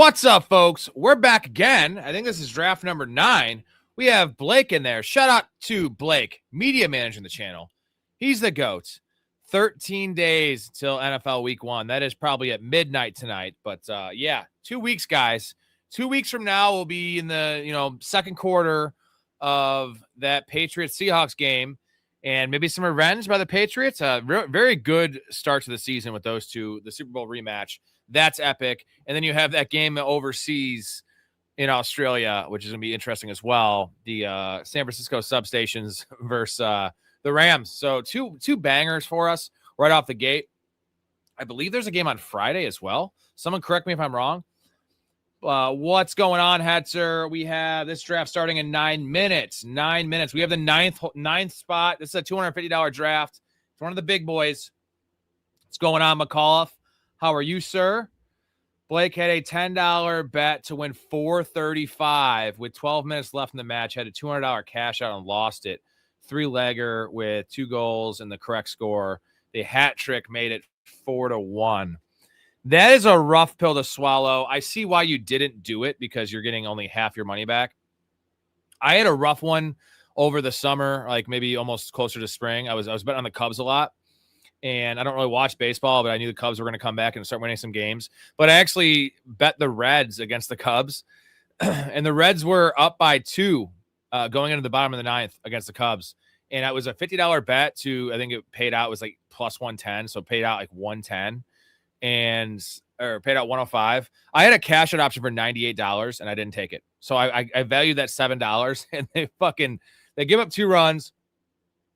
What's up, folks? We're back again. I think this is draft number 9. We have Blake in there. Shout out to Blake, media managing the channel. He's the GOAT. 13 days till NFL week 1. That is probably at midnight tonight. But yeah, 2 weeks, guys. 2 weeks from now, we'll be in the second quarter of that Patriots-Seahawks game. And maybe some revenge by the Patriots. Very good start to the season with those two. The Super Bowl rematch. That's epic. And then you have that game overseas in Australia, which is going to be interesting as well. The San Francisco substations versus the Rams. So two bangers for us right off the gate. I believe there's a game on Friday as well. Someone correct me if I'm wrong. What's going on, Hetzer? We have this draft starting in 9 minutes. 9 minutes. We have the ninth spot. This is a $250 draft. It's one of the big boys. What's going on, McAuliffe? How are you, sir? Blake had a $10 bet to win $435 with 12 minutes left in the match. Had a $200 cash out and lost it. 3-legger with 2 goals and the correct score. The hat trick made it 4-1. That is a rough pill to swallow. I see why you didn't do it because you're getting only half your money back. I had a rough one over the summer, like maybe almost closer to spring. I was betting on the Cubs a lot. And I don't really watch baseball, but I knew the Cubs were going to come back and start winning some games. But I actually bet the Reds against the Cubs. And the Reds were up by 2 going into the bottom of the 9th against the Cubs. And it was a $50 bet to, I think it paid out, was like plus 110. So it paid out like 110 or paid out 105. I had a cash out option for $98 and I didn't take it. So I valued that $7 and they give up 2 runs.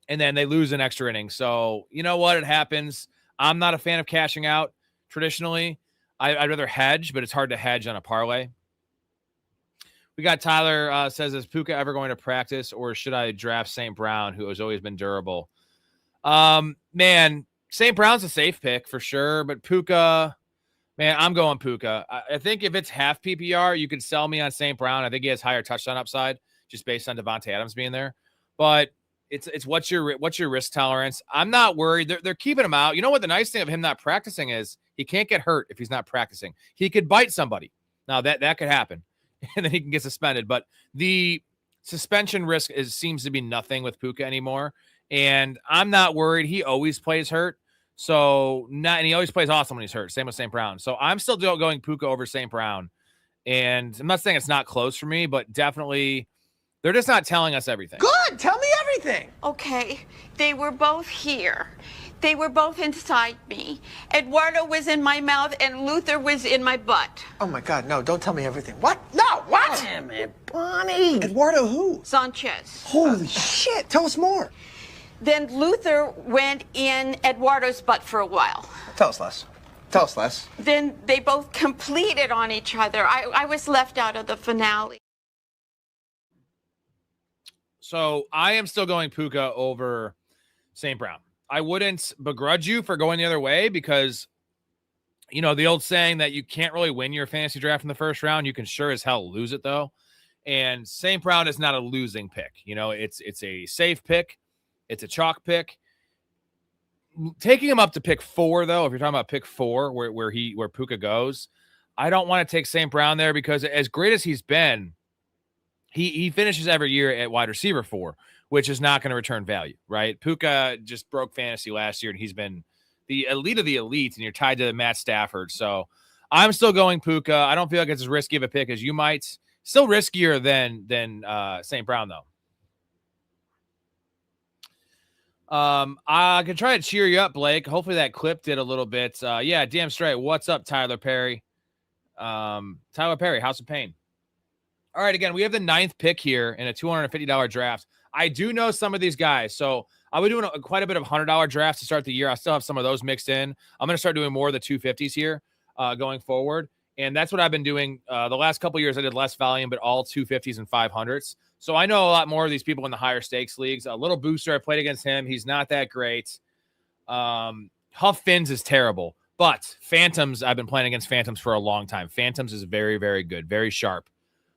And then they lose an extra inning. So, you know what? It happens. I'm not a fan of cashing out traditionally. I'd rather hedge, but it's hard to hedge on a parlay. We got Tyler says, is Puka ever going to practice or should I draft St. Brown, who has always been durable? Man, St. Brown's a safe pick for sure, but Puka, man, I'm going Puka. I think if it's half PPR, you could sell me on St. Brown. I think he has higher touchdown upside just based on Devontae Adams being there. But it's what's your risk tolerance? I'm not worried. They're keeping him out. You know what the nice thing of him not practicing is? He can't get hurt if he's not practicing. He could bite somebody. Now that could happen, and then he can get suspended. But the suspension risk seems to be nothing with Puka anymore, and I'm not worried. He always plays hurt, and he always plays awesome when he's hurt. Same with St. Brown. So I'm still going Puka over St. Brown, and I'm not saying it's not close for me, but definitely. They're just not telling us everything. Good. Tell me everything. Okay. They were both here. They were both inside me. Eduardo was in my mouth and Luther was in my butt. Oh, my God. No, don't tell me everything. What? No, what? Damn it, Bonnie. Eduardo who? Sanchez. Holy shit. Tell us more. Then Luther went in Eduardo's butt for a while. Tell us less. Tell us less. Then they both completed on each other. I was left out of the finale. So I am still going Puka over St. Brown. I wouldn't begrudge you for going the other way because, the old saying that you can't really win your fantasy draft in the first round. You can sure as hell lose it, though. And St. Brown is not a losing pick. It's a safe pick. It's a chalk pick. Taking him up to pick 4, though, if you're talking about pick 4, where Puka goes, I don't want to take St. Brown there because as great as he's been, He finishes every year at wide receiver 4, which is not going to return value, right? Puka just broke fantasy last year, and he's been the elite of the elite, and you're tied to Matt Stafford. So I'm still going Puka. I don't feel like it's as risky of a pick as you might. Still riskier than St. Brown, though. I can try to cheer you up, Blake. Hopefully that clip did a little bit. Yeah, damn straight. What's up, Tyler Perry? Tyler Perry, House of Pain. All right, again, we have the 9th pick here in a $250 draft. I do know some of these guys, so I'll be doing quite a bit of $100 drafts to start the year. I still have some of those mixed in. I'm going to start doing more of the 250s here going forward, and that's what I've been doing. The last couple of years, I did less volume, but all 250s and 500s. So I know a lot more of these people in the higher stakes leagues. A little booster, I played against him. He's not that great. Huff Finns is terrible, but Phantoms, I've been playing against Phantoms for a long time. Phantoms is very, very good, very sharp.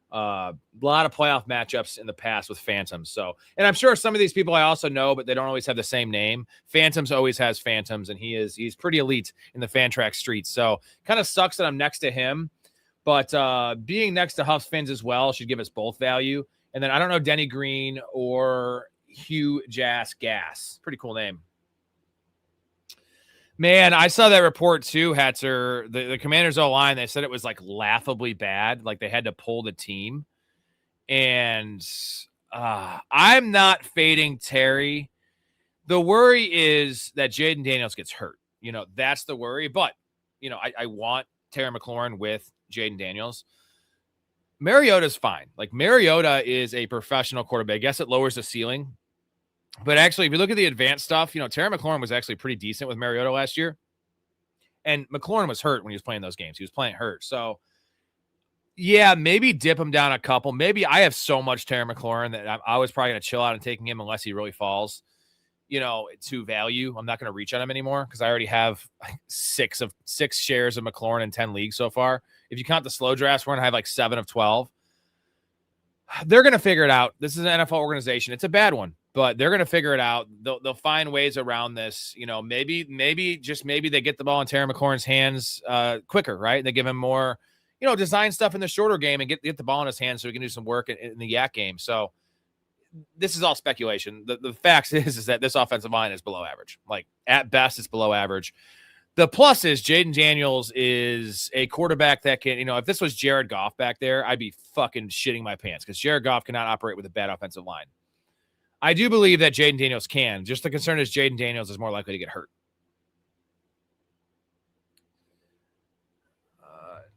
A lot of playoff matchups in the past with Phantoms. So, and I'm sure some of these people I also know, but they don't always have the same name. Phantoms always has Phantoms, and he's pretty elite in the Fantrax streets. So, kind of sucks that I'm next to him. But being next to Huff's Fins as well should give us both value. And then I don't know Denny Green or Hugh Jass Gas. Pretty cool name. Man, I saw that report too, Hetzer. The Commanders' O-line, they said it was like laughably bad. Like they had to pull the team. And I'm not fading Terry. The worry is that Jaden Daniels gets hurt. You know, that's the worry. But, you know, I want Terry McLaurin with Jaden Daniels. Mariota's fine. Like Mariota is a professional quarterback. I guess it lowers the ceiling. But actually, if you look at the advanced stuff, you know, Terry McLaurin was actually pretty decent with Mariota last year. And McLaurin was hurt when he was playing those games. He was playing hurt. So, yeah, maybe dip him down a couple. Maybe I have so much Terry McLaurin that I was probably going to chill out and taking him unless he really falls, you know, to value. I'm not going to reach on him anymore because I already have six shares of McLaurin in 10 leagues so far. If you count the slow drafts, we're going to have like 7 of 12. They're going to figure it out. This is an NFL organization. It's a bad one, but they're going to figure it out. They'll find ways around this. You know, maybe they get the ball in Terry McLaurin's hands quicker, right? They give him more, you know, design stuff in the shorter game and get the ball in his hands so he can do some work in the yak game. So this is all speculation. The facts is that this offensive line is below average. Like at best, it's below average. The plus is Jaden Daniels is a quarterback that can, you know, if this was Jared Goff back there, I'd be fucking shitting my pants because Jared Goff cannot operate with a bad offensive line. I do believe that Jaden Daniels can. Just the concern is Jaden Daniels is more likely to get hurt.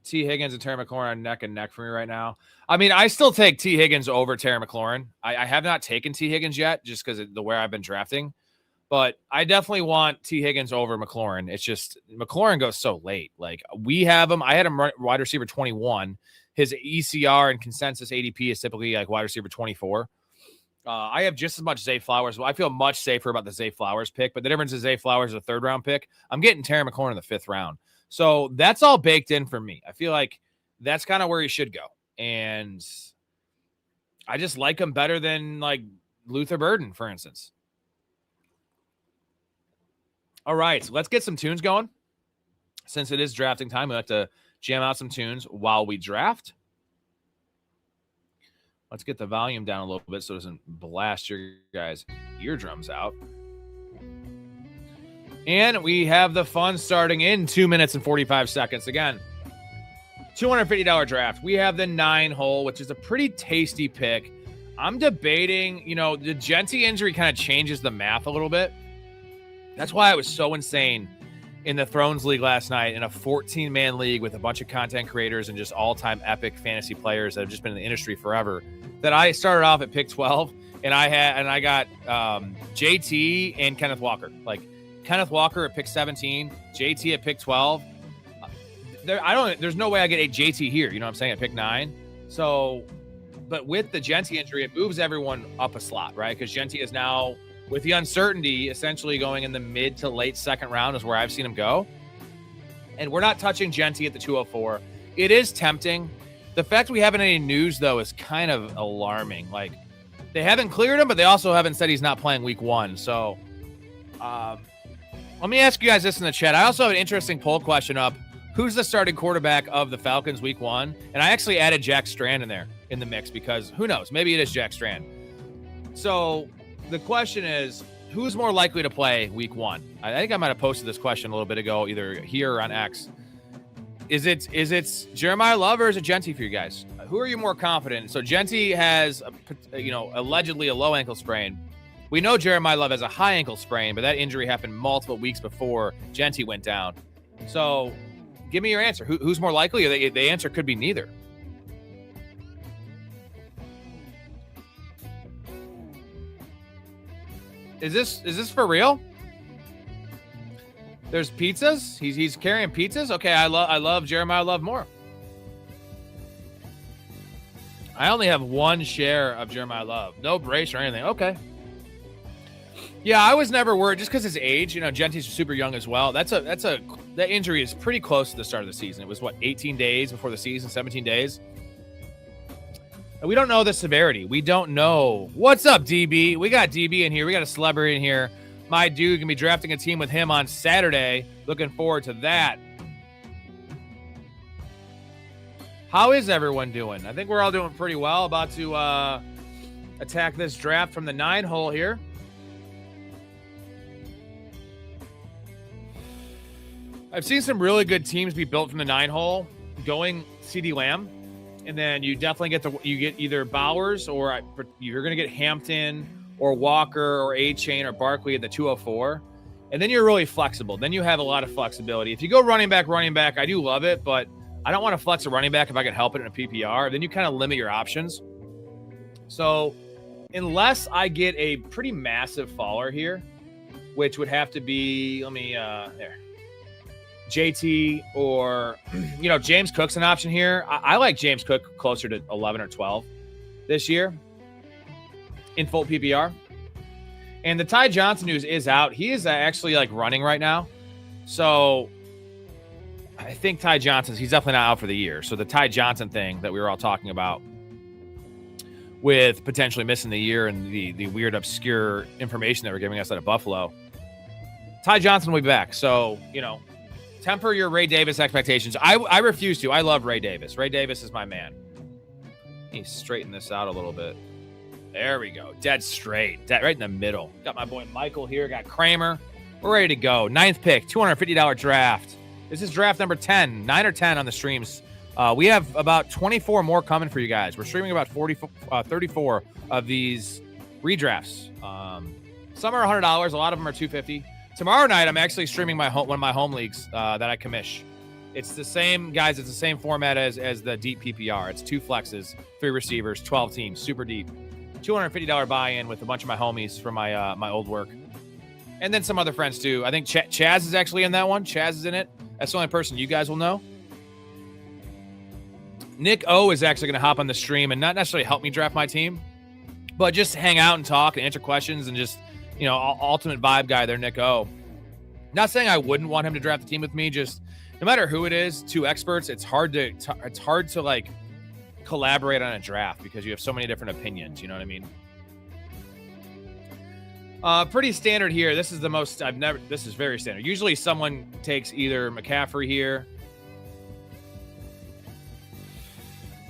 T. Higgins and Terry McLaurin are neck and neck for me right now. I mean, I still take T. Higgins over Terry McLaurin. I have not taken T. Higgins yet just because of the way I've been drafting. But I definitely want T. Higgins over McLaurin. It's just McLaurin goes so late. Like we have him. I had him wide receiver 21. His ECR and consensus ADP is typically like wide receiver 24. I have just as much Zay Flowers. Well, I feel much safer about the Zay Flowers pick, but the difference is Zay Flowers is a 3rd round pick. I'm getting Terry McLaurin in the 5th round. So that's all baked in for me. I feel like that's kind of where he should go. And I just like him better than like Luther Burden, for instance. All right, so let's get some tunes going. Since it is drafting time, we like to jam out some tunes while we draft. Let's get the volume down a little bit so it doesn't blast your guys' eardrums out. And we have the fun starting in 2 minutes and 45 seconds. Again, $250 draft. We have the 9-hole, which is a pretty tasty pick. I'm debating, you know, the Genty injury kind of changes the math a little bit. That's why I was so insane in the Thrones League last night in a 14-man league with a bunch of content creators and just all-time epic fantasy players that have just been in the industry forever. That I started off at pick 12 and I got JT and Kenneth Walker. Like Kenneth Walker at pick 17, JT at pick 12. There's no way I get a JT here. You know what I'm saying? At pick 9. So, but with the Genty injury, it moves everyone up a slot, right? Because Genty is now, with the uncertainty, essentially going in the mid to late 2nd round is where I've seen him go. And we're not touching Genty at the 204. It is tempting. The fact we haven't any news, though, is kind of alarming. Like, they haven't cleared him, but they also haven't said he's not playing week 1. So, let me ask you guys this in the chat. I also have an interesting poll question up. Who's the starting quarterback of the Falcons week 1? And I actually added Jack Strand in there in the mix because who knows? Maybe it is Jack Strand. So the question is, who's more likely to play week 1? I think I might have posted this question a little bit ago, either here or on X. Is it Jeremiah Love or is it Genty for you guys? Who are you more confident in? So Genty has, allegedly a low ankle sprain. We know Jeremiah Love has a high ankle sprain, but that injury happened multiple weeks before Genty went down. So give me your answer. Who's more likely? Or the answer could be neither. Is this for real? There's pizzas. He's carrying pizzas. Okay, I love Jeremiah Love more. I only have 1 share of Jeremiah Love. No brace or anything. Okay. Yeah, I was never worried just because his age. You know, Genty's super young as well. That injury is pretty close to the start of the season. It was 18 days before the season, 17 days. And we don't know the severity. We don't know. What's up, DB? We got DB in here. We got a celebrity in here. My dude can be drafting a team with him on Saturday. Looking forward to that. How is everyone doing? I think we're all doing pretty well. About to attack this draft from the 9 hole here. I've seen some really good teams be built from the 9 hole going CD Lamb. And then you definitely get either Bowers or you're going to get Hampton or Walker or A-Chain or Barkley at the 204. And then you're really flexible. Then you have a lot of flexibility. If you go running back, I do love it, but I don't want to flex a running back if I can help it in a PPR. Then you kind of limit your options. So unless I get a pretty massive faller here, which would have to be, there. JT or, James Cook's an option here. I like James Cook closer to 11 or 12 this year in full PPR. And the Ty Johnson news is out. He is actually running right now. So I think Ty Johnson's, he's definitely not out for the year. So the Ty Johnson thing that we were all talking about with potentially missing the year and the weird obscure information that we're giving us out of Buffalo, Ty Johnson will be back. So, temper your Ray Davis expectations. I refuse to. I love Ray Davis. Ray Davis is my man. Let me straighten this out a little bit. There we go. Dead straight. Dead right in the middle. Got my boy Michael here. Got Kramer. We're ready to go. 9th pick, $250 draft. This is draft number 10, 9 or 10 on the streams. We have about 24 more coming for you guys. We're streaming about 34 of these redrafts. Some are $100. A lot of them are $250. Tomorrow night, I'm actually streaming one of my home leagues that I commish. It's the same, guys. It's the same format as the deep PPR. It's 2 flexes, 3 receivers, 12 teams, super deep. $250 buy-in with a bunch of my homies from my old work. And then some other friends, too. I think Chaz is actually in that one. Chaz is in it. That's the only person you guys will know. Nick O is actually going to hop on the stream and not necessarily help me draft my team, but just hang out and talk and answer questions and just, ultimate vibe guy there, Nick O. Not saying I wouldn't want him to draft the team with me. Just no matter who it is, 2 experts, it's hard to collaborate on a draft because you have so many different opinions. You know what I mean? Pretty standard here. This is the most this is very standard. Usually someone takes either McCaffrey here.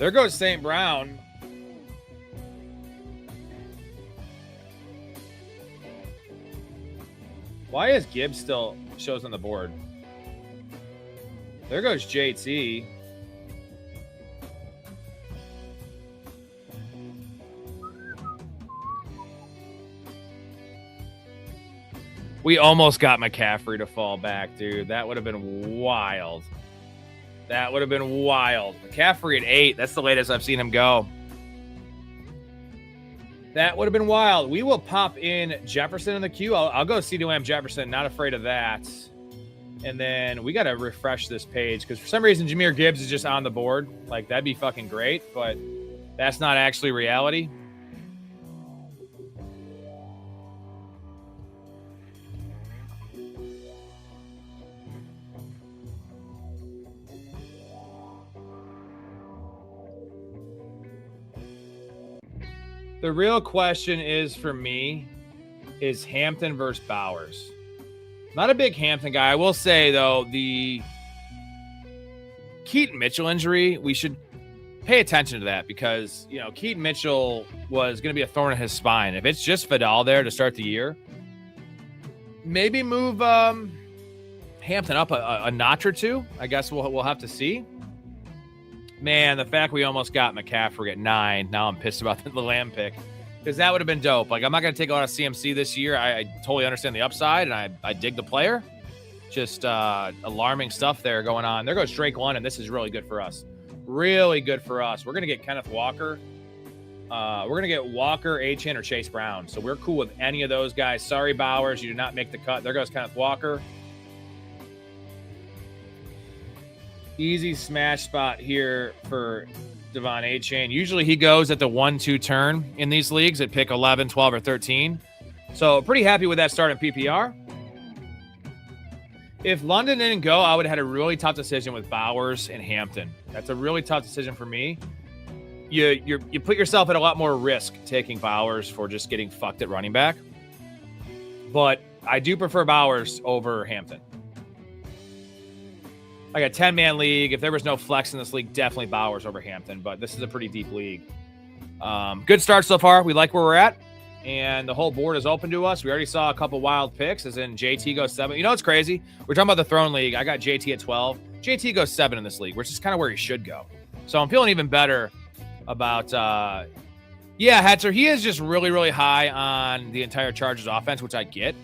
There goes St. Brown. Why is Gibbs still shows on the board? There goes JT. We almost got McCaffrey to fall back, dude. That would have been wild. That would have been wild. McCaffrey at 8. That's the latest I've seen him go. That would have been wild. We will pop in Jefferson in the queue. I'll go CeeDee Lamb Jefferson. Not afraid of that. And then we got to refresh this page because for some reason Jahmyr Gibbs is just on the board. That'd be fucking great, but that's not actually reality. The real question is for me is Hampton versus Bowers. Not a big Hampton guy. I will say, though, the Keaton Mitchell injury, we should pay attention to that because, Keaton Mitchell was going to be a thorn in his spine. If it's just Vidal there to start the year, maybe move Hampton up a notch or 2. I guess we'll have to see. Man, the fact we almost got McCaffrey at 9, now I'm pissed about the Lamb pick because that would have been dope. I'm not going to take a lot of CMC this year. I totally understand the upside, and I dig the player. Just alarming stuff there going on. There goes Drake London. This is really good for us. Really good for us. We're going to get Kenneth Walker. We're going to get Walker, A-Chain, or Chase Brown. So we're cool with any of those guys. Sorry, Bowers. You did not make the cut. There goes Kenneth Walker. Easy smash spot here for Devon A-Chain. Usually he goes at the 1-2 turn in these leagues at pick 11, 12, or 13. So pretty happy with that start in PPR. If London didn't go, I would have had a really tough decision with Bowers and Hampton. That's a really tough decision for me. You put yourself at a lot more risk taking Bowers for just getting fucked at running back. But I do prefer Bowers over Hampton. like a 10-man league. If there was no flex in this league, definitely Bowers over Hampton, but this is a pretty deep league. Good start so far. We like where we're at, and the whole board is open to us. We already saw a couple wild picks, as in JT goes 7. You know what's crazy? We're talking about the Throne League. I got JT at 12. JT goes 7 in this league, which is kind of where he should go. So I'm feeling even better about yeah, Hetzer, he is just really, really high on the entire Chargers offense, which I get.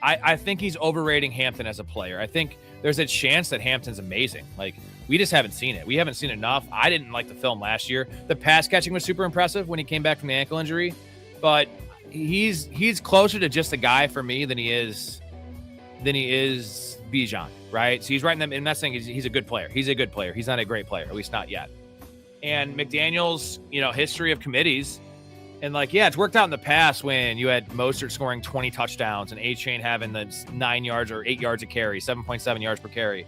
I think he's overrating Hampton as a player. I think there's a chance that Hampton's amazing. Like, we just haven't seen it. We haven't seen enough. I didn't like the film last year. The pass catching was super impressive when he came back from the ankle injury, but he's closer to just a guy for me than he is Bijan, right? So he's right in them. I'm not saying he's a good player. He's a good player. He's not a great player, at least not yet. And McDaniel's, history of committees, and like, yeah, it's worked out in the past when you had Mostert scoring 20 touchdowns and A-Chain having the 9 yards or 8 yards a carry, 7.7 yards per carry.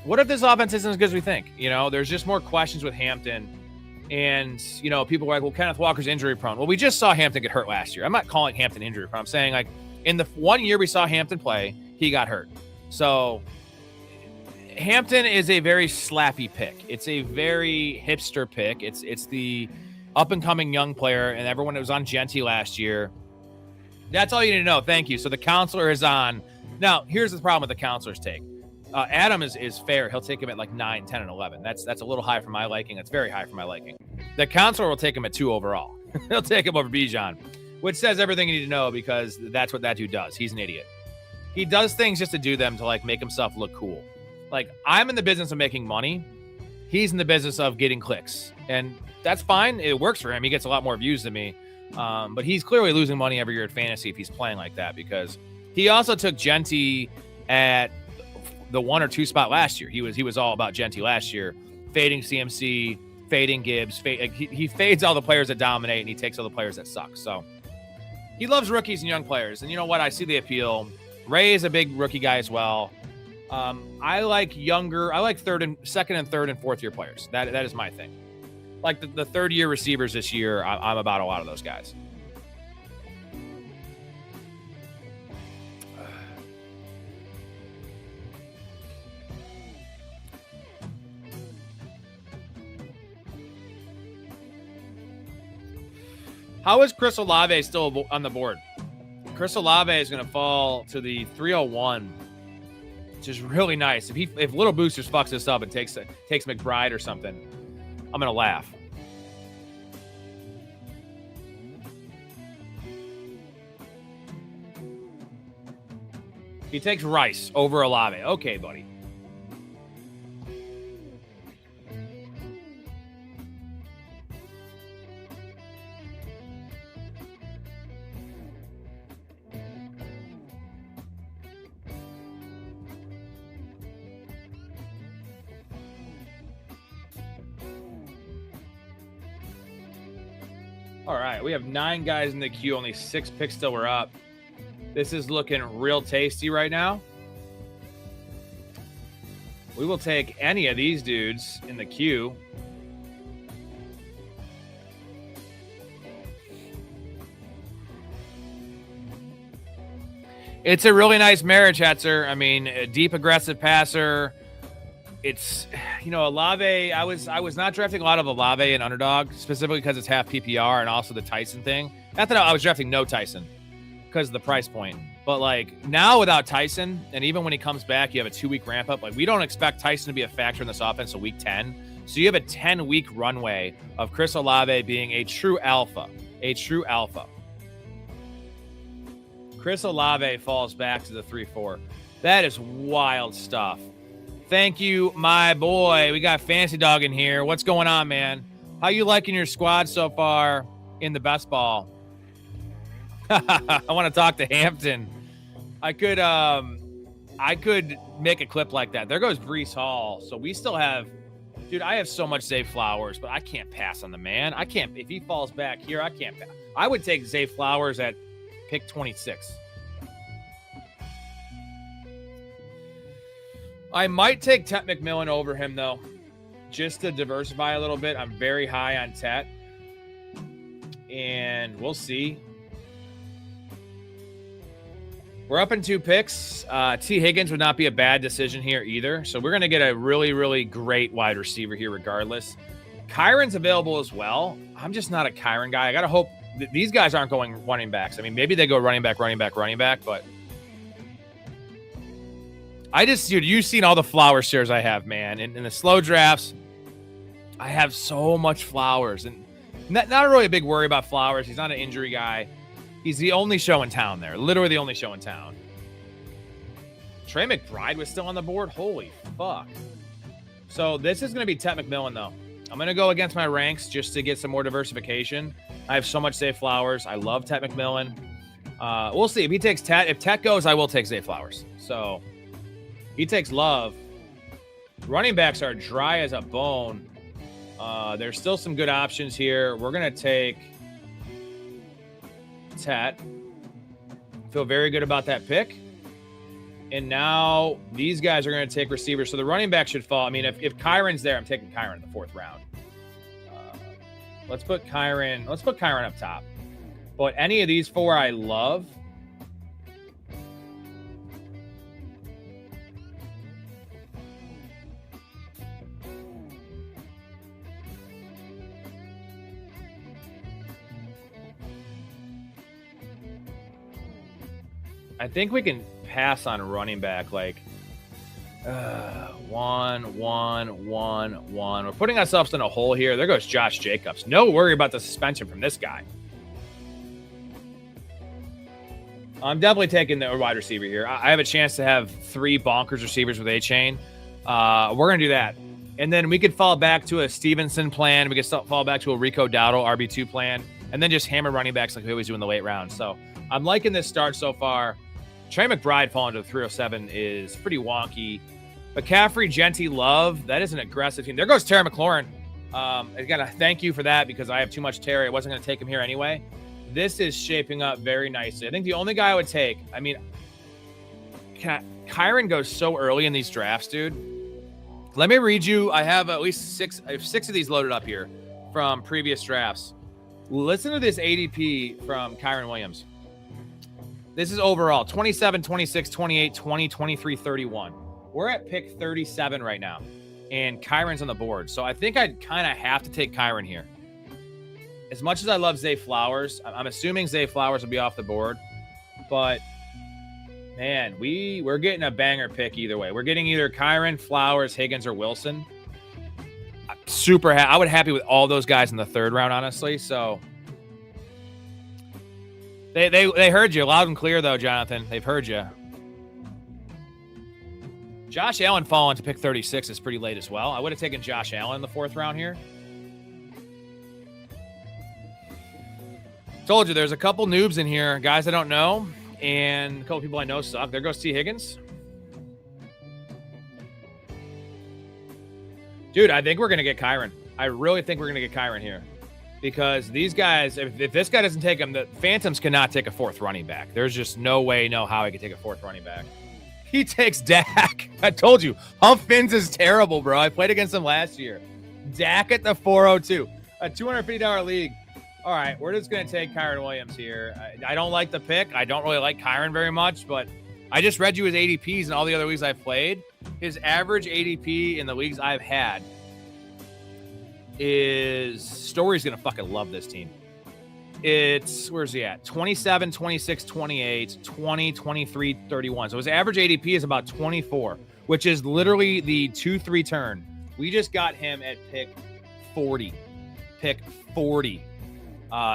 What if this offense isn't as good as we think? There's just more questions with Hampton. And, people were like, well, Kenneth Walker's injury prone. Well, we just saw Hampton get hurt last year. I'm not calling Hampton injury prone. I'm saying, like, in the 1 year we saw Hampton play, he got hurt. So Hampton is a very slappy pick. It's a very hipster pick. It's the up-and-coming young player, and everyone that was on Genty last year. That's all you need to know. Thank you. So the counselor is on. Now, here's the problem with the counselor's take. Adam is fair. He'll take him at like 9, 10, and 11. That's a little high for my liking. That's very high for my liking. The counselor will take him at 2 overall. He'll take him over Bijan, which says everything you need to know, because that's what that dude does. He's an idiot. He does things just to do them, to like make himself look cool. Like, I'm in the business of making money. He's in the business of getting clicks, and that's fine. It works for him. He gets a lot more views than me. But he's clearly losing money every year at fantasy if he's playing like that, because he also took Genty at the 1 or 2 spot last year. He was all about Genty last year, fading CMC, fading Gibbs. He fades all the players that dominate, and he takes all the players that suck. So he loves rookies and young players. And you know what? I see the appeal. Ray is a big rookie guy as well. I like younger. I like second and third and fourth year players. That is my thing. Like the third year receivers this year, I'm about a lot of those guys. How is Chris Olave still on the board? Chris Olave is going to fall to the 301, which is really nice. If Little Boosters fucks this up and takes McBride or something, I'm going to laugh. He takes Rice over Olave. Okay, buddy. All right, we have 9 guys in the queue, only 6 picks till we're up. This is looking real tasty right now. We will take any of these dudes in the queue. It's a really nice marriage, Hetzer. I mean, a deep, aggressive passer. It's, Olave. I was not drafting a lot of Olave and underdog, specifically because it's half PPR and also the Tyson thing. Not that I was drafting no Tyson because of the price point, but like now without Tyson, and even when he comes back, you have a 2-week ramp up. Like, we don't expect Tyson to be a factor in this offense until week 10. So you have a 10-week runway of Chris Olave being a true alpha. Chris Olave falls back to the 3-4. That is wild stuff. Thank you, my boy. We got Fancy Dog in here. What's going on, man? How you liking your squad so far in the best ball? I want to talk to Hampton. I could make a clip like that. There goes Breece Hall. So we still have, dude, I have so much Zay Flowers, but I can't pass on the man. I can't, if he falls back here, I can't pass. I would take Zay Flowers at pick 26. I might take Tet McMillan over him, though, just to diversify a little bit. I'm very high on Tet, and we'll see. We're up in 2 picks. T. Higgins would not be a bad decision here either. So we're going to get a really, really great wide receiver here regardless. Kyron's available as well. I'm just not a Kyron guy. I got to hope that these guys aren't going running backs. I mean, maybe they go running back, but dude, you've seen all the Flowers shares I have, man. In the slow drafts, I have so much Flowers. And not really a big worry about Flowers. He's not an injury guy. He's the only show in town there. Literally the only show in town. Trey McBride was still on the board. Holy fuck. So this is going to be Tet McMillan, though. I'm going to go against my ranks just to get some more diversification. I have so much Zay Flowers. I love Tet McMillan. We'll see. If he takes Tet, if Tet goes, I will take Zay Flowers. So he takes Love. Running backs are dry as a bone. There's still some good options here. We're going to take Tet. Feel very good about that pick. And now these guys are going to take receivers. So the running back should fall. I mean, if Kyron's there, I'm taking Kyron in the 4th round. Let's put Kyron up top. But any of these 4 I love. I think we can pass on running back like 1. We're putting ourselves in a hole here. There goes Josh Jacobs. No worry about the suspension from this guy. I'm definitely taking the wide receiver here. I have a chance to have 3 bonkers receivers with A-Chain. We're going to do that. And then we could fall back to a Stevenson plan. We could fall back to a Rico Dowdle RB2 plan. And then just hammer running backs like we always do in the late round. So I'm liking this start so far. Trey McBride falling to the 307 is pretty wonky. McCaffrey, Genty, Love, that is an aggressive team. There goes Terry McLaurin. Again, I thank you for that because I have too much Terry. I wasn't going to take him here anyway. This is shaping up very nicely. I think the only guy I would take, I mean, Kyron goes so early in these drafts, dude. Let me read you. I have at least 6 of these loaded up here from previous drafts. Listen to this ADP from Kyron Williams. This is overall 27, 26, 28, 20, 23, 31. We're at pick 37 right now, and Kyron's on the board. So I think I'd kind of have to take Kyron here. As much as I love Zay Flowers, I'm assuming Zay Flowers will be off the board. But, man, we're getting a banger pick either way. We're getting either Kyron, Flowers, Higgins, or Wilson. I'm super happy. I would be happy with all those guys in the 3rd round, honestly. So they heard you loud and clear, though, Jonathan. They've heard you. Josh Allen falling to pick 36 is pretty late as well. I would have taken Josh Allen in the 4th round here. Told you, there's a couple noobs in here, guys I don't know, and a couple people I know suck. There goes T. Higgins. Dude, I think we're going to get Kyron. I really think we're going to get Kyron here. Because these guys, if this guy doesn't take him, the Phantoms cannot take a 4th running back. There's just no way, no how he could take a 4th running back. He takes Dak. I told you, Hump Fins is terrible, bro. I played against him last year. Dak at the 402. A $250 league. All right, we're just going to take Kyron Williams here. I don't like the pick. I don't really like Kyron very much, but I just read you his ADPs in all the other leagues I've played. His average ADP in the leagues I've had is Storey's going to fucking love this team. It's, where's he at? 27, 26, 28, 20, 23, 31. So his average ADP is about 24, which is literally the 2-3 turn. We just got him at pick 40. Pick 40.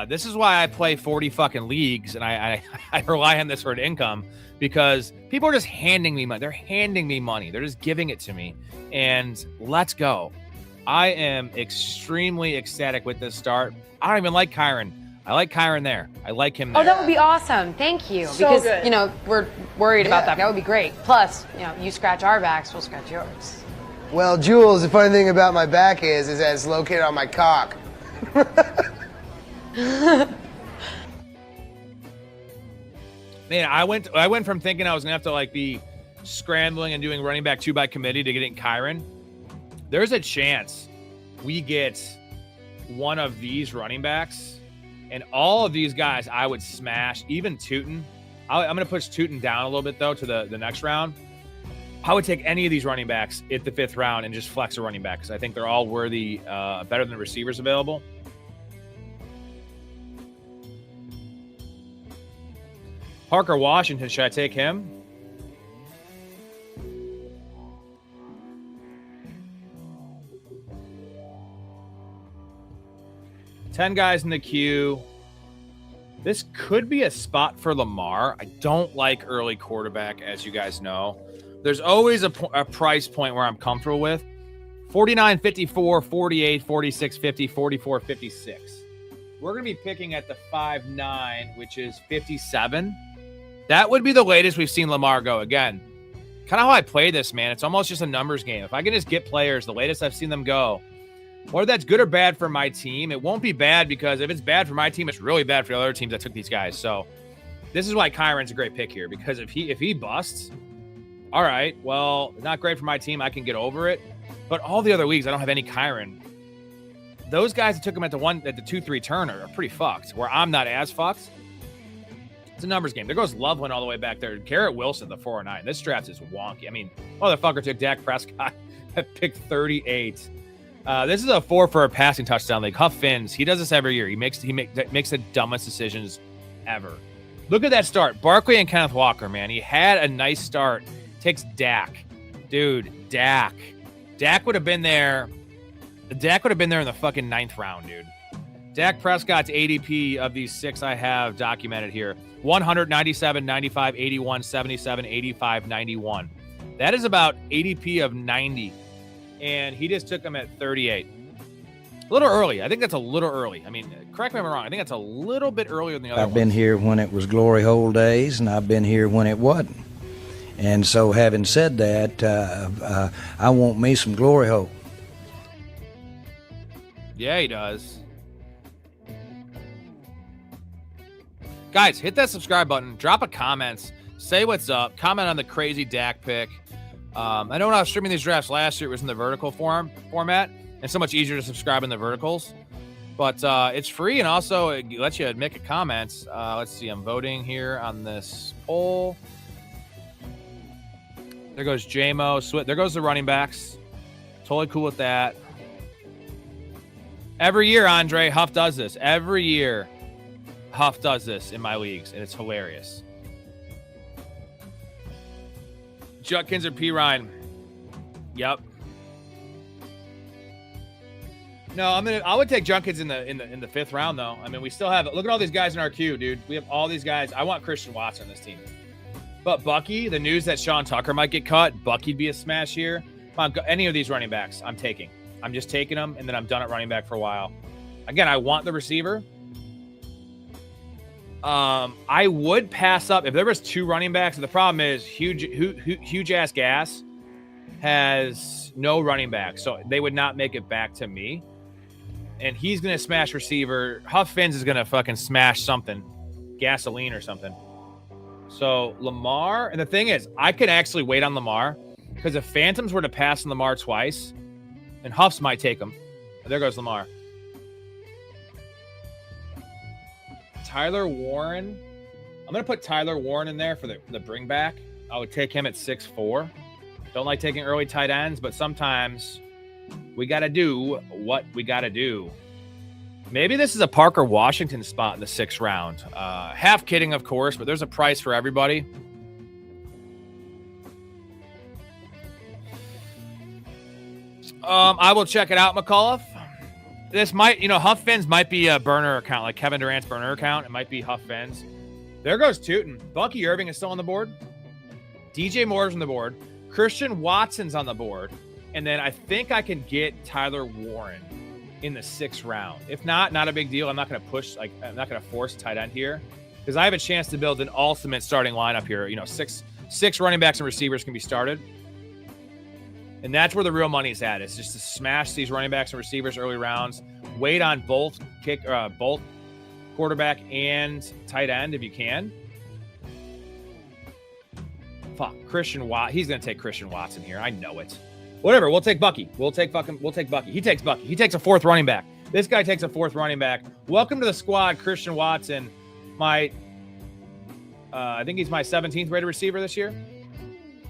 This is why I play 40 fucking leagues, and I rely on this for an income because people are just handing me money. They're handing me money. They're just giving it to me, and let's go. I am extremely ecstatic with this start. I don't even like Kyron. I like Kyron there. I like him there. Oh, that would be awesome. Thank you. So because, good. you know, we're worried about that. That would be great. Plus, you know, you scratch our backs, we'll scratch yours. Well, Jules, the funny thing about my back is that it's located on my cock. Man, I went from thinking I was gonna have to like be scrambling and doing running back 2 by committee to getting Kyron. There's a chance we get one of these running backs, and all of these guys I would smash. Even Tootin, I'm going to push Tootin down a little bit, though, to the next round. I would take any of these running backs at the 5th round and just flex a running back because I think they're all worthy, better than the receivers available. Parker Washington, should I take him? Ten guys in the queue. This could be a spot for Lamar. I don't like early quarterback, as you guys know. There's always a price point where I'm comfortable with. 49.54, 48, 46.50, 44.56. We're going to be picking at the 5.9, which is 57. That would be the latest we've seen Lamar go. Again, kind of how I play this, man. It's almost just a numbers game. If I can just get players, the latest I've seen them go, whether that's good or bad for my team, it won't be bad because if it's bad for my team, it's really bad for the other teams that took these guys. So this is why Kyron's a great pick here, because if he busts, all right, well, not great for my team. I can get over it. But all the other leagues, I don't have any Kyron. Those guys that took him at the 2-3 turn are pretty fucked, where I'm not as fucked. It's a numbers game. There goes Loveland all the way back there. Garrett Wilson, the 409. This draft is wonky. I mean, motherfucker took Dak Prescott at pick 38. This is a 4 for a passing touchdown league. Huff Fins. He does this every year. He makes the dumbest decisions ever. Look at that start. Barkley and Kenneth Walker, man. He had a nice start. Takes Dak. Dude, Dak. Dak would have been there. Dak would have been there in the fucking 9th round, dude. Dak Prescott's ADP of these 6 I have documented here. 197, 95, 81, 77, 85, 91. That is about ADP of 90. And he just took him at 38. A little early. I think that's a little early. I mean, correct me if I'm wrong. I think that's a little bit earlier than the other I've been here when it was glory hole days, and I've been here when it wasn't. And so having said that, I want me some glory hole. Yeah, he does. Guys, hit that subscribe button. Drop a comment. Say what's up. Comment on the crazy Dak pick. I know when I was streaming these drafts last year, it was in the vertical format. It's so much easier to subscribe in the verticals. But it's free, and also it lets you make a comment. Let's see. I'm voting here on this poll. There goes JMO. There goes the running backs. Totally cool with that. Every year, Andre, Huff does this. Every year, Huff does this in my leagues, and it's hilarious. Judkins or P. Ryan. Yep. No, I would take Judkins in the 5th round, though. I mean, we still have. Look at all these guys in our queue, dude. We have all these guys. I want Christian Watson on this team. But Bucky, the news that Sean Tucker might get cut, Bucky'd be a smash here. Any of these running backs, I'm taking. I'm just taking them, and then I'm done at running back for a while. Again, I want the receiver. I would pass up if there was 2 running backs. The problem is huge ass gas has no running back, so they would not make it back to me. And he's gonna smash receiver. Huff Fins is gonna fucking smash something, gasoline or something. So Lamar, and the thing is, I could actually wait on Lamar because if Phantoms were to pass on Lamar twice, and Huffs might take him. There goes Lamar. Tyler Warren. I'm going to put Tyler Warren in there for the bring back. I would take him at 6'4". Don't like taking early tight ends, but sometimes we got to do what we got to do. Maybe this is a Parker Washington spot in the 6th round. Half kidding, of course, but there's a price for everybody. I will check it out, McAuliffe. This might, Huff Fins might be a burner account, like Kevin Durant's burner account. It might be Huff Fins. There goes Tootin. Bucky Irving is still on the board. DJ Moore's on the board. Christian Watson's on the board. And then I think I can get Tyler Warren in the 6th round. If not a big deal. I'm not going to push, I'm not going to force tight end here because I have a chance to build an ultimate starting lineup here. 6 running backs and receivers can be started. And that's where the real money's at. It's just to smash these running backs and receivers early rounds. Wait on both quarterback and tight end if you can. Fuck, Christian Watt. He's gonna take Christian Watson here. I know it. Whatever. We'll take Bucky. We'll take Bucky. He takes Bucky. He takes a 4th running back. This guy takes a 4th running back. Welcome to the squad, Christian Watson. My I think he's my 17th rated receiver this year.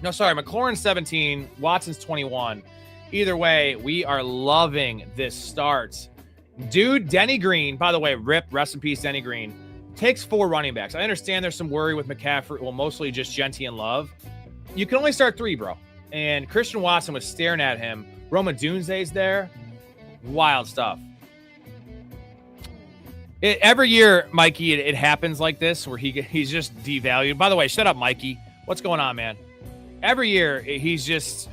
No, sorry, McLaurin's 17, Watson's 21. Either way, we are loving this start. Dude, Denny Green, by the way, rest in peace, Denny Green, takes 4 running backs. I understand there's some worry with McCaffrey, well, mostly just Genty and Love. You can only start 3, bro. And Christian Watson was staring at him. Roma Dunze's there. Wild stuff. Every year, Mikey, it happens like this where he's just devalued. By the way, shut up, Mikey. What's going on, man? Every year, he's just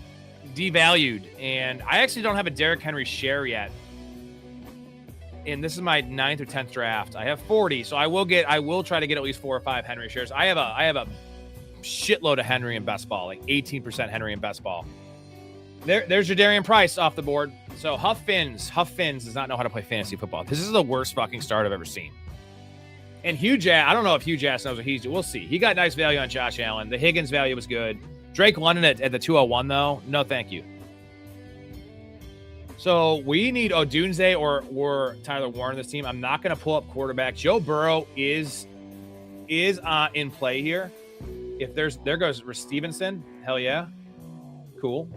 devalued. And I actually don't have a Derrick Henry share yet. And this is my 9th or 10th draft. I have 40, so I will try to get at least 4 or 5 Henry shares. I have a shitload of Henry in best ball, like 18% Henry in best ball. There's your Darian Price off the board. So Huff Fins does not know how to play fantasy football. This is the worst fucking start I've ever seen. And Hugh Jass, I don't know if Hugh Jass knows what he's doing. We'll see. He got nice value on Josh Allen. The Higgins value was good. Drake London at the 201 though. No, thank you. So we need Odunze or Tyler Warren on this team. I'm not going to pull up quarterback. Joe Burrow is in play here. If there goes Stevenson. Hell yeah. Cool.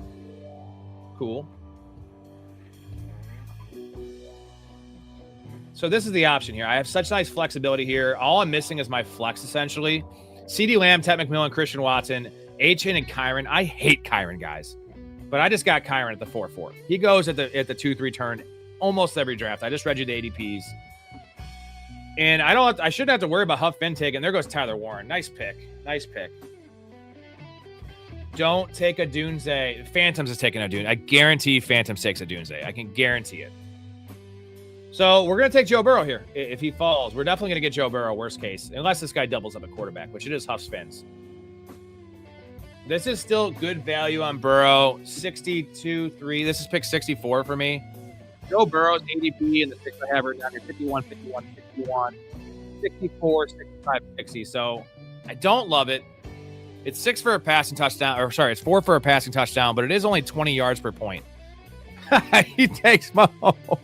So this is the option here. I have such nice flexibility here. All I'm missing is my flex essentially. CeeDee Lamb, Ted McMillan, Christian Watson, Achane, and Kyron. I hate Kyron, guys. But I just got Kyron at the 4-4. He goes at the 2-3 turn almost every draft. I just read you the ADPs. And I shouldn't have to worry about Huff Finn taking. There goes Tyler Warren. Nice pick. Don't take a Dunze. Phantoms is taking a Dunze. I guarantee Phantoms takes a Dunze. I can guarantee it. So we're going to take Joe Burrow here. If he falls, we're definitely going to get Joe Burrow, worst case. Unless this guy doubles up at quarterback, which it is Huff's Fins. This is still good value on Burrow. 62-3. This is pick 64 for me. Joe Burrow's ADP in the 6 I have right down here. 51, 51, 61, 64, 65, 60. So I don't love it. It's 6 for a passing touchdown. Or sorry, it's 4 for a passing touchdown, but it is only 20 yards per point. He takes Mahomes.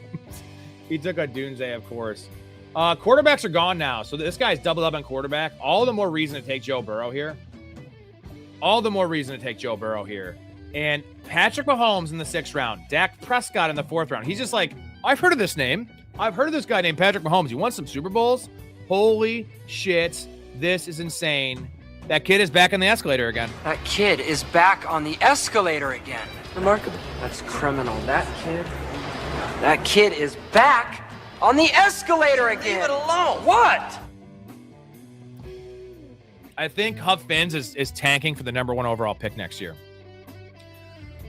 He took a Dunze, of course. Quarterbacks are gone now. So this guy's doubled up on quarterback. All the more reason to take Joe Burrow here. And Patrick Mahomes in the 6th round. Dak Prescott in the 4th round. He's just like, I've heard of this name. I've heard of this guy named Patrick Mahomes. He won some Super Bowls. Holy shit. This is insane. That kid is back on the escalator again. That kid is back on the escalator again. Remarkable. That's criminal. That kid is back on the escalator again. Leave it alone. What? I think Huff Fins is tanking for the number 1 overall pick next year.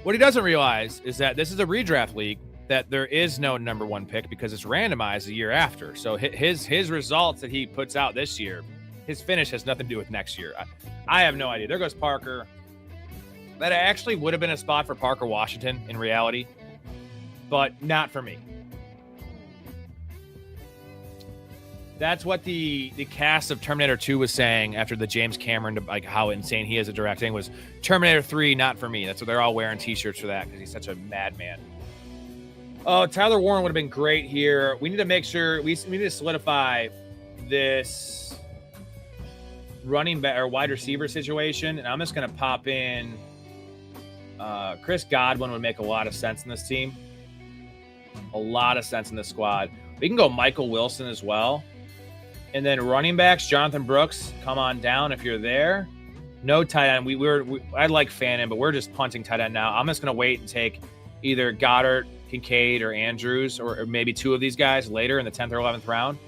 What he doesn't realize is that this is a redraft league, that there is no number 1 pick because it's randomized the year after. So his results that he puts out this year, his finish has nothing to do with next year. I have no idea. There goes Parker. That actually would have been a spot for Parker Washington in reality, but not for me. That's what the cast of Terminator 2 was saying after the James Cameron, like how insane he is at directing, was Terminator 3, not for me. That's what they're all wearing t-shirts for that because he's such a madman. Oh, Tyler Warren would have been great here. We need to make sure, we need to solidify this running back or wide receiver situation. And I'm just going to pop in Chris Godwin would make a lot of sense in this team. A lot of sense in this squad. We can go Michael Wilson as well. And then running backs, Jonathan Brooks, come on down if you're there. No tight end. I'd like Fannin, but we're just punting tight end now. I'm just going to wait and take either Goddard, Kincaid, or Andrews, or maybe 2 of these guys later in the 10th or 11th round.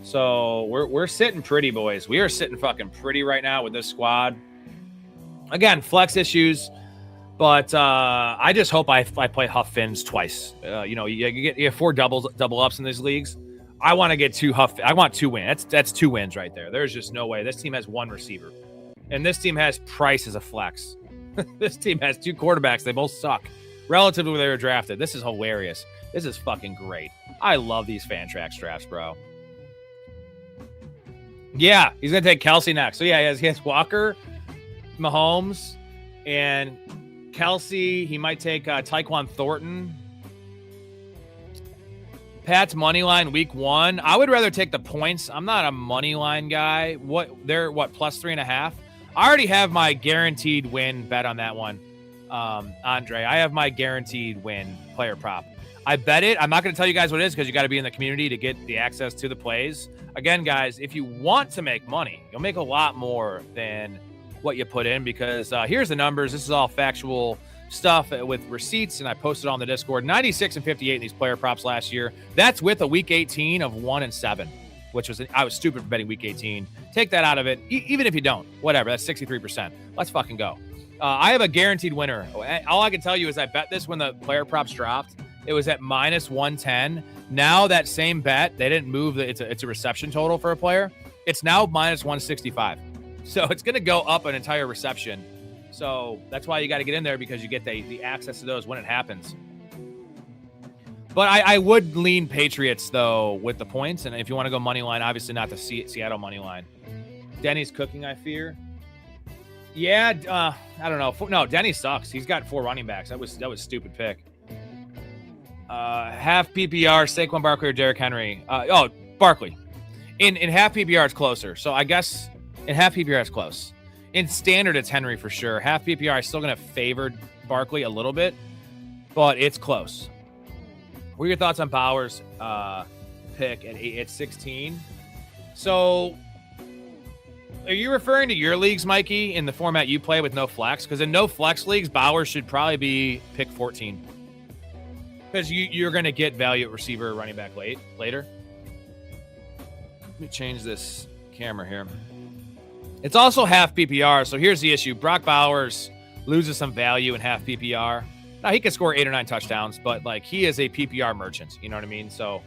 So we're sitting pretty, boys. We are sitting fucking pretty right now with this squad. Again, flex issues, but I just hope I play Huff Fins twice. You get 4 double ups in these leagues. I want to get 2 Huff. I want 2 wins. That's 2 wins right there. There's just no way. This team has 1 receiver, and this team has Price as a flex. This team has 2 quarterbacks. They both suck relative to where they were drafted. This is hilarious. This is fucking great. I love these Fantrax drafts, bro. Yeah, he's going to take Kelsey next. So, yeah, he has Walker, Mahomes, and Kelsey. He might take Tyquan Thornton. Pat's money line week 1. I would rather take the points. I'm not a money line guy. They're plus 3.5. I already have my guaranteed win bet on that one. Andre, I have my guaranteed win player prop. I bet it. I'm not going to tell you guys what it is because you got to be in the community to get the access to the plays. Again, guys, if you want to make money, you'll make a lot more than what you put in because here's the numbers. This is all factual stuff with receipts, and I posted on the Discord. 96 and 58 in these player props last year. That's with a week 18 of 1-7, which was I was stupid for betting week 18. Take that out of it, even if you don't. Whatever. That's 63%. Let's fucking go. I have a guaranteed winner. All I can tell you is I bet this when the player props dropped. It was at -110. Now that same bet, they didn't move. It's a reception total for a player. It's now -165. So it's going to go up an entire reception. So that's why you got to get in there because you get the access to those when it happens. But I would lean Patriots, though, with the points. And if you want to go money line, obviously not the Seattle money line. Denny's cooking, I fear. Yeah, I don't know. No, Denny sucks. He's got 4 running backs. That was a stupid pick. Half PPR, Saquon Barkley or Derrick Henry. Barkley. In half PPR, it's closer. So I guess in half PPR, it's close. In standard, it's Henry for sure. Half PPR, I'm still going to favor Barkley a little bit, but it's close. What are your thoughts on Bowers' pick at 16? So are you referring to your leagues, Mikey, in the format you play with no flex? Because in no flex leagues, Bowers should probably be pick 14. Because you're going to get value at receiver or running back later. Let me change this camera here. It's also half PPR, so here's the issue. Brock Bowers loses some value in half PPR. Now, he can score 8 or 9 touchdowns, but, like, he is a PPR merchant. You know what I mean? So,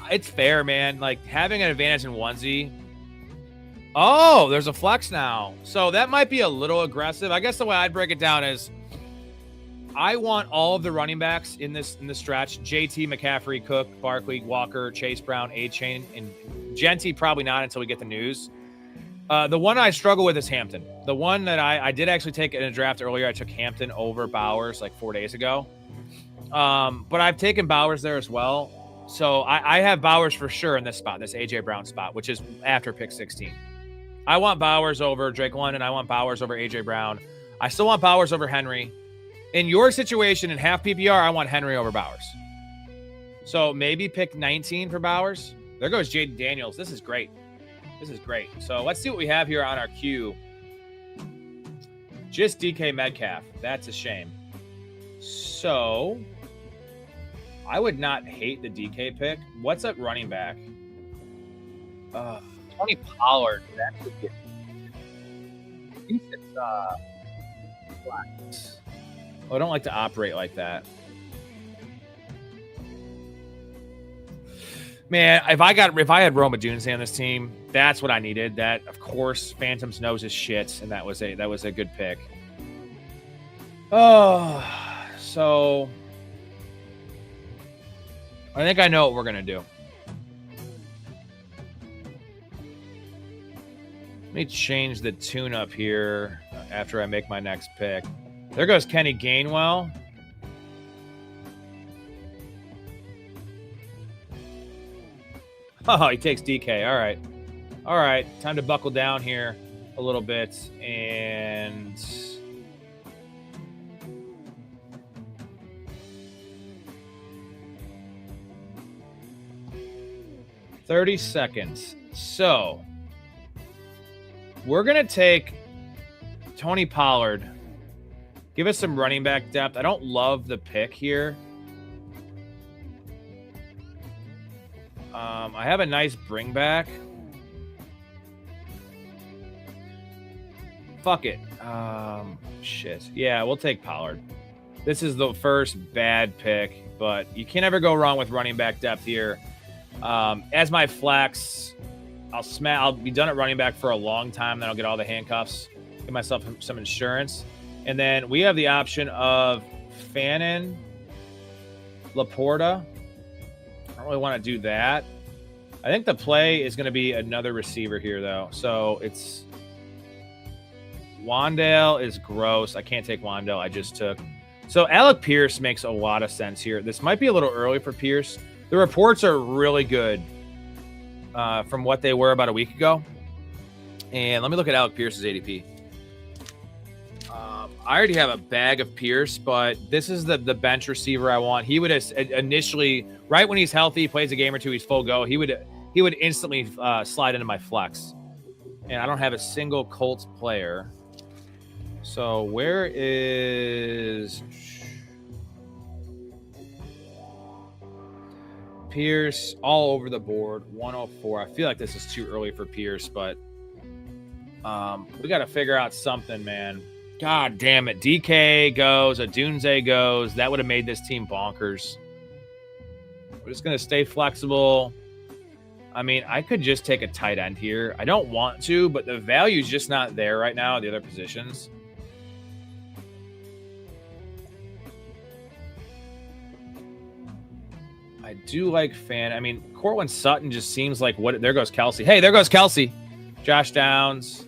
it's fair, man. Like, having an advantage in onesie. Oh, there's a flex now. So, that might be a little aggressive. I guess the way I'd break it down is I want all of the running backs in this stretch. JT, McCaffrey, Cook, Barkley, Walker, Chase Brown, A-Chain, and Genty probably not until we get the news. The one I struggle with is Hampton. The one that I did actually take in a draft earlier. I took Hampton over Bowers like 4 days ago. But I've taken Bowers there as well. So I have Bowers for sure in this spot, this A.J. Brown spot, which is after pick 16. I want Bowers over Drake London. I want Bowers over A.J. Brown. I still want Bowers over Henry. In your situation in half PPR, I want Henry over Bowers. So maybe pick 19 for Bowers. There goes Jaden Daniels. This is great. This is great. So let's see what we have here on our queue. Just DK Metcalf. That's a shame. So I would not hate the DK pick. What's at running back? Tony Pollard. That could get. I think it's flat. Oh, I don't like to operate like that. Man, if I had Rome Odunze on this team, that's what I needed. That, of course, Phantoms knows his shit, and that was a good pick. Oh, so I think I know what we're gonna do. Let me change the tune up here after I make my next pick. There goes Kenny Gainwell. Oh, he takes DK. All right. All right. Time to buckle down here a little bit. And $30 seconds. So we're going to take Tony Pollard. Give us some running back depth. I don't love the pick here. I have a nice bring back. Fuck it. Shit. Yeah, we'll take Pollard. This is the first bad pick, but you can't ever go wrong with running back depth here. As my flex, I'll be done at running back for a long time. Then I'll get all the handcuffs, get myself some insurance. And then we have the option of Fannin, Laporta. I don't really want to do that. I think the play is going to be another receiver here, though. So it's Wandale is gross. I can't take Wandale. I just took So Alec Pierce makes a lot of sense here. This might be a little early for Pierce. The reports are really good from what they were about a week ago. And let me look at Alec Pierce's ADP. I already have a bag of Pierce, but this is the bench receiver I want. He would initially, right when he's healthy, plays a game or two, he's full go. He would instantly slide into my flex. And I don't have a single Colts player. So where is Pierce? All over the board, 104. I feel like this is too early for Pierce, but we got to figure out something, man. God damn it. DK goes, Adunze goes. That would have made this team bonkers. We're just going to stay flexible. I mean, I could just take a tight end here. I don't want to, but the value is just not there right now at the other positions. I do like I mean, Cortland Sutton just seems like what. There goes Kelsey. Hey, there goes Kelsey. Josh Downs.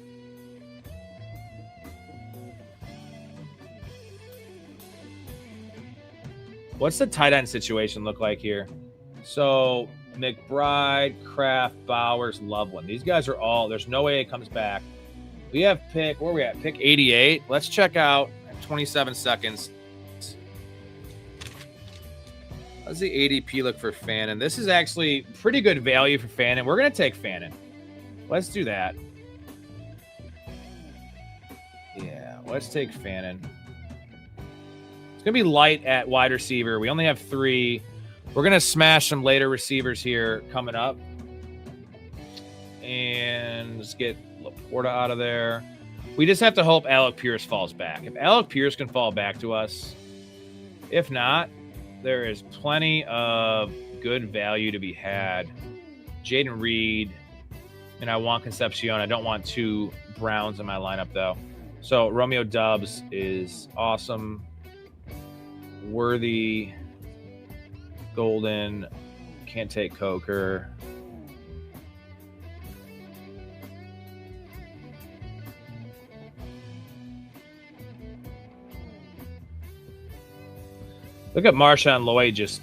What's the tight end situation look like here? So McBride, Kraft, Bowers, Loveland. These guys are all, there's no way it comes back. We have where are we at? Pick 88. Let's check out 27 seconds. How's the ADP look for Fannin? This is actually pretty good value for Fannin. We're going to take Fannin. Let's do that. Yeah, let's take Fannin. It's going to be light at wide receiver. We only have 3. We're going to smash some later receivers here coming up. And let's get Laporta out of there. We just have to hope Alec Pierce falls back. If Alec Pierce can fall back to us, if not, there is plenty of good value to be had. Jaden Reed, and I want Concepcion. I don't want 2 Browns in my lineup, though. So Romeo Doubs is awesome. Worthy, Golden, can't take Coker. Look at Marshawn Lloyd just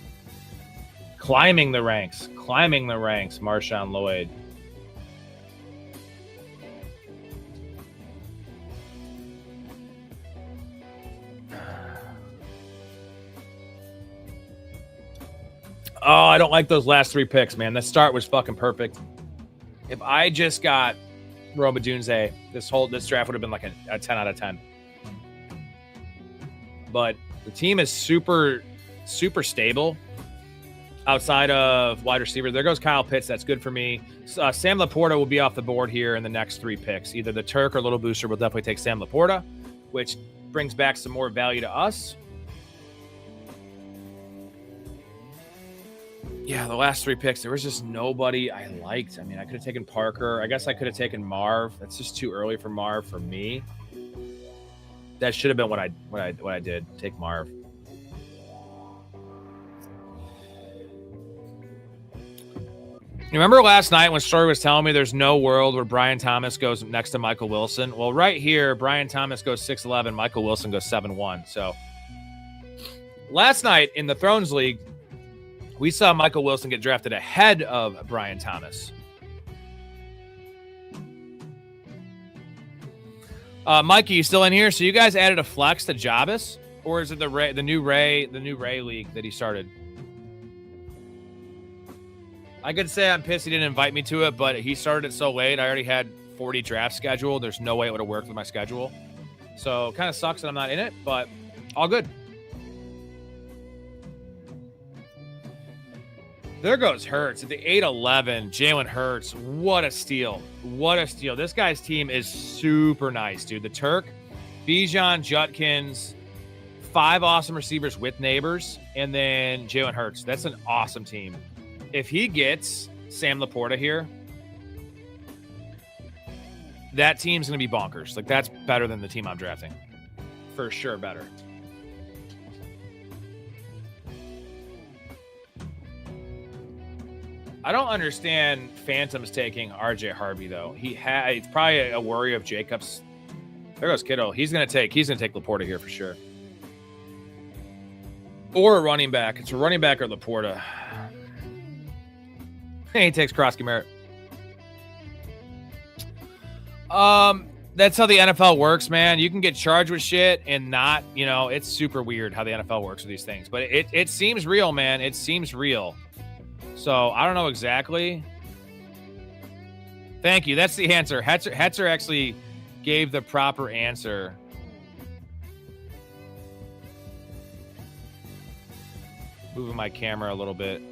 climbing the ranks. Marshawn Lloyd. Oh, I don't like those last 3 picks, man. The start was fucking perfect. If I just got Rome Odunze, this draft would have been like a 10 out of 10. But the team is super, super stable outside of wide receiver. There goes Kyle Pitts. That's good for me. Sam Laporta will be off the board here in the next 3 picks. Either the Turk or Little Booster will definitely take Sam Laporta, which brings back some more value to us. Yeah, the last 3 picks, there was just nobody I liked. I mean, I could have taken Parker. I guess I could have taken Marv. That's just too early for Marv for me. That should have been what I did. Take Marv. You remember last night when Storey was telling me there's no world where Brian Thomas goes next to Michael Wilson? Well, right here, Brian Thomas goes 6'11", Michael Wilson goes 7'1". So last night in the Thrones League, we saw Michael Wilson get drafted ahead of Brian Thomas. Mikey, you still in here? So you guys added a flex to Jabus, or is it the new Ray league that he started? I could say I'm pissed he didn't invite me to it, but he started it so late. I already had 40 drafts scheduled. There's no way it would have worked with my schedule. So kind of sucks that I'm not in it, but all good. There goes Hurts at the 8-11. Jalen Hurts. What a steal. What a steal. This guy's team is super nice, dude. The Turk, Bijan, Judkins, 5 awesome receivers with Neighbors, and then Jalen Hurts. That's an awesome team. If he gets Sam Laporta here, that team's going to be bonkers. Like, that's better than the team I'm drafting. For sure better. I don't understand Phantoms taking RJ Harvey, though. It's probably a worry of Jacobs. There goes Kittle. He's gonna take Laporta here for sure. Or a running back. It's a running back or Laporta. He takes Krosky Merritt. That's how the NFL works, man. You can get charged with shit and not, it's super weird how the NFL works with these things. But it seems real, man. It seems real. So I don't know exactly. Thank you. That's the answer. Hetzer actually gave the proper answer. Moving my camera a little bit.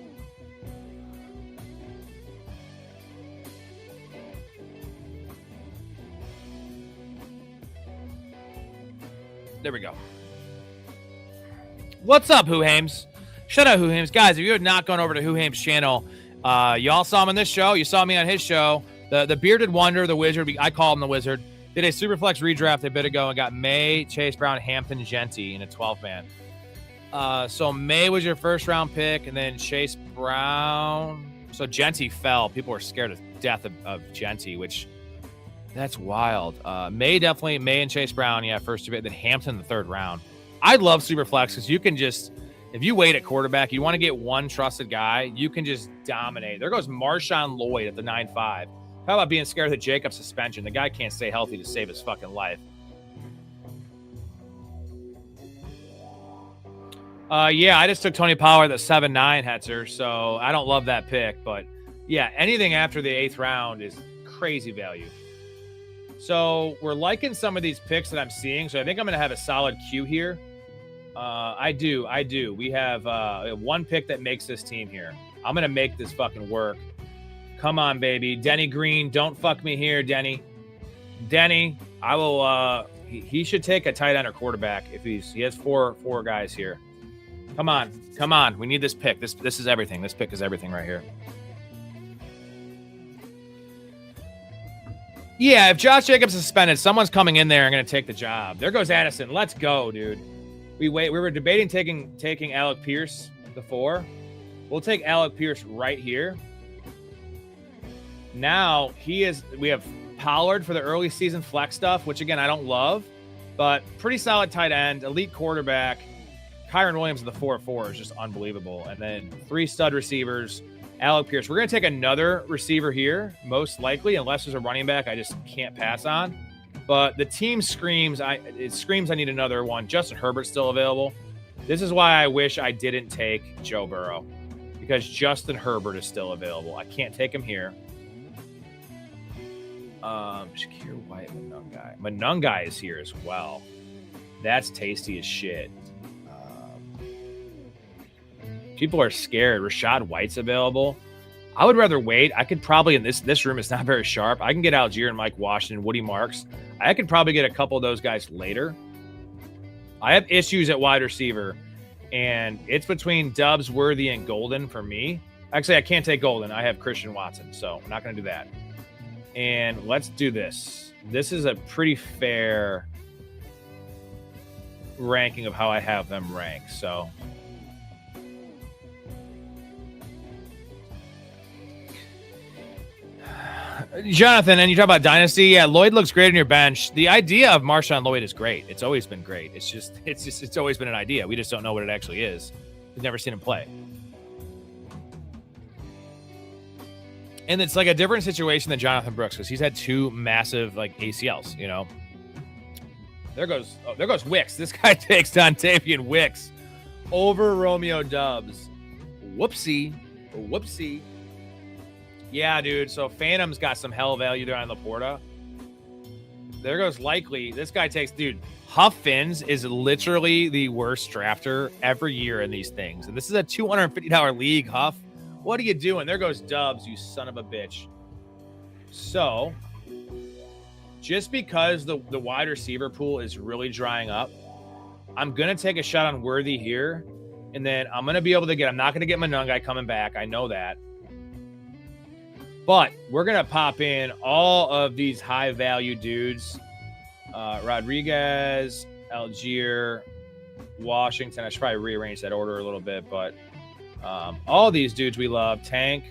There we go. What's up, Who Hames? Shout out Who Hames. Guys, if you had not gone over to Who Hames' channel, y'all saw him on this show. You saw me on his show. The Bearded Wonder, the Wizard, I call him the Wizard, did a Superflex redraft a bit ago and got May, Chase Brown, Hampton, Genty in a 12-man. So May was your first round pick, and then Chase Brown. So Genty fell. People were scared to death of Genty, which that's wild. May and Chase Brown, first two, then Hampton the third round. I love Superflex because you can just, if you wait at quarterback, you want to get one trusted guy, you can just dominate. There goes Marshawn Lloyd at the 9-5. How about being scared of the Jacobs suspension? The guy can't stay healthy to save his fucking life. I just took Tony Pollard at 7-9, Hetzer, so I don't love that pick. But, anything after the 8th round is crazy value. So we're liking some of these picks that I'm seeing, so I think I'm going to have a solid queue here. I do. We have one pick that makes this team here. I'm going to make this fucking work. Come on, baby. Denny Green, don't fuck me here, Denny. Denny, I will he should take a tight end or quarterback if he has four guys here. Come on. We need this pick. This is everything. This pick is everything right here. Yeah, if Josh Jacobs is suspended, someone's coming in there and going to take the job. There goes Addison. Let's go, dude. We were debating taking Alec Pierce, the 4. We'll take Alec Pierce right here. Now we have Pollard for the early season flex stuff, which again I don't love, but pretty solid tight end, elite quarterback. Kyron Williams in the 4-4 is just unbelievable. And then 3 stud receivers. Alec Pierce. We're going to take another receiver here, most likely, unless there's a running back I just can't pass on. But the team screams I need another one. Justin Herbert's still available. This is why I wish I didn't take Joe Burrow, because Justin Herbert is still available. I can't take him here. Shakir White, Manungai is here as well. That's tasty as shit. People are scared. Rashad White's available. I would rather wait. I could probably, in this room, it's not very sharp. I can get Algier and Mike Washington, Woody Marks. I could probably get a couple of those guys later. I have issues at wide receiver, and it's between Dubs, Worthy, and Golden for me. Actually, I can't take Golden. I have Christian Watson, so I'm not going to do that. And let's do this. This is a pretty fair ranking of how I have them ranked, so... Jonathan, and you talk about dynasty. Yeah, Lloyd looks great on your bench. The idea of Marshawn Lloyd is great. It's always been great. It's always been an idea. We just don't know what it actually is. We've never seen him play. And it's like a different situation than Jonathan Brooks because he's had 2 massive ACLs. There goes Wicks. This guy takes Dontavian Wicks over Romeo Doubs. Whoopsie. Yeah, dude. So Phantom's got some hell value there on Laporta. There goes Likely. This guy takes, dude. Huff Fins is literally the worst drafter every year in these things. And this is a $250 league, Huff. What are you doing? There goes Dubs, you son of a bitch. So, just because the wide receiver pool is really drying up, I'm going to take a shot on Worthy here. And then I'm going to be able to I'm not going to get Manungai coming back. I know that. But we're going to pop in all of these high-value dudes. Rodriguez, Algier, Washington. I should probably rearrange that order a little bit. But all these dudes we love. Tank.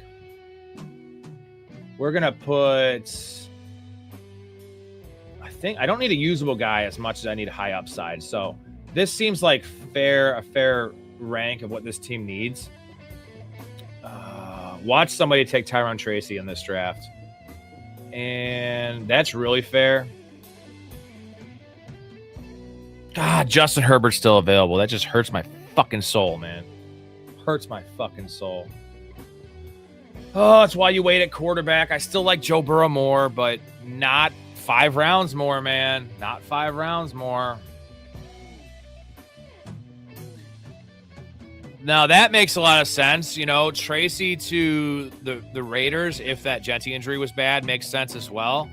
We're going to put... I don't need a usable guy as much as I need a high upside. So this seems like a fair rank of what this team needs. Watch somebody take Tyron Tracy in this draft. And that's really fair. God, Justin Herbert's still available. That just hurts my fucking soul, man. Hurts my fucking soul. Oh, that's why you wait at quarterback. I still like Joe Burrow more, but not 5 rounds more, man. Not 5 rounds more. Now, that makes a lot of sense. You know, Tracy to the Raiders, if that Genty injury was bad, makes sense as well.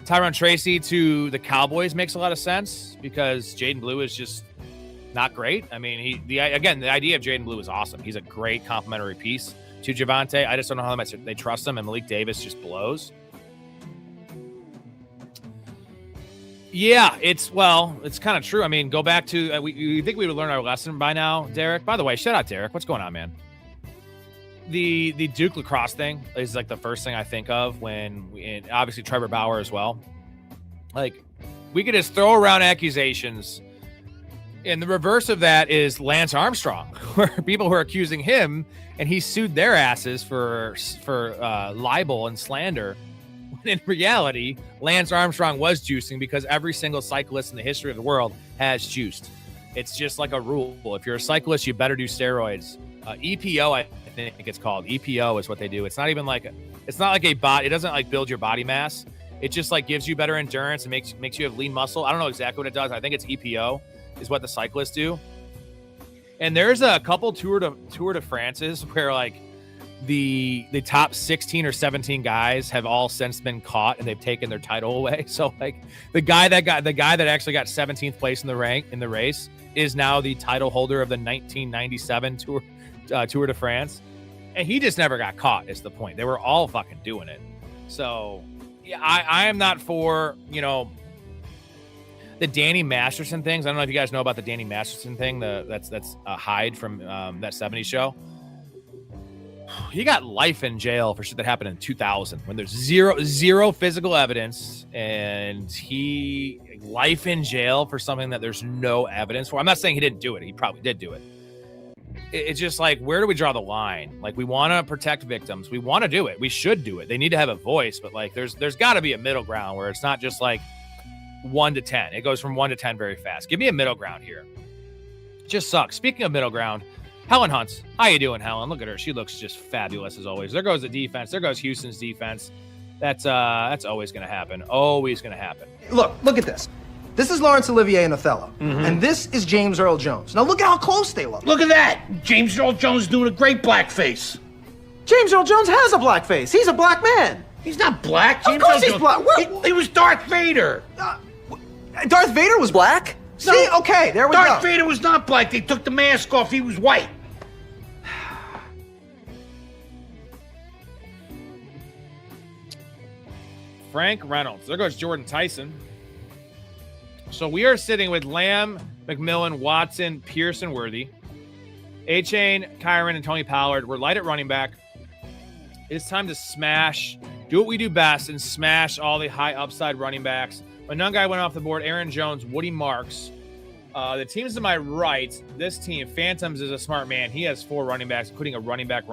Tyron Tracy to the Cowboys makes a lot of sense because Jaden Blue is just not great. I mean, the idea of Jaden Blue is awesome. He's a great complementary piece to Javonte. I just don't know how much they trust him, and Malik Davis just blows. Yeah, it's kind of true. I mean, go back to you think we would learn our lesson by now, Derek? By the way, shout out Derek. What's going on, man? The Duke lacrosse thing is like the first thing I think of and obviously Trevor Bauer as well. Like, we could just throw around accusations, and the reverse of that is Lance Armstrong, where people who are accusing him, and he sued their asses for libel and slander. In reality, Lance Armstrong was juicing because every single cyclist in the history of the world has juiced. It's just like a rule. If you're a cyclist, you better do steroids. EPO, I think it's called. EPO is what they do. It's not even like it's not like a bot. It doesn't like build your body mass. It just like gives you better endurance and makes you have lean muscle. I don't know exactly what it does. I think it's EPO is what the cyclists do. And there's a couple Tour de France's where like the top 16 or 17 guys have all since been caught and they've taken their title away. So like the guy that actually got 17th place in the race is now the title holder of the 1997 Tour de France, and he just never got caught. Is the point? They were all fucking doing it. So yeah, I am not for the Danny Masterson things. I don't know if you guys know about the Danny Masterson thing. That's a Hyde from that 70s show. He got life in jail for shit that happened in 2000 when there's zero physical evidence, and he life in jail for something that there's no evidence for. I'm not saying he didn't do it. He probably did do it. It's just like, where do we draw the line? Like, we want to protect victims. We want to do it. We should do it. They need to have a voice, but like, there's got to be a middle ground where it's not just like 1 to 10. It goes from 1 to 10 very fast. Give me a middle ground here. It just sucks. Speaking of middle ground, Helen Hunts. How you doing, Helen? Look at her. She looks just fabulous as always. There goes the defense. There goes Houston's defense. That's always going to happen. Always going to happen. Look at this. This is Laurence Olivier and Othello. Mm-hmm. And this is James Earl Jones. Now look at how close they look. Look at that. James Earl Jones doing a great blackface. James Earl Jones has a black face. He's a black man. He's not black. James of course Earl he's Jones, black. He was Darth Vader. Darth Vader was black? No, see, okay, there we go. Darth Vader was not black. They took the mask off. He was white. Frank Reynolds. There goes Jordan Tyson. So we are sitting with Lamb, McMillan, Watson, Pearson, Worthy, A-Chain, Kyron, and Tony Pollard. We're light at running back. It's time to smash, do what we do best, and smash all the high upside running backs. But none guy went off the board. Aaron Jones, Woody Marks. The teams to my right, this team, Phantoms is a smart man. He has 4 running backs, including a running back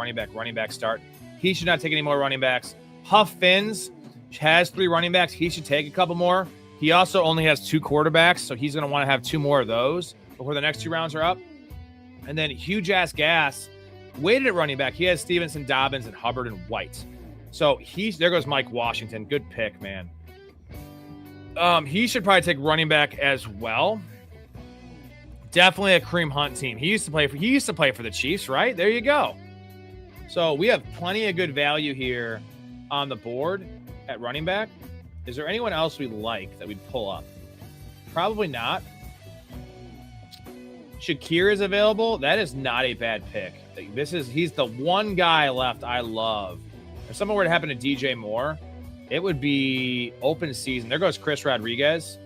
start. He should not take any more running backs. Huff Finns has 3 running backs. He should take a couple more. He also only has 2 quarterbacks, so he's going to want to have 2 more of those before the next 2 rounds are up. And then Huge Ass Gas, weighted at running back. He has Stevenson, Dobbins, and Hubbard and White. So there goes Mike Washington. Good pick, man. He should probably take running back as well. Definitely a Kareem Hunt team. He used to play for the Chiefs, right? There you go. So we have plenty of good value here on the board at running back. Is there anyone else we like that we'd pull up? Probably not. Shakir is available. That is not a bad pick. He's the one guy left I love. If someone were to happen to DJ Moore, it would be open season. There goes Chris Rodriguez.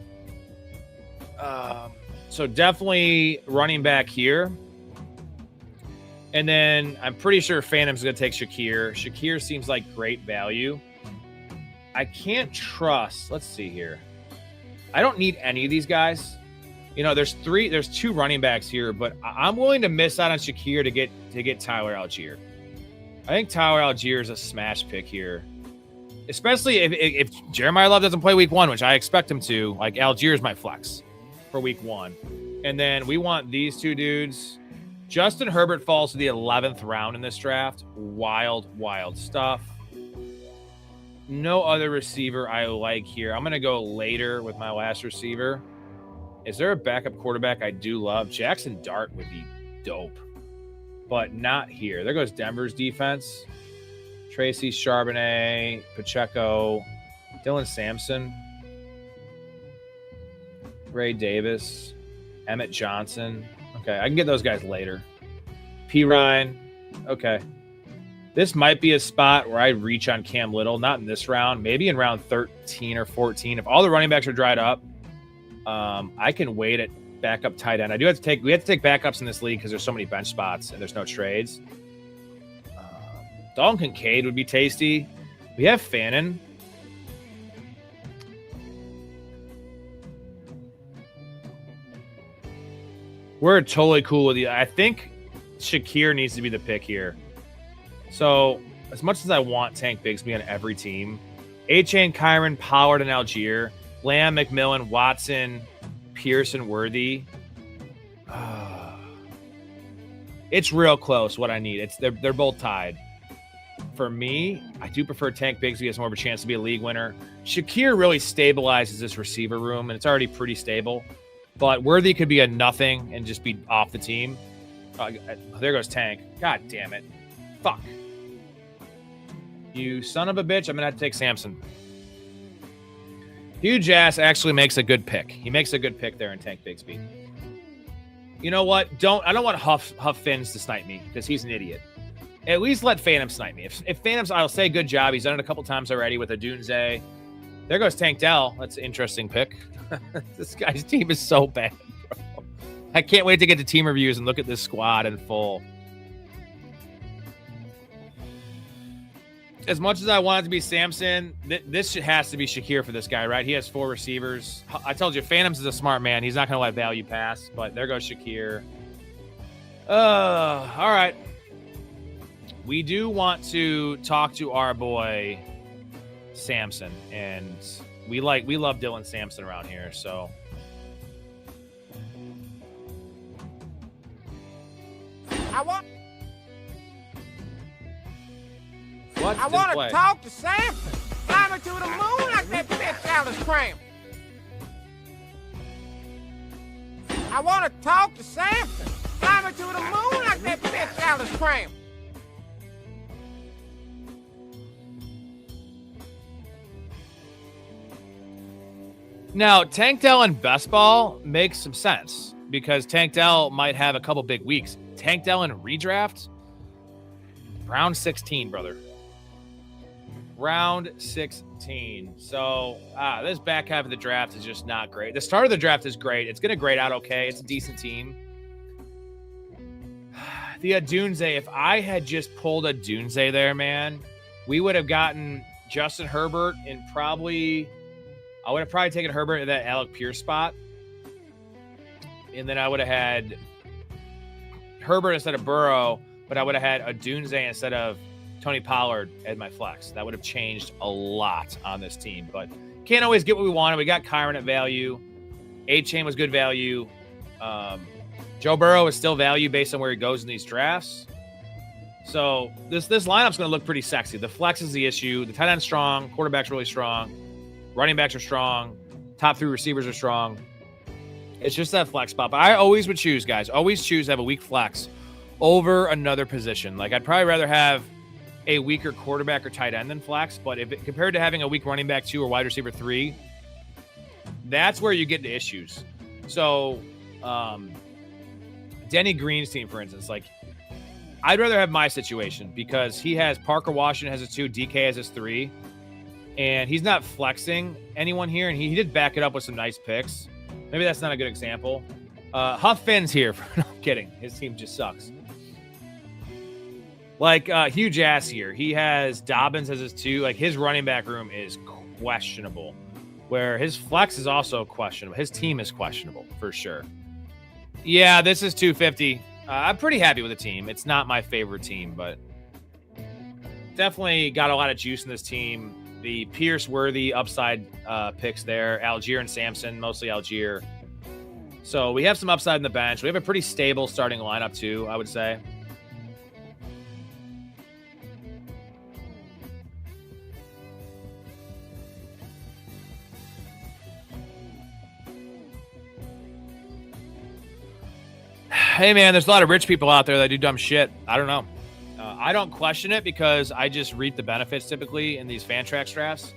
So definitely running back here. And then I'm pretty sure Phantom's going to take Shakir. Shakir seems like great value. I can't trust. Let's see here. I don't need any of these guys. You know, there's two running backs here, but I'm willing to miss out on Shakir to get Tyler Algier. I think Tyler Algier is a smash pick here, especially if Jeremiah Love doesn't play week 1, which I expect him to. Like, Algier is my flex for week 1, and then we want these two dudes. Justin Herbert falls to the 11th round in this draft. Wild stuff. No other receiver I like here. I'm gonna go later with my last receiver. Is there a backup quarterback I do love? Jackson Dart would be dope, but not here. There goes Denver's defense. Tracy Charbonnet, Pacheco, Dylan Sampson, Ray Davis, Emmett Johnson. Okay, I can get those guys later. P. Ryan. Okay. This might be a spot where I reach on Cam Little, not in this round, maybe in round 13 or 14. If all the running backs are dried up, I can wait at backup tight end. We have to take backups in this league because there's so many bench spots and there's no trades. Dalton Kincaid would be tasty. We have Fannin. We're totally cool with you. I think Shakir needs to be the pick here. So as much as I want Tank Bigsby on every team, Achane, Kyron, Pollard, and Algier, Lamb, McMillan, Watson, Pearson, Worthy. It's real close what I need. They're both tied. For me, I do prefer Tank Bigsby as more of a chance to be a league winner. Shakir really stabilizes this receiver room, and it's already pretty stable. But Worthy could be a nothing and just be off the team. There goes Tank. God damn it. Fuck. You son of a bitch. I'm going to have to take Samson. Hugh Jass actually makes a good pick. He makes a good pick there in Tank Bigsby. You know what? I don't want Huff Finns to snipe me because he's an idiot. At least let Phantom snipe me. If Phantom's, I'll say good job. He's done it a couple times already with a Dunze. There goes Tank Dell. That's an interesting pick. This guy's team is so bad, bro. I can't wait to get to team reviews and look at this squad in full. As much as I want it to be Samson, this has to be Shakir for this guy, right? He has 4 receivers. I told you, Phantoms is a smart man. He's not going to let value pass, but there goes Shakir. All right. We do want to talk to our boy Samson, and we love Dylan Sampson around here, so. I want to talk to Samson. Fly me to the moon like that bitch Alice Cram. I want to talk to Samson. Fly me to the moon like that bitch Alice Cram. Now, Tank Dell and Best Ball makes some sense because Tank Dell might have a couple big weeks. Tank Dell and redraft, round 16, brother. Round 16. So, this back half of the draft is just not great. The start of the draft is great. It's going to grade out okay. It's a decent team. The Adunze, if I had just pulled a Dunze there, man, we would have gotten Justin Herbert and I would have probably taken Herbert at that Alec Pierce spot. And then I would have had Herbert instead of Burrow, but I would have had Adunze instead of Tony Pollard as my flex. That would have changed a lot on this team, but can't always get what we wanted. We got Kyron at value. A-Chain was good value. Joe Burrow is still value based on where he goes in these drafts. So this lineup's going to look pretty sexy. The flex is the issue. The tight end's strong. Quarterback's really strong. Running backs are strong. Top 3 receivers are strong. It's just that flex spot. But I always would choose, guys. Always choose to have a weak flex over another position. Like, I'd probably rather have a weaker quarterback or tight end than flex. But compared to having a weak running back 2 or wide receiver 3, that's where you get into issues. So, Denny Green's team, for instance, like, I'd rather have my situation because he has Parker Washington has his 2, DK has his 3. And he's not flexing anyone here, and he did back it up with some nice picks. Maybe that's not a good example. Huff Finn's here. No, I'm kidding. His team just sucks. Like Hugh Jass here. He has Dobbins as his 2. Like, his running back room is questionable where his flex is also questionable. His team is questionable for sure. Yeah, this is 250. I'm pretty happy with the team. It's not my favorite team, but definitely got a lot of juice in this team. The Pierce Worthy upside picks there. Algier and Sampson, mostly Algier. So we have some upside in the bench. We have a pretty stable starting lineup too, I would say. Hey, man, there's a lot of rich people out there that do dumb shit. I don't know. I don't question it because I just reap the benefits typically in these Fantrax drafts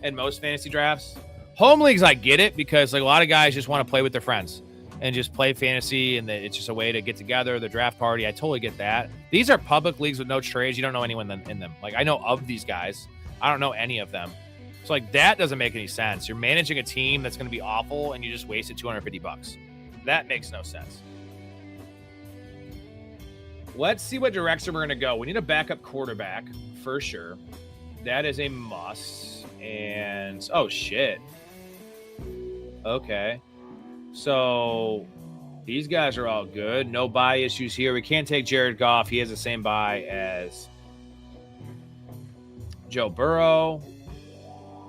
and most fantasy drafts. Home leagues, I get it because like a lot of guys just want to play with their friends and just play fantasy, and it's just a way to get together, the draft party. I totally get that. These are public leagues with no trades. You don't know anyone in them. Like, I know of these guys. I don't know any of them. So, like, that doesn't make any sense. You're managing a team that's going to be awful, and you just wasted $250. That makes no sense. Let's see what direction we're going to go. We need a backup quarterback for sure. That is a must. And, oh, shit. Okay. So, these guys are all good. No bye issues here. We can't take Jared Goff. He has the same bye as Joe Burrow.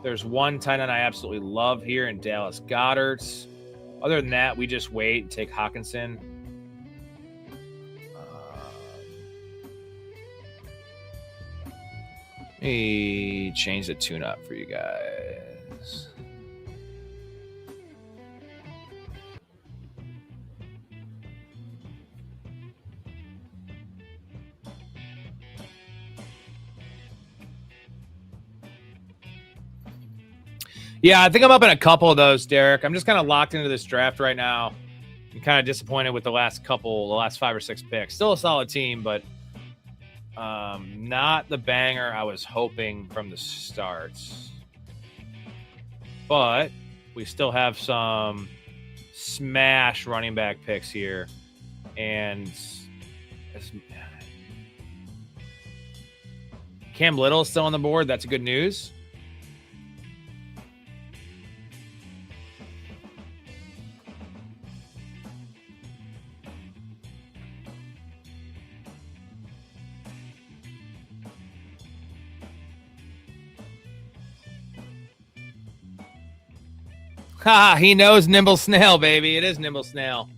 There's one tight end I absolutely love here in Dallas Goedert. Other than that, we just wait and take Hawkinson. Let me change the tune-up for you guys. Yeah, I think I'm up in a couple of those, Derek. I'm just kind of locked into this draft right now. I'm kind of disappointed with the last 5 or 6 picks. Still a solid team, but not the banger I was hoping from the start. But we still have some smash running back picks here. And Cam Little is still on the board. That's good news. Ha! He knows Nimble Snail, baby. It is Nimble Snail.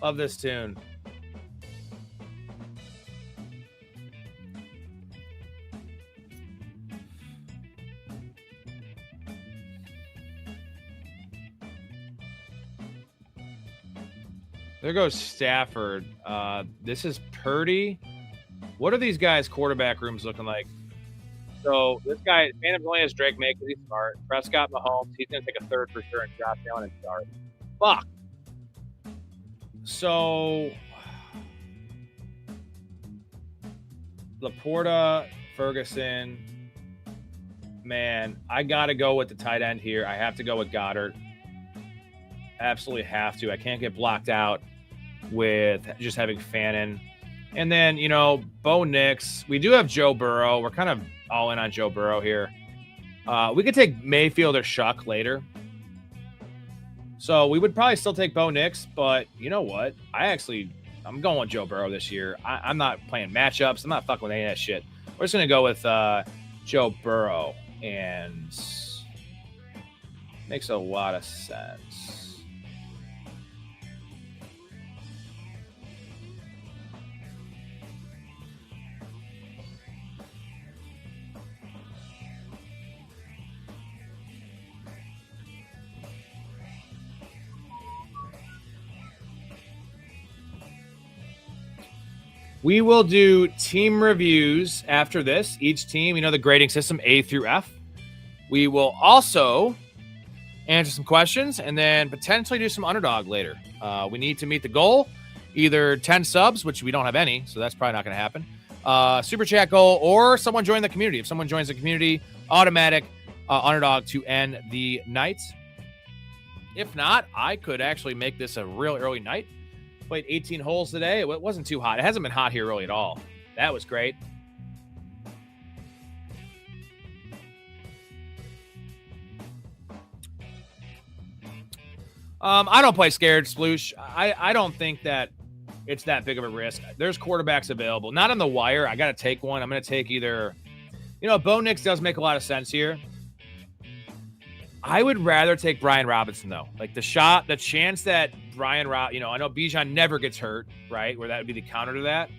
Love this tune. There goes Stafford. This is Purdy. What are these guys' quarterback rooms looking like? So this guy, Phantom only has Drake May because he's smart. Prescott, Mahomes, he's going to take a third for sure and drop down and start. Fuck. So Laporta, Ferguson. Man, I got to go with the tight end here. I have to go with Goddard. Absolutely have to. I can't get blocked out with just having Fannin. And then, you know, Bo Nix. We do have Joe Burrow. We're kind of all in on Joe Burrow here. We could take Mayfield or Shuck later. So we would probably still take Bo Nix, but you know what? I'm going with Joe Burrow this year. I'm not playing matchups. I'm not fucking with any of that shit. We're just going to go with Joe Burrow, and makes a lot of sense. We will do team reviews after this. Each team, you know, the grading system A through F. We will also answer some questions and then potentially do some underdog later. We need to meet the goal, either 10 subs, which we don't have any, so that's probably not going to happen. Super chat goal, or someone join the community. If someone joins the community, automatic underdog to end the night. If not, I could actually make this a real early night. Played 18 holes today. It wasn't too hot. It hasn't been hot here really at all. That was great. I don't play scared, Sploosh. I don't think that it's that big of a risk. There's quarterbacks available. Not on the wire. I got to take one. I'm going to take either, Bo Nix does make a lot of sense here. I would rather take Brian Robinson, though. Like the chance that I know Bijan never gets hurt, right? Where that would be the counter to that.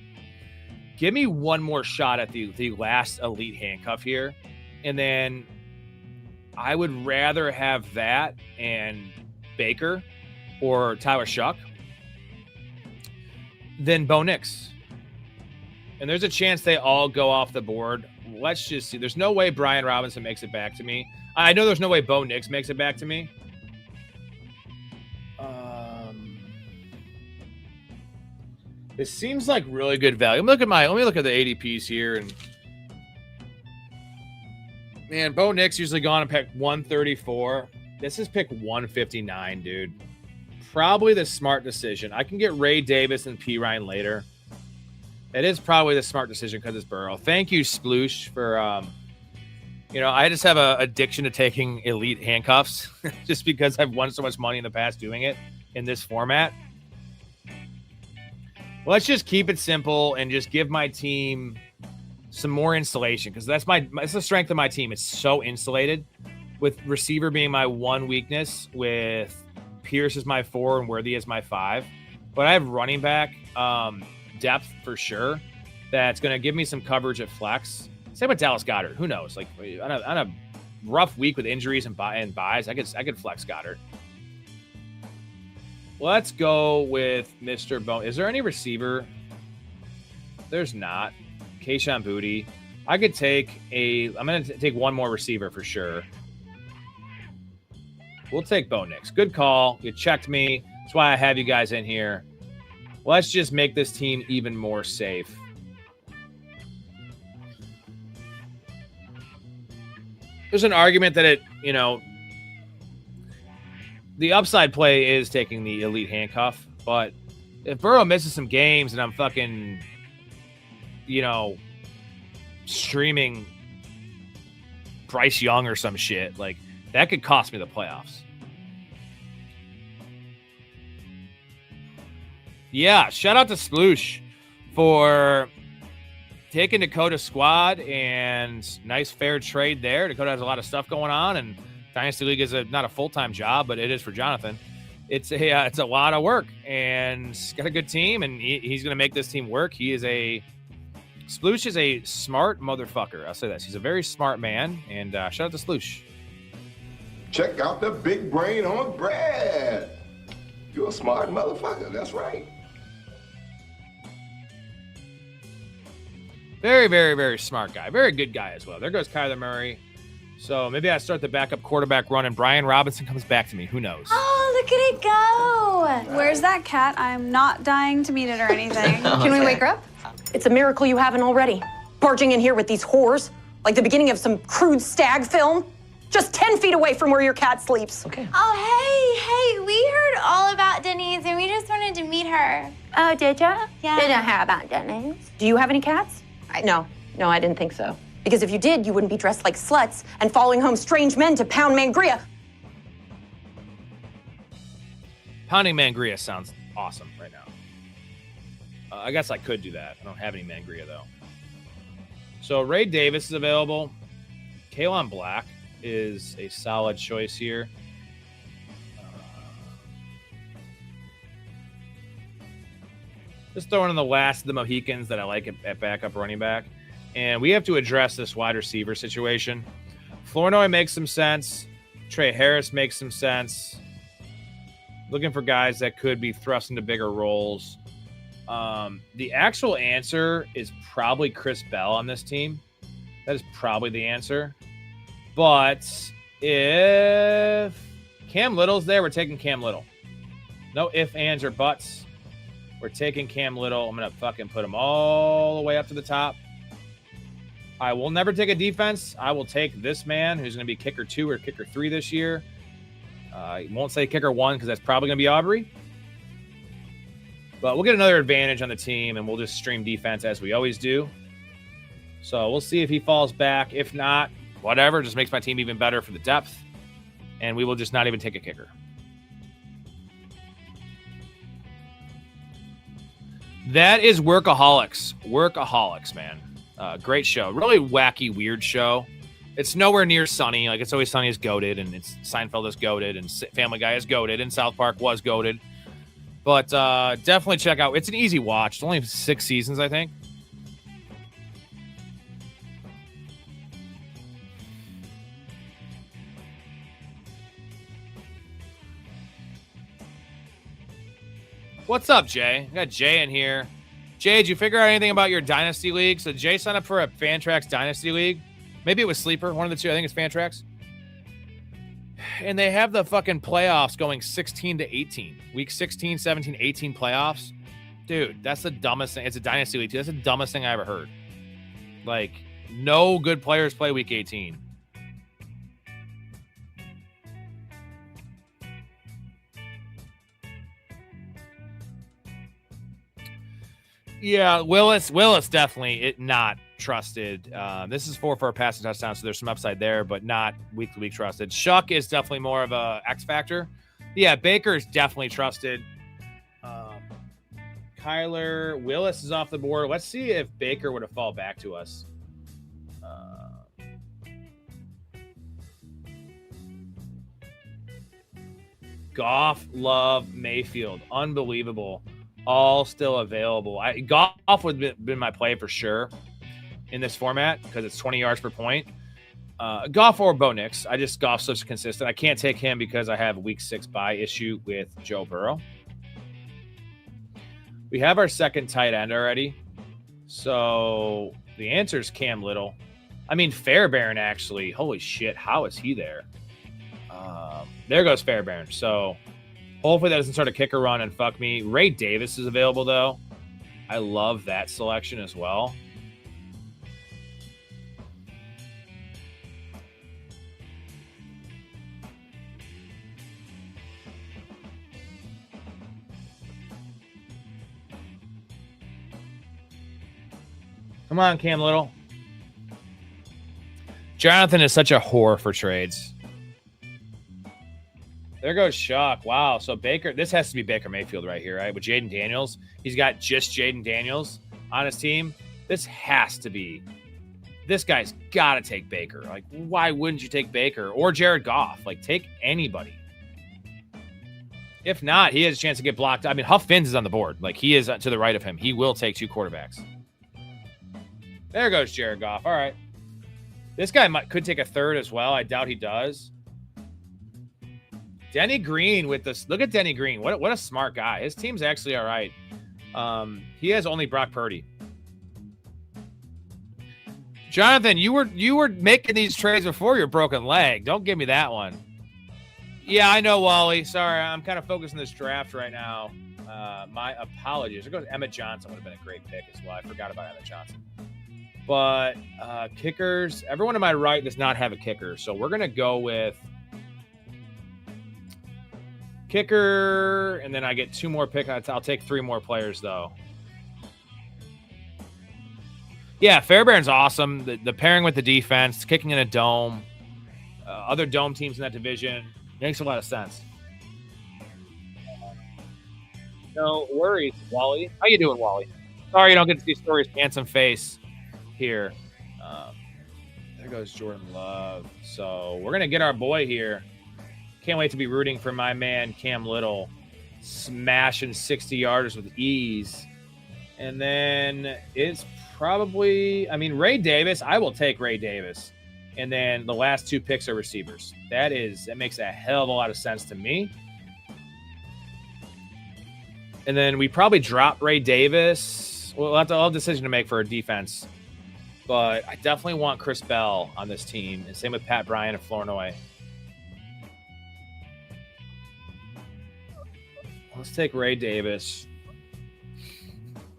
Give me one more shot at the last elite handcuff here. And then I would rather have that and Baker or Tyler Shuck than Bo Nix. And there's a chance they all go off the board. Let's just see. There's no way Brian Robinson makes it back to me. I know there's no way Bo Nix makes it back to me. This seems like really good value. Let me look at the ADPs here. And man, Bo Nix usually gone and pick 134. This is pick 159, dude. Probably the smart decision. I can get Ray Davis and P. Ryan later. It is probably the smart decision because it's Burrow. Thank you, Sploosh, for I just have an addiction to taking elite handcuffs just because I've won so much money in the past doing it in this format. Let's just keep it simple and just give my team some more insulation because that's the strength of my team. It's so insulated, with receiver being my one weakness, with Pierce as my 4 and Worthy as my 5. But I have running back depth for sure that's going to give me some coverage at flex. Same with Dallas Goedert. Who knows? Like on a rough week with injuries and buys, I could flex Goedert. Let's go with Mr. Bone. Is there any receiver? There's not. Kayshon Boutte. I could take I'm going to take one more receiver for sure. We'll take Bo Nix. Good call. You checked me. That's why I have you guys in here. Let's just make this team even more safe. There's an argument that the upside play is taking the elite handcuff, but if Burrow misses some games and I'm fucking, streaming Bryce Young or some shit, like that could cost me the playoffs. Yeah, shout out to Sploosh for taking Dakota's squad and nice fair trade there. Dakota has a lot of stuff going on, and Dynasty League is not a full-time job, but it is for Jonathan. It's a lot of work, and he's got a good team, and he's going to make this team work. Sploosh is a smart motherfucker. I'll say this. He's a very smart man, and shout out to Sploosh. Check out the big brain on Brad. You're a smart motherfucker. That's right. Very, very, very smart guy. Very good guy as well. There goes Kyler Murray. So maybe I start the backup quarterback run and Brian Robinson comes back to me. Who knows? Oh, look at it go. Where's that cat? I'm not dying to meet it or anything. Can we wake her up? It's a miracle you haven't already. Barging in here with these whores, like the beginning of some crude stag film. Just 10 feet away from where your cat sleeps. Okay. Oh, hey, we heard all about Denise and we just wanted to meet her. Oh, did ya? Yeah. Didn't hear about Denise. Do you have any cats? No, I didn't think so. Because if you did, you wouldn't be dressed like sluts and following home strange men to pound mangria. Pounding mangria sounds awesome right now. I guess I could do that. I don't have any mangria, though. So Ray Davis is available. Kalen Black is a solid choice here. Just throwing in the last of the Mohicans that I like at backup running back. And we have to address this wide receiver situation. Flournoy makes some sense. Trey Harris makes some sense. Looking for guys that could be thrust into bigger roles. The actual answer is probably Chris Bell on this team. That is probably the answer. But if Cam Little's there, we're taking Cam Little. No ifs, ands, or buts. We're taking Cam Little. I'm going to fucking put him all the way up to the top. I will never take a defense. I will take this man who's going to be kicker 2 or kicker 3 this year. I won't say kicker 1 because that's probably going to be Aubrey. But we'll get another advantage on the team, and we'll just stream defense as we always do. So we'll see if he falls back. If not, whatever. Just makes my team even better for the depth. And we will just not even take a kicker. That is Workaholics. Workaholics, man. Great show. Really wacky, weird show. It's nowhere near Sunny. Like, It's Always Sunny is goated, and Seinfeld is goated, and Family Guy is goated, and South Park was goated. But definitely check out. It's an easy watch. It's only 6 seasons, I think. What's up, Jay? I got Jay in here. Jay, did you figure out anything about your Dynasty League? So Jay signed up for a Fantrax Dynasty League. Maybe it was Sleeper, one of the two. I think it's Fantrax. And they have the fucking playoffs going 16 to 18. Week 16, 17, 18 playoffs. Dude, that's the dumbest thing. It's a Dynasty League, too. That's the dumbest thing I ever heard. Like, no good players play Week 18. Yeah, Willis definitely not trusted. This is 4 for a passing touchdown, so there's some upside there, but not week to week trusted. Shuck is definitely more of a X factor. Yeah, Baker is definitely trusted. Kyler Willis is off the board. Let's see if Baker would have fall back to us. Goff, Love, Mayfield, unbelievable. All still available. Goff would have been my play for sure in this format because it's 20 yards per point. Goff or Bo Nix. Goff's such consistent. I can't take him because I have a week 6 bye issue with Joe Burrow. We have our second tight end already. So the answer is Cam Little. I mean, Fairbairn, actually. Holy shit. How is he there? There goes Fairbairn. So hopefully that doesn't start a kicker run and fuck me. Ray Davis is available, though. I love that selection as well. Come on, Cam Little. Jonathan is such a whore for trades. There goes Shuck. Wow. So Baker, this has to be Baker Mayfield right here, right? With Jaden Daniels. He's got just Jaden Daniels on his team. This has to be. This guy's got to take Baker. Like, why wouldn't you take Baker? Or Jared Goff? Like, take anybody. If not, he has a chance to get blocked. I mean, Huff Finns is on the board. Like, he is to the right of him. He will take 2 quarterbacks. There goes Jared Goff. All right. This guy could take a third as well. I doubt he does. Denny Green with this. Look at Denny Green. What a smart guy. His team's actually all right. He has only Brock Purdy. Jonathan, you were making these trades before your broken leg. Don't give me that one. Yeah, I know, Wally. Sorry, I'm kind of focused on this draft right now. My apologies. There goes Emmett Johnson. Would have been a great pick as well. I forgot about Emmett Johnson. But kickers, everyone to my right does not have a kicker. So we're going to go with kicker, and then I get 2 more picks. I'll take 3 more players, though. Yeah, Fairbairn's awesome. The pairing with the defense, kicking in a dome, other dome teams in that division, makes a lot of sense. No worries, Wally. How you doing, Wally? Sorry you don't get to see Storey's handsome face here. There goes Jordan Love. So we're going to get our boy here. Can't wait to be rooting for my man, Cam Little, smashing 60-yarders with ease. And then it's probably, Ray Davis. I will take Ray Davis. And then the last 2 picks are receivers. That makes a hell of a lot of sense to me. And then we probably drop Ray Davis. We'll have a decision to make for a defense. But I definitely want Chris Bell on this team. And same with Pat Bryant and Flournoy. Let's take Ray Davis.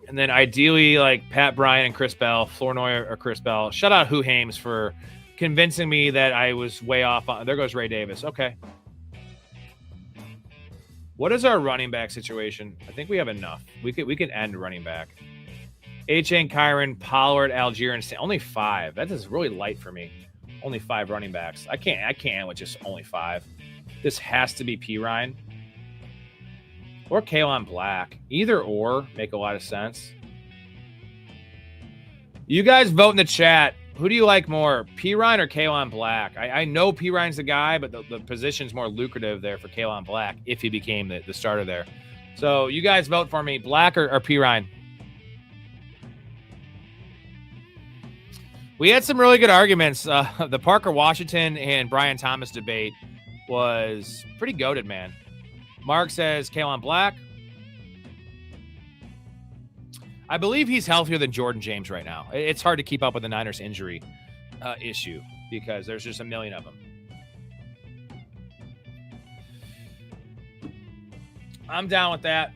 And then ideally, like Pat Bryant and Chris Bell, Flournoy or Chris Bell. Shout out Who Hames for convincing me that I was way off. There goes Ray Davis. Okay. What is our running back situation? I think we have enough. We could end running back. H.N. Kyron, Pollard, Algier, and only 5. That is really light for me. Only 5 running backs. I can't with just only 5. This has to be P. Ryan. Or Kaelon Black. Either or make a lot of sense. You guys vote in the chat. Who do you like more, Pirine or Kaelon Black? I know Pirine's the guy, but the position's more lucrative there for Kaelon Black if he became the starter there. So you guys vote for me, Black or Pirine. We had some really good arguments. The Parker Washington and Brian Thomas debate was pretty goated, man. Mark says Kaelon Black. I believe he's healthier than Jordan James right now. It's hard to keep up with the Niners injury issue because there's just a million of them. I'm down with that.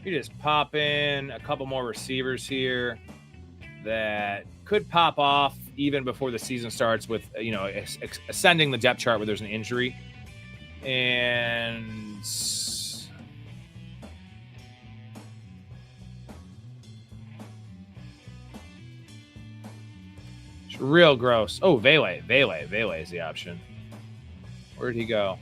You just pop in a couple more receivers here that could pop off even before the season starts with, you know, ascending the depth chart where there's an injury. And it's real gross. Oh, Vele is the option. Where'd he go?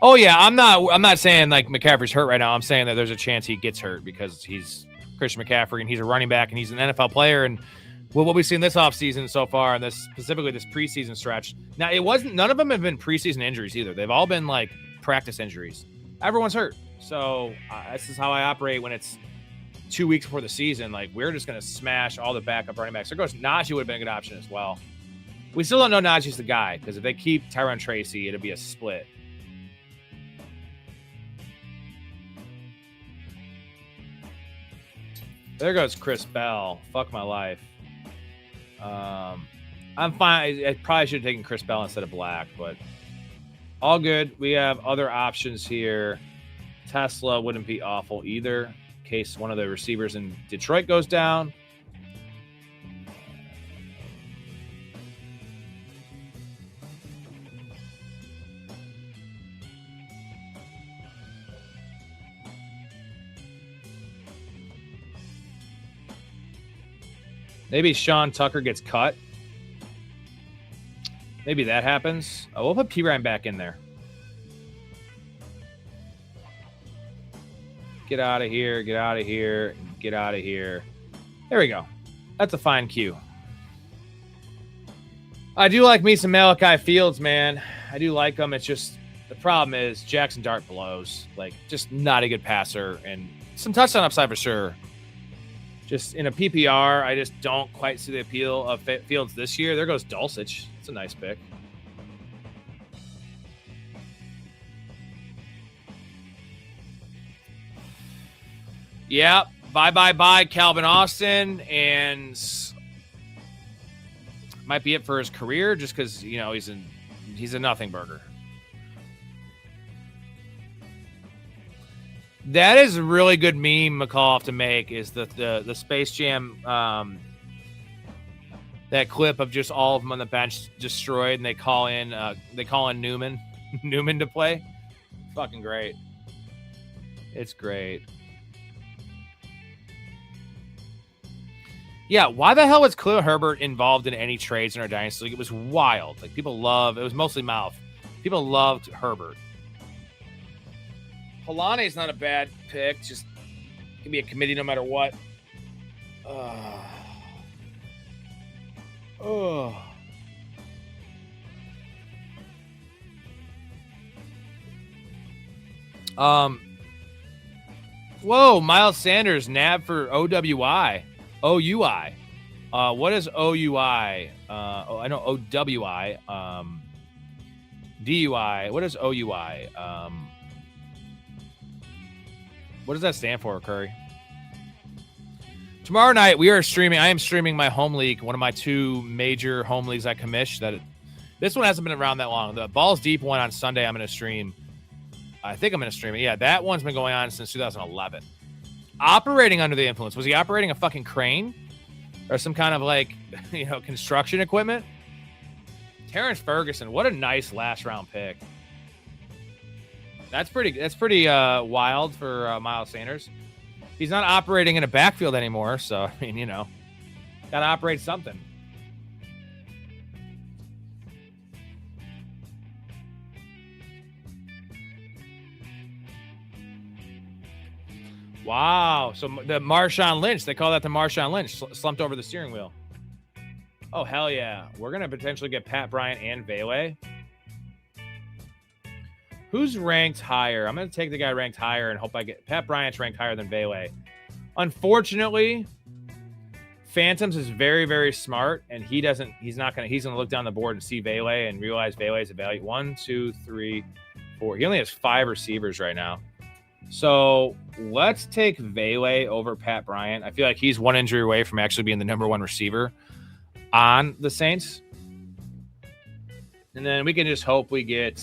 Oh yeah, I'm not saying like McCaffrey's hurt right now. I'm saying that there's a chance he gets hurt because he's Christian McCaffrey and he's a running back and he's an NFL player. And what we've seen this offseason so far, and this specifically this preseason stretch. Now none of them have been preseason injuries either. They've all been like practice injuries. Everyone's hurt. So this is how I operate when it's 2 weeks before the season. Like we're just gonna smash all the backup running backs. There goes Najee would have been a good option as well. We still don't know Najee's the guy because if they keep Tyron Tracy, it'll be a split. There goes Chris Bell. Fuck my life. I'm fine. I probably should have taken Chris Bell instead of Black, but all good. We have other options here. Tesla wouldn't be awful either in case one of the receivers in Detroit goes down. Maybe Sean Tucker gets cut. Maybe that happens. Oh, we'll put Pirine back in there. Get out of here. Get out of here. Get out of here. There we go. That's a fine cue. I do like me some Malachi Fields, man. I do like him. It's just the problem is Jackson Dart blows. Like, just not a good passer and some touchdown upside for sure. Just in a PPR, I just don't quite see the appeal of Fields this year. There goes Dulcich. It's a nice pick. Yeah, bye, Calvin Austin. And might be it for his career just because, you know, he's a nothing burger. That is a really good meme, McCall, to make is the Space Jam, that clip of just all of them on the bench destroyed, and they call in Newman to play. Fucking great. It's great. Yeah, why the hell was Khalil Herbert involved in any trades in our Dynasty League? It was wild. Like, it was mostly mouth. People loved Herbert. Polane is not a bad pick. Just can be a committee no matter what. Whoa, Miles Sanders, nab for OWI. OUI. What is OUI? I know OWI. DUI. What is OUI? What does that stand for, Curry? Tomorrow night we are streaming. I am streaming my home league, one of my two major home leagues I commish that This one hasn't been around that long. The Balls Deep one on Sunday, I'm going to stream. I think I'm going to stream it. Yeah, that one's been going on since 2011. Operating under the influence. Was he operating a fucking crane? Or some kind of like, construction equipment? Terrence Ferguson, what a nice last round pick. That's pretty wild for Miles Sanders. He's not operating in a backfield anymore, so I mean, gotta operate something. Wow. So the Marshawn Lynch, they call that the Marshawn Lynch, slumped over the steering wheel. Oh, hell yeah. We're going to potentially get Pat Bryant and Vele. Who's ranked higher? I'm going to take the guy ranked higher and hope I get Pat Bryant's ranked higher than Vele. Unfortunately, Phantoms is very, very smart, and he's going to look down the board and see Vele and realize Vele is a value. 1, 2, 3, 4. He only has 5 receivers right now. So let's take Vele over Pat Bryant. I feel like he's one injury away from actually being the number 1 receiver on the Saints. And then we can just hope we get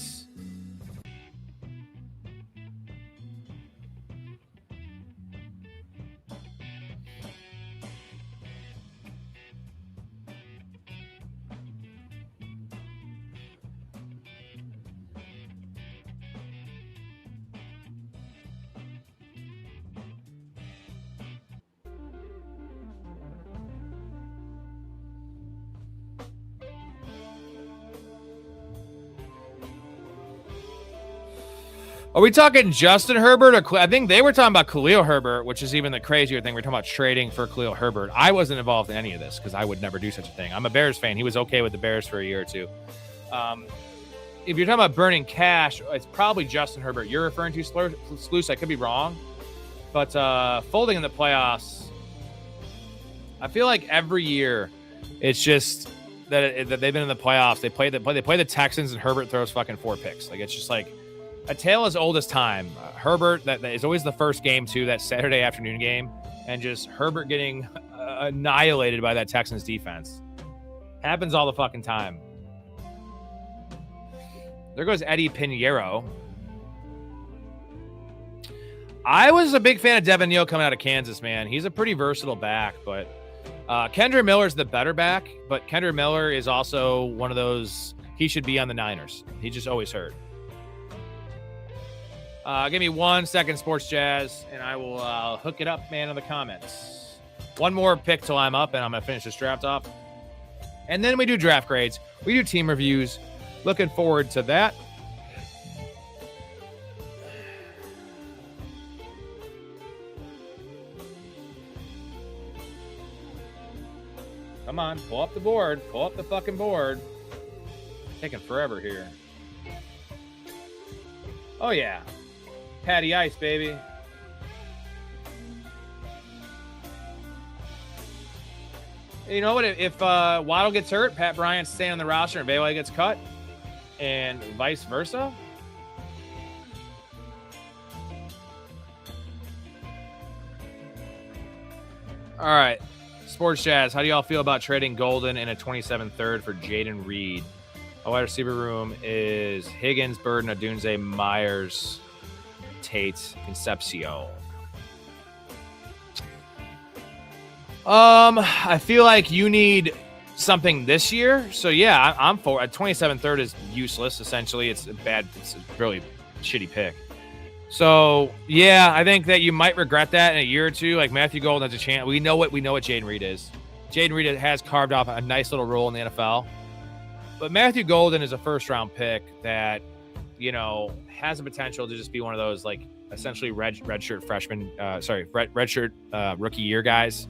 Are we talking Justin Herbert or I think they were talking about Khalil Herbert, which is even the crazier thing. We're talking about trading for Khalil Herbert. I wasn't involved in any of this because I would never do such a thing. I'm a Bears fan. He was okay with the Bears for a year or two. If you're talking about burning cash, it's probably Justin Herbert you're referring to, Sluice. I could be wrong. But folding in the playoffs, I feel like every year it's just that they've been in the playoffs. They play the Texans and Herbert throws fucking 4 picks. Like, it's just like a tale as old as time. Herbert, that is always the first game too, that Saturday afternoon game, and just Herbert getting annihilated by that Texans defense. Happens all the fucking time. There goes Eddie Pinheiro. I was a big fan of Devin Neal coming out of Kansas, man. He's a pretty versatile back, but Kendra Miller's the better back, but Kendra Miller is also one of those, he should be on the Niners. He just always hurt. Give me 1 second, Sports Jazz, and I will hook it up, man, in the comments. One more pick till I'm up, and I'm going to finish this draft off. And then we do draft grades. We do team reviews. Looking forward to that. Come on, pull up the board. Pull up the fucking board. Taking forever here. Oh, yeah. Patty Ice, baby. You know what? If Waddle gets hurt, Pat Bryant's staying on the roster and Bailey gets cut, and vice versa. All right. Sports Jazz, how do y'all feel about trading Golden in a 27th third for Jaden Reed? Our wide receiver room is Higgins, Burden, Odunze, Myers, Tate, Concepcion. I feel like you need something this year. So yeah, I'm for a 27th third is useless. Essentially, it's a really shitty pick. So yeah, I think that you might regret that in a year or two. Like Matthew Golden has a chance. We know what Jaden Reed is. Jaden Reed has carved off a nice little role in the NFL. But Matthew Golden is a first-round pick that, has the potential to just be one of those, like, essentially redshirt rookie year guys,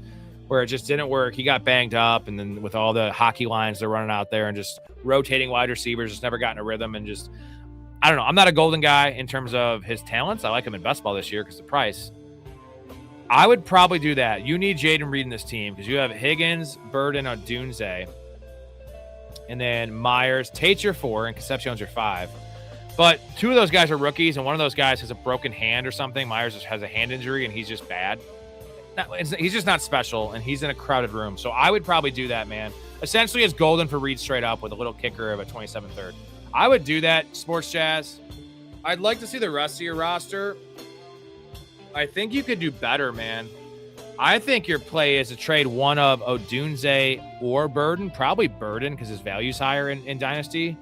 where it just didn't work. He got banged up, and then with all the hockey lines they're running out there and just rotating wide receivers, just never gotten a rhythm, and just, I don't know. I'm not a Golden guy in terms of his talents. I like him in best ball this year because of the price. I would probably do that. You need Jaden Reed in this team because you have Higgins, Burden, Odunze, and then Myers. Tate's your 4, and Concepcion's your 5. But 2 of those guys are rookies, and one of those guys has a broken hand or something. Myers just has a hand injury, and he's just bad. he's just not special, and he's in a crowded room. So I would probably do that, man. Essentially, it's Golden for Reed straight up with a little kicker of a 27 third. I would do that, Sports Chaz. I'd like to see the rest of your roster. I think you could do better, man. I think your play is to trade one of Odunze or Burden, probably Burden because his value's higher in Dynasty,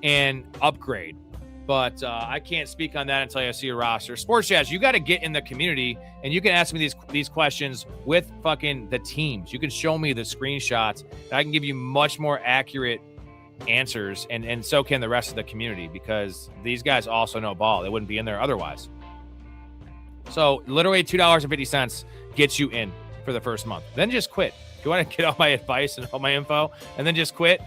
and upgrade. But I can't speak on that until I see your roster. Sports Chaz, you got to get in the community, and you can ask me these questions with fucking the teams. You can show me the screenshots, and I can give you much more accurate answers, and so can the rest of the community, because these guys also know ball. They wouldn't be in there otherwise. So literally $2.50 gets you in for the first month. Then just quit. If you want to get all my advice and all my info, and then just quit,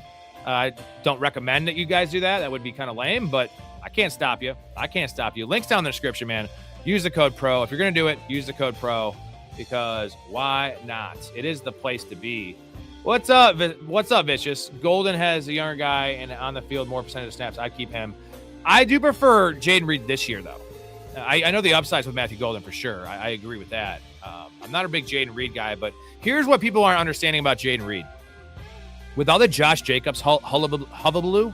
I don't recommend that you guys do that. That would be kind of lame, but I can't stop you. I can't stop you. Links down in the description, man. Use the code PRO. If you're going to do it, use the code PRO, because why not? It is the place to be. What's up? What's up, Vicious? Golden has a younger guy and on the field more percentage of snaps. I'd keep him. I do prefer Jaden Reed this year, though. I know the upsides with Matthew Golden for sure. I agree with that. I'm not a big Jaden Reed guy, but here's what people aren't understanding about Jaden Reed. With all the Josh Jacobs hullabaloo,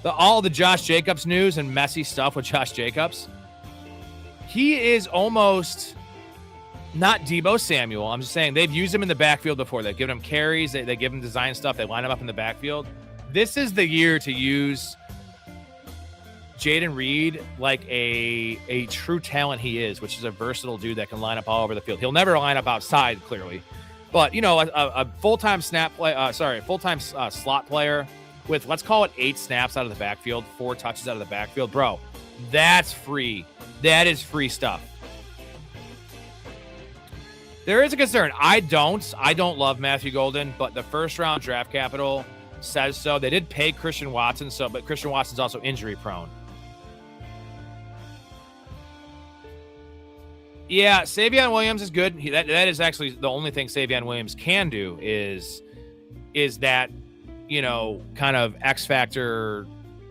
all the Josh Jacobs news and messy stuff with Josh Jacobs, he is almost not Deebo Samuel. I'm just saying they've used him in the backfield before. They've given him carries. They give him design stuff. They line him up in the backfield. This is the year to use Jaden Reed like a true talent he is, which is a versatile dude that can line up all over the field. He'll never line up outside, clearly. But, you know, a full-time slot player with, let's call it 8 snaps out of the backfield, 4 touches out of the backfield. Bro, that's free. That is free stuff. There is a concern. I don't love Matthew Golden, but the first-round draft capital says so. They did pay Christian Watson, but Christian Watson's also injury-prone. Yeah, Savion Williams is good. That is actually the only thing Savion Williams can do is that, you know, kind of X-factor,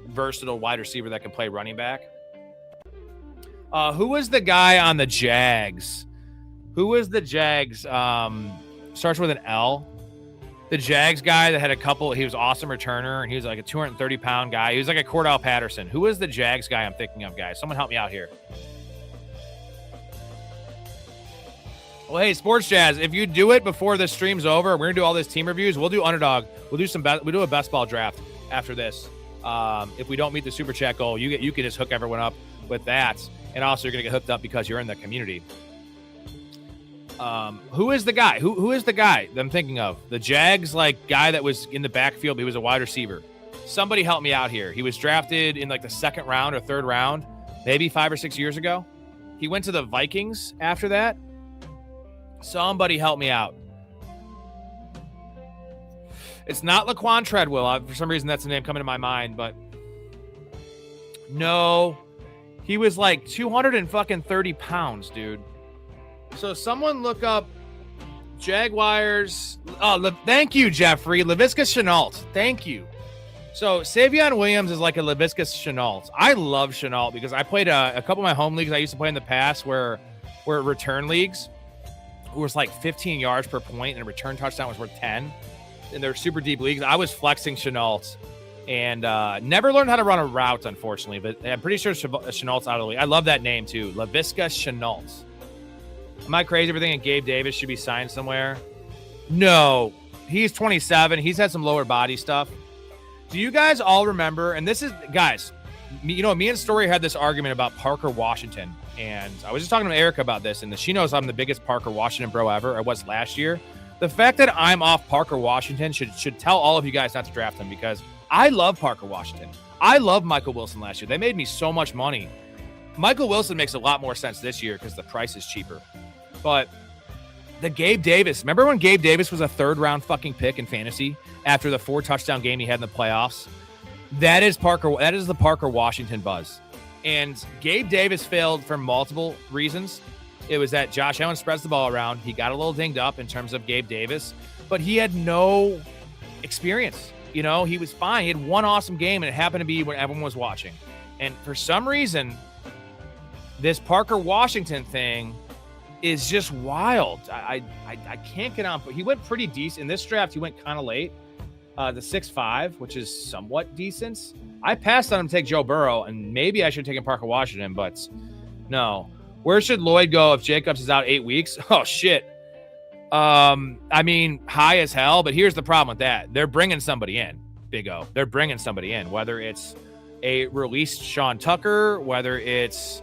versatile wide receiver that can play running back. Who was the guy on the Jags? Who was the Jags? Starts with an L. The Jags guy that had he was an awesome returner, and he was like a 230-pound guy. He was like a Cordell Patterson. Who was the Jags guy I'm thinking of, guys? Someone help me out here. Well, hey, Sports Chaz, if you do it before the stream's over, we're gonna do all this team reviews. We'll do underdog. We'll do a best ball draft after this. If we don't meet the super chat goal, you can just hook everyone up with that, and also you're gonna get hooked up because you're in the community. Who is the guy? Who is the guy that I'm thinking of? The Jags guy that was in the backfield. He was a wide receiver. Somebody help me out here. He was drafted in the 2nd round or 3rd round, maybe 5 or 6 years ago. He went to the Vikings after that. Somebody help me out. It's not Laquan Treadwell. For some reason, that's the name coming to my mind, but no, he was 230 pounds, dude. So someone look up Jaguars. Oh, thank you, Jeffrey. Laviska Shenault. Thank you. So Savion Williams is like a Laviska Shenault. I love Shenault because I played a couple of my home leagues I used to play in the past were return leagues. It was 15 yards per point, and a return touchdown was worth 10. And they're super deep leagues. I was flexing Shenault and never learned how to run a route, unfortunately. But I'm pretty sure Shenault's out of the league. I love that name, too. Laviska Shenault. Am I crazy for thinking Gabe Davis should be signed somewhere? No. He's 27. He's had some lower body stuff. Do you guys all remember, and this is, guys, me and Storey had this argument about Parker Washington. And I was just talking to Erica about this, and she knows I'm the biggest Parker Washington bro ever. I was last year. The fact that I'm off Parker Washington should tell all of you guys not to draft him, because I love Parker Washington. I love Michael Wilson last year. They made me so much money. Michael Wilson makes a lot more sense this year because the price is cheaper. But the Gabe Davis, remember when Gabe Davis was a 3rd-round fucking pick in fantasy after the 4-touchdown game he had in the playoffs? That is the Parker Washington buzz. And Gabe Davis failed for multiple reasons. It was that Josh Allen spreads the ball around. He got a little dinged up in terms of Gabe Davis, but he had no experience. You know, he was fine. He had one awesome game, and it happened to be when everyone was watching. And for some reason, this Parker Washington thing is just wild. I can't get on, but he went pretty decent. In this draft, he went kind of late. The 6'5", which is somewhat decent. I passed on him to take Joe Burrow, and maybe I should have taken Parker Washington, but no. Where should Lloyd go if Jacobs is out 8 weeks? Oh, shit. I mean, high as hell, but here's the problem with that. They're bringing somebody in, Big O. They're bringing somebody in, whether it's a released Sean Tucker, whether it's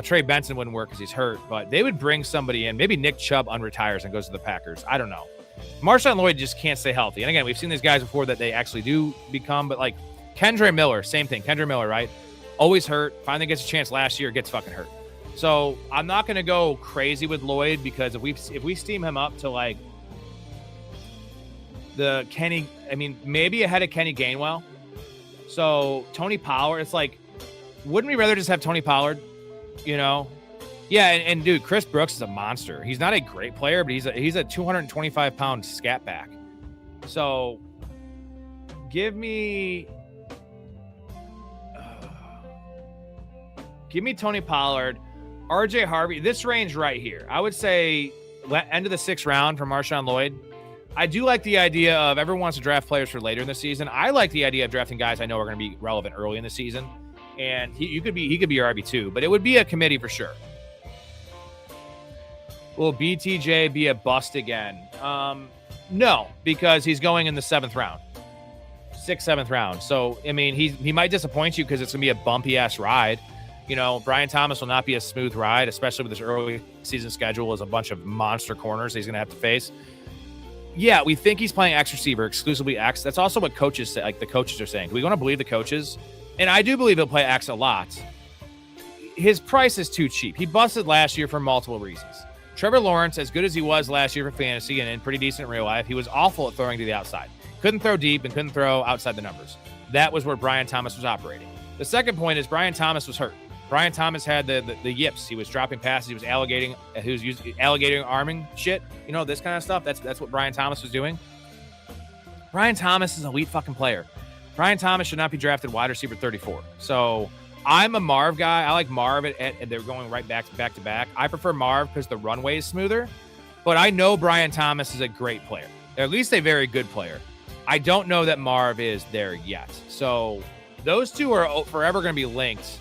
Trey Benson wouldn't work because he's hurt, but they would bring somebody in. Maybe Nick Chubb unretires and goes to the Packers. I don't know. Marshawn Lloyd just can't stay healthy. And again, we've seen these guys before that they actually do become, but like Kendre Miller, same thing. Kendre Miller, right? Always hurt. Finally gets a chance last year, gets fucking hurt. So I'm not going to go crazy with Lloyd because if we steam him up to like the Kenny, I mean, maybe ahead of Kenny Gainwell. So Tony Pollard, it's like, wouldn't we rather just have Tony Pollard? You know? Yeah, and dude, Chris Brooks is a monster. He's not a great player, but he's a 225-pound scat back. So give me Tony Pollard, RJ Harvey, this range right here. I would say end of the 6th round for Marshawn Lloyd. I do like the idea of everyone wants to draft players for later in the season. I like the idea of drafting guys I know are going to be relevant early in the season. And he could be your RB2, but it would be a committee for sure. Will BTJ be a bust again? No, because he's going in the 7th round. 6th, 7th round. So, I mean, he might disappoint you because it's going to be a bumpy-ass ride. You know, Brian Thomas will not be a smooth ride, especially with this early season schedule as a bunch of monster corners he's going to have to face. Yeah, we think he's playing X receiver, exclusively X. That's also what coaches say, like the coaches are saying. Do we want to believe the coaches? And I do believe he'll play X a lot. His price is too cheap. He busted last year for multiple reasons. Trevor Lawrence, as good as he was last year for fantasy and in pretty decent real life, he was awful at throwing to the outside. Couldn't throw deep and couldn't throw outside the numbers. That was where Brian Thomas was operating. The second point is Brian Thomas was hurt. Brian Thomas had the yips. He was dropping passes. He was alligator arming shit. You know, this kind of stuff. That's what Brian Thomas was doing. Brian Thomas is an elite fucking player. Brian Thomas should not be drafted wide receiver 34. So I'm a Marv guy. I like Marv and they're going right back to back. I prefer Marv because the runway is smoother. But I know Brian Thomas is a great player, or at least a very good player. I don't know that Marv is there yet. So those two are forever going to be linked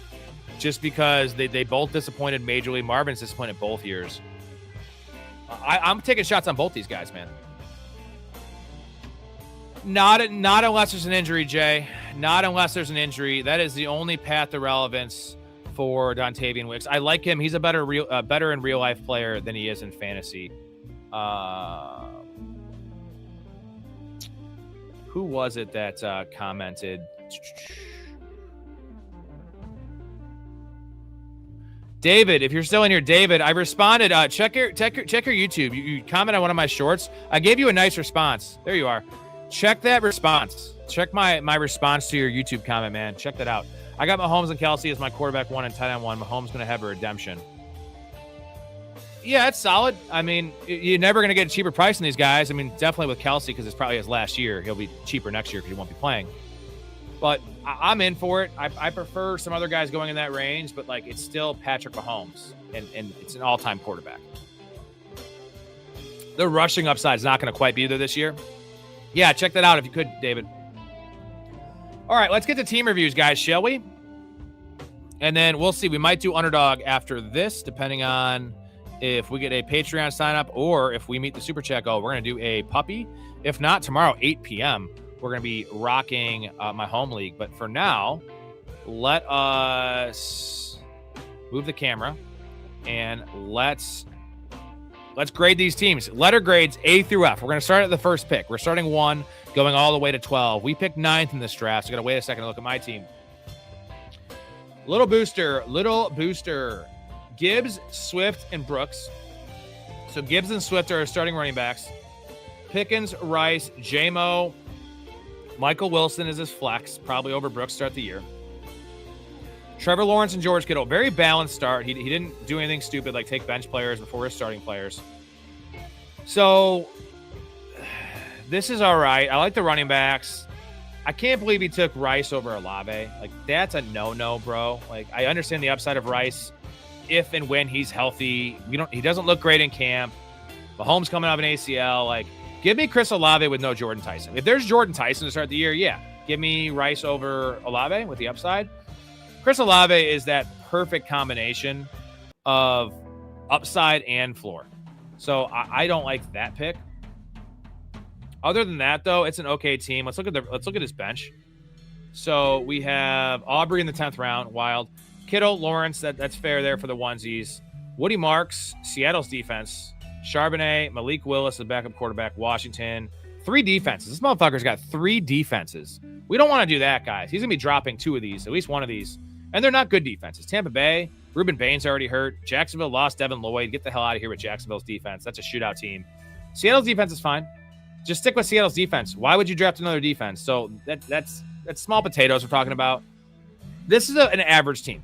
just because they both disappointed majorly. Marvin's disappointed both years. I'm taking shots on both these guys, man. Not unless there's an injury, Jay. Not unless there's an injury. That is the only path to relevance for Dontavian Wicks. I like him. He's a better in real life player than he is in fantasy. Who was it that commented? David, if you're still in here, David, I responded. Check your YouTube. You comment on one of my shorts. I gave you a nice response. There you are. Check that response. Check my response to your YouTube comment, man. Check that out. I got Mahomes and Kelsey as my quarterback 1 and tight end 1. Mahomes going to have a redemption. Yeah, it's solid. I mean, you're never going to get a cheaper price on these guys. I mean, definitely with Kelsey because it's probably his last year. He'll be cheaper next year because he won't be playing. But I'm in for it. I prefer some other guys going in that range, but like it's still Patrick Mahomes, and it's an all-time quarterback. The rushing upside is not going to quite be there this year. Yeah, check that out if you could, David. All right, let's get to team reviews, guys, shall we? And then we'll see. We might do underdog after this, depending on if we get a Patreon sign up or if we meet the super chat goal. We're going to do a puppy. If not, tomorrow, 8 p.m., we're going to be rocking my home league. But for now, let us move the camera and let's grade these teams. Letter grades A through F. We're going to start at the first pick. We're starting 1, going all the way to 12. We picked 9th in this draft. So I got to wait a second to look at my team. Little booster. Gibbs, Swift, and Brooks. So Gibbs and Swift are starting running backs. Pickens, Rice, J-Mo. Michael Wilson is his flex, probably over Brooks start the year. Trevor Lawrence and George Kittle, very balanced start. He didn't do anything stupid like take bench players before his starting players. So this is all right. I like the running backs. I can't believe he took Rice over Olave. Like, that's a no-no, bro. Like, I understand the upside of Rice. if and when he's healthy. He doesn't look great in camp. Mahomes coming off an ACL. Like, give me Chris Olave with no Jordan Tyson. If there's Jordan Tyson to start the year, yeah. Give me Rice over Olave with the upside. Chris Olave is that perfect combination of upside and floor. So I don't like that pick. Other than that, though, it's an okay team. Let's look at his bench. So we have Aubrey in the 10th round, wild. Kittle, Lawrence, that's fair there for the onesies. Woody Marks, Seattle's defense. Charbonnet, Malik Willis, the backup quarterback, Washington. 3 defenses. This motherfucker's got 3 defenses. We don't want to do that, guys. He's going to be dropping 2 of these, at least 1 of these. And they're not good defenses. Tampa Bay, Reuben Bain's already hurt. Jacksonville lost Devin Lloyd. Get the hell out of here with Jacksonville's defense. That's a shootout team. Seattle's defense is fine. Just stick with Seattle's defense. Why would you draft another defense? So that's small potatoes we're talking about. This is an average team.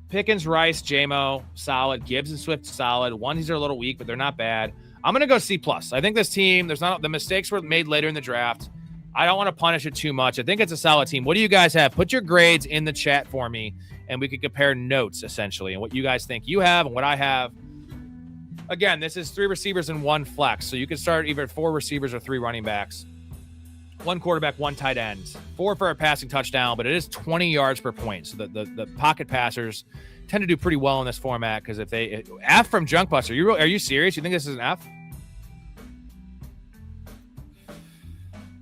Pickens, Rice, J-Mo, solid. Gibbs and Swift, solid. Onesies are a little weak, but they're not bad. I'm going to go C+. I think this team, the mistakes were made later in the draft. I don't want to punish it too much. I think it's a solid team. What do you guys have? Put your grades in the chat for me, and we can compare notes, essentially, and what you guys think you have and what I have. Again, this is 3 receivers and 1 flex. So you can start either 4 receivers or 3 running backs. 1 quarterback, 1 tight end. 4 for a passing touchdown, but it is 20 yards per point. So the pocket passers tend to do pretty well in this format because if they F from Junkbuster. Are you serious? You think this is an F?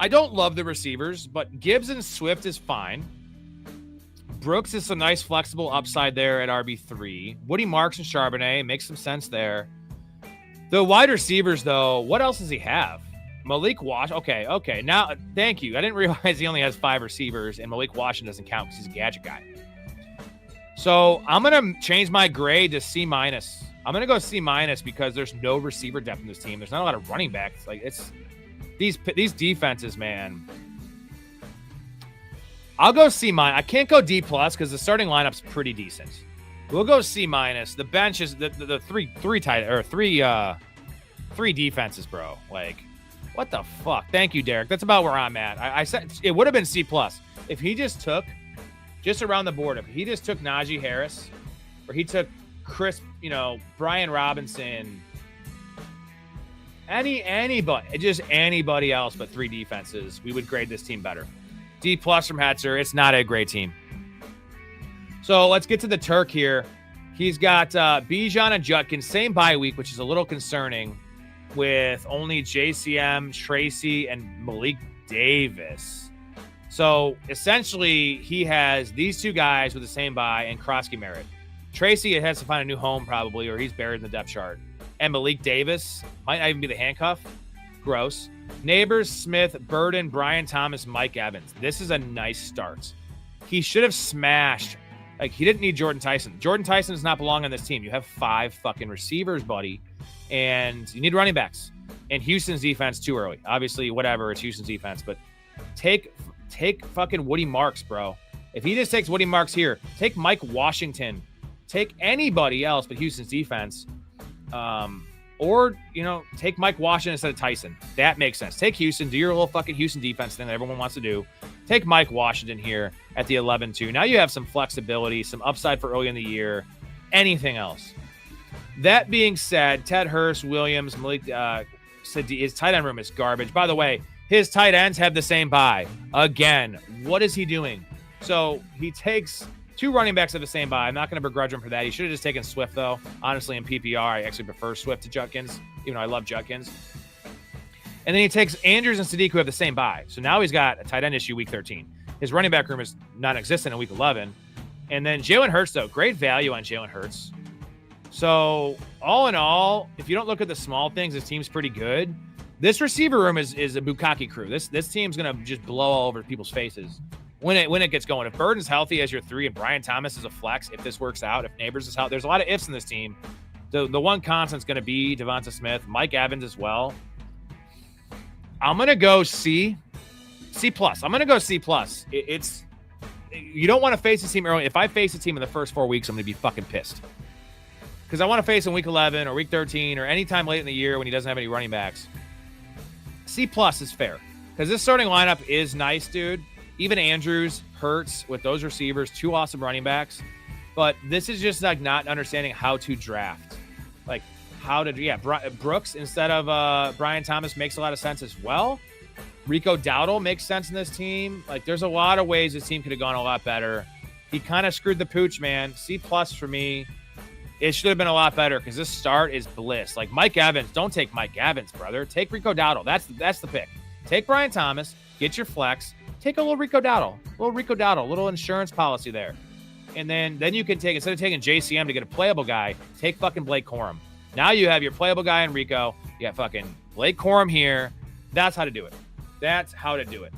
I don't love the receivers, but Gibbs and Swift is fine. Brooks is some nice flexible upside there at RB3. Woody Marks and Charbonnet makes some sense there. The wide receivers, though, what else does he have? Malik Washington. Okay. Now, thank you. I didn't realize he only has 5 receivers, and Malik Washington doesn't count because he's a gadget guy. So I'm going to change my grade to C-. I'm going to go C- because there's no receiver depth in this team. There's not a lot of running backs. Like, it's these defenses, man. I'll go C-. I can't go D+ because the starting lineup's pretty decent. We'll go C-. The bench is the three defenses, bro. Like, what the fuck? Thank you, Derek. That's about where I'm at. I said it would have been C+ if he just around the board. If he just took Najee Harris, or he took Chris, Brian Robinson, anybody else but 3 defenses, we would grade this team better. D+ from Hetzer. It's not a great team. So let's get to the Turk here. He's got Bijan and Judkins, same bye week, which is a little concerning, with only JCM, Tracy, and Malik Davis. So essentially, he has these 2 guys with the same bye and Krosky Merritt. Tracy has to find a new home probably, or he's buried in the depth chart. And Malik Davis might not even be the handcuff. Gross. Neighbors, Smith, Burden, Brian Thomas, Mike Evans. This is a nice start. He should have smashed. Like, he didn't need Jordan Tyson. Jordan Tyson does not belong on this team. You have 5 fucking receivers, buddy. And you need running backs. And Houston's defense too early. Obviously, whatever, it's Houston's defense. But take fucking Woody Marks, bro. If he just takes Woody Marks here, take Mike Washington. Take anybody else but Houston's defense. Or, take Mike Washington instead of Tyson. That makes sense. Take Houston. Do your little fucking Houston defense thing that everyone wants to do. Take Mike Washington here at the 11-2. Now you have some flexibility, some upside for early in the year. Anything else? That being said, Ted Hurst, Williams, Malik, said his tight end room is garbage. By the way, his tight ends have the same bye. Again, what is he doing? So he takes 2 running backs of the same bye. I'm not going to begrudge him for that. He should have just taken Swift, though. Honestly, in PPR, I actually prefer Swift to Judkins, even though I love Judkins. And then he takes Andrews and Sadiq, who have the same bye. So now he's got a tight end issue week 13. His running back room is non-existent in week 11. And then Jalen Hurts, though. Great value on Jalen Hurts. So all in all, if you don't look at the small things, this team's pretty good. This receiver room is a Bukkake crew. This team's going to just blow all over people's faces when it gets going. If Burden's healthy as your 3 and Brian Thomas is a flex, if this works out, if Neighbors is healthy, there's a lot of ifs in this team. The one constant's going to be Devonta Smith, Mike Evans as well. I'm going to go C+. I'm going to go C+. It's you don't want to face this team early. If I face a team in the first 4 weeks, I'm going to be fucking pissed. Because I want to face in week 11 or week 13 or any time late in the year when he doesn't have any running backs. C+ is fair. Because this starting lineup is nice, dude. Even Andrews, Hurts, with those receivers, 2 awesome running backs. But this is just like not understanding how to draft. Like how to, Brooks instead of Brian Thomas makes a lot of sense as well. Rico Dowdle makes sense in this team. Like there's a lot of ways this team could have gone a lot better. He kind of screwed the pooch, man. C+ for me. It should have been a lot better because this start is bliss. Like Mike Evans, don't take Mike Evans, brother. Take Rico Dowdle. That's the pick. Take Brian Thomas, get your flex, take a little Rico Dowdle, little insurance policy there. And then you can take, instead of taking JCM to get a playable guy, take fucking Blake Corum. Now you have your playable guy in Rico. You got fucking Blake Corum here. That's how to do it. That's how to do it.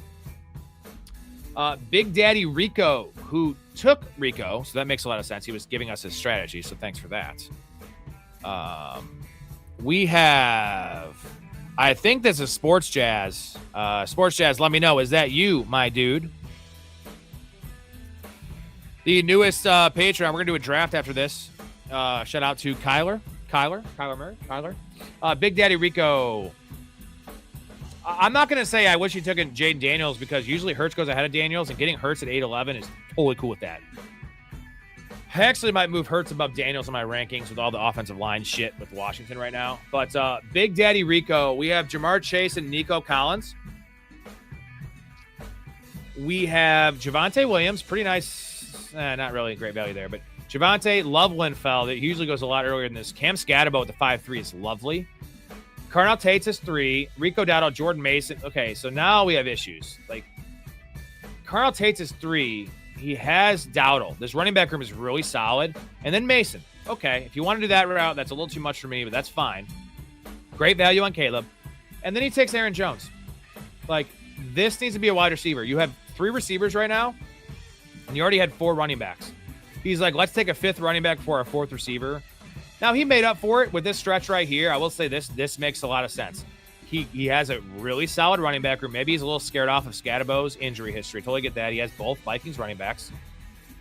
Big Daddy Rico, who took Rico, so that makes a lot of sense. He was giving us his strategy, so thanks for that. We have, I think this is Sports Jazz. Sports Jazz, let me know. Is that you, my dude? The newest Patreon. We're going to do a draft after this. Shout out to Kyler Murray. Big Daddy Rico. I'm not going to say I wish he took in Jaden Daniels because usually Hurts goes ahead of Daniels, and getting Hurts at 8-11 is totally cool with that. I actually might move Hurts above Daniels in my rankings with all the offensive line shit with Washington right now. But Big Daddy Rico, we have Jamar Chase and Nico Collins. We have Javonte Williams, pretty nice. Not really great value there, but Javonte Loveland fell. That usually goes a lot earlier than this. Cam Scatabo at the 5-3 is lovely. Carnell Tates is 3. Rico Dowdle, Jordan Mason. Okay, so now we have issues. Like, Carnell Tates is 3. He has Dowdle. This running back room is really solid. And then Mason. Okay, if you want to do that route, that's a little too much for me, but that's fine. Great value on Caleb. And then he takes Aaron Jones. Like, this needs to be a wide receiver. You have 3 receivers right now, and you already had 4 running backs. He's like, let's take a 5th running back for our 4th receiver. Now, he made up for it with this stretch right here. I will say this makes a lot of sense. He has a really solid running back room. Maybe he's a little scared off of Scatabo's injury history. Totally get that. He has both Vikings running backs,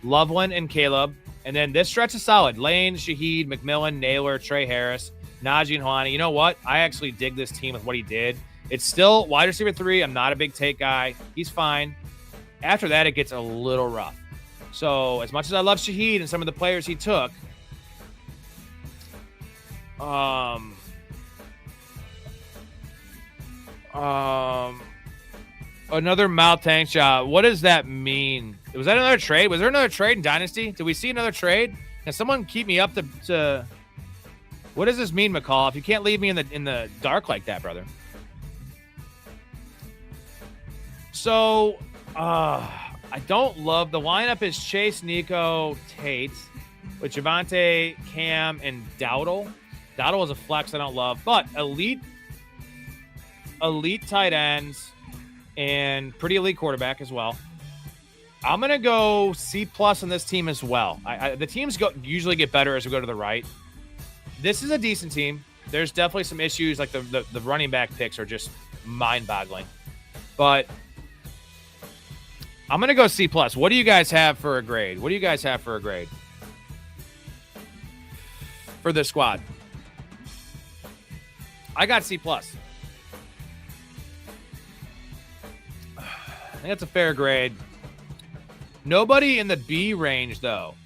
Loveland and Caleb. And then this stretch is solid. Lane, Shaheed, McMillan, Naylor, Trey Harris, Najee, and Hawani. You know what? I actually dig this team with what he did. It's still wide receiver 3. I'm not a big take guy. He's fine. After that, it gets a little rough. So as much as I love Shaheed and some of the players he took, another mouth tank shot. What does that mean? Was that another trade? Was there another trade in Dynasty? Did we see another trade? Can someone keep me up to what does this mean, McCall? If you can't leave me in the dark like that, brother. So, I don't love the lineup is Chase, Nico, Tate with Javonte, Cam, and Dowdle. Dowdle is a flex I don't love, but elite tight ends and pretty elite quarterback as well. I'm going to go C+ on this team as well. The teams usually get better as we go to the right. This is a decent team. There's definitely some issues, like the running back picks are just mind-boggling. But I'm going to go C+. What do you guys have for a grade? For this squad? I got C+. I think that's a fair grade. Nobody in the B range, though.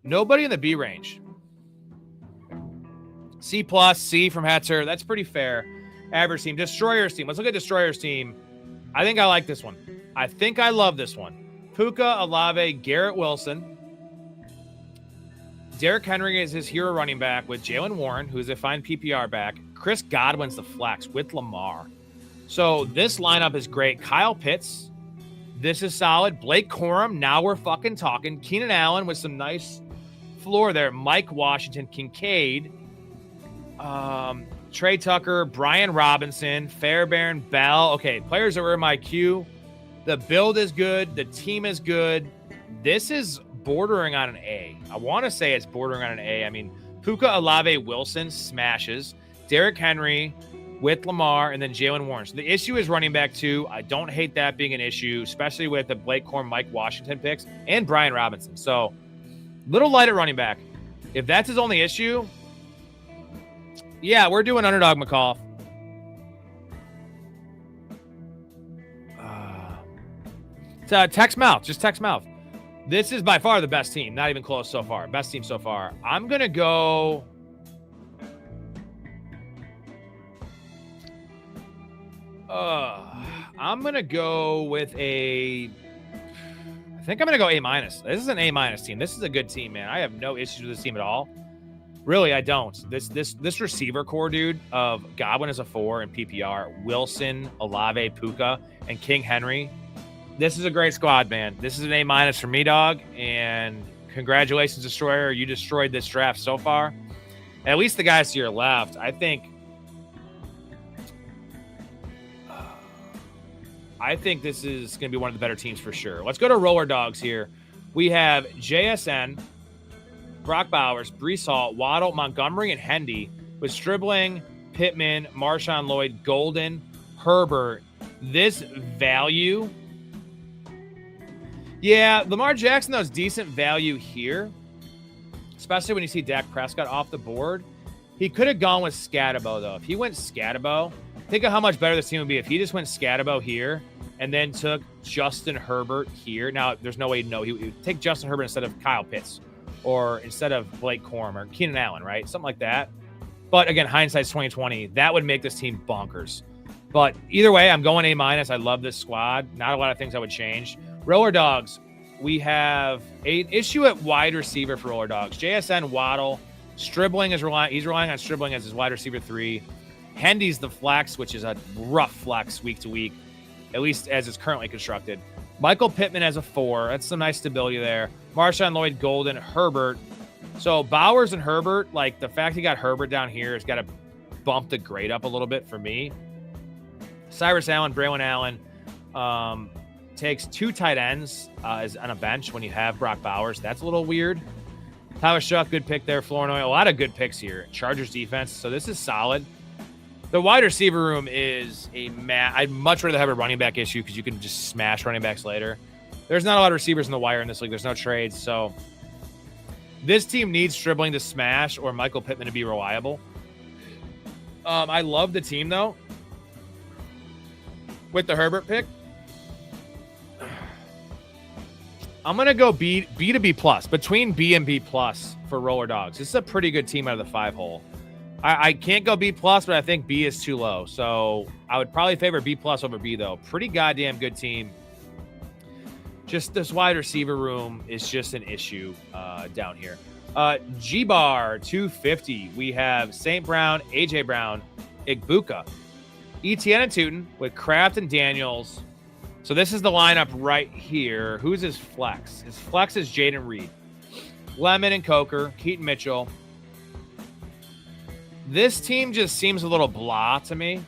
Nobody in the B range. C+, C from Hetzer. That's pretty fair. Average team. Destroyer's team. Let's look at Destroyer's team. I think I like this one. I think I love this one. Puka, Olave, Garrett Wilson. Derrick Henry is his hero running back with Jalen Warren, who's a fine PPR back. Chris Godwin's the flex with Lamar. So this lineup is great. Kyle Pitts. This is solid. Blake Corum. Now we're fucking talking. Keenan Allen with some nice floor there. Mike Washington, Kincaid. Trey Tucker, Brian Robinson, Fairbairn, Bell. Okay, players that were in my queue. The build is good. The team is good. This is bordering on an A. I want to say it's bordering on an A. I mean, Puka, Olave, Wilson smashes. Derrick Henry with Lamar, and then Jalen Warren. So the issue is running back 2. I don't hate that being an issue, especially with the Blake Corum, Mike Washington picks, and Brian Robinson. So little light at running back. If that's his only issue, yeah, we're doing underdog McCall. Text mouth. Just text mouth. This is by far the best team. Not even close so far. Best team so far. I'm going to go... I'm going to go with a... I think I'm going to go A-. This is an A- team. This is a good team, man. I have no issues with this team at all. Really, I don't. This receiver core, dude, of Godwin as a 4 in PPR, Wilson, Olave, Puka, and King Henry. This is a great squad, man. This is an A- for me, dog. And congratulations, Destroyer. You destroyed this draft so far. At least the guys to your left, I think this is going to be one of the better teams for sure. Let's go to Roller Dogs here. We have JSN, Brock Bowers, Breece Hall, Waddle, Montgomery, and Hendy with Stribling, Pittman, Marshawn Lloyd, Golden, Herbert. This value... Yeah, Lamar Jackson, though, is decent value here, especially when you see Dak Prescott off the board. He could have gone with Scatabo, though. If he went Scatabo, think of how much better this team would be if he just went Scatabo here and then took Justin Herbert here. Now, there's no way to know. He would take Justin Herbert instead of Kyle Pitts or instead of Blake Corum or Keenan Allen, right? Something like that. But, again, hindsight's 2020. That would make this team bonkers. But either way, I'm going A-. I love this squad. Not a lot of things I would change. Roller Dogs, we have an issue at wide receiver for Roller Dogs. JSN, Waddle, Stribling he's relying on Stribling as his wide receiver 3. Hendy's the flex, which is a rough flex week to week, at least as it's currently constructed. Michael Pittman as a 4. That's some nice stability there. Marshawn Lloyd, Golden, Herbert. So Bowers and Herbert, like the fact he got Herbert down here has got to bump the grade up a little bit for me. Cyrus Allen, Braylon Allen, takes 2 tight ends as on a bench when you have Brock Bowers. That's a little weird. Tyler Shuck, good pick there. Flournoy, a lot of good picks here. Chargers defense, so this is solid. The wide receiver room is I'd much rather have a running back issue because you can just smash running backs later. There's not a lot of receivers in the wire in this league. There's no trades, so this team needs Stribling to smash or Michael Pittman to be reliable. I love the team, though, with the Herbert pick. I'm going to go B to B+, between B and B+ for Roller Dogs. This is a pretty good team out of the 5-hole. I can't go B+, but I think B is too low. So I would probably favor B+ over B, though. Pretty goddamn good team. Just this wide receiver room is just an issue down here. G-Bar, 250. We have St. Brown, A.J. Brown, Igbuka, Etienne and Tootin with Kraft and Daniels. So this is the lineup right here. Who's his flex? His flex is Jaden Reed, Lemon and Coker, Keaton Mitchell. This team just seems a little blah to me.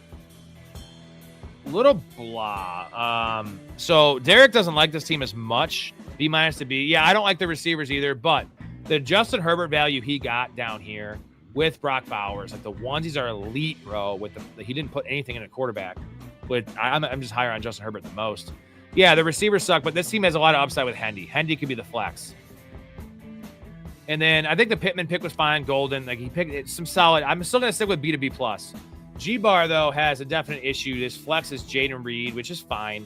A little blah. So Derek doesn't like this team as much. B- to B. Yeah, I don't like the receivers either, but the Justin Herbert value he got down here with Brock Bowers, like the onesies are elite, bro. With he didn't put anything in a quarterback. I'm just higher on Justin Herbert than most. Yeah, the receivers suck, but this team has a lot of upside with Hendy. Hendy could be the flex. And then I think the Pittman pick was fine. Golden, like he picked some solid. I'm still going to stick with B to B+. G-Bar, though, has a definite issue. His flex is Jaden Reed, which is fine.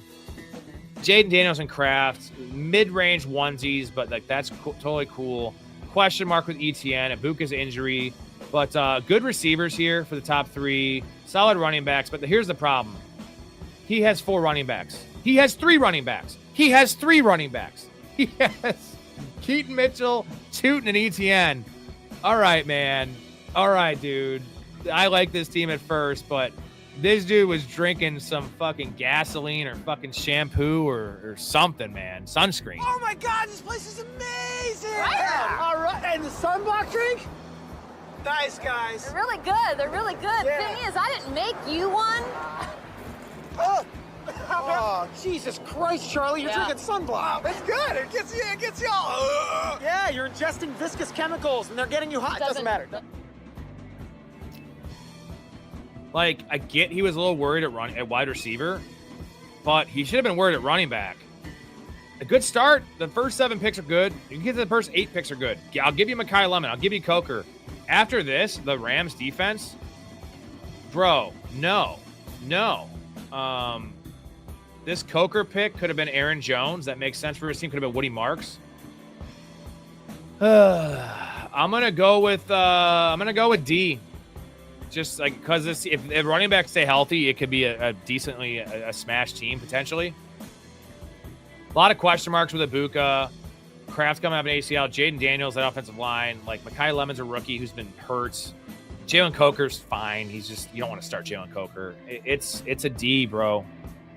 Jaden Daniels and Kraft, mid-range onesies, but like that's totally cool. Question mark with Etienne, Ibuka's injury, but good receivers here for the top 3. Solid running backs, but here's the problem. He has 4 running backs. He has 3 running backs. He has 3 running backs. He has Keaton Mitchell, Tootin, and Etienne. All right, man. All right, dude. I like this team at first, but this dude was drinking some fucking gasoline or fucking shampoo or something, man. Sunscreen. Oh my God, this place is amazing! Right. All right, and the sunblock drink? Nice, guys. They're really good. They're really good. Yeah. Thing is, I didn't make you one. Oh, Jesus Christ, Charlie, you're drinking sunblock. It's good. It gets you all. Yeah, you're ingesting viscous chemicals and they're getting you hot. It doesn't matter. Like, I get he was a little worried at wide receiver, but he should have been worried at running back. A good start. The first 7 picks are good. You can get to the first 8 picks are good. I'll give you Mekhi Lemon. I'll give you Coker. After this, the Rams defense, bro, no. This Coker pick could have been Aaron Jones. That makes sense for his team. Could have been Woody Marks. I'm gonna go with D. Just like because if running backs stay healthy, it could be a decently a smash team potentially. A lot of question marks with Ibuka. Kraft's coming up in ACL. Jaden Daniels, that offensive line. Like Mekhi Lemon's a rookie who's been hurt. Jalen Coker's fine. He's just, you don't want to start Jalen Coker. It's a D, bro.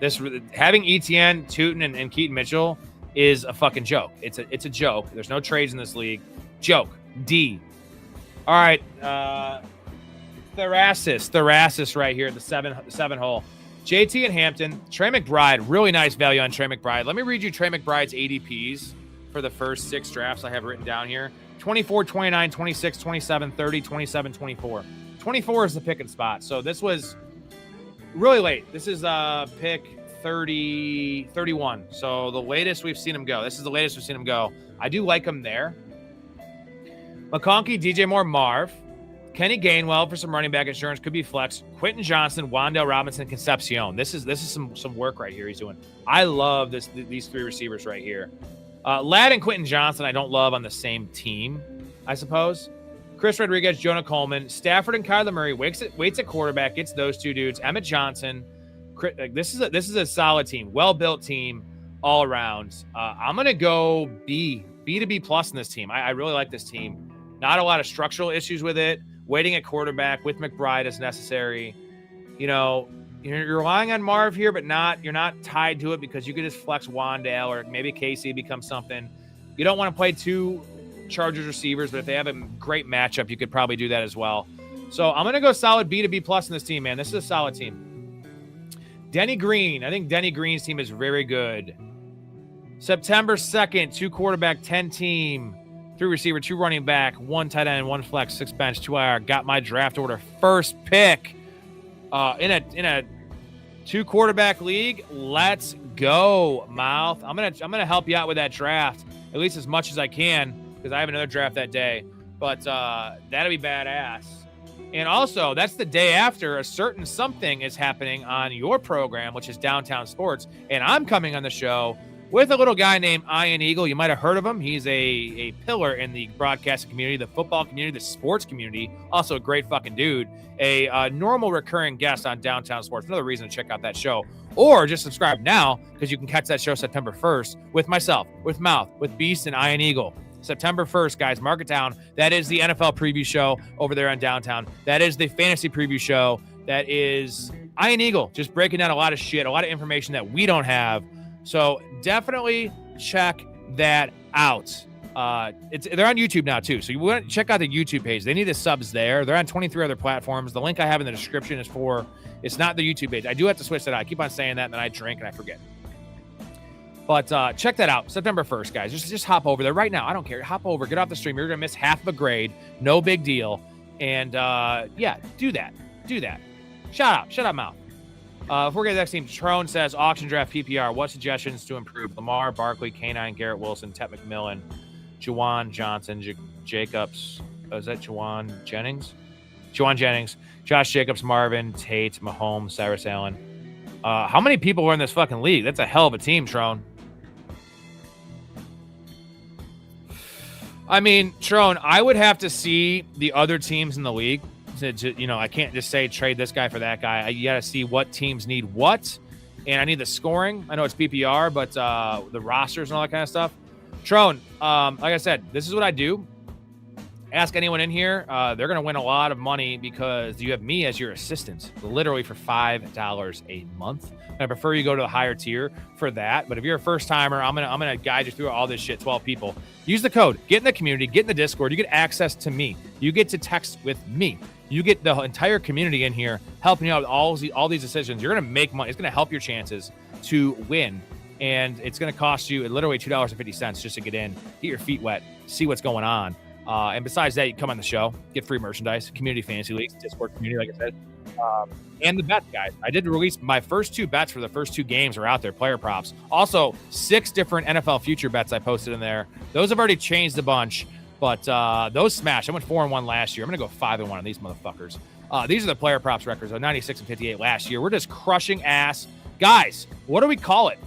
This having Etienne, Tootin, and Keaton Mitchell is a fucking joke. It's a joke. There's no trades in this league. Joke. D. All right. Therasis right here at the seven hole. JT and Hampton. Trey McBride. Really nice value on Trey McBride. Let me read you Trey McBride's ADPs for the first 6 drafts I have written down here. 24, 29, 26, 27, 30, 27, 24. 24 is the picking spot. So this was really late. This is pick 30, 31. So the latest we've seen him go. This is the latest we've seen him go. I do like him there. McConkey, DJ Moore, Marv. Kenny Gainwell for some running back insurance. Could be flex. Quentin Johnson, Wandale Robinson, Concepcion. This is some work right here he's doing. I love these 3 receivers right here. Ladd and Quentin Johnson I don't love on the same team, I suppose. Chris Rodriguez, Jonah Coleman, Stafford and Kyler Murray waits at quarterback, gets those 2 dudes. Emmett Johnson. This is a solid team, well-built team all around. I'm going to go B to B plus in this team. I really like this team. Not a lot of structural issues with it. Waiting at quarterback with McBride as necessary. You know, you're relying on Marv here, but you're not tied to it because you could just flex Wandale or maybe Casey becomes something. You don't want to play 2 Chargers receivers, but if they have a great matchup, you could probably do that as well. So I'm going to go solid B to B plus in this team, man. This is a solid team. Denny Green. I think Denny Green's team is very good. September 2nd, 2 quarterback, 10 team. 3 receiver, 2 running back, 1 tight end, 1 flex, 6 bench, 2 IR. Got my draft order first pick in a 2 quarterback league. Let's go, Mouth. I'm gonna help you out with that draft at least as much as I can because I have another draft that day. But that'll be badass. And also, that's the day after a certain something is happening on your program, which is Downtown Sports, and I'm coming on the show with a little guy named Ian Eagle. You might have heard of him. He's a pillar in the broadcasting community, the football community, the sports community. Also a great fucking dude. A normal recurring guest on Downtown Sports. Another reason to check out that show. Or just subscribe now because you can catch that show September 1st with myself, with Mouth, with Beast, and Ian Eagle. September 1st, guys. Mark it down. That is the NFL preview show over there on Downtown. That is the fantasy preview show. That is Ian Eagle just breaking down a lot of shit, a lot of information that we don't have. So definitely check that out. They're on YouTube now too. So you want to check out the YouTube page. They need the subs there. They're on 23 other platforms. The link I have in the description is it's not the YouTube page. I do have to switch that out. I keep on saying that and then I drink and I forget. But check that out. September 1st, guys. Just hop over there right now. I don't care. Hop over, get off the stream. You're going to miss half of a grade. No big deal. And yeah, do that. Shut up, Mouth. Before we get to the next team, Trone says auction draft PPR. What suggestions to improve? Lamar, Barkley, K9, Garrett Wilson, Ted McMillan, Juwan Johnson, Jacobs. Is that Juwan Jennings? Juwan Jennings, Josh Jacobs, Marvin, Tate, Mahomes, Cyrus Allen. How many people are in this fucking league? That's a hell of a team, Trone. I mean, Trone, I would have to see the other teams in the league. I can't just say trade this guy for that guy. You got to see what teams need what, and I need the scoring. I know it's PPR, but the rosters and all that kind of stuff. Trone, like I said, this is what I do. Ask anyone in here. They're going to win a lot of money because you have me as your assistant, literally for $5 a month. I prefer you go to the higher tier for that. But if you're a first timer, I'm gonna guide you through all this shit. 12 people. Use the code. Get in the community. Get in the Discord. You get access to me. You get to text with me. You get the entire community in here helping you out with all these decisions. You're gonna make money. It's gonna help your chances to win. And it's gonna cost you literally $2.50 just to get in, get your feet wet, see what's going on. And besides that, you come on the show, get free merchandise, community fantasy leagues, Discord community, like I said, and the bets, guys. I did release my first 2 bets for the first 2 games are out there, player props. Also, 6 different NFL future bets I posted in there. Those have already changed a bunch, but those smashed. I went 4-1 last year. I'm gonna go 5-1 on these motherfuckers. These are the player props records. 96 and 58 last year. We're just crushing ass, guys. What do we call it?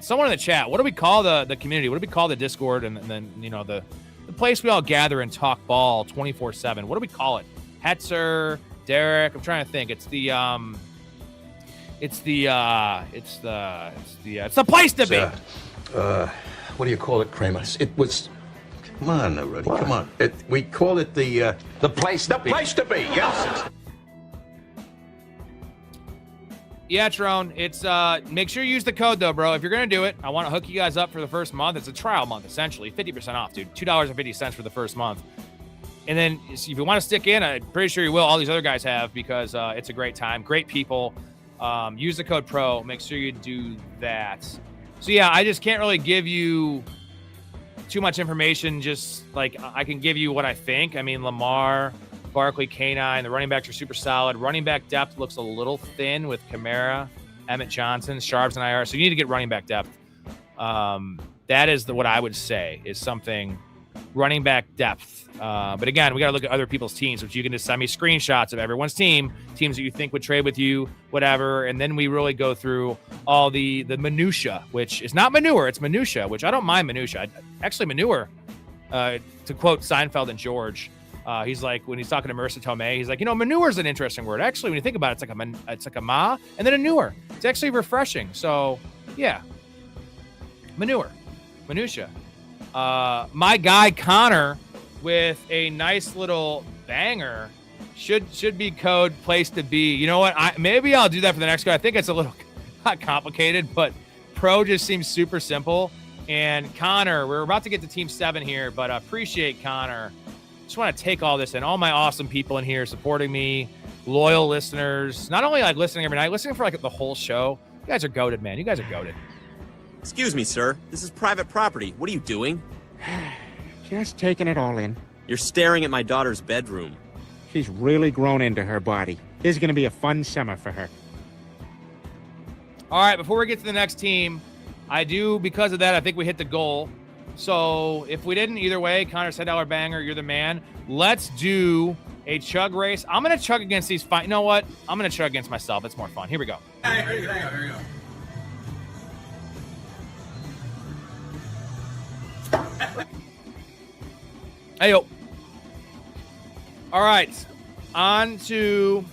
Someone in the chat. What do we call the community? What do we call the Discord and then the place we all gather and talk ball 24/7. What do we call it? Hetzer, Derek. I'm trying to think. It's the place to be. What do you call it, Kramer? It was. Come on, Rudy. Come on. We call it the place to be. The place to be. Yes. Yeah, Tron. It's make sure you use the code though, bro. If you're gonna do it, I want to hook you guys up for the first month. It's a trial month, essentially, 50% off, dude. $2.50 for the first month. And then if you want to stick in, I'm pretty sure you will. All these other guys have because it's a great time, great people. Use the code PRO. Make sure you do that. So yeah, I just can't really give you too much information. Just like I can give you what I think. I mean, Lamar, Barkley, K9, the running backs are super solid. Running back depth looks a little thin with Kamara, Emmett Johnson, Sharps, and IR. So you need to get running back depth. That is what I would say is something running back depth. But again, we got to look at other people's teams, which you can just send me screenshots of everyone's teams that you think would trade with you, whatever. And then we really go through all the minutia, which is not manure, it's minutia, which I don't mind minutia. Actually, manure, to quote Seinfeld and George, he's like, when he's talking to Marissa Tomei, he's like, manure is an interesting word. Actually, when you think about it, it's like a ma and then a newer. It's actually refreshing. So yeah, manure, minutia. My guy Connor with a nice little banger should be code place to be. You know what? Maybe I'll do that for the next guy. I think it's a little not complicated, but pro just seems super simple. And Connor, we're about to get to team 7 here, but I appreciate Connor. Just want to take all this in. All my awesome people in here supporting me, loyal listeners, not only like listening every night, listening for like the whole show. You guys are goated, man. You guys are goated. Excuse me, sir. This is private property. What are you doing? Just taking it all in. You're staring at my daughter's bedroom. She's really grown into her body. This is going to be a fun summer for her. All right, before we get to the next team, because of that, I think we hit the goal. So if we didn't, either way, Connor's $10 banger, you're the man. Let's do a chug race. I'm going to chug against these. You know what? I'm going to chug against myself. It's more fun. Here we go. Here you go. Hey, yo. All right. On to...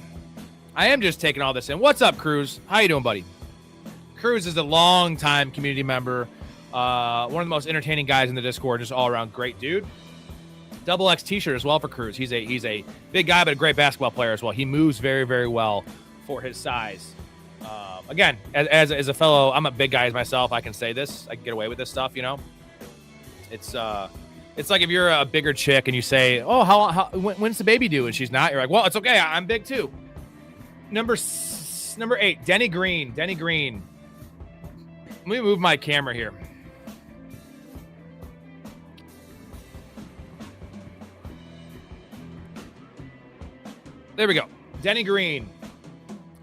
I am just taking all this in. What's up, Cruz? How you doing, buddy? Cruz is a long-time community member. One of the most entertaining guys in the Discord. Just all-around great dude. Double X t-shirt as well for Cruz. He's a big guy, but a great basketball player as well. He moves very, very well for his size. Again, as a fellow, I'm a big guy as myself. I can say this. I can get away with this stuff, It's like if you're a bigger chick and you say, "Oh, when's the baby due?" and she's not, you're like, "Well, it's okay. I'm big too." Number 8, Denny Green. Denny Green. Let me move my camera here. There we go. Denny Green.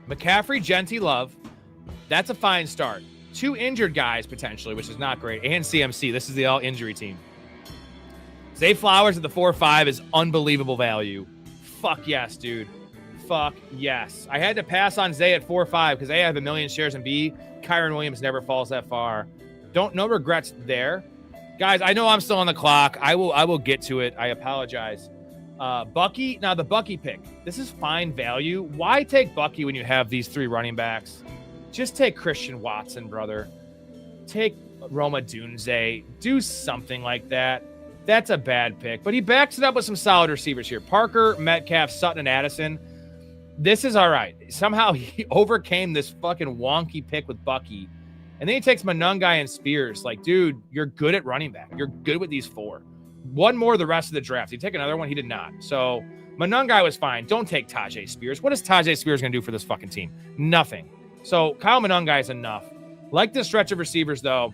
McCaffrey, Genty, Love. That's a fine start. 2 injured guys potentially, which is not great. And CMC. This is the all-injury team. Zay Flowers at the 4-5 is unbelievable value. Fuck yes, dude. Fuck yes. I had to pass on Zay at 4-5 because A, I have 1 million shares, and B, Kyron Williams never falls that far. No regrets there. Guys, I know I'm still on the clock. I will get to it. I apologize. Bucky, now the Bucky pick. This is fine value. Why take Bucky when you have these 3 running backs? Just take Christian Watson, brother. Take Roma Dunze. Do something like that. That's a bad pick. But he backs it up with some solid receivers here. Parker, Metcalf, Sutton, and Addison. This is all right. Somehow he overcame this fucking wonky pick with Bucky. And then he takes Monungai and Spears. Like, dude, you're good at running back. You're good with these 4. One more the rest of the draft. He'd take another one. He did not. So Monungai was fine. Don't take Tajay Spears. What is Tajay Spears going to do for this fucking team? Nothing. So Kyle Monungai is enough. Like this stretch of receivers, though.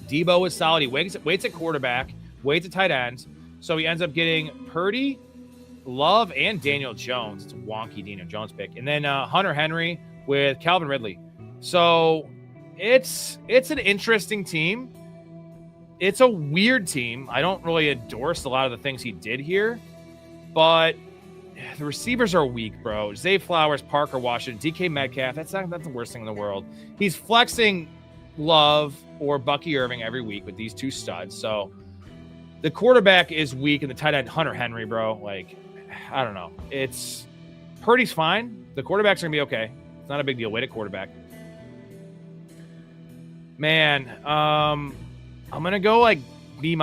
Debo is solid. He waits at quarterback. Waits at tight ends. So he ends up getting Purdy, Love, and Daniel Jones. It's a wonky Daniel Jones pick. And then Hunter Henry with Calvin Ridley. So it's an interesting team. It's a weird team. I don't really endorse a lot of the things he did here. But the receivers are weak, bro. Zay Flowers, Parker Washington, DK Metcalf. That's the worst thing in the world. He's flexing Love or Bucky Irving every week with these 2 studs. So The quarterback is weak, and the tight end, Hunter Henry, bro. Like, I don't know. Purdy's fine. The quarterback's going to be okay. It's not a big deal. Wait at quarterback. Man, I'm going to go like B-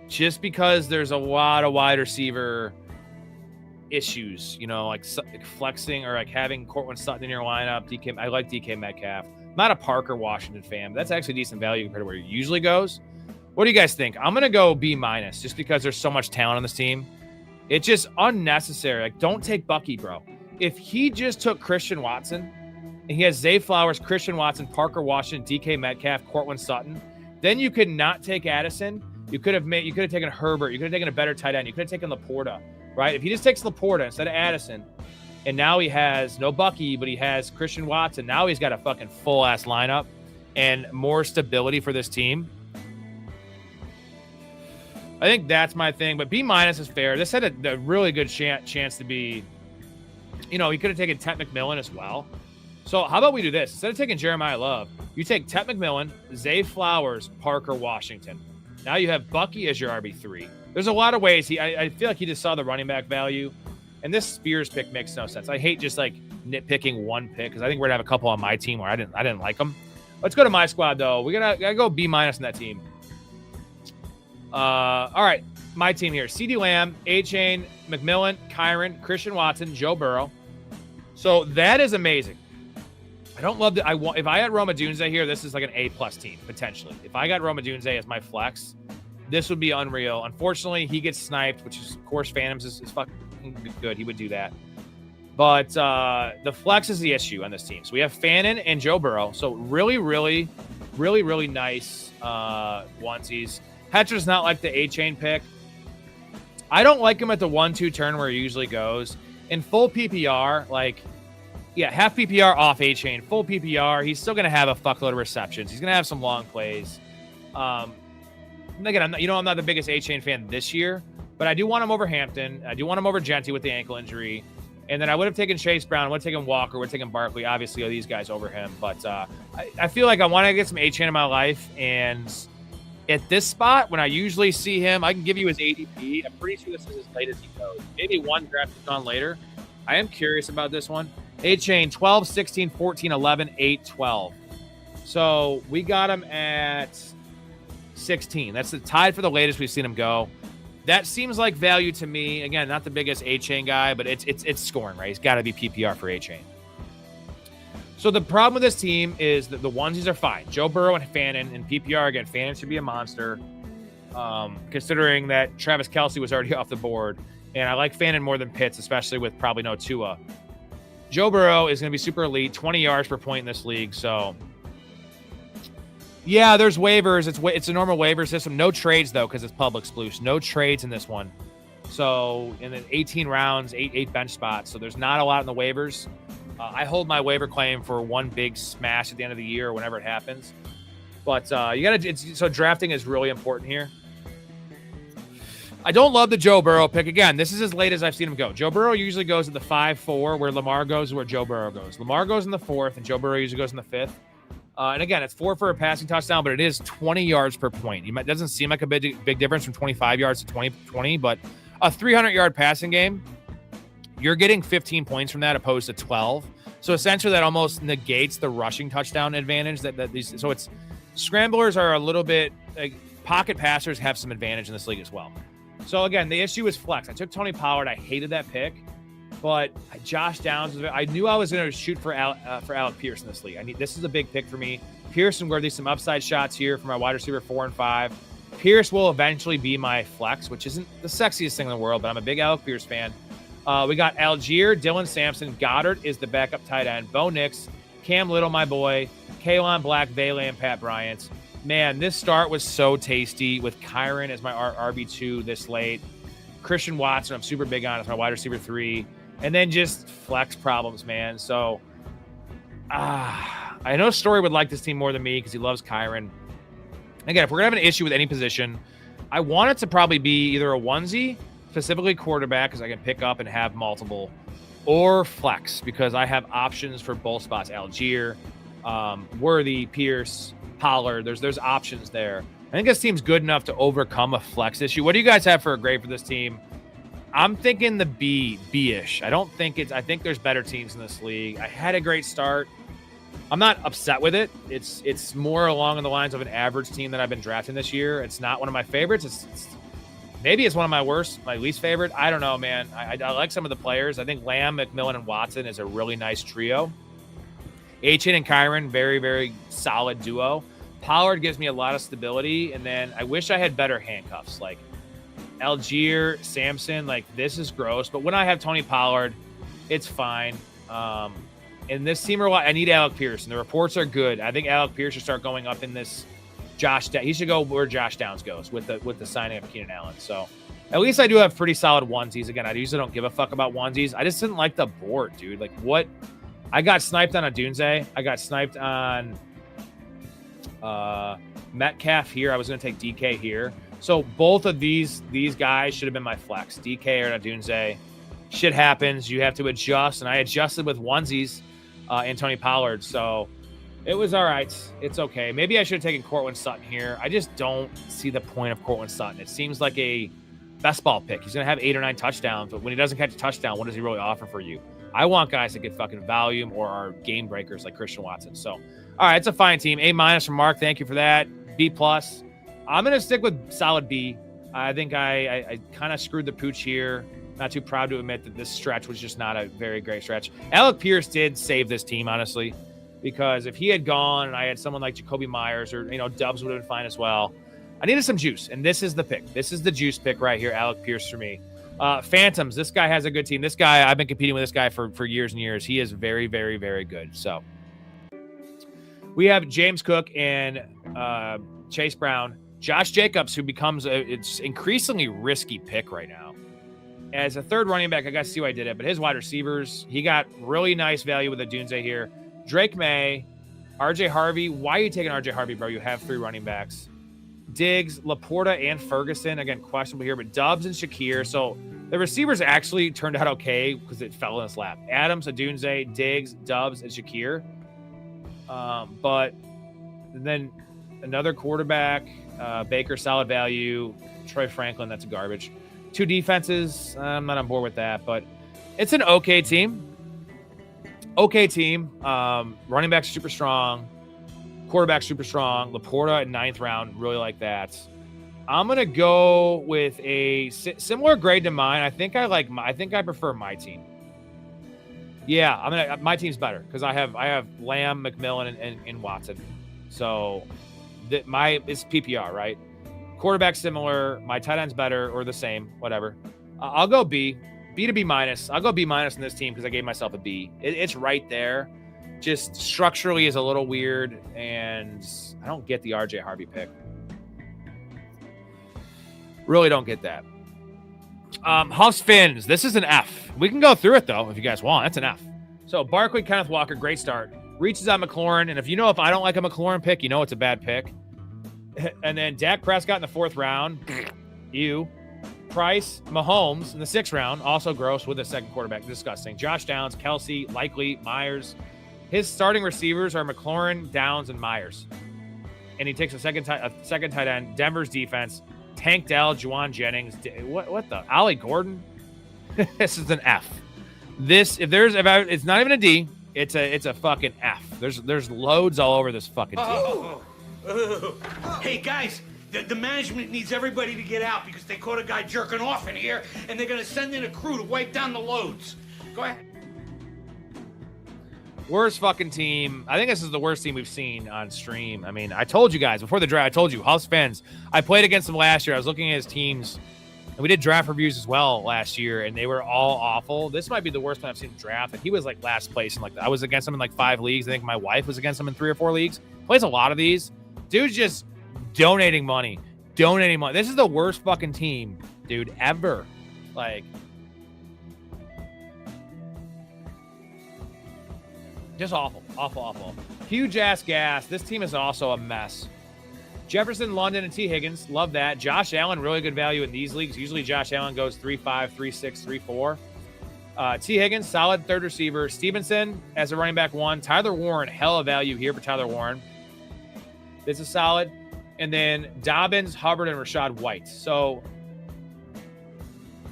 just because there's a lot of wide receiver issues, like flexing or like having Cortland Sutton in your lineup. I like DK Metcalf. I'm not a Parker Washington fan, but that's actually decent value compared to where it usually goes. What do you guys think? I'm going to go B- just because there's so much talent on this team. It's just unnecessary. Like, don't take Bucky, bro. If he just took Christian Watson and he has Zay Flowers, Christian Watson, Parker Washington, DK Metcalf, Cortland Sutton, then you could not take Addison. You could have taken Herbert. You could have taken a better tight end. You could have taken Laporta, right? If he just takes Laporta instead of Addison, and now he has no Bucky, but he has Christian Watson. Now he's got a fucking full-ass lineup and more stability for this team. I think that's my thing, but B- is fair. This had a really good chance to be, he could have taken Tet McMillan as well. So how about we do this? Instead of taking Jeremiah Love, you take Tet McMillan, Zay Flowers, Parker Washington. Now you have Bucky as your RB3. There's a lot of ways. I feel like he just saw the running back value, and this Spears pick makes no sense. I hate just like nitpicking one pick because I think we're gonna have a couple on my team where I didn't like them. Let's go to my squad though. We gotta go B- in that team. All right, my team here: CeeDee Lamb, A-Chain, McMillan, Kyron, Christian Watson, Joe Burrow. So that is amazing. I don't love that. If I had Roma Dunze here, this is like an A+ team potentially. If I got Roma Dunze as my flex, this would be unreal. Unfortunately, he gets sniped, which is, of course, Phantoms is fucking good. He would do that. But the flex is the issue on this team. So we have Fannin and Joe Burrow. So really, really, really, really nice onesies. Hetcher does not like the A-Chain pick. I don't like him at the 1-2 turn where he usually goes. In full PPR, half PPR off A-Chain, full PPR, he's still going to have a fuckload of receptions. He's going to have some long plays. Again, I'm not the biggest A-Chain fan this year, but I do want him over Hampton. I do want him over Genty with the ankle injury. And then I would have taken Chase Brown, I would have taken Walker, would have taken Barkley, obviously, these guys over him. But I feel like I want to get some A-Chain in my life, and at this spot, when I usually see him, I can give you his ADP. I'm pretty sure this is as late as he goes. Maybe one draft is on later. I am curious about this one. A-Chain, 12, 16, 14, 11, 8, 12. So we got him at 16. That's the tied for the latest we've seen him go. That seems like value to me. Again, not the biggest A-Chain guy, but it's scoring, right? He's got to be PPR for A-Chain. So the problem with this team is that the onesies are fine. Joe Burrow and Fannin in PPR. Again, Fannin should be a monster, considering that Travis Kelce was already off the board. And I like Fannin more than Pitts, especially with probably no Tua. Joe Burrow is going to be super elite, 20 yards per point in this league. So, yeah, there's waivers. It's a normal waiver system. No trades, though, because it's public sploose. No trades in this one. So, in the 18 rounds, eight bench spots. So, there's not a lot in the waivers. I hold my waiver claim for one big smash at the end of the year or whenever it happens. But so drafting is really important here. I don't love the Joe Burrow pick. Again, this is as late as I've seen him go. Joe Burrow usually goes at the 5-4, where Lamar goes, where Joe Burrow goes. Lamar goes in the 4th, and Joe Burrow usually goes in the 5th. And again, it's 4 for a passing touchdown, but it is 20 yards per point. It doesn't seem like a big difference from 25 yards to 20, but a 300-yard passing game, you're getting 15 points from that opposed to 12. So essentially that almost negates the rushing touchdown advantage that these. So it's scramblers are a little bit pocket passers have some advantage in this league as well. So again, the issue is flex. I took Tony Pollard. I hated that pick, but Josh Downs. I knew I was going to shoot for Alec Pierce in this league. This is a big pick for me. Pierce and where there's some upside shots here for my wide receiver 4 and 5. Pierce will eventually be my flex, which isn't the sexiest thing in the world, but I'm a big Alec Pierce fan. We got Algier, Dylan Sampson, Goddard is the backup tight end, Bo Nix, Cam Little, my boy, Kalen Black, Vele, and Pat Bryant. Man, this start was so tasty with Kyron as my RB2 this late. Christian Watson, I'm super big on as my wide receiver 3. And then just flex problems, man. So I know Storey would like this team more than me because he loves Kyron. Again, if we're going to have an issue with any position, I want it to probably be either a onesie, specifically quarterback, because I can pick up and have multiple, or flex, because I have options for both spots. Algier, Worthy, Pierce, Pollard. There's options there. I think this team's good enough to overcome a flex issue. What do you guys have for a grade for this team? I'm thinking the B-ish. I think there's better teams in this league. I had a great start. I'm not upset with it. It's more along the lines of an average team that I've been drafting this year. It's not one of my favorites. Maybe it's one of my worst, my least favorite. I don't know, man. I like some of the players. I think Lamb, McMillan, and Watson is a really nice trio. Achane and Kyron, very, very solid duo. Pollard gives me a lot of stability, and then I wish I had better handcuffs. Like Algier, Sampson, like this is gross. But when I have Tony Pollard, it's fine. And this team, I need Alec Pierce, and the reports are good. I think Alec Pierce should start going up in this. He should go where Josh Downs goes with the signing of Keenan Allen. So at least I do have pretty solid onesies. Again, I usually don't give a fuck about onesies. I just didn't like the board, dude. Like what? I got sniped on Adunze. I got sniped on Metcalf here. I was going to take DK here. So both of these guys should have been my flex. DK or Adunze. Shit happens. You have to adjust. And I adjusted with onesies and Tony Pollard. So it was all right. It's okay. Maybe I should have taken Cortland Sutton here. I just don't see the point of Cortland Sutton. It seems like a best ball pick. He's going to have 8 or 9 touchdowns, but when he doesn't catch a touchdown, what does he really offer for you? I want guys that get fucking volume or are game breakers like Christian Watson. So, all right, it's a fine team. A- from Mark. Thank you for that. B+. I'm going to stick with solid B. I think I kind of screwed the pooch here. Not too proud to admit that this stretch was just not a very great stretch. Alec Pierce did save this team, honestly, because if he had gone and I had someone like Jacoby Myers or, Dubs would have been fine as well. I needed some juice, and this is the pick. This is the juice pick right here, Alec Pierce for me. Phantoms, this guy has a good team. This guy, I've been competing with this guy for years and years. He is very, very, very good. So we have James Cook and Chase Brown. Josh Jacobs, who becomes it's increasingly risky pick right now. As a third running back, I got to see why I did it, but his wide receivers, he got really nice value with Adunze here. Drake May, RJ Harvey. Why are you taking RJ Harvey, bro? You have 3 running backs. Diggs, Laporta, and Ferguson. Again, questionable here, but Dubs and Shakir. So the receivers actually turned out okay because it fell in his lap. Adams, Adunze, Diggs, Dubs, and Shakir. But then another quarterback, Baker, solid value. Troy Franklin, that's garbage. 2 defenses, I'm not on board with that, but it's an okay team. Okay team. Running back super strong. Quarterback super strong. Laporta in 9th round, really like that. I'm gonna go with a similar grade to mine. I think I prefer my team. Yeah, my team's better because I have Lamb, McMillan, and Watson. So it's PPR, right? Quarterback similar. My tight end's better or the same, whatever. I'll go B to B-. I'll go B- in this team because I gave myself a B. It's right there. Just structurally is a little weird, and I don't get the RJ Harvey pick. Really don't get that. Huffs Fins. This is an F. We can go through it, though, if you guys want. That's an F. So Barkley, Kenneth Walker, great start. Reaches on McLaurin, and if I don't like a McLaurin pick, it's a bad pick. And then Dak Prescott in the 4th round. Ew. Price, Mahomes in the 6th round. Also gross with a second quarterback. Disgusting. Josh Downs, Kelsey, Likely, Myers. His starting receivers are McLaurin, Downs, and Myers. And he takes a second tight end. Denver's defense. Tank Dell, Juwan Jennings. What the? Ollie Gordon? This is an F. It's not even a D. It's a fucking F. There's loads all over this fucking team. Hey, guys, the management needs everybody to get out because they caught a guy jerking off in here, and they're going to send in a crew to wipe down the loads. Go ahead. Worst fucking team. I think this is the worst team we've seen on stream. I mean, I told you guys before the draft, I told you, House fans, I played against him last year. I was looking at his teams, and we did draft reviews as well last year, and they were all awful. This might be the worst one I've seen him draft. And he was like last place. And I was against him in 5 leagues. I think my wife was against him in 3 or 4 leagues. Plays a lot of these. Dude's just donating money. This is the worst fucking team, dude, ever. Just awful. Huge ass gas. This team is also a mess. Jefferson, London, and T. Higgins. Love that. Josh Allen, really good value in these leagues. Usually Josh Allen goes 3-5, 3-6, 3-4. T. Higgins, solid 3rd receiver. Stevenson as a running back 1. Tyler Warren, hella value here for Tyler Warren. This is solid. and then Dobbins, Hubbard, and Rashad White. So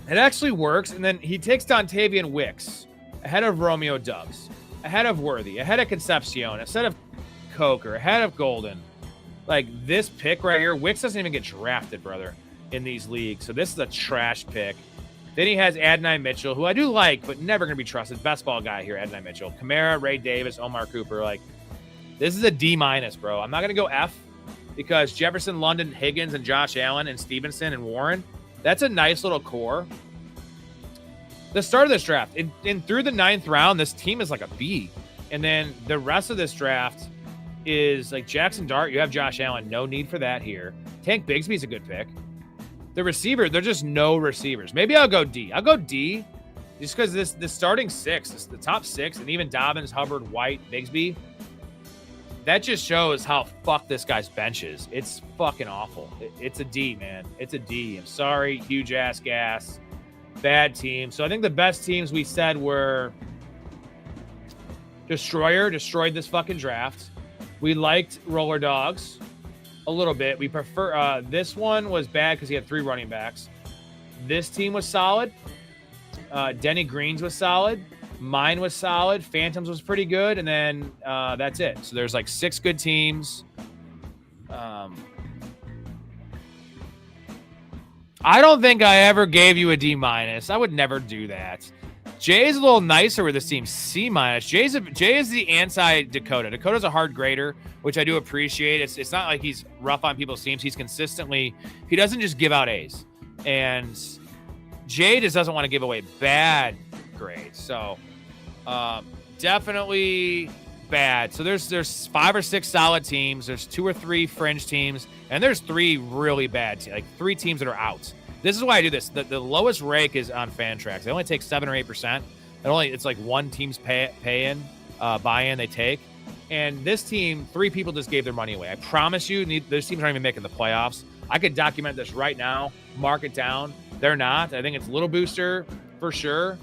it actually works. And then he takes Dontavian Wicks ahead of Romeo Dubs, ahead of Worthy, ahead of Concepcion, ahead of Coker, ahead of Golden. Like this pick right here, Wicks doesn't even get drafted, brother, in these leagues. So this is a trash pick. Then he has Adonai Mitchell, who I do like, but never going to be trusted. Best ball guy here, Adonai Mitchell. Kamara, Ray Davis, Omar Cooper. Like, this is a D-, bro. I'm not going to go F because Jefferson, London, Higgins, and Josh Allen, and Stevenson, and Warren, that's a nice little core. The start of this draft, in through the 9th round, this team is like a B. And then the rest of this draft is like Jackson Dart. You have Josh Allen. No need for that here. Tank Bigsby's a good pick. The receiver, there's just no receivers. Maybe I'll go D. I'll go D just because this starting 6, the top 6, and even Dobbins, Hubbard, White, Bigsby, that just shows how fucked this guy's bench is. It's fucking awful. It's a D, man. It's a D. I'm sorry. Huge ass gas. Bad team. So I think the best teams we said were Destroyer, destroyed this fucking draft. We liked Roller Dogs a little bit. We prefer this one was bad because he had 3 running backs. This team was solid. Denny Green's was solid. Mine was solid. Phantoms was pretty good, and then that's it. So there's like 6 good teams. I don't think I ever gave you a D-. I would never do that. Jay is a little nicer with this team, C-. Jay is the anti-Dakota. Dakota's a hard grader, which I do appreciate. It's not like he's rough on people's teams. He doesn't just give out A's. And Jay just doesn't want to give away bad grades. So definitely bad. So there's 5 or 6 solid teams. There's 2 or 3 fringe teams. And there's 3 really bad teams, like 3 teams that are out. This is why I do this. The lowest rake is on Fantrax. They only take 7 or 8%. It's like 1 team's buy-in they take. And this team, 3 people just gave their money away. I promise you, those teams aren't even making the playoffs. I could document this right now, mark it down. They're not. I think it's Little Booster for sure.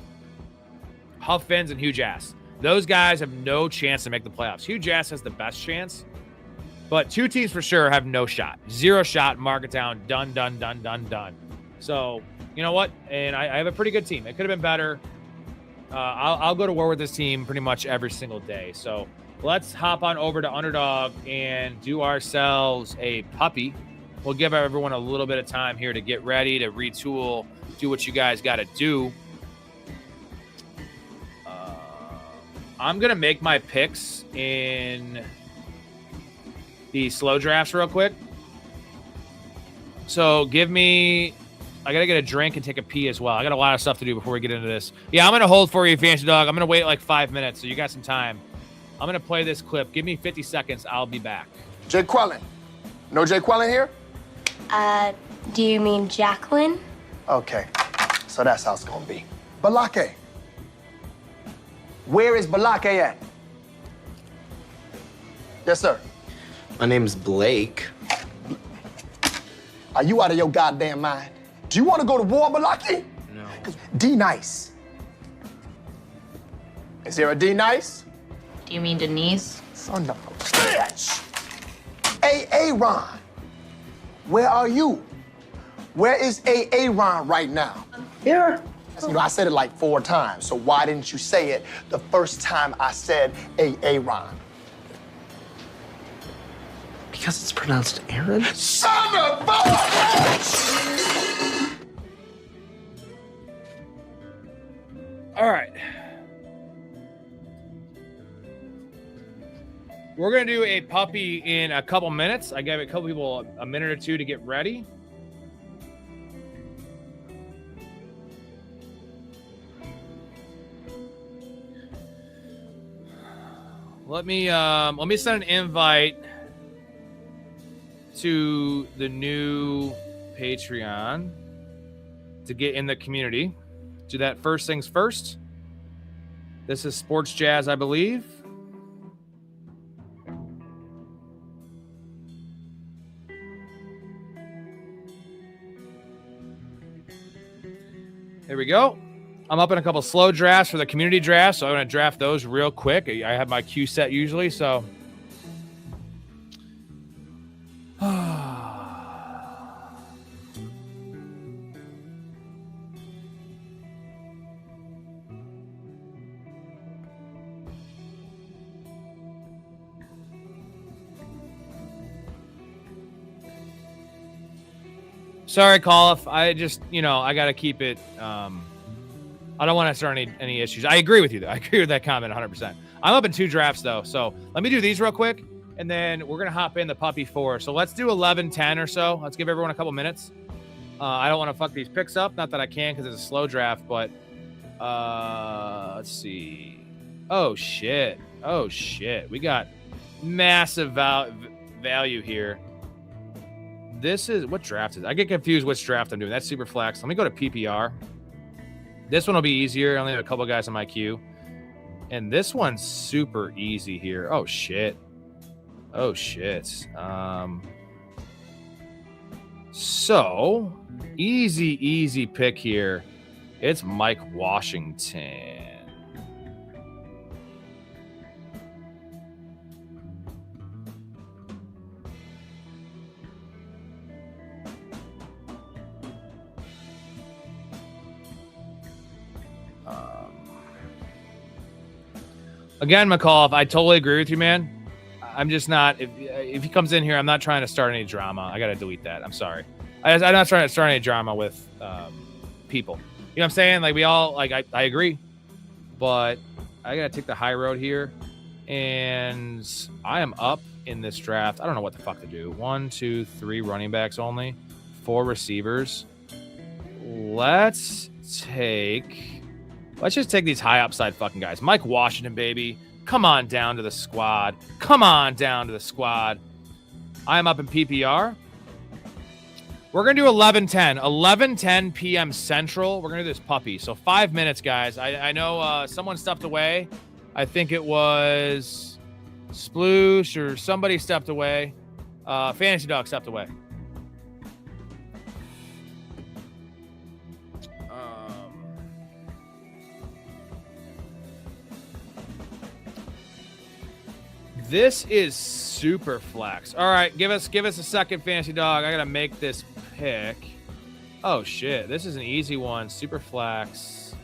Huff Fins and Huge Ass. Those guys have no chance to make the playoffs. Huge Ass has the best chance. But 2 teams for sure have no shot. 0 shot, mark it down, done. So, you know what? And I have a pretty good team. It could have been better. I'll go to war with this team pretty much every single day. So let's hop on over to Underdog and do ourselves a puppy. We'll give everyone a little bit of time here to get ready, to retool, do what you guys got to do. I'm going to make my picks in the slow drafts real quick. So I got to get a drink and take a pee as well. I got a lot of stuff to do before we get into this. Yeah, I'm going to hold for you, Fancy Dog. I'm going to wait like 5 minutes, so you got some time. I'm going to play this clip. Give me 50 seconds. I'll be back. Jay Quellen. No Jay Quellen here? Do you mean Jacqueline? Okay, so that's how it's gonna be. Balake. Where is Balake at? Yes, sir. My name's Blake. Are you out of your goddamn mind? Do you want to go to war, Balake? No. D nice. Is there a D nice? Do you mean Denise? Son of a bitch. Ron. Where are you? Where is Ron right now? Here. You know, I said it like 4 times, so why didn't you say it the first time I said Ron? Because it's pronounced Aaron? Son of a bitch! All right. We're going to do a puppy in a couple minutes. I gave a couple people a minute or 2 to get ready. Let me send an invite to the new Patreon to get in the community. Do that first things first. This is Sports Jazz, I believe. There we go. I'm up in a couple slow drafts for the community draft, so I'm going to draft those real quick. I have my queue set usually, so. Sorry, Call-Off. I just, I got to keep it. I don't want to start any issues. I agree with you, though. I agree with that comment 100%. I'm up in 2 drafts, though. So let me do these real quick, and then we're going to hop in the puppy 4. So let's do 11-10 or so. Let's give everyone a couple minutes. I don't want to fuck these picks up. Not that I can because it's a slow draft, but let's see. Oh, shit. We got massive value here. This is what draft is. I get confused which draft I'm doing. That's super flex. Let me go to PPR. This one will be easier. I only have a couple guys on my queue. And this one's super easy here. Oh, shit. So, easy pick here. It's Mike Washington. Again, McCall, I totally agree with you, man. I'm just not. If he comes in here, I'm not trying to start any drama. I got to delete that. I'm sorry. I'm not trying to start any drama with people. You know what I'm saying? Like, we all, like, I agree. But I got to take the high road here. And I am up in this draft. I don't know what the fuck to do. 1, 2, 3 running backs only. 4 receivers. Let's just take these high upside fucking guys. Mike Washington, baby. Come on down to the squad. I am up in PPR. We're going to do 11:10. 11:10 p.m. Central. We're going to do this puppy. So 5 minutes, guys. I know someone stepped away. I think it was Sploosh or somebody stepped away. Fantasy Dog stepped away. This is super flex. All right, give us a second, Fantasy Dog. I gotta make this pick. Oh shit, this is an easy one. Super flex.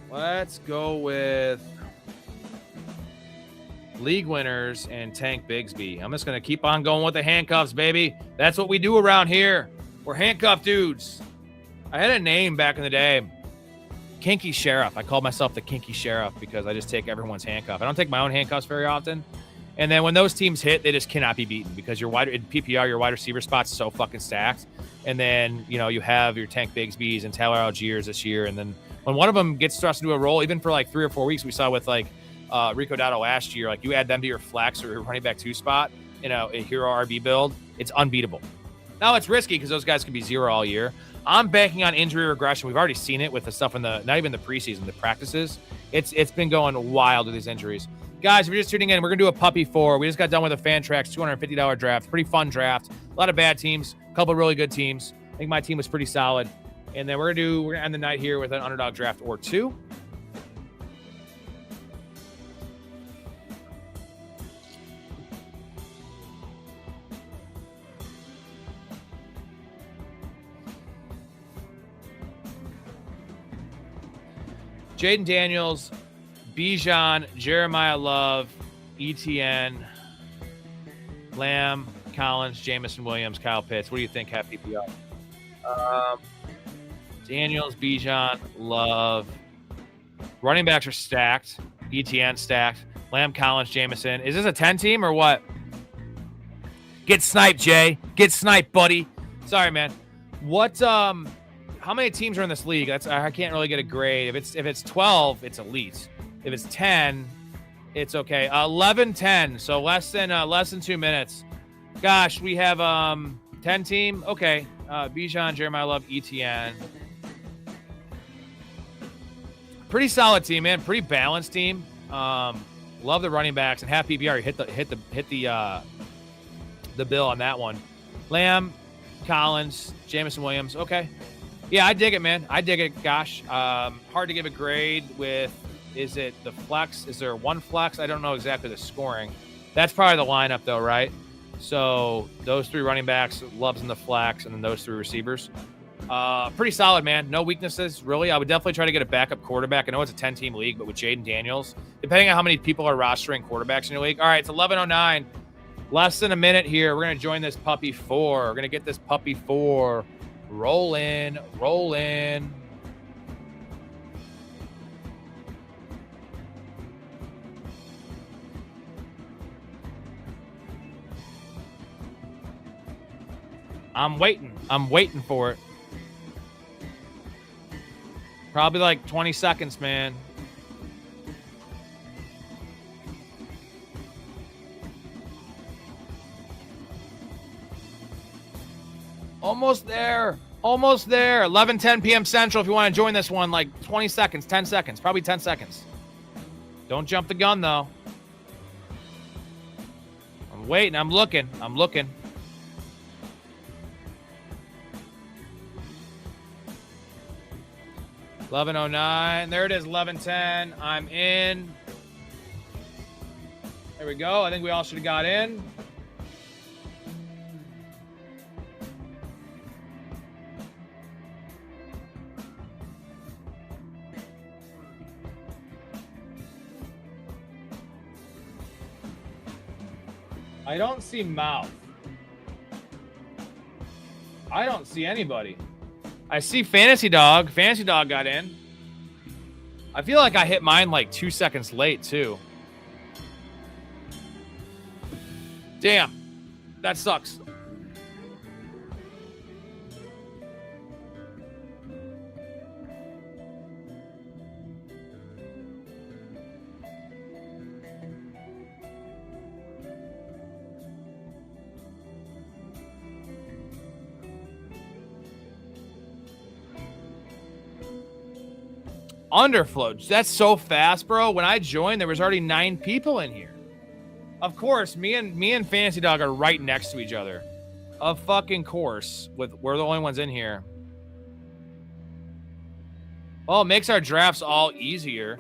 Let's go with league winners and Tank Bigsby. I'm just gonna keep on going with the handcuffs, baby. That's what we do around here. We're handcuff dudes. I had a name back in the day. Kinky Sheriff. I called myself the Kinky Sheriff because I just take everyone's handcuff. I don't take my own handcuffs very often. And then when those teams hit, they just cannot be beaten because in PPR, your wide receiver spot's so fucking stacked. And then, you have your Tank Bigsby's and Tyler Algiers this year. And then when one of them gets thrust into a role, even for like 3 or 4 weeks, we saw with like Rico Dotto last year, like you add them to your flex or your running back 2 spot, a hero RB build, it's unbeatable. Now it's risky because those guys could be 0 all year. I'm banking on injury regression. We've already seen it with the stuff not even the preseason, the practices. It's been going wild with these injuries. Guys, if you're just tuning in, we're going to do a puppy 4. We just got done with a Fantrax $250 draft. Pretty fun draft. A lot of bad teams, a couple of really good teams. I think my team was pretty solid. And then we're going to end the night here with an underdog draft or 2. Jaden Daniels, Bijan, Jeremiah Love, Etienne, Lamb, Collins, Jamison Williams, Kyle Pitts. What do you think, half PPR? Daniels, Bijan, Love. Running backs are stacked. Etienne stacked. Lamb, Collins, Jamison. Is this a 10 team or what? Get sniped, Jay. Get sniped, buddy. Sorry, man. How many teams are in this league? I can't really get a grade. If it's 12, it's elite. If it's 10, it's okay. 11-10, so less than 2 minutes. Gosh, we have 10 team. Okay, Bijan, Jeremiah Love, Etienne. Pretty solid team, man. Pretty balanced team. Love the running backs and half PPR. You hit the bill on that one. Lamb, Collins, Jamison Williams. Okay. Yeah, I dig it, man. I dig it. Gosh, hard to give a grade with, is it the flex? Is there one flex? I don't know exactly the scoring. That's probably the lineup, though, right? So those 3 running backs, Love's in the flex, and then those 3 receivers. Pretty solid, man. No weaknesses, really. I would definitely try to get a backup quarterback. I know it's a 10-team league, but with Jaden Daniels, depending on how many people are rostering quarterbacks in your league. All right, it's 11:09. Less than a minute here. We're going to join this puppy 4. We're going to get this puppy 4 roll in. I'm waiting for it. Probably like 20 seconds, man. Almost there. 11:10 p.m. Central if you want to join this one. Like 20 seconds, 10 seconds, probably 10 seconds. Don't jump the gun, though. I'm waiting. I'm looking. 11:09. There it is, 11:10. I'm in. There we go. I think we all should have got in. I don't see mouth. I don't see anybody. I see Fantasy Dog. Fantasy Dog got in. I feel like I hit mine like 2 seconds late, too. Damn. That sucks. Underflow. That's so fast, bro. When I joined, there was already 9 people in here. Of course, me and Fantasy Dog are right next to each other. Of fucking course. We're the only ones in here. Well, it makes our drafts all easier.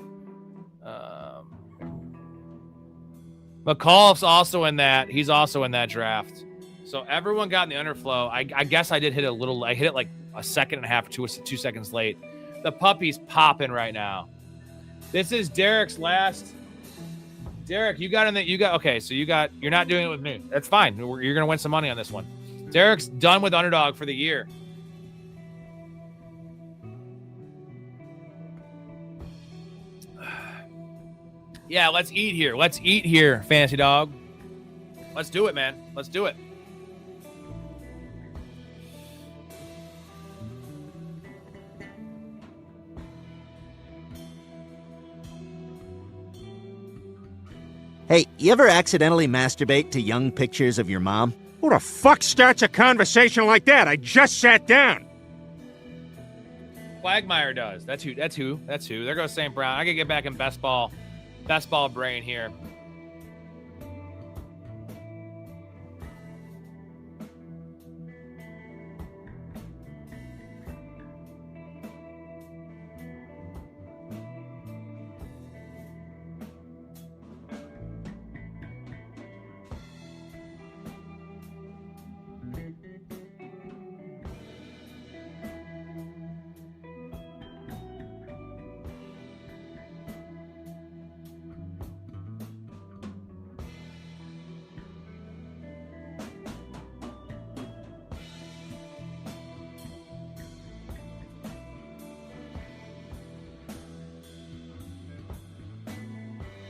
McAuliffe's also in that. He's also in that draft. So everyone got in the underflow. I guess I did hit I hit it like a second and a half, 2 seconds late. The puppy's popping right now. This is Derek's last. Derek, you got in the, okay, so you're not doing it with me. That's fine. You're going to win some money on this one. Derek's done with Underdog for the year. Yeah, let's eat here, Fantasy Dog. Let's do it, man. Let's do it. Hey, you ever accidentally masturbate to young pictures of your mom? Who the fuck starts a conversation like that? I just sat down. Quagmire does. That's who. There goes St. Brown. I gotta get back in best ball brain here.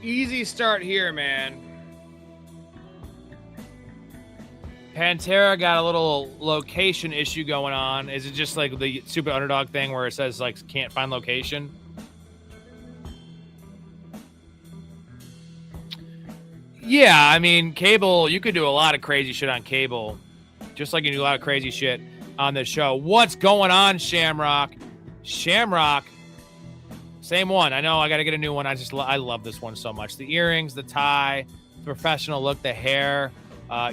Easy start here, man. Pantera got a little location issue going on. Is it just like the stupid Underdog thing where it says like can't find location? Yeah, I mean, cable, you could do a lot of crazy shit on cable. Just like you do a lot of crazy shit on this show. What's going on, Shamrock? Shamrock. Same one. I know I got to get a new one. I love this one so much. The earrings, the tie, the professional look, the hair.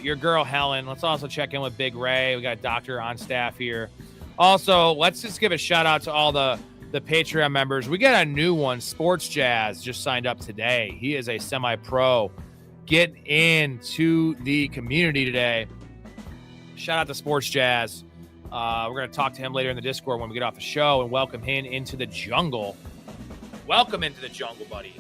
Your girl, Helen. Let's also check in with Big Ray. We got a doctor on staff here. Also, let's just give a shout out to all the Patreon members. We got a new one. Sports Chaz just signed up today. He is a semi-pro. Get into the community today. Shout out to Sports Chaz. We're going to talk to him later in the Discord when we get off the show and welcome him into the jungle. Welcome into the jungle, buddy.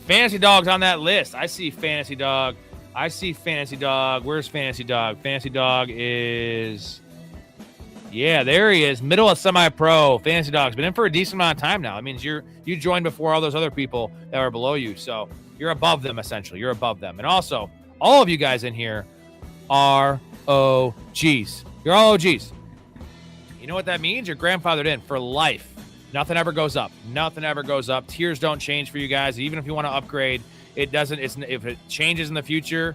Fantasy Dog's on that list. I see Fantasy Dog. Where's Fantasy Dog? Fantasy Dog is... Yeah, there he is. Middle of semi-pro. Fantasy Dog's been in for a decent amount of time now. That means you joined before all those other people that were below you. So you're above them, essentially. You're above them. And also, all of you guys in here are OGs. You're all OGs. You know what that means? You're grandfathered in for life. Nothing ever goes up. Nothing ever goes up. Tiers don't change for you guys. Even if you want to upgrade, it doesn't. If it changes in the future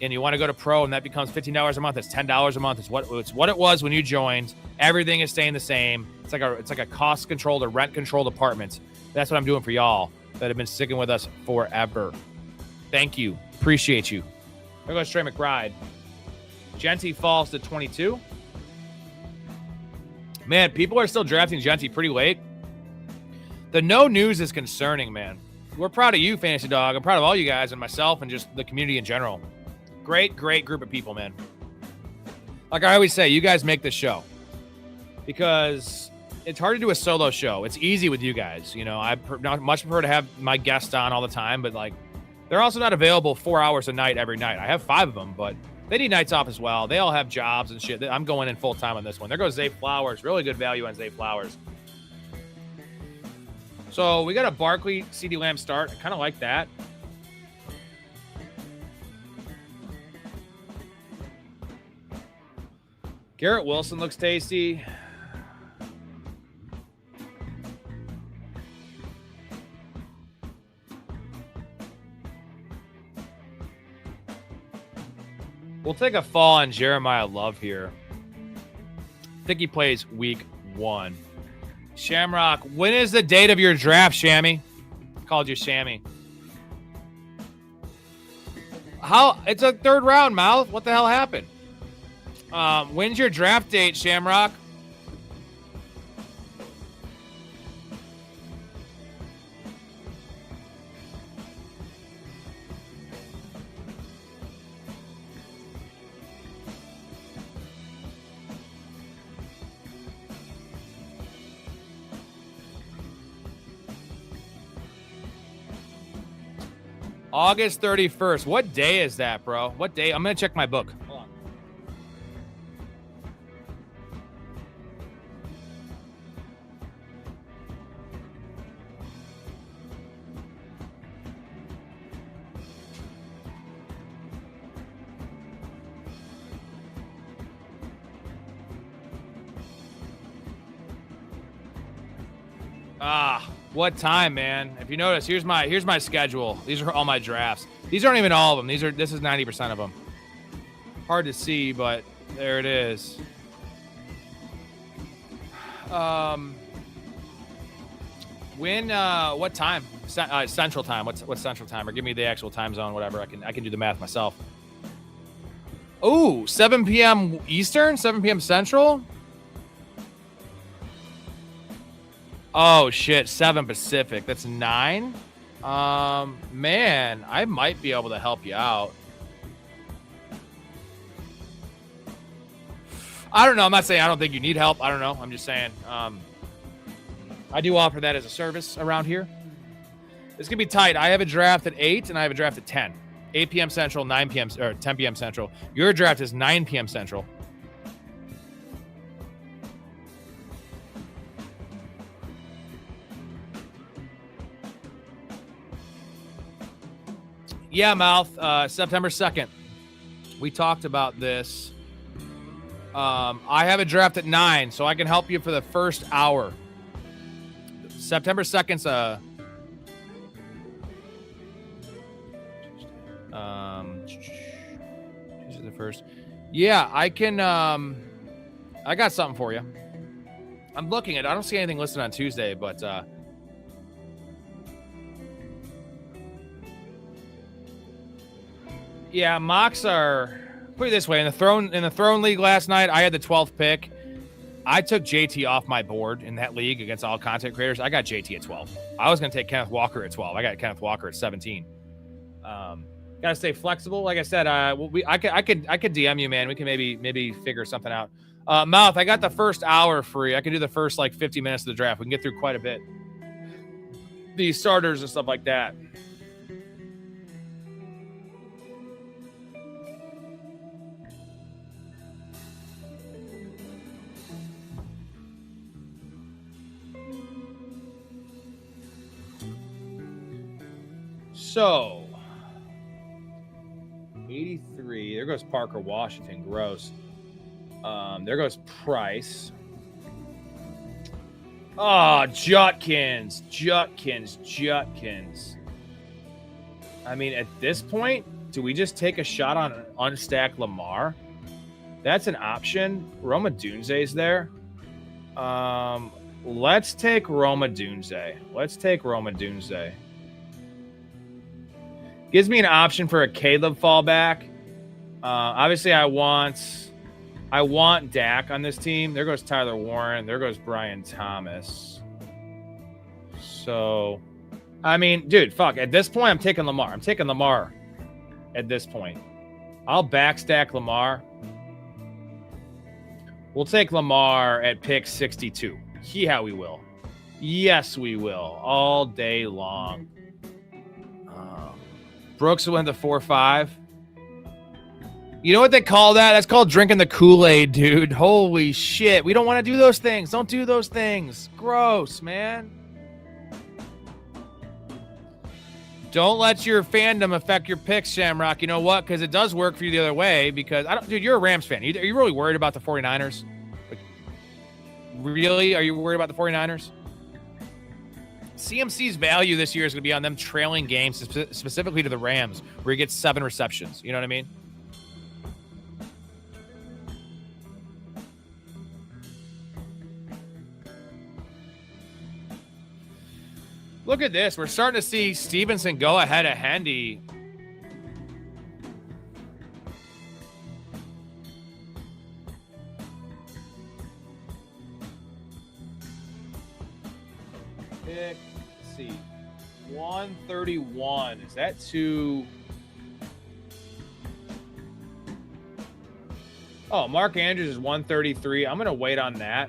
and you want to go to pro and that becomes $15 a month, it's $10 a month. It's what it was when you joined. Everything is staying the same. It's like a cost controlled or rent controlled apartment. That's what I'm doing for y'all that have been sticking with us forever. Thank you. Appreciate you. There goes Trey McBride. Genty falls to 22. Man, people are still drafting Genty pretty late. The no news is concerning, man. We're proud of you, Fantasy Dog. I'm proud of all you guys and myself and just the community in general. Great group of people, man. Like I always say, you guys make this show because it's hard to do a solo show. It's easy with you guys. You know, I much prefer to have my guests on all the time, but like they're also not available 4 hours a night every night. I have 5 of them, but they need nights off as well. They all have jobs and shit. I'm going in full time on this one. There goes Zay Flowers. Really good value on Zay Flowers. So we got a Barkley CeeDee Lamb start. I kind of like that. Garrett Wilson looks tasty. We'll take a fall on Jeremiah Love here. I think he plays week 1. Shamrock, when is the date of your draft, Shammy? Called you Shammy. How? It's a 3rd round, Mouth. What the hell happened? When's your draft date, Shamrock? August 31st. What day is that, bro? What day? I'm going to check my book. Hold on. What time, man? If you notice, here's my schedule. These are all my drafts. These aren't even all of them. This is 90% of them. Hard to see, but there it is. What time? Central time. What's Central time? Or give me the actual time zone, whatever. I can do the math myself. Oh, 7 p.m. Eastern, 7 p.m. Central. Oh, shit, 7 Pacific. That's 9? Man, I might be able to help you out. I don't know. I'm not saying I don't think you need help. I don't know. I'm just saying I do offer that as a service around here. It's going to be tight. I have a draft at 8, and I have a draft at 10. 8 p.m. Central, 9 p.m. or 10 p.m. Central. Your draft is 9 p.m. Central. Yeah, Mouth, September 2nd. We talked about this. I have a draft at 9, so I can help you for the first hour. September 2nd's Tuesday the 1st. Yeah, I can I got something for you. I'm looking at I don't see anything listed on Tuesday, but yeah, mocks are put it this way. In the throne league last night, I had the 12th pick. I took JT off my board in that league against all content creators. I got JT at 12. I was going to take Kenneth Walker at 12. I got Kenneth Walker at 17. Got to stay flexible. Like I said, I could DM you, man. We can maybe figure something out. Mouth, I got the first hour free. I can do the first like 50 minutes of the draft. We can get through quite a bit. The starters and stuff like that. So 83. There goes Parker Washington. Gross. There goes Price. Oh, Jutkins. I mean, at this point, do we just take a shot on unstack Lamar? That's an option. Roma Dunze's there. Let's take Roma Dunze. Gives me an option for a Caleb fallback. Obviously, I want Dak on this team. There goes Tyler Warren. There goes Brian Thomas. So, I mean, dude, fuck. At this point, I'm taking Lamar. At this point. I'll backstack Lamar. We'll take Lamar at pick 62. Yeah, we will. Yes, we will. All day long. Brooks will win the 4-5. You know what they call that? That's called drinking the Kool-Aid, dude. Holy shit. We don't want to do those things. Don't do those things. Gross, man. Don't let your fandom affect your picks, Shamrock. You know what? Because it does work for you the other way. Because, dude, you're a Rams fan. Are you really worried about the 49ers? Like, really? Are you worried about the 49ers? CMC's value this year is going to be on them trailing games, specifically to the Rams, where he gets 7 receptions. You know what I mean? Look at this. We're starting to see Stevenson go ahead of Hendy. Let's see. 131. Is that too... Oh, Mark Andrews is 133. I'm going to wait on that.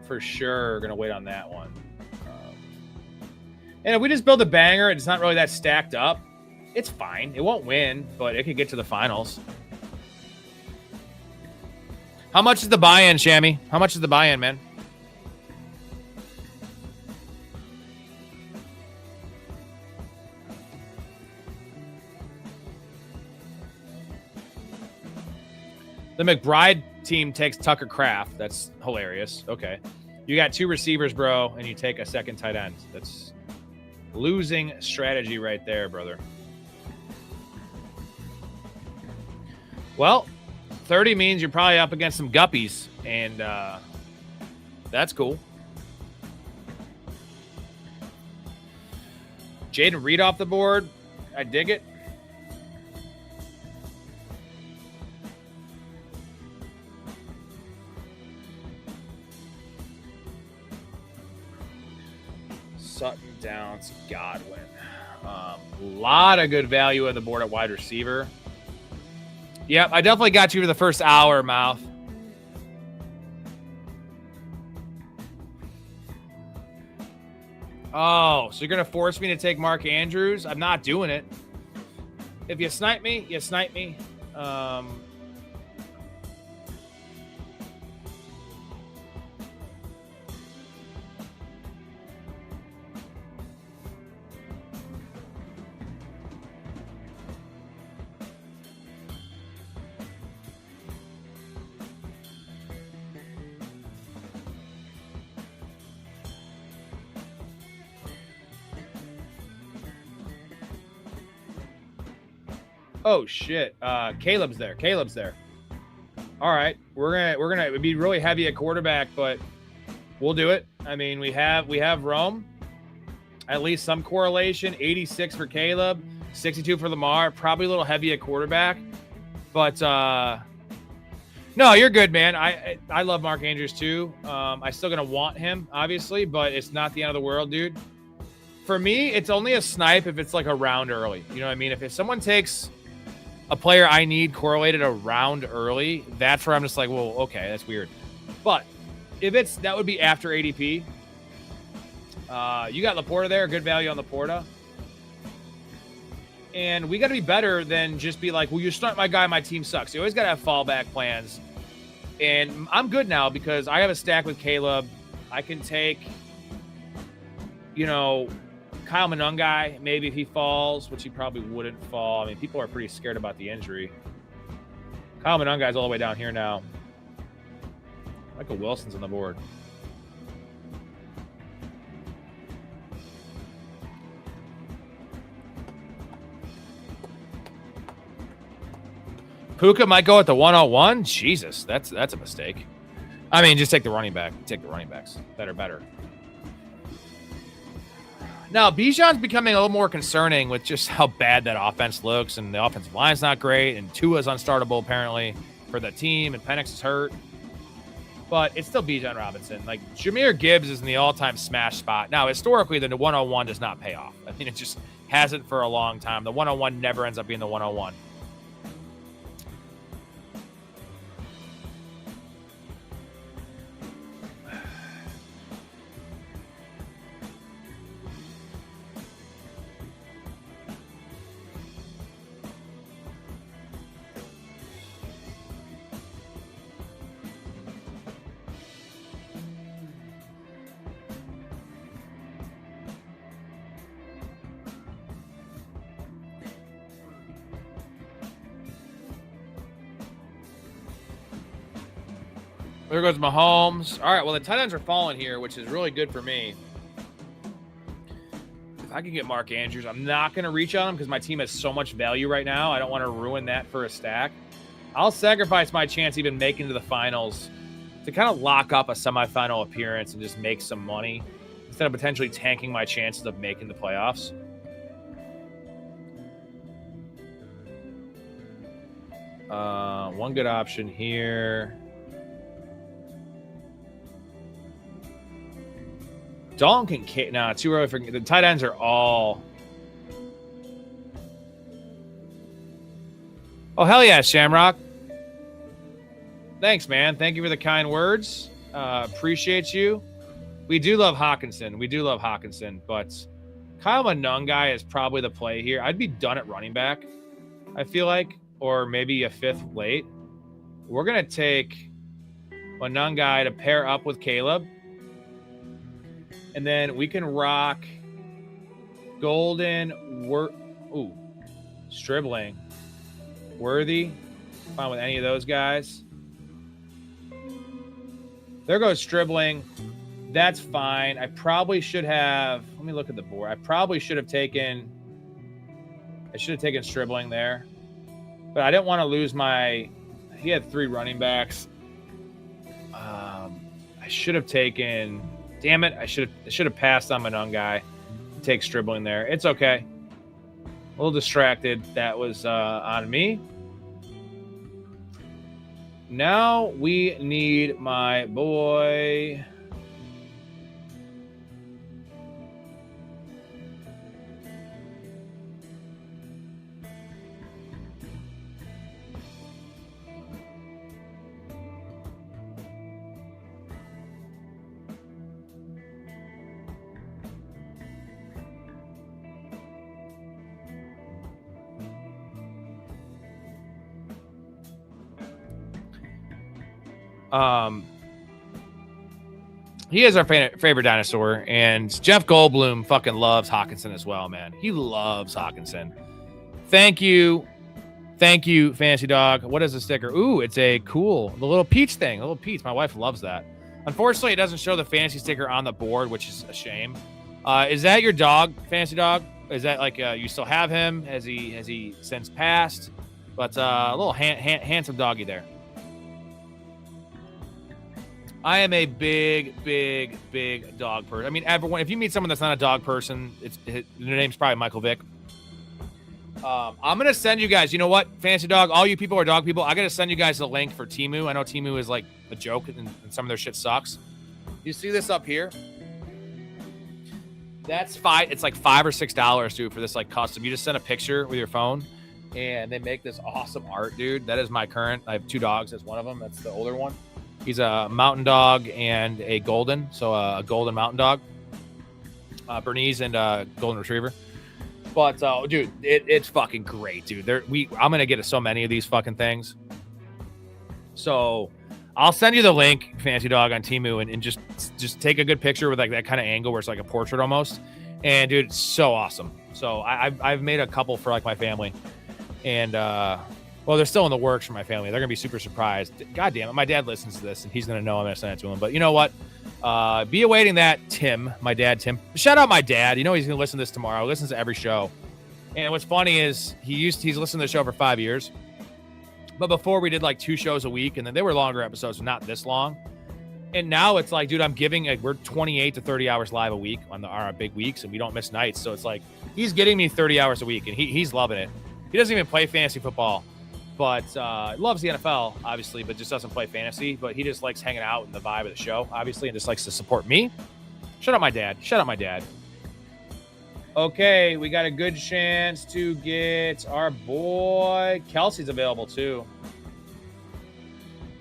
For sure, going to wait on that one. And if we just build a banger, it's not really that stacked up. It's fine. It won't win, but it could get to the finals. How much is the buy-in, Shammy? How much is the buy-in, man? The McBride team takes Tucker Kraft. That's hilarious. Okay. You got 2 receivers, bro, and you take a second tight end. That's losing strategy right there, brother. Well, 30 means you're probably up against some guppies, and that's cool. Jaden Reed off the board. I dig it. Sutton down to Godwin. A lot of good value on the board at wide receiver. Yep, I definitely got you for the first hour, Mouth. Oh, so you're going to force me to take Mark Andrews? I'm not doing it. If you snipe me, you snipe me. Oh shit. Caleb's there. All right. We're gonna be really heavy at quarterback, but we'll do it. I mean, we have Rome. At least some correlation. 86 for Caleb, 62 for Lamar. Probably a little heavy at quarterback. But no, you're good, man. I love Mark Andrews too. I'm still gonna want him, obviously, but it's not the end of the world, dude. For me, it's only a snipe if it's like a round early. You know what I mean? If someone takes a player I need correlated a round early, that's where I'm just like, well, okay, that's weird. But if that would be after ADP. You got Laporta there, good value on Laporta. And we got to be better than just be like, well, you start my guy, my team sucks. You always got to have fallback plans. And I'm good now because I have a stack with Caleb. I can take, Kyle Monungai, maybe if he falls, which he probably wouldn't fall. I mean, people are pretty scared about the injury. Kyle Monungai's all the way down here now. Michael Wilson's on the board. Puka might go at the 101. Jesus, that's a mistake. I mean, just take the running back. Take the running backs. Better. Now, Bijan's becoming a little more concerning with just how bad that offense looks, and the offensive line's not great, and Tua's unstartable apparently for the team, and Penix is hurt. But it's still Bijan Robinson. Like, Jahmyr Gibbs is in the all-time smash spot. Now, historically, the 101 does not pay off. I mean, it just hasn't for a long time. The 101 never ends up being the 101. There goes Mahomes. All right, well, the tight ends are falling here, which is really good for me. If I can get Mark Andrews, I'm not going to reach on him because my team has so much value right now. I don't want to ruin that for a stack. I'll sacrifice my chance even making to the finals to kind of lock up a semifinal appearance and just make some money instead of potentially tanking my chances of making the playoffs. One good option here. Dalton can nah, too early for the tight ends are all. Oh, hell yeah, Shamrock. Thanks, man. Thank you for the kind words. Appreciate you. We do love Hawkinson. But Kyle Monungai is probably the play here. I'd be done at running back, I feel like, or maybe a fifth late. We're going to take Monungai to pair up with Caleb. And then we can rock Golden, Stribling, Worthy. Fine with any of those guys. There goes Stribling. That's fine. I probably should have. Let me look at the board. I probably should have taken. I should have taken Stribling there, but I didn't want to lose my. He had 3 running backs. I should have taken. Damn it! I should have passed on Monungai. Take Stribling there. It's okay. A little distracted. That was on me. Now we need my boy. He is our favorite dinosaur, and Jeff Goldblum fucking loves Hawkinson as well, man. He loves Hawkinson. Thank you, Fantasy Dog. What is the sticker? Ooh, it's a cool, the little peach thing. The little peach. My wife loves that. Unfortunately, it doesn't show the fantasy sticker on the board, which is a shame. Is that your dog, Fantasy Dog? Is that like you still have him? Has he since passed? But a little handsome doggy there. I am a big dog person. I mean, everyone. If you meet someone that's not a dog person, their name's probably Michael Vick. I'm gonna send you guys. You know what, Fantasy Dog? All you people are dog people. I gotta send you guys the link for Temu. I know Temu is like a joke, and some of their shit sucks. You see this up here? That's $5. It's like $5 or $6, dude, for this like custom. You just send a picture with your phone, and they make this awesome art, dude. That is my current. I have 2 dogs. That's one of them. That's the older one. He's a mountain dog and a golden, so a golden mountain dog, Bernese and a golden retriever. But dude, it's fucking great, dude. I'm gonna get so many of these fucking things. So I'll send you the link, Fancy Dog, on Temu, and just take a good picture with like that kind of angle where it's like a portrait almost, And dude, it's so awesome. So I've made a couple for like my family, and well, they're still in the works for my family. They're gonna be super surprised. God damn it, my dad listens to this, and he's gonna know I'm gonna send it to him. But you know what? Be awaiting that, Tim, my dad, Tim. Shout out my dad. You know he's gonna listen to this tomorrow. He listens to every show. And what's funny is he's listened to the show for 5 years. But before we did like 2 shows a week, and then they were longer episodes, not this long. And now it's like, dude, I'm giving we're 28 to 30 hours live a week on our big weeks, and we don't miss nights. So it's like he's getting me 30 hours a week, and he's loving it. He doesn't even play fantasy football, but loves the NFL, obviously, but just doesn't play fantasy. But he just likes hanging out and the vibe of the show, obviously, and just likes to support me. Shout out my dad. Shout out my dad. Okay, we got a good chance to get our boy Kelsey's available too.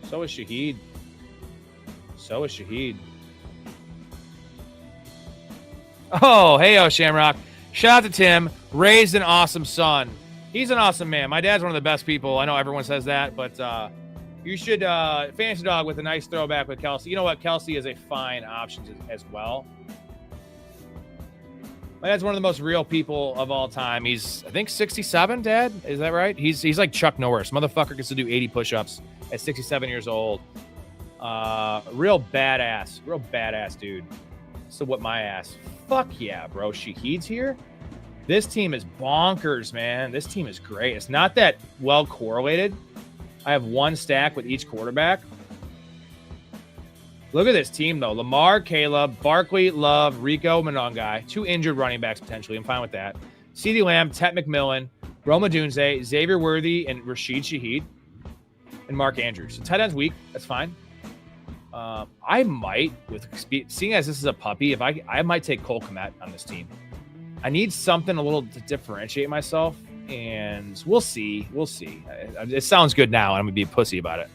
So is Shaheed. Oh, hey, Shamrock. Shout out to Tim. Raised an awesome son. He's an awesome man. My dad's one of the best people. I know everyone says that, but you should Fantasy Dog with a nice throwback with Kelsey. You know what? Kelsey is a fine option as well. My dad's one of the most real people of all time. He's, I think, 67, Dad. Is that right? He's like Chuck Norris. Motherfucker gets to do 80 push-ups at 67 years old. Real badass dude. So what my ass. Fuck yeah, bro. Shaheed's here. This team is bonkers, man. This team is great. It's not that well correlated. I have 1 stack with each quarterback. Look at this team, though. Lamar, Caleb, Barkley, Love, Rico, Monongai. 2 injured running backs, potentially. I'm fine with that. CeeDee Lamb, Tet McMillan, Rome Odunze, Xavier Worthy, and Rashid Shaheed, and Mark Andrews. So tight end's weak. That's fine. I might, seeing as this is a puppy, I might take Cole Kmet on this team. I need something a little to differentiate myself, and we'll see. It sounds good now, and I'm going to be a pussy about it.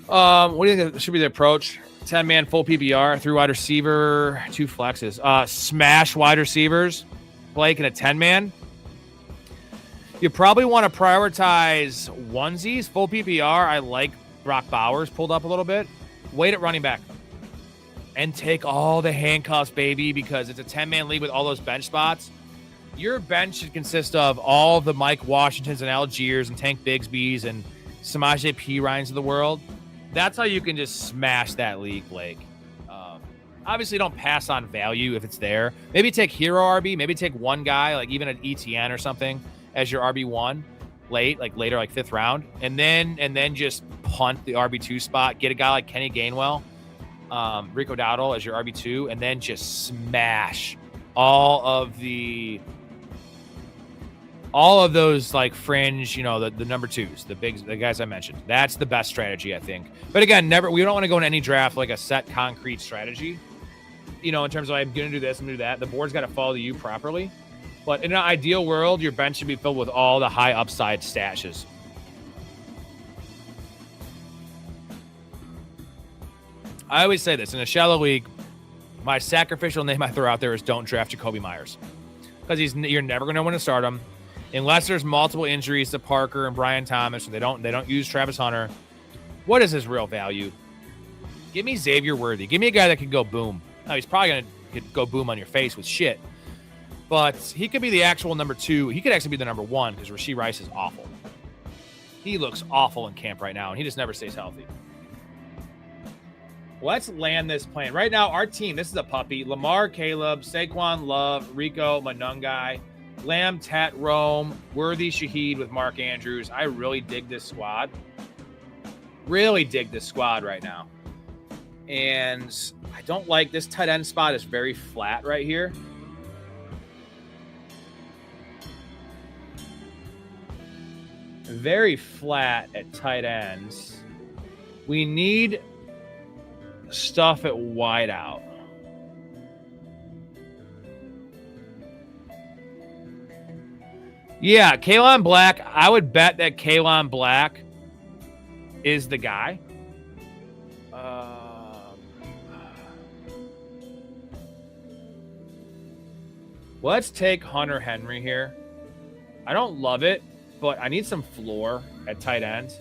What do you think should be the approach? 10-man full PPR, 3 wide receiver, 2 flexes. Smash wide receivers, Blake, and a 10-man. You probably want to prioritize onesies, full PPR. I like Brock Bowers pulled up a little bit. Wait at running back. And take all the handcuffs, baby, because it's a 10-man league with all those bench spots. Your bench should consist of all the Mike Washingtons and Algiers and Tank Bigsby's and Samaje P. Ryans of the world. That's how you can just smash that league, Blake. Obviously, don't pass on value if it's there. Maybe take hero RB. Maybe take one guy, like even an ETN or something, as your RB1 later, like 5th round, and then just punt the RB2 spot. Get a guy like Kenny Gainwell, Rico Dowdle as your RB2, and then just smash all of those like fringe, the number 2s, the guys I mentioned. That's the best strategy, I think. But again, we don't want to go in any draft like a set concrete strategy. In terms of I'm going to do this, I'm going to do that. The board's got to follow you properly. But in an ideal world, your bench should be filled with all the high upside stashes. I always say this in a shallow league. My sacrificial name I throw out there is don't draft Jacoby Myers, because you're never going to want to start him unless there's multiple injuries to Parker and Brian Thomas. Or they don't use Travis Hunter. What is his real value? Give me Xavier Worthy. Give me a guy that can go boom. Now he's probably going to go boom on your face with shit, but he could be the actual number 2. He could actually be the number 1 because Rashee Rice is awful. He looks awful in camp right now, and he just never stays healthy. Let's land this plan. Right now, our team, this is a puppy. Lamar, Caleb, Saquon, Love, Rico, Monongai, Lamb, Tat, Rome, Worthy, Shaheed with Mark Andrews. I really dig this squad. Right now. And I don't like this tight end spot. Is very flat right here. Very flat at tight ends. We need stuff at wide out. Yeah, Kaylon Black. I would bet that Kaylon Black is the guy. Let's take Hunter Henry here. I don't love it, but I need some floor at tight end.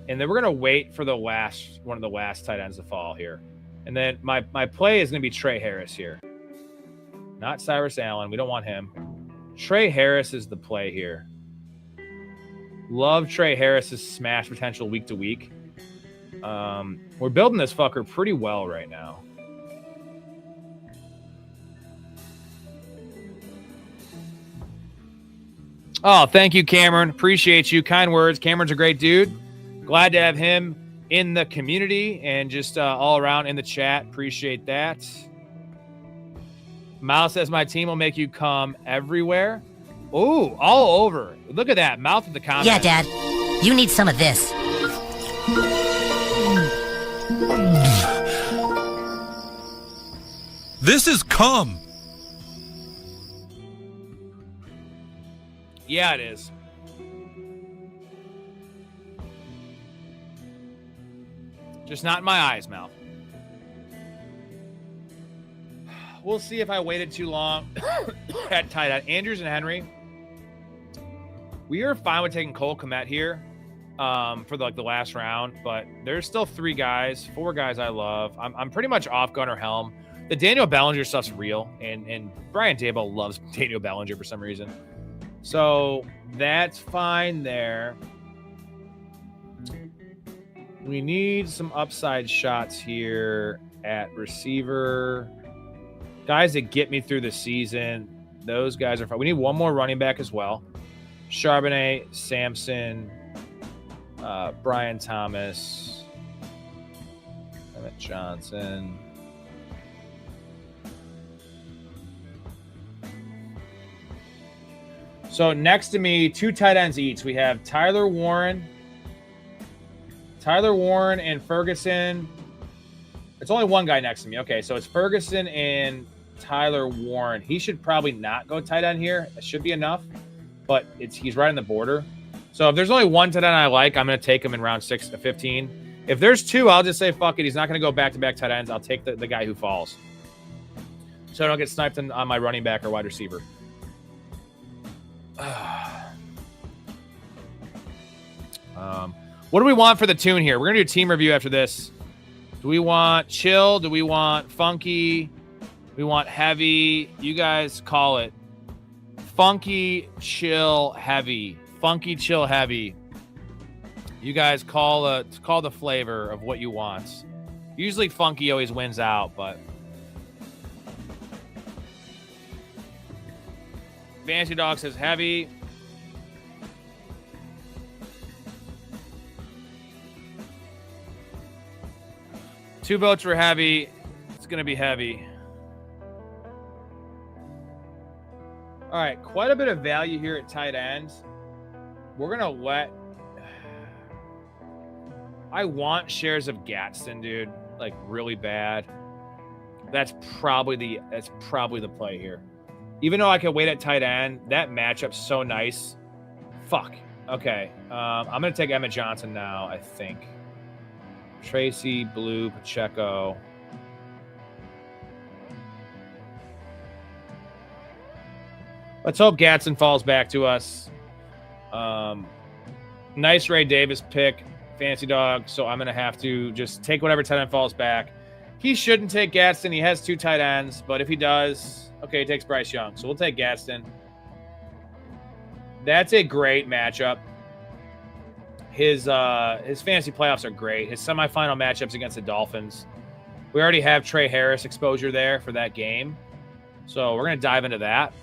And then we're going to wait for one of the last tight ends to fall here. And then my play is going to be Trey Harris here. Not Cyrus Allen. We don't want him. Trey Harris is the play here. Love Trey Harris's smash potential week to week. We're building this fucker pretty well right now. Oh, thank you, Cameron. Appreciate you. Kind words. Cameron's a great dude. Glad to have him in the community and just all around in the chat. Appreciate that. Miles says, my team will make you come everywhere. Ooh, all over. Look at that. Mouth of the comments. Yeah, Dad. You need some of this. This is cum. Yeah, it is. Just not in my eyes, Mal. We'll see if I waited too long at tight end. Andrews and Henry. We are fine with taking Cole Kmet here for the last round, but there's still 4 guys I love. I'm pretty much off Gunnar Helm. The Daniel Bellinger stuff's real, and Brian Daboll loves Daniel Bellinger for some reason. So that's fine there. We need some upside shots here at receiver. Guys that get me through the season. Those guys are fine. We need one more running back as well. Charbonnet, Sampson, Brian Thomas, Emmett Johnson. So next to me, 2 tight ends each. We have Tyler Warren and Ferguson. It's only one guy next to me. Okay, so it's Ferguson and Tyler Warren. He should probably not go tight end here. That should be enough, but he's right on the border. So if there's only one tight end I like, I'm going to take him in round 6 to 15. If there's 2, I'll just say, fuck it. He's not going to go back-to-back tight ends. I'll take the guy who falls. So I don't get sniped on my running back or wide receiver. What do we want for the tune here? We're going to do a team review after this. Do we want chill? Do we want funky? We want heavy? You guys call it. Funky, chill, heavy. Funky, chill, heavy. You guys call the flavor of what you want. Usually funky always wins out, but Fancy Dog says heavy. Two votes for heavy. It's going to be heavy. All right, quite a bit of value here at tight end. We're going to let... I want shares of Gadsden, dude. Like, really bad. That's probably the play here. Even though I could wait at tight end, that matchup's so nice. Fuck. Okay. I'm going to take Emmett Johnson now, I think. Tracy, Blue, Pacheco. Let's hope Gadsden falls back to us. Nice Ray Davis pick. Fancy Dog. So I'm going to have to just take whatever tight end falls back. He shouldn't take Gadsden. He has 2 tight ends. But if he does... Okay, he takes Bryce Young. So we'll take Gadsden. That's a great matchup. His fantasy playoffs are great. His semifinal matchups against the Dolphins. We already have Trey Harris exposure there for that game. So we're going to dive into that.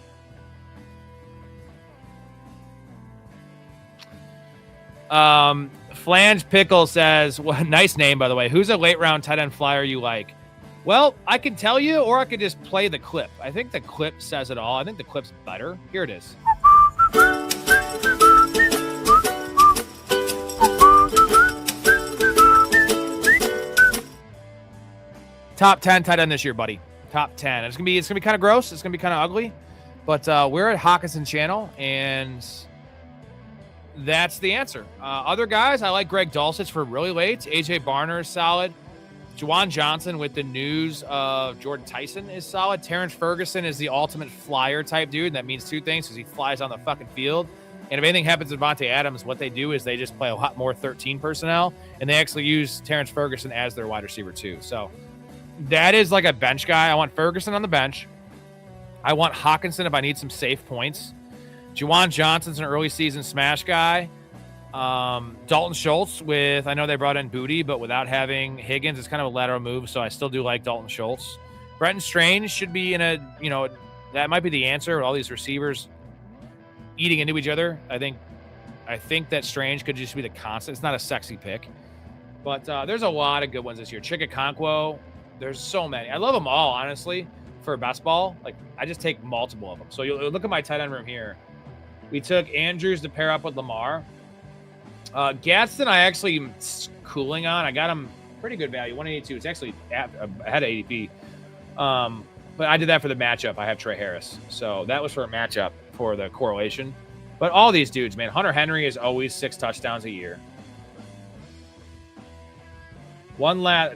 Flange Pickle says, well, nice name, by the way. Who's a late round tight end flyer you like? Well, I can tell you, or I could just play the clip. I think the clip says it all. I think the clip's better. Here it is. Top 10 tight end this year, buddy. Top 10. It's gonna be kind of gross. It's gonna be kind of ugly, but we're at Hawkinson Channel, and that's the answer. Other guys, I like Greg Dulcich for really late. AJ Barner is solid. Juwan Johnson with the news of Jordan Tyson is solid. Terrence Ferguson is the ultimate flyer type dude. And that means 2 things because he flies on the fucking field. And if anything happens to Devontae Adams, what they do is they just play a lot more 13 personnel, and they actually use Terrence Ferguson as their wide receiver too. So That is like a bench guy. I want Ferguson on the bench. I want Hawkinson if I need some safe points. Juwan Johnson's an early season smash guy. Dalton Schultz with, I know they brought in Booty, but without having Higgins, it's kind of a lateral move, so I still do like Dalton Schultz. Brenton Strange should be in a, that might be the answer with all these receivers eating into each other. I think that Strange could just be the constant. It's not a sexy pick, but there's a lot of good ones this year. Chikakonkwo, there's so many. I love them all, honestly, for best ball. Like, I just take multiple of them. So you'll look at my tight end room here. We took Andrews to pair up with Lamar. Gadsden, I actually am cooling on. I got him pretty good value, 182. It's actually ahead of ADP. But I did that for the matchup. I have Trey Harris. So that was for a matchup for the correlation. But all these dudes, man. Hunter Henry is always 6 touchdowns a year.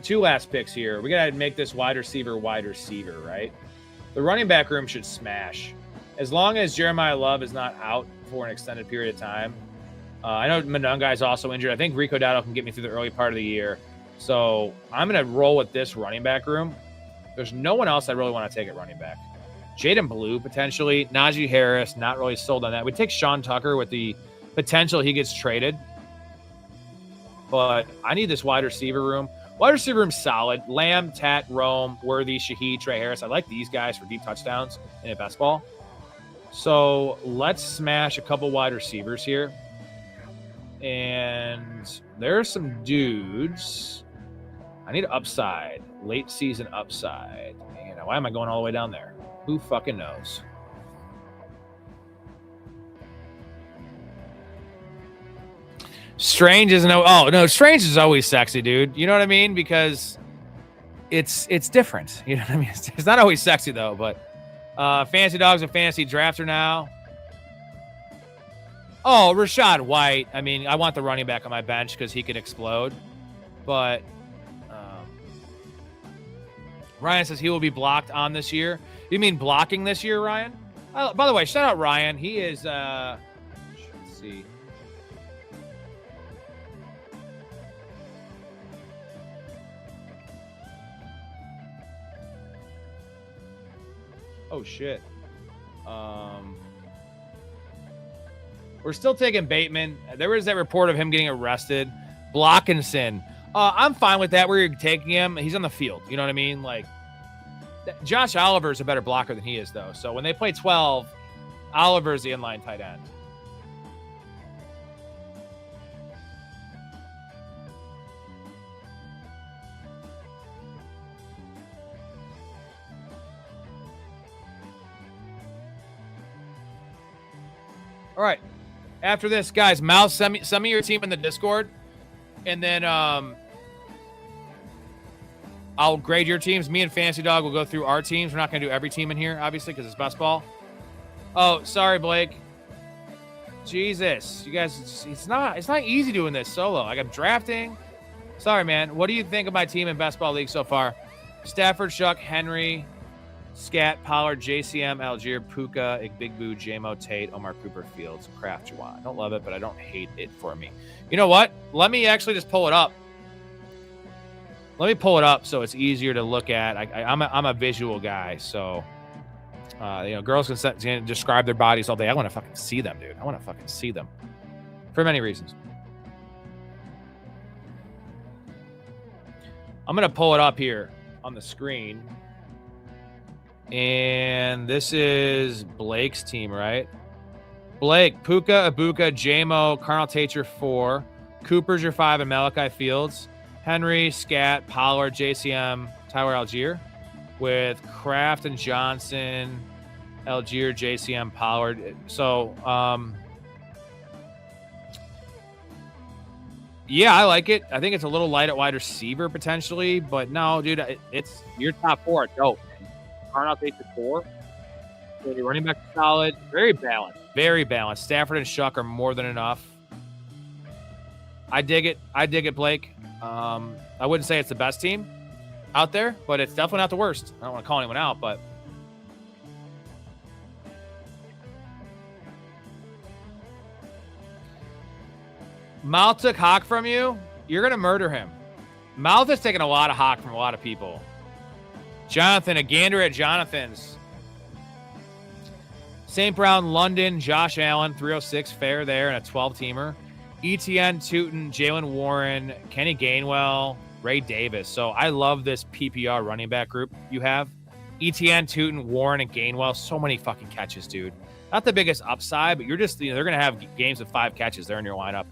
Two last picks here. We got to make this wide receiver, right? The running back room should smash. As long as Jeremiah Love is not out for an extended period of time. I know Monunga is also injured. I think Rico Dowdle can get me through the early part of the year. So I'm going to roll with this running back room. There's no one else I really want to take at running back. Jaden Blue, potentially. Najee Harris, not really sold on that. We take Sean Tucker with the potential he gets traded. But I need this wide receiver room. Wide receiver room solid. Lamb, Tat, Rome, Worthy, Shaheed, Trey Harris. I like these guys for deep touchdowns in a best ball. So let's smash a couple wide receivers here. And there are some dudes. I need upside. Late season upside. Why am I going all the way down there? Who fucking knows? Strange isn't. Oh no, Strange is always sexy, dude. You know what I mean? Because it's different. You know what I mean? It's not always sexy though. But Fancy Dogs and Fantasy Drafter now. Oh, Rashad White. I mean, I want the running back on my bench because he can explode. But Ryan says he will be blocked on this year. You mean blocking this year, Ryan? By the way, shout out Ryan. He is, let's see. Oh, shit. We're still taking Bateman. There was that report of him getting arrested. Blockinson. I'm fine with that. Where you're taking him, he's on the field. You know what I mean? Like, Josh Oliver is a better blocker than he is, though. So when they play 12, Oliver's the inline tight end. All right. After this, guys, Mouse, send me your team in the Discord, and then I'll grade your teams. Me and Fancy Dog will go through our teams. We're not going to do every team in here, obviously, because it's best ball. Oh, sorry, Blake. Jesus, you guys, it's not easy doing this solo. Like, I'm drafting. Sorry, man. What do you think of my team in best ball league so far? Stafford, Shuck, Henry, Scat, Pollard, JCM, Algier, Puka, Igbigbu, JMO, Tate, Omar Cooper, Fields, Kraft, Juwan. I don't love it, but I don't hate it for me. You know what? Let me actually just pull it up. Let me pull it up so it's easier to look at. I'm a visual guy, so girls can describe their bodies all day. I want to fucking see them, dude. I want to fucking see them for many reasons. I'm gonna pull it up here on the screen. And this is Blake's team, right? Blake, Puka, Ibuka, JMO, Carnell Tate, your 4. Cooper's your 5, and Malachi Fields. Henry, Scat, Pollard, JCM, Tyler Algier. With Kraft and Johnson, Algier, JCM, Pollard. So, yeah, I like it. I think it's a little light at wide receiver potentially, but no, dude, it's your top 4. Dope. Carnell Tate to 4. So the running back solid. Very balanced. Very balanced. Stafford and Shuck are more than enough. I dig it. I dig it, Blake. I wouldn't say it's the best team out there, but it's definitely not the worst. I don't want to call anyone out, but Mal took Hawk from you. You're going to murder him. Mouth has taken a lot of Hawk from a lot of people. Jonathan, a gander at Jonathan's. St. Brown, London, Josh Allen, 306, fair there, and a 12-teamer. ETN, Tootin, Jalen Warren, Kenny Gainwell, Ray Davis. So I love this PPR running back group you have. ETN, Tootin, Warren, and Gainwell. So many fucking catches, dude. Not the biggest upside, but you're just, they're going to have games with 5 catches there in your lineup.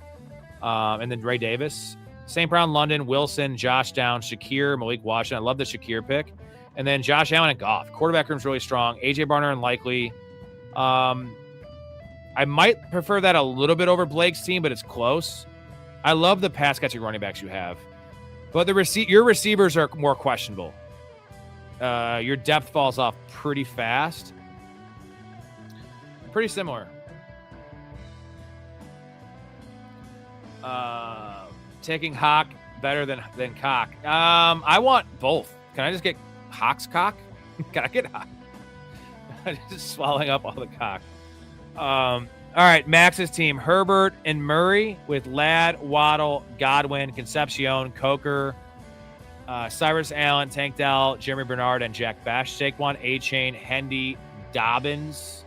And then Ray Davis. St. Brown, London, Wilson, Josh Downs, Shakir, Malik Washington. I love the Shakir pick. And then Josh Allen and Goff. Quarterback room's really strong. AJ Barner and Likely. I might prefer that a little bit over Blake's team, but it's close. I love the pass catching running backs you have. But your receivers are more questionable. Your depth falls off pretty fast. Pretty similar. Taking Hawk better than Cock. I want both. Can I just get Hawk's cock? Can I get Hawk? Just swallowing up all the cock. All right, Max's team. Herbert and Murray with Ladd, Waddle, Godwin, Concepcion, Coker, Cyrus Allen, Tank Dell, Jeremy Bernard, and Jack Bash. Saquon, A-Chain, Hendy, Dobbins.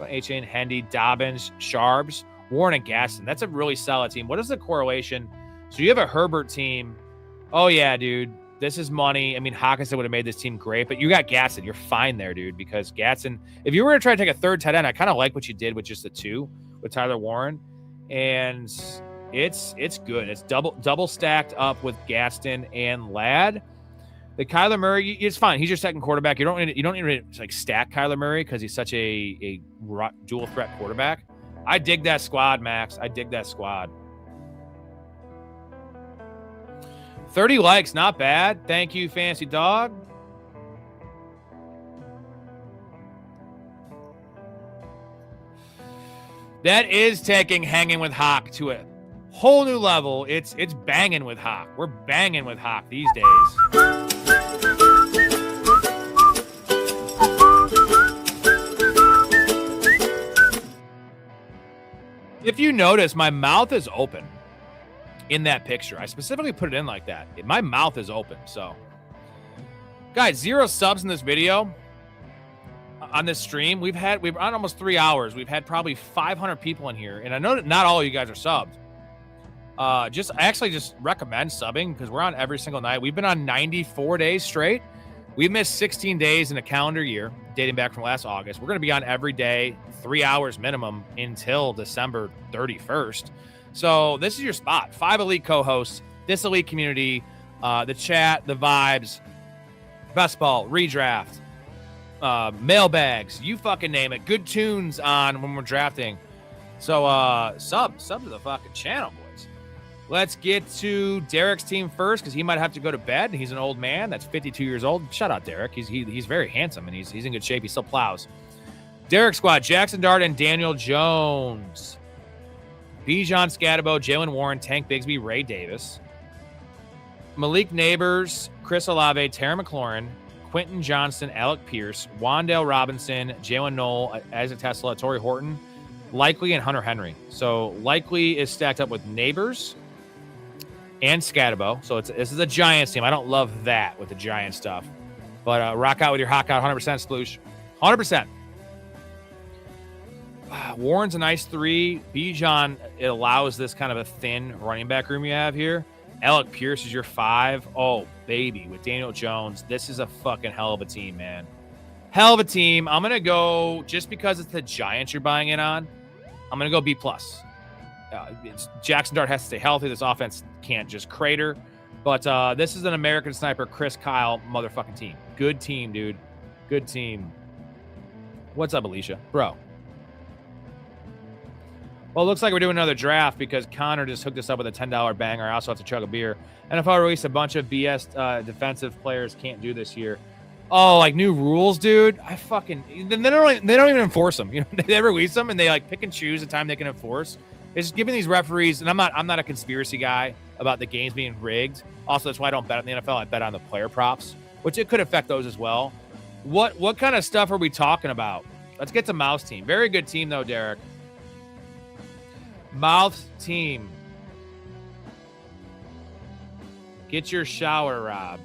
A-Chain, Hendy, Dobbins, Sharbs, Warren, and Gaston. That's a really solid team. What is the correlation? So you have a Herbert team. Oh, yeah, dude. This is money. I mean, Hawkinson would have made this team great, but you got Gatson. You're fine there, dude, because Gatson, if you were to try to take a third tight end, I kind of like what you did with just the 2 with Tyler Warren, and it's good. It's double stacked up with Gaston and Ladd. The Kyler Murray, it's fine. He's your second quarterback. You don't need to like stack Kyler Murray because he's such a dual threat quarterback. I dig that squad, Max. I dig that squad. 30 likes, not bad. Thank you, Fancy Dog. That is taking Hanging with Hawk to a whole new level. It's banging with Hawk. We're banging with Hawk these days. If you notice, my mouth is open in that picture. I specifically put it in like that. My mouth is open. So, guys, 0 subs in this video on this stream. We're on almost 3 hours. We've had probably 500 people in here, and I know that not all of you guys are subbed. I actually just recommend subbing because we're on every single night. We've been on 94 days straight. We've missed 16 days in a calendar year dating back from last August. We're going to be on every day, 3 hours minimum until December 31st. So this is your spot. 5 elite co-hosts, this elite community, the chat, the vibes, best ball, redraft, mailbags, you fucking name it. Good tunes on when we're drafting. So sub to the fucking channel, boys. Let's get to Derek's team first because he might have to go to bed. He's an old man that's 52 years old. Shout out Derek. He's very handsome and he's in good shape. He still plows. Derek squad: Jackson Dart and Daniel Jones. Bijan Scatabo, Jalen Warren, Tank Bigsby, Ray Davis. Malik Neighbors, Chris Olave, Terry McLaurin, Quentin Johnston, Alec Pierce, Wandale Robinson, Jalen Knoll, Isaac Tesla, Torrey Horton, Likely, and Hunter Henry. So Likely is stacked up with Neighbors and Scatabo. So this is a Giants team. I don't love that with the Giant stuff. But rock out with your Hawk out, 100% Sploosh. 100%. Warren's a nice 3. Bijan, it allows this kind of a thin running back room you have here. Alec Pierce is your 5. Oh, baby, with Daniel Jones. This is a fucking hell of a team, man. Hell of a team. I'm going to go, just because it's the Giants you're buying in on, I'm going to go B+. Jackson Dart has to stay healthy. This offense can't just crater. But this is an American Sniper, Chris Kyle motherfucking team. Good team, dude. Good team. What's up, Alicia? Bro. Well, it looks like we're doing another draft because Connor just hooked us up with a $10 banger. I also have to chug a beer. NFL released a bunch of BS defensive players can't do this year. Oh, like new rules, dude. I fucking they don't even enforce them. You know, they release them and they like pick and choose the time they can enforce. It's just giving these referees, and I'm not a conspiracy guy about the games being rigged. Also, that's why I don't bet on the NFL. I bet on the player props, which it could affect those as well. What kind of stuff are we talking about? Let's get to Mouse team. Very good team though, Derek. Mouth team. Get your shower, Rob.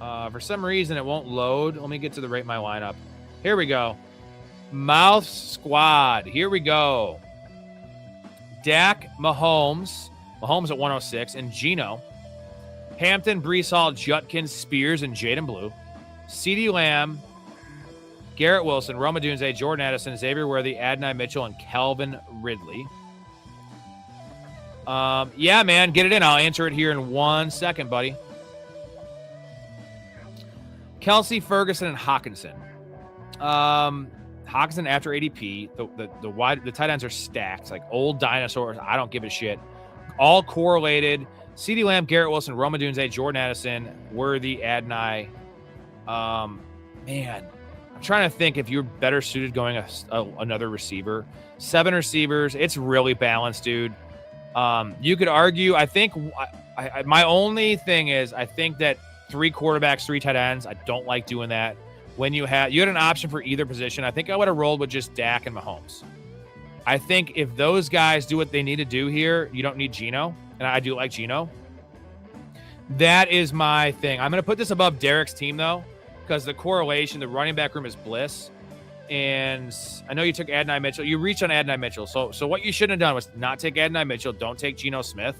For some reason, it won't load. Let me get to the rate my lineup. Here we go. Mouth squad. Here we go. Dak, Mahomes at 106, and Geno. Hampton, Brees Hall, Judkins, Spears, and Jaden Blue. CeeDee Lamb, Garrett Wilson, Roma Dunze, Jordan Addison, Xavier Worthy, Adonai Mitchell, and Calvin Ridley. Yeah, man, get it in. I'll answer it here in 1 second, buddy. Kelsey, Ferguson, and Hawkinson. Hawkinson after ADP. The tight ends are stacked, like old dinosaurs. I don't give a shit. All correlated. CeeDee Lamb, Garrett Wilson, Roma Dunze, Jordan Addison, Worthy, Adonai. Man, I'm trying to think if you're better suited going another receiver. 7 receivers. It's really balanced, dude. You could argue. I think my only thing is I think that 3 quarterbacks, 3 tight ends. I don't like doing that. When you had an option for either position, I think I would have rolled with just Dak and Mahomes. I think if those guys do what they need to do here, you don't need Geno, and I do like Geno. That is my thing. I'm going to put this above Derek's team, though, because the correlation, the running back room is bliss. And I know you took Adonai Mitchell. You reached on Adonai Mitchell. So what you shouldn't have done was not take Adonai Mitchell. Don't take Geno Smith.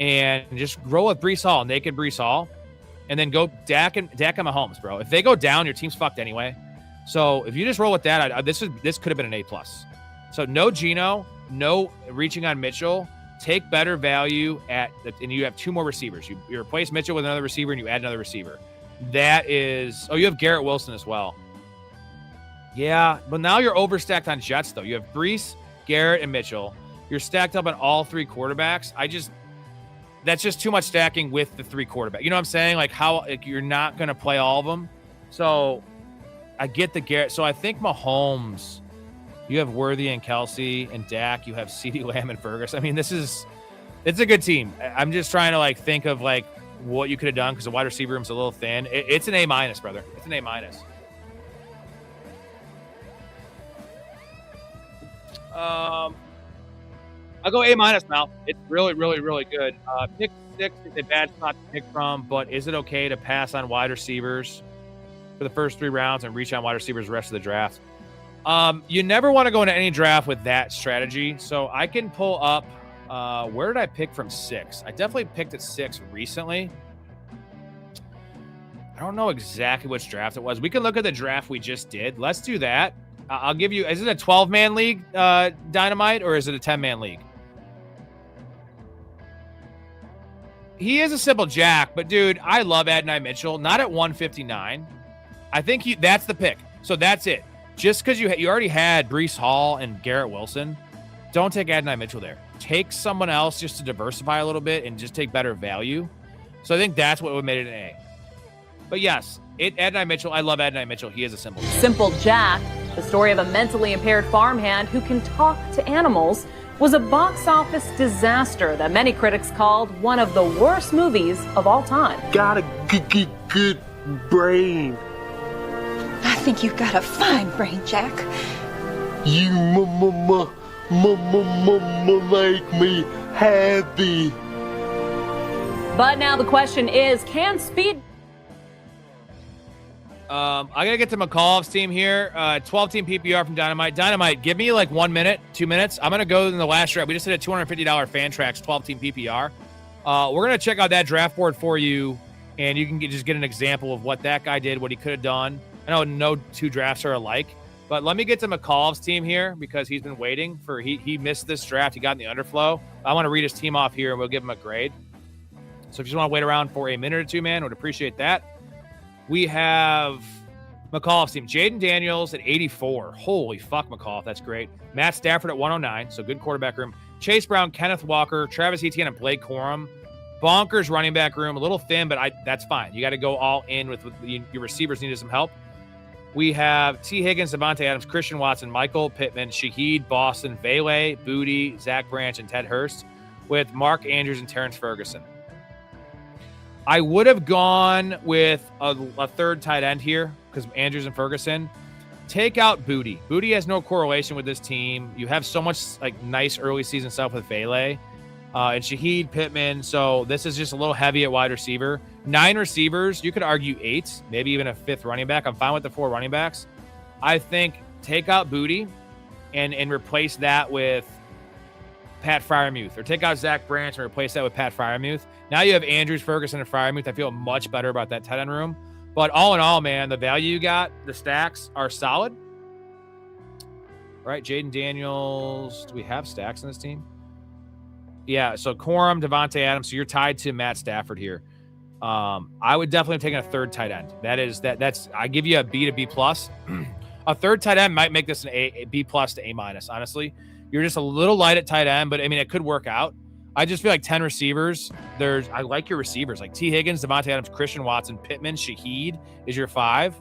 And just roll with Brees Hall, naked Brees Hall. And then go Dak and Mahomes, bro. If they go down, your team's fucked anyway. So if you just roll with that, this could have been an A+. So no Geno, no reaching on Mitchell. Take better value and you have 2 more receivers. You replace Mitchell with another receiver and you add another receiver. That is, you have Garrett Wilson as well. Yeah, but now you're overstacked on Jets, though. You have Brees, Garrett, and Mitchell. You're stacked up on all 3 quarterbacks. That's just too much stacking with the 3 quarterbacks. You know what I'm saying? Like you're not going to play all of them. So I get the Garrett. So I think Mahomes, you have Worthy and Kelsey, and Dak, you have CeeDee Lamb and Ferguson. I mean, it's a good team. I'm just trying to think of what you could have done because the wide receiver room's a little thin. It's an A-, brother. It's an A-. I'll go A- now. It's really, really, really good. Pick 6 is a bad spot to pick from, but is it okay to pass on wide receivers for the first 3 rounds and reach on wide receivers the rest of the draft? You never want to go into any draft with that strategy. So I can pull up, where did I pick from 6? I definitely picked at 6 recently. I don't know exactly which draft it was. We can look at the draft we just did. Let's do that. I'll give you, is it a 12-man league, Dynamite, or is it a 10-man league? He is a simple jack, but dude, I love Adonai Mitchell. Not at 159. I think that's the pick. So that's it. Just because you already had Brees Hall and Garrett Wilson, don't take Adonai Mitchell there. Take someone else just to diversify a little bit and just take better value. So I think that's what would have made it an A. But yes, Adonai Mitchell. I love Adonai Mitchell. He is a simple jack. Simple Jack, the story of a mentally impaired farmhand who can talk to animals, was a box office disaster that many critics called one of the worst movies of all time. Got a good brain. I think you've got a fine brain, Jack. You make me happy. But now the question is, can speed... I gotta get to McCall's team here. 12-team PPR from Dynamite. Dynamite, give me 1 minute, 2 minutes. I'm gonna go in the last draft. We just did a $250 Fantrax 12-team PPR. We're gonna check out that draft board for you, and you can just get an example of what that guy did, what he could have done. I know no 2 drafts are alike, but let me get to McCall's team here because he's been waiting for. He missed this draft. He got in the underflow. I want to read his team off here, and we'll give him a grade. So if you just want to wait around for a minute or 2, man, would appreciate that. We have McAuliffe's team. Jaden Daniels at 84. Holy fuck, McAuliffe. That's great. Matt Stafford at 109. So good quarterback room. Chase Brown, Kenneth Walker, Travis Etienne, and Blake Corum. Bonkers running back room. A little thin, but that's fine. You got to go all in with your receivers needed some help. We have T. Higgins, Devontae Adams, Christian Watson, Michael Pittman, Shaheed, Boston, Vele, Booty, Zach Branch, and Ted Hurst with Mark Andrews and Terrence Ferguson. I would have gone with a third tight end here because Andrews and Ferguson. Take out Booty. Booty has no correlation with this team. You have so much nice early season stuff with Vele and Shaheed, Pittman. So this is just a little heavy at wide receiver. 9 receivers. You could argue 8, maybe even a 5th running back. I'm fine with the 4 running backs. I think take out Booty and replace that with Pat Freiermuth, or take out Zach Branch and replace that with Pat Freiermuth. Now you have Andrews, Ferguson, and Freiermuth. I feel much better about that tight end room. But all in all, man, the value you got, the stacks are solid. All right, Jaden Daniels. Do we have stacks in this team? Yeah, so Corum, Devontae Adams. So you're tied to Matt Stafford here. I would definitely have taken a 3rd tight end. That's I give you a B to B plus. A 3rd tight end might make this a B plus to A minus. Honestly, you're just a little light at tight end, but I mean it could work out. I just feel like 10 receivers. I like your receivers like T Higgins, Devontae Adams, Christian Watson, Pittman, Shaheed is your 5.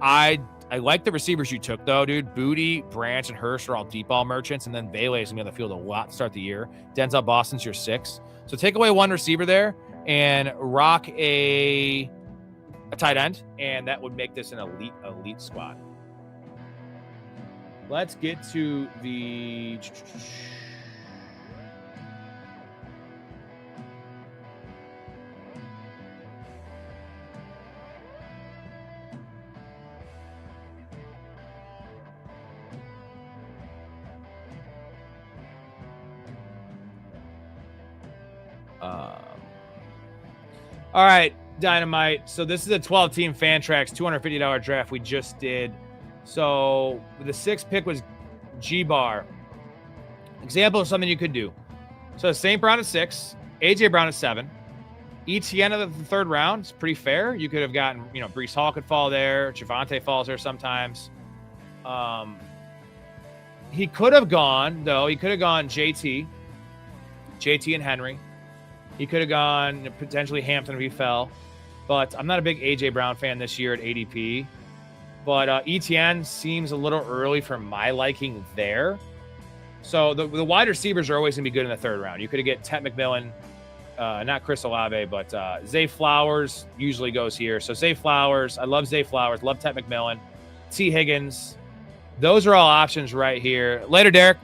I like the receivers you took though, dude. Booty, Branch, and Hurst are all deep ball merchants, and then Bailey is gonna be on the field a lot to start the year. Denzel Boston's your 6. So take away 1 receiver there and rock a tight end, and that would make this an elite squad. Let's get to the all right, Dynamite. So this is a 12-team Fantrax $250 draft we just did. So the 6th pick was G-Bar. Example of something you could do. So St. Brown at 6, A.J. Brown at 7, ETN at the 3rd round. It's pretty fair. You could have gotten, Breece Hall could fall there. Javonte falls there sometimes. He could have gone, though. He could have gone JT and Henry. He could have gone potentially Hampton if he fell. But I'm not a big A.J. Brown fan this year at ADP. But ETN seems a little early for my liking there. So the wide receivers are always going to be good in the 3rd round. You could get Ted McMillan, not Chris Olave, but Zay Flowers usually goes here. So Zay Flowers, I love Zay Flowers, love Ted McMillan, T. Higgins. Those are all options right here. Later, Derek.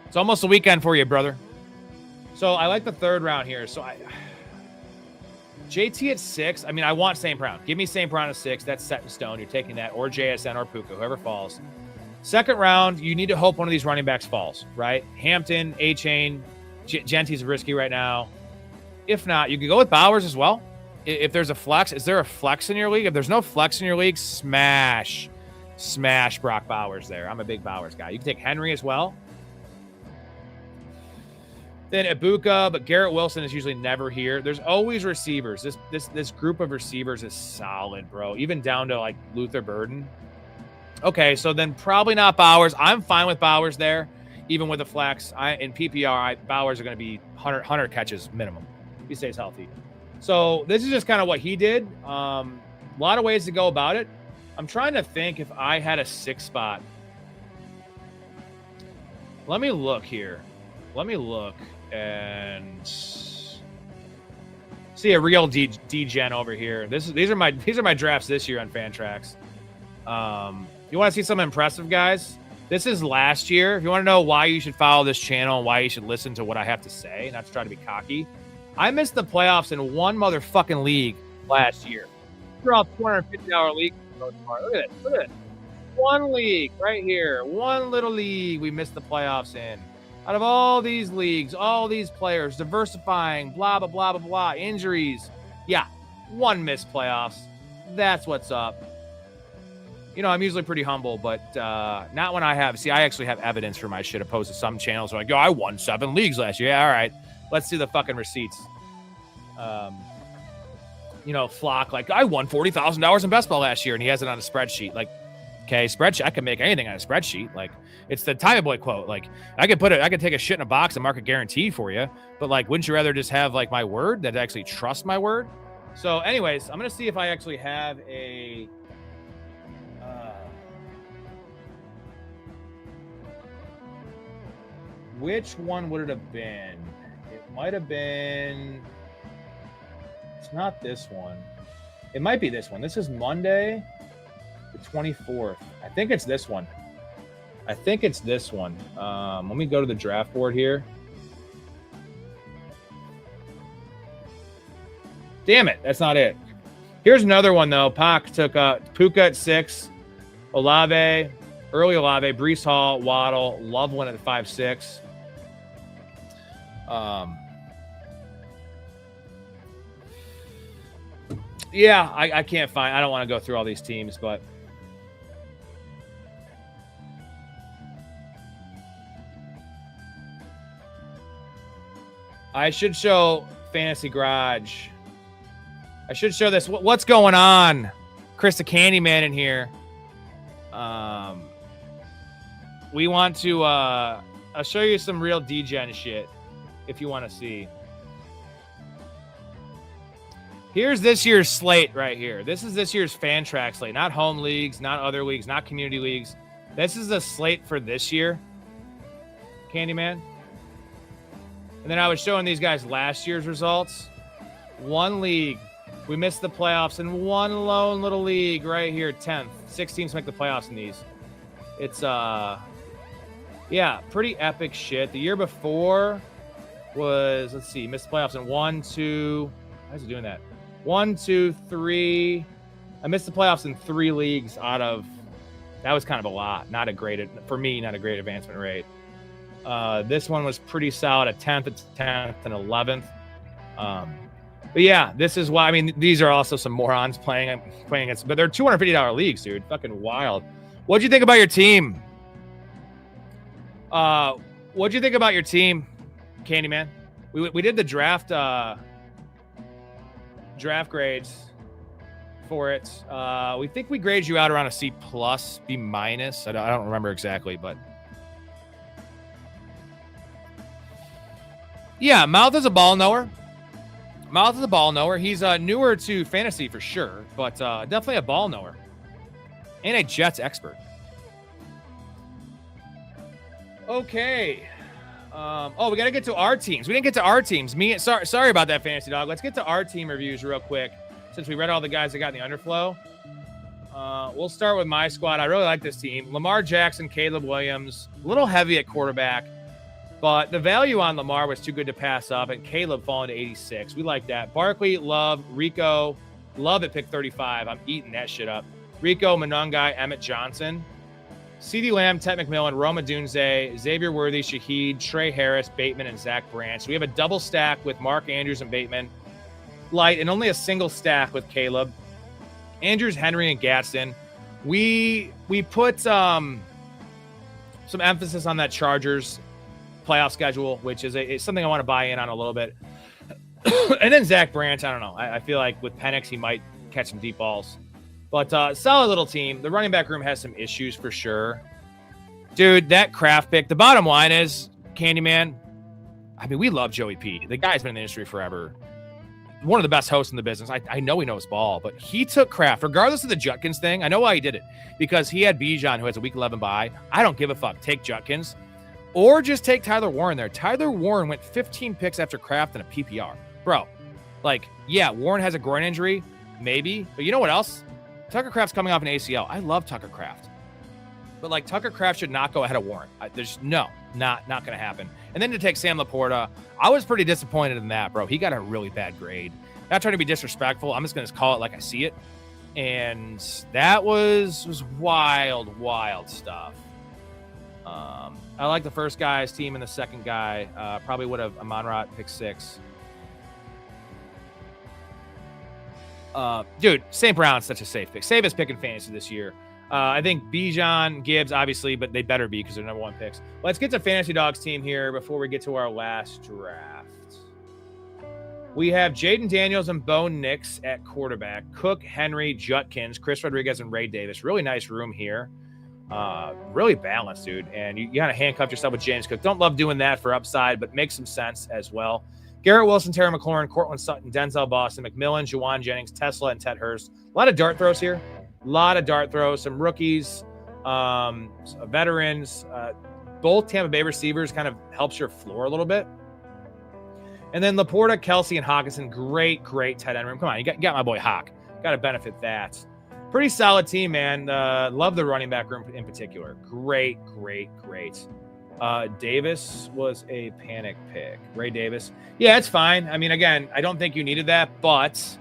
It's almost the weekend for you, brother. So I like the 3rd round here. So JT at 6. I mean, I want St. Brown. Give me St. Brown at 6. That's set in stone. You're taking that, or JSN or Puka, whoever falls. 2nd round, you need to hope one of these running backs falls, right? Hampton, A-Chain, Genty's risky right now. If not, you could go with Bowers as well. If there's a flex, is there a flex in your league? If there's no flex in your league, smash Brock Bowers there. I'm a big Bowers guy. You can take Henry as well. Then Ibuka, but Garrett Wilson is usually never here. There's always receivers. This group of receivers is solid, bro. Even down to like Luther Burden. Okay, so then probably not Bowers. I'm fine with Bowers there, even with a flex. In PPR, Bowers are going to be 100 catches minimum. If he stays healthy. So this is just kind of what he did. A lot of ways to go about it. I'm trying to think if I had a 6 spot. Let me look here. Let me look and see a real D-gen over here. These are my drafts this year on Fantrax. You want to see something impressive, guys? This is last year. If you want to know why you should follow this channel and why you should listen to what I have to say, not to try to be cocky, I missed the playoffs in one motherfucking league last year. They're all $250 league. Look at it. Look at it. One league right here. One little league we missed the playoffs in. Out of all these leagues, all these players, diversifying, blah, blah, blah, blah, blah, injuries. Yeah, one missed playoffs. That's what's up. I'm usually pretty humble, but not when I have. See, I actually have evidence for my shit opposed to some channels who are like, yo, I won 7 leagues last year. Yeah, all right. Let's see the fucking receipts. Flock, like, I won $40,000 in best ball last year, and he has it on a spreadsheet. Like, okay, spreadsheet. I can make anything on a spreadsheet. Like, it's the Tommy Boy quote. Like, I could take a shit in a box and mark a guarantee for you. But like, wouldn't you rather just have like my word, that I actually trust my word? So, anyways, I'm gonna see if I actually have a. Which one would it have been? It might have been. It's not this one. It might be this one. This is Monday, the 24th. I think it's this one. Let me go to the draft board here. Damn it, that's not it. Here's another one, though. Pac took Puka at 6, Olave, early Olave, Breece Hall, Waddle, Loveland at 5-6. Yeah, I can't find. I don't want to go through all these teams, but I should show Fantasy Garage. I should show this. What's going on? Chris the Candyman in here. We want to. I'll show you some real degen shit if you want to see. Here's this year's slate right here. This is this year's Fantrax slate, not home leagues, not other leagues, not community leagues. This is the slate for this year, Candyman. And then I was showing these guys last year's results. One league, we missed the playoffs in one lone little league right here, 10th. 6 teams make the playoffs in these. It's, yeah, pretty epic shit. The year before was, let's see, missed the playoffs in 1, 2, why is it doing that? 1, 2, 3. I missed the playoffs in 3 leagues out of, that was kind of a lot. Not a great, for me, not a great advancement rate. This one was pretty solid at 10th, and 11th. But yeah, this is why, I mean, these are also some morons playing against, but they're $250 leagues, dude. Fucking wild. What'd you think about your team? What'd you think about your team, Candyman? We did the draft grades for it. We think we graded you out around a C+, B-. I don't remember exactly, but yeah, Mouth is a ball knower. He's newer to fantasy for sure, but definitely a ball knower and a Jets expert. Okay. We got to get to our teams. We didn't get to our teams. Sorry about that, Fantasy Dog. Let's get to our team reviews real quick since we read all the guys that got in the underflow. We'll start with my squad. I really like this team. Lamar Jackson, Caleb Williams, a little heavy at quarterback, but the value on Lamar was too good to pass up, and Caleb falling to 86. We like that. Barkley, Love, Rico, Love at pick 35. I'm eating that shit up. Rico, Monungai, Emmett Johnson. CeeDee Lamb, Ted McMillan, Roma Dunze, Xavier Worthy, Shaheed, Trey Harris, Bateman, and Zach Branch. We have a double stack with Mark Andrews and Bateman. Light, and only a single stack with Caleb. Andrews, Henry, and Gadsden. We put some emphasis on that Chargers playoff schedule, which is something I want to buy in on a little bit. And then Zach Branch, I don't know. I feel like with Penix, he might catch some deep balls. But solid little team. The running back room has some issues for sure. Dude, that Kraft pick, the bottom line is, Candyman, I mean, we love Joey P. The guy's been in the industry forever. One of the best hosts in the business. I know he knows ball, but he took Kraft, regardless of the Judkins thing. I know why he did it. Because he had Bijan, who has a week 11 bye. I don't give a fuck. Take Judkins. Or just take Tyler Warren there. Tyler Warren went 15 picks after Kraft in a PPR. Bro, like, yeah, Warren has a groin injury, maybe. But you know what else? Tucker Kraft's coming off an ACL. I love Tucker Kraft. But, like, Tucker Kraft should not go ahead of Warren. There's not going to happen. And then to take Sam Laporta, I was pretty disappointed in that, bro. He got a really bad grade. Not trying to be disrespectful. I'm just going to call it like I see it. And that was wild stuff. I like the first guy's team and the second guy. Probably would have Amon-Ra pick 6. Dude, St. Brown's such a safe pick. Safest pick in fantasy this year. I think Bijan, Gibbs, obviously, but they better be because they're number 1 picks. Let's get to Fantasy Dog's team here before we get to our last draft. We have Jaden Daniels and Bo Nix at quarterback. Cook, Henry, Judkins, Chris Rodriguez, and Ray Davis. Really nice room here. Really balanced, dude. And you got to handcuff yourself with James Cook. Don't love doing that for upside, but makes some sense as well. Garrett Wilson, Terry McLaurin, Cortland Sutton, Denzel Boston, McMillan, Juwan Jennings, Tesla, and Ted Hurst. A lot of dart throws here. Some rookies, veterans. Both Tampa Bay receivers kind of helps your floor a little bit. And then Laporta, Kelsey, and Hawkinson. Great tight end room. Come on, you got my boy Hawk. Got to benefit that. Pretty solid team, man. Love the running back room in particular. Great. Davis was a panic pick. Ray Davis. Yeah, it's fine. I mean, again, I don't think you needed that, but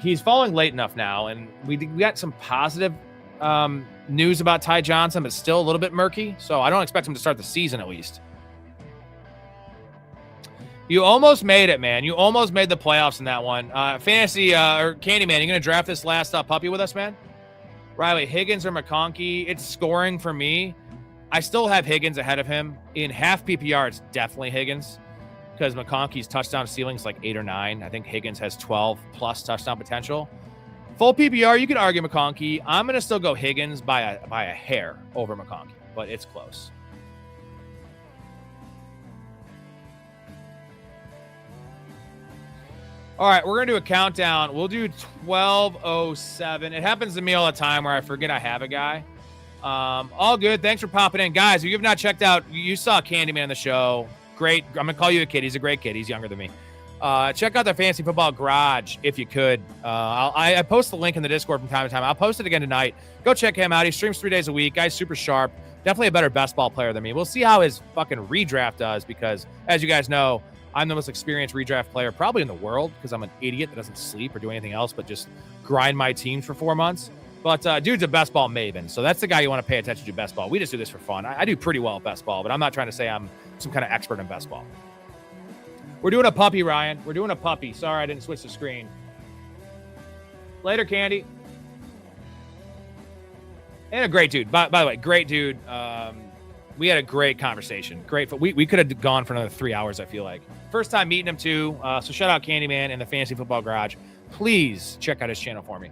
he's falling late enough now, and we got some positive news about Ty Johnson, but still a little bit murky. So I don't expect him to start the season at least. You almost made it, man. You almost made the playoffs in that one. Fantasy or Candyman, you going to draft this last puppy with us, man? Riley, Higgins or McConkey? It's scoring for me. I still have Higgins ahead of him. In half PPR, it's definitely Higgins because McConkey's touchdown ceiling is like 8 or 9. I think Higgins has 12 plus touchdown potential. Full PPR, you can argue McConkey. I'm going to still go Higgins by a hair over McConkey, but it's close. All right, we're going to do a countdown. We'll do 12:07. It happens to me all the time where I forget I have a guy. All good. Thanks for popping in. Guys, if you have not checked out, you saw Candyman on the show. Great. I'm going to call you a kid. He's a great kid. He's younger than me. Check out the Fantasy Football Garage if you could. I post the link in the Discord from time to time. I'll post it again tonight. Go check him out. He streams 3 days a week. Guy's super sharp. Definitely a better best ball player than me. We'll see how his fucking redraft does because, as you guys know, I'm the most experienced redraft player probably in the world because I'm an idiot that doesn't sleep or do anything else but just grind my teams for 4 months. But dude's a best ball maven, so that's the guy you want to pay attention to best ball. We just do this for fun. I do pretty well at best ball, but I'm not trying to say I'm some kind of expert in best ball. We're doing a puppy, Ryan. We're doing a puppy. Sorry, I didn't switch the screen. Later, Candy. And a great dude. By the way, great dude. We had a great conversation. Great. We could have gone for another 3 hours, I feel like. First time meeting him, too. So shout out Candyman and the Fantasy Football Garage. Please check out his channel for me.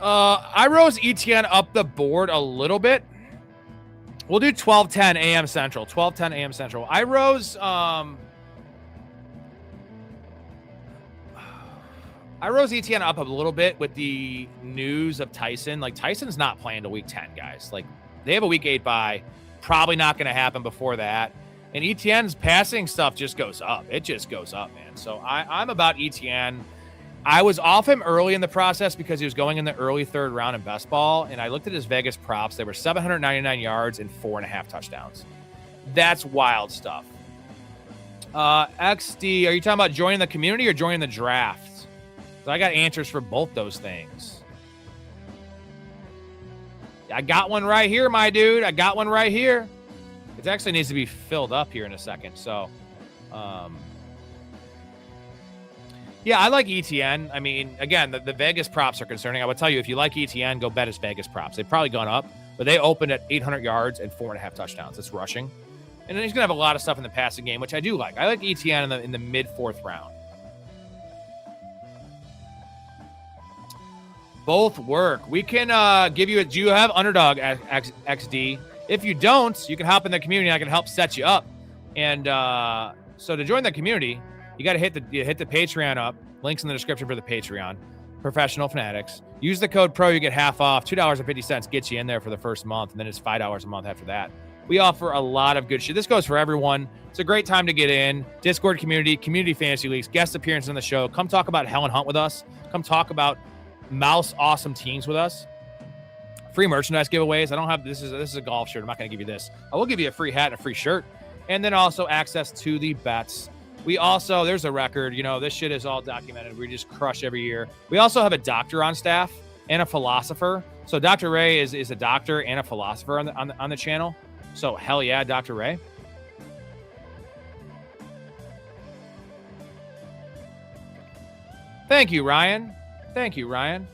I rose ETN up the board a little bit. We'll do 12:10 a.m. Central. 12:10 a.m. Central. I rose ETN up a little bit with the news of Tyson. Like, Tyson's not playing till week 10, guys. Like, they have a week 8 bye. Probably not going to happen before that. And ETN's passing stuff just goes up. It just goes up, man. So I'm about ETN. I was off him early in the process because he was going in the early third round in best ball, and I looked at his Vegas props. They were 799 yards and 4.5 touchdowns. That's wild stuff. XD, are you talking about joining the community or joining the draft? So I got answers for both those things. I got one right here, my dude. I got one right here. It actually needs to be filled up here in a second. So, yeah, I like ETN. I mean, again, the Vegas props are concerning. I would tell you, if you like ETN, go bet his Vegas props. They've probably gone up, but they opened at 800 yards and 4.5 touchdowns. It's rushing. And then he's going to have a lot of stuff in the passing game, which I do like. I like ETN in the mid-4th round. Both work. We can give you do you have Underdog XD? If you don't, you can hop in the community. I can help set you up. And so to join the community, you got to hit the Patreon up. Links in the description for the Patreon. Professional Fanatics. Use the code PRO. You get half off. $2.50 gets you in there for the first month, and then it's $5 a month after that. We offer a lot of good shit. This goes for everyone. It's a great time to get in. Discord community, community fantasy leagues, guest appearances on the show. Come talk about Hell and Hunt with us. Come talk about mouse awesome teams with us. Free merchandise giveaways. I don't have this is a golf shirt. I'm not going to give you this. I will give you a free hat and a free shirt, and then also access to the bets. We also, there's a record. You know, this shit is all documented. We just crush every year. We also have a doctor on staff and a philosopher. So Dr. Ray is a doctor and a philosopher on the channel. So hell yeah, Dr. Ray. Thank you, Ryan. Thank you, Ryan.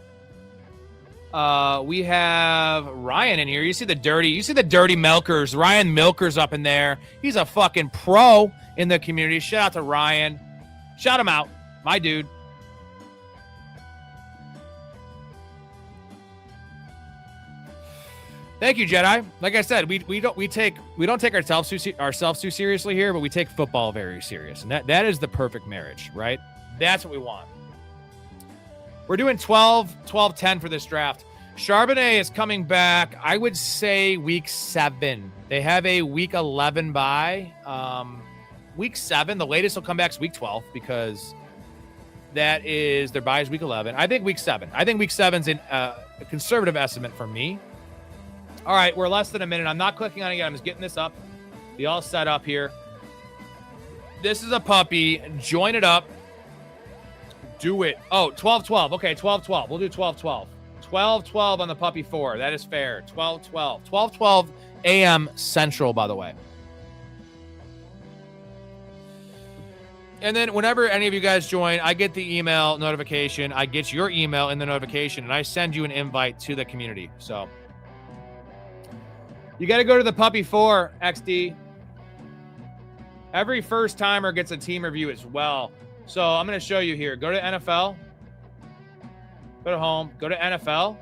We have Ryan in here. You see the dirty milkers. Ryan Milkers up in there. He's a fucking pro in the community. Shout out to Ryan. Shout him out. My dude. Thank you, Jedi. Like I said, we don't take ourselves too seriously here, but we take football very serious. And that is the perfect marriage, right? That's what we want. We're doing 12-10 for this draft. Charbonnet is coming back, I would say week 7. They have a week 11 bye. Week 7, the latest will come back is week 12 because that is their bye is week 11. I think week 7. I think week 7's a conservative estimate for me. All right, we're less than a minute. I'm not clicking on it yet. I'm just getting this up. Be all set up here. This is a puppy. Join it up. Do it. Oh, 12-12. Okay, 12-12. We'll do 12-12. 12-12 on the puppy 4. That is fair. 12-12. 12-12 a.m. Central, by the way. And then whenever any of you guys join, I get the email notification. I get your email in the notification, and I send you an invite to the community. So you got to go to the Puppy 4, XD. Every first timer gets a team review as well. So I'm going to show you here. Go to NFL. Go to home. Go to NFL.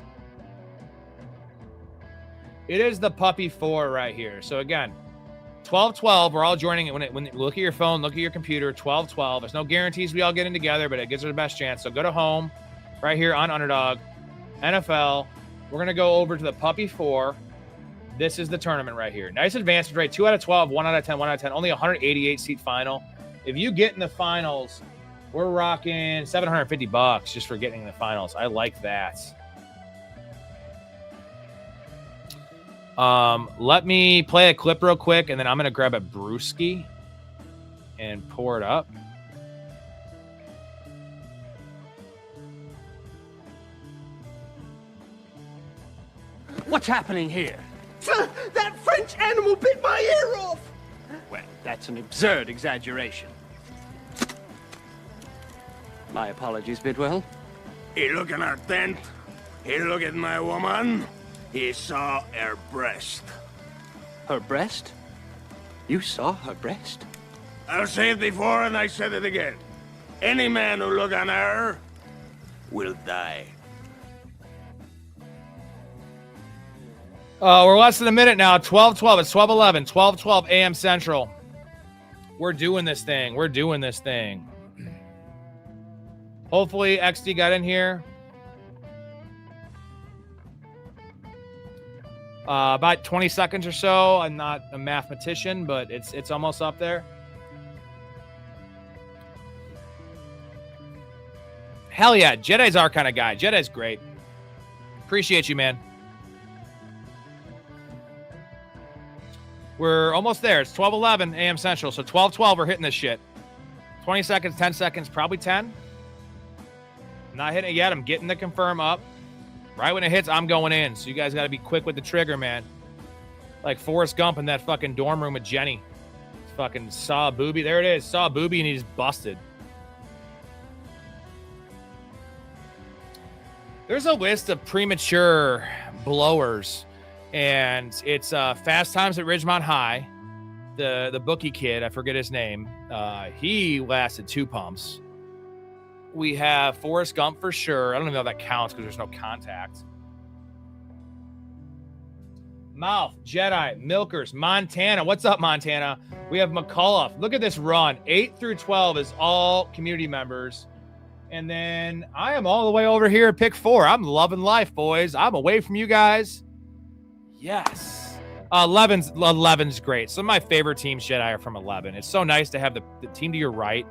It is the Puppy 4 right here. So again, 12-12, we're all joining it. When you look at your phone, look at your computer, 12-12. There's no guarantees we all get in together, but it gives us the best chance. So go to home, right here on Underdog, NFL. We're going to go over to the Puppy 4. This is the tournament right here. Nice advanced rate, 2 out of 12, 1 out of 10, 1 out of 10. Only 188-seat final. If you get in the finals, we're rocking $750 just for getting in the finals. I like that. Let me play a clip real quick, and then I'm going to grab a brewski and pour it up. What's happening here? That French animal bit my ear off! Well, that's an absurd exaggeration. My apologies, Bidwell. He look in our tent. He look at my woman. He saw her breast. Her breast? You saw her breast? I've said it before and I said it again. Any man who look on her will die. We're less than a minute now. 12-12. It's 12-11. 12-12 a.m. Central. We're doing this thing. We're doing this thing. Hopefully XD got in here. About 20 seconds or so. I'm not a mathematician, but it's almost up there. Hell yeah. Jedi's our kind of guy. Jedi's great. Appreciate you, man. We're almost there. It's 12:11 a.m. Central. So 12:12, we're hitting this shit. 20 seconds, 10 seconds, probably 10. I'm not hitting it yet. I'm getting the confirm up. Right when it hits, I'm going in. So you guys got to be quick with the trigger, man. Like Forrest Gump in that fucking dorm room with Jenny. Fucking saw a booby. There it is. Saw a booby and he's busted. There's a list of premature blowers. And it's Fast Times at Ridgemont High. The bookie kid, I forget his name. He lasted 2 pumps. We have Forrest Gump for sure. I don't even know if that counts because there's no contact. Mouth, Jedi, Milkers, Montana. What's up, Montana? We have McCullough. Look at this run. 8 through 12 is all community members. And then I am all the way over here at pick 4. I'm loving life, boys. I'm away from you guys. Yes. 11's great. Some of my favorite teams, Jedi, are from 11. It's so nice to have the team to your right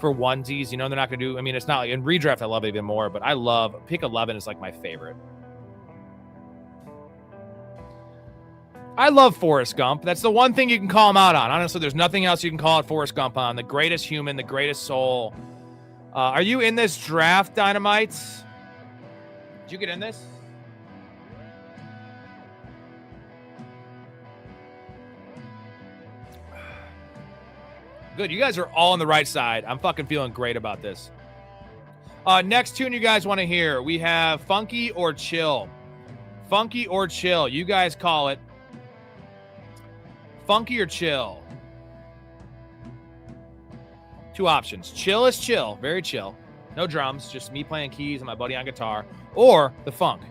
for onesies. You know, they're not going to do, I mean, it's not like in redraft, I love it even more, but I love pick 11 is like my favorite. I love Forrest Gump. That's the one thing you can call him out on. Honestly, there's nothing else you can call it Forrest Gump on. The greatest human, the greatest soul. Are you in this draft, Dynamites? Did you get in this? Good. You guys are all on the right side. I'm fucking feeling great about this. Next tune you guys want to hear. We have Funky or Chill. Funky or Chill. You guys call it. Funky or Chill. 2 options. Chill is chill. Very chill. No drums. Just me playing keys and my buddy on guitar. Or the funk.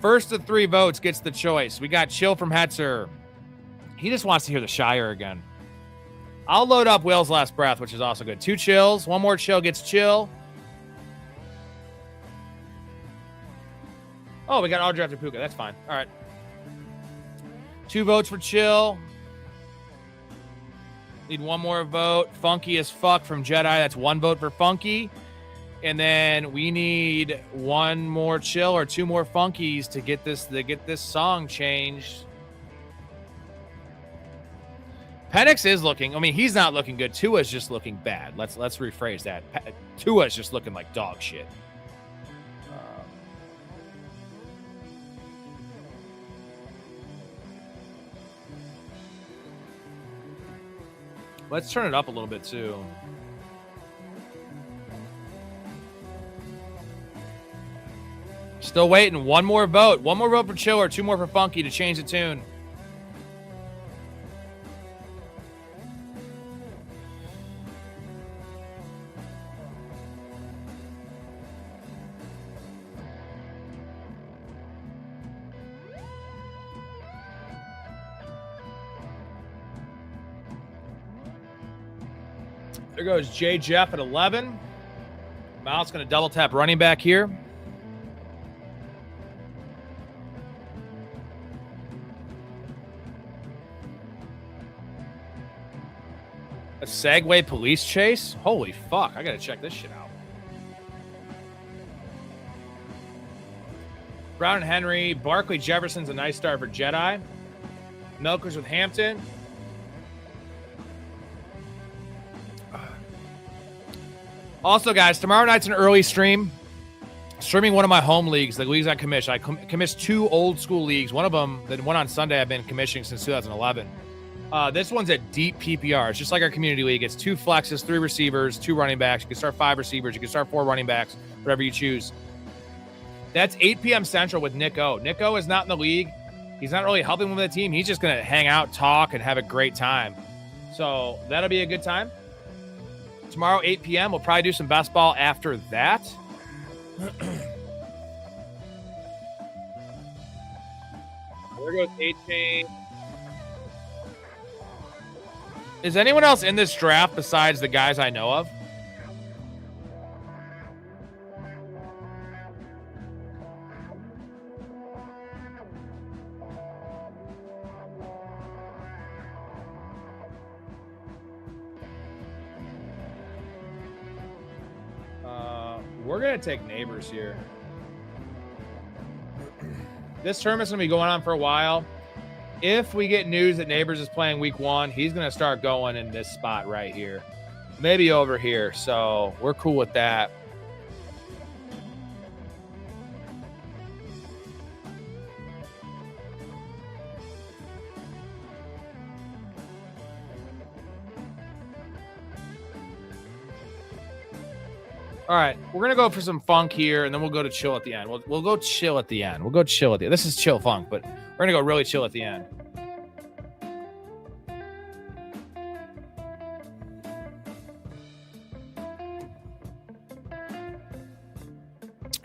First of 3 votes gets the choice. We got Chill from Hetzer. He just wants to hear the Shire again. I'll load up Will's Last Breath, which is also good. 2 chills. 1 more chill gets chill. Oh, we got all drafted Puka. That's fine. All right. 2 votes for chill. Need 1 more vote. Funky as fuck from Jedi. That's 1 vote for Funky. And then we need one more chill or two more funkies to get this song changed. Penix is looking, I mean, he's not looking good. Tua's just looking bad. Let's rephrase that. Tua's just looking like dog shit. Let's turn it up a little bit too. Still waiting. One more vote. One more vote for chill or two more for funky to change the tune. There goes J. Jeff at 11. Mal's going to double tap running back here. A Segway police chase? Holy fuck, I got to check this shit out. Brown and Henry. Barkley Jefferson's a nice start for Jedi. Milkers with Hampton. Also, guys, tomorrow night's an early stream. Streaming one of my home leagues, the leagues I commission. I commissioned 2 old school leagues. One of them, the one on Sunday, I've been commissioning since 2011. This one's a deep PPR. It's just like our community league. It's 2 flexes, 3 receivers, 2 running backs. You can start 5 receivers. You can start 4 running backs, whatever you choose. That's 8 p.m. Central with Nick O. Nick O is not in the league. He's not really helping with the team. He's just going to hang out, talk, and have a great time. So that'll be a good time. Tomorrow, 8 p.m. We'll probably do some best ball after that. There goes A-Chain. Is anyone else in this draft besides the guys I know of? We're going to take Neighbors here. This tournament's going to be going on for a while. If we get news that Neighbors is playing week 1, he's going to start going in this spot right here. Maybe over here. So we're cool with that. All right, we're going to go for some funk here, and then we'll go to chill at the end. We'll go chill at the end. We'll go chill at the end. This is chill funk, but we're going to go really chill at the end.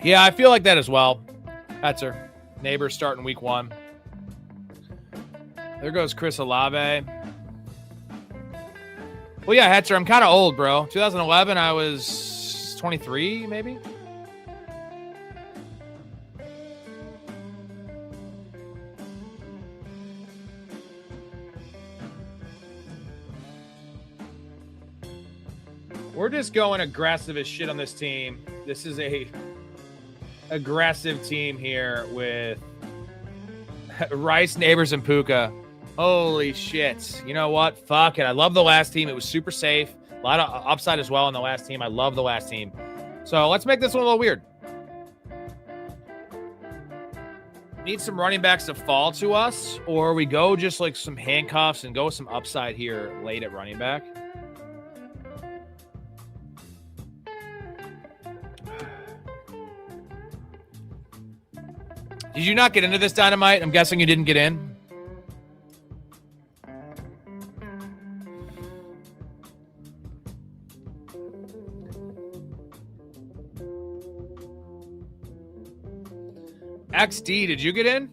Yeah, I feel like that as well. That's her. Neighbors starting week 1. There goes Chris Olave. Well, yeah, Hetzer, I'm kind of old, bro. 2011, I was 23, maybe? We're just going aggressive as shit on this team. This is a aggressive team here with Rice, Neighbors, and Puka. Holy shit. You know what? Fuck it. I love the last team. It was super safe. A lot of upside as well on the last team. I love the last team. So let's make this one a little weird. Need some running backs to fall to us, or we go just like some handcuffs and go with some upside here late at running back. Did you not get into this, Dynamite? I'm guessing you didn't get in. XD, did you get in?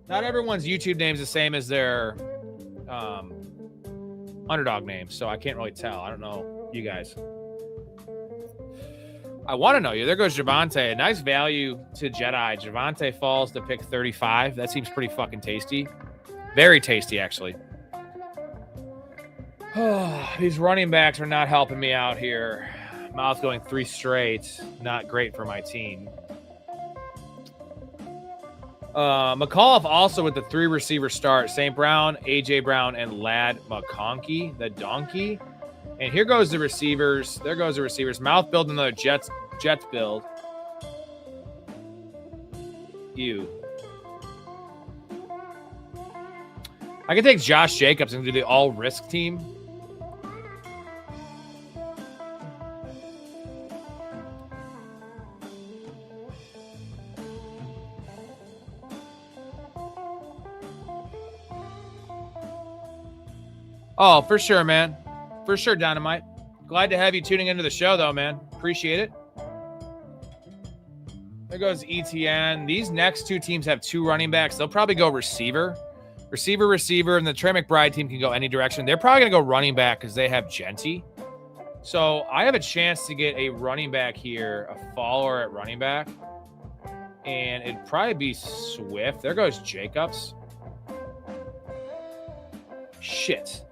Not everyone's YouTube name is the same as their underdog name, so I can't really tell. I don't know you guys. I want to know you. There goes Javonte. A nice value to Jedi. Javonte falls to pick 35. That seems pretty fucking tasty. Very tasty, actually. These running backs are not helping me out here. Mouth going 3 straight. Not great for my team. McAuliffe also with the 3 receiver start. St. Brown, A.J. Brown, and Ladd McConkey, the donkey. And here goes the receivers. There goes the receivers. Mouth building another Jets build. Ew. I could take Josh Jacobs and do the all-risk team. Oh, for sure, man. For sure, Dynamite. Glad to have you tuning into the show, though, man. Appreciate it. There goes ETN. These next 2 teams have 2 running backs. They'll probably go receiver. Receiver, and the Trey McBride team can go any direction. They're probably going to go running back because they have Genty. So I have a chance to get a running back here, a follower at running back. And it'd probably be Swift. There goes Jacobs. Shit.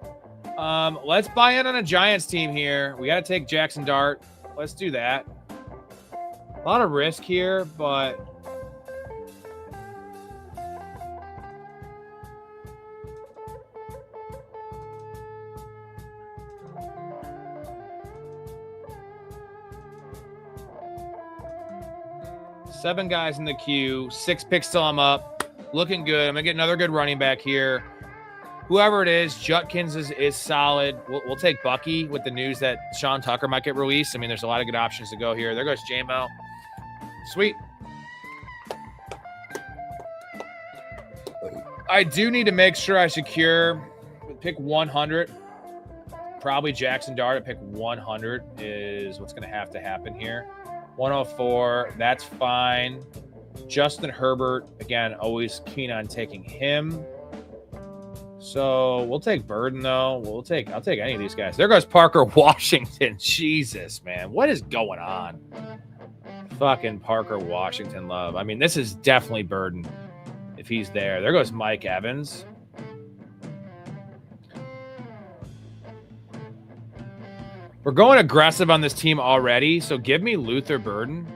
Let's buy in on a Giants team here. We got to take Jackson Dart. Let's do that. A lot of risk here, but seven guys in the queue, 6 picks till I'm up. Looking good. I'm going to get another good running back here. Whoever it is, Jutkins is solid. We'll take Bucky with the news that Sean Tucker might get released. I mean, there's a lot of good options to go here. There goes J-Mo. Sweet. I do need to make sure I secure pick 100. Probably Jackson Dart at pick 100 is what's going to have to happen here. 104, that's fine. Justin Herbert, again, always keen on taking him. So we'll take Burden, though. I'll take any of these guys. There goes Parker Washington. Jesus, man. What is going on? Fucking Parker Washington love. I mean, this is definitely Burden if he's there. There goes Mike Evans. We're going aggressive on this team already, so give me Luther Burden.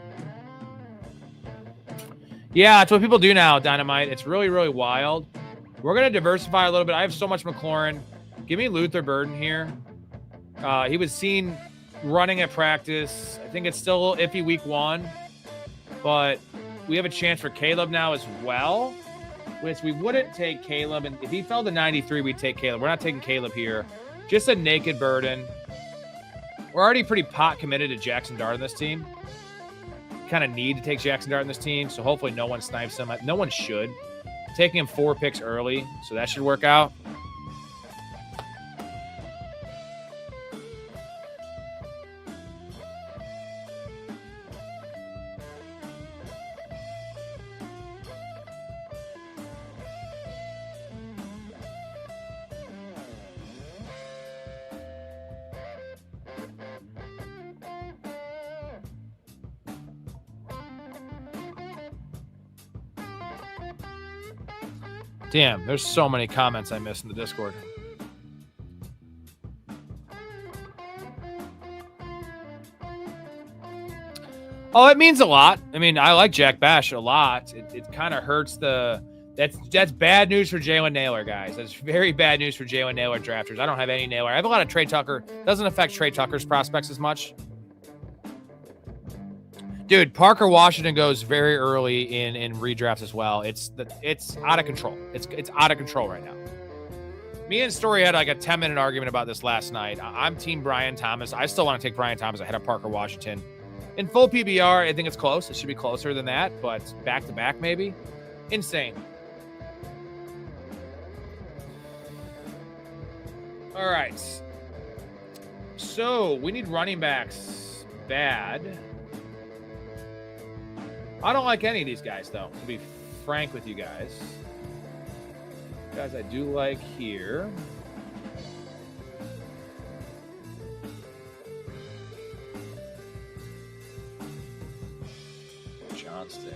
Yeah, that's what people do now, Dynamite. It's really, really wild. We're going to diversify a little bit. I have so much McLaurin. Give me Luther Burden here. He was seen running at practice. I think it's still a little iffy week 1, but we have a chance for Caleb now as well, which we wouldn't take Caleb. And if he fell to 93, we'd take Caleb. We're not taking Caleb here. Just a naked Burden. We're already pretty pot committed to Jackson Dart in this team. Kind of need to take Jackson Dart in this team, so hopefully no one snipes him. No one should. Taking him 4 picks early, so that should work out. Damn, there's so many comments I missed in the Discord. Oh, it means a lot. I mean, I like Jack Bash a lot. It kind of hurts that's bad news for Jalen Naylor, guys. That's very bad news for Jalen Naylor drafters. I don't have any Naylor. I have a lot of Trey Tucker. Doesn't affect Trey Tucker's prospects as much. Dude, Parker Washington goes very early in redrafts as well. It's out of control. It's out of control right now. Me and Storey had like a 10-minute argument about this last night. I'm team Brian Thomas. I still want to take Brian Thomas ahead of Parker Washington. In full PBR, I think it's close. It should be closer than that, but back-to-back maybe. Insane. All right. So we need running backs bad. I don't like any of these guys, though, to be frank with you guys. Guys I do like here. Johnston.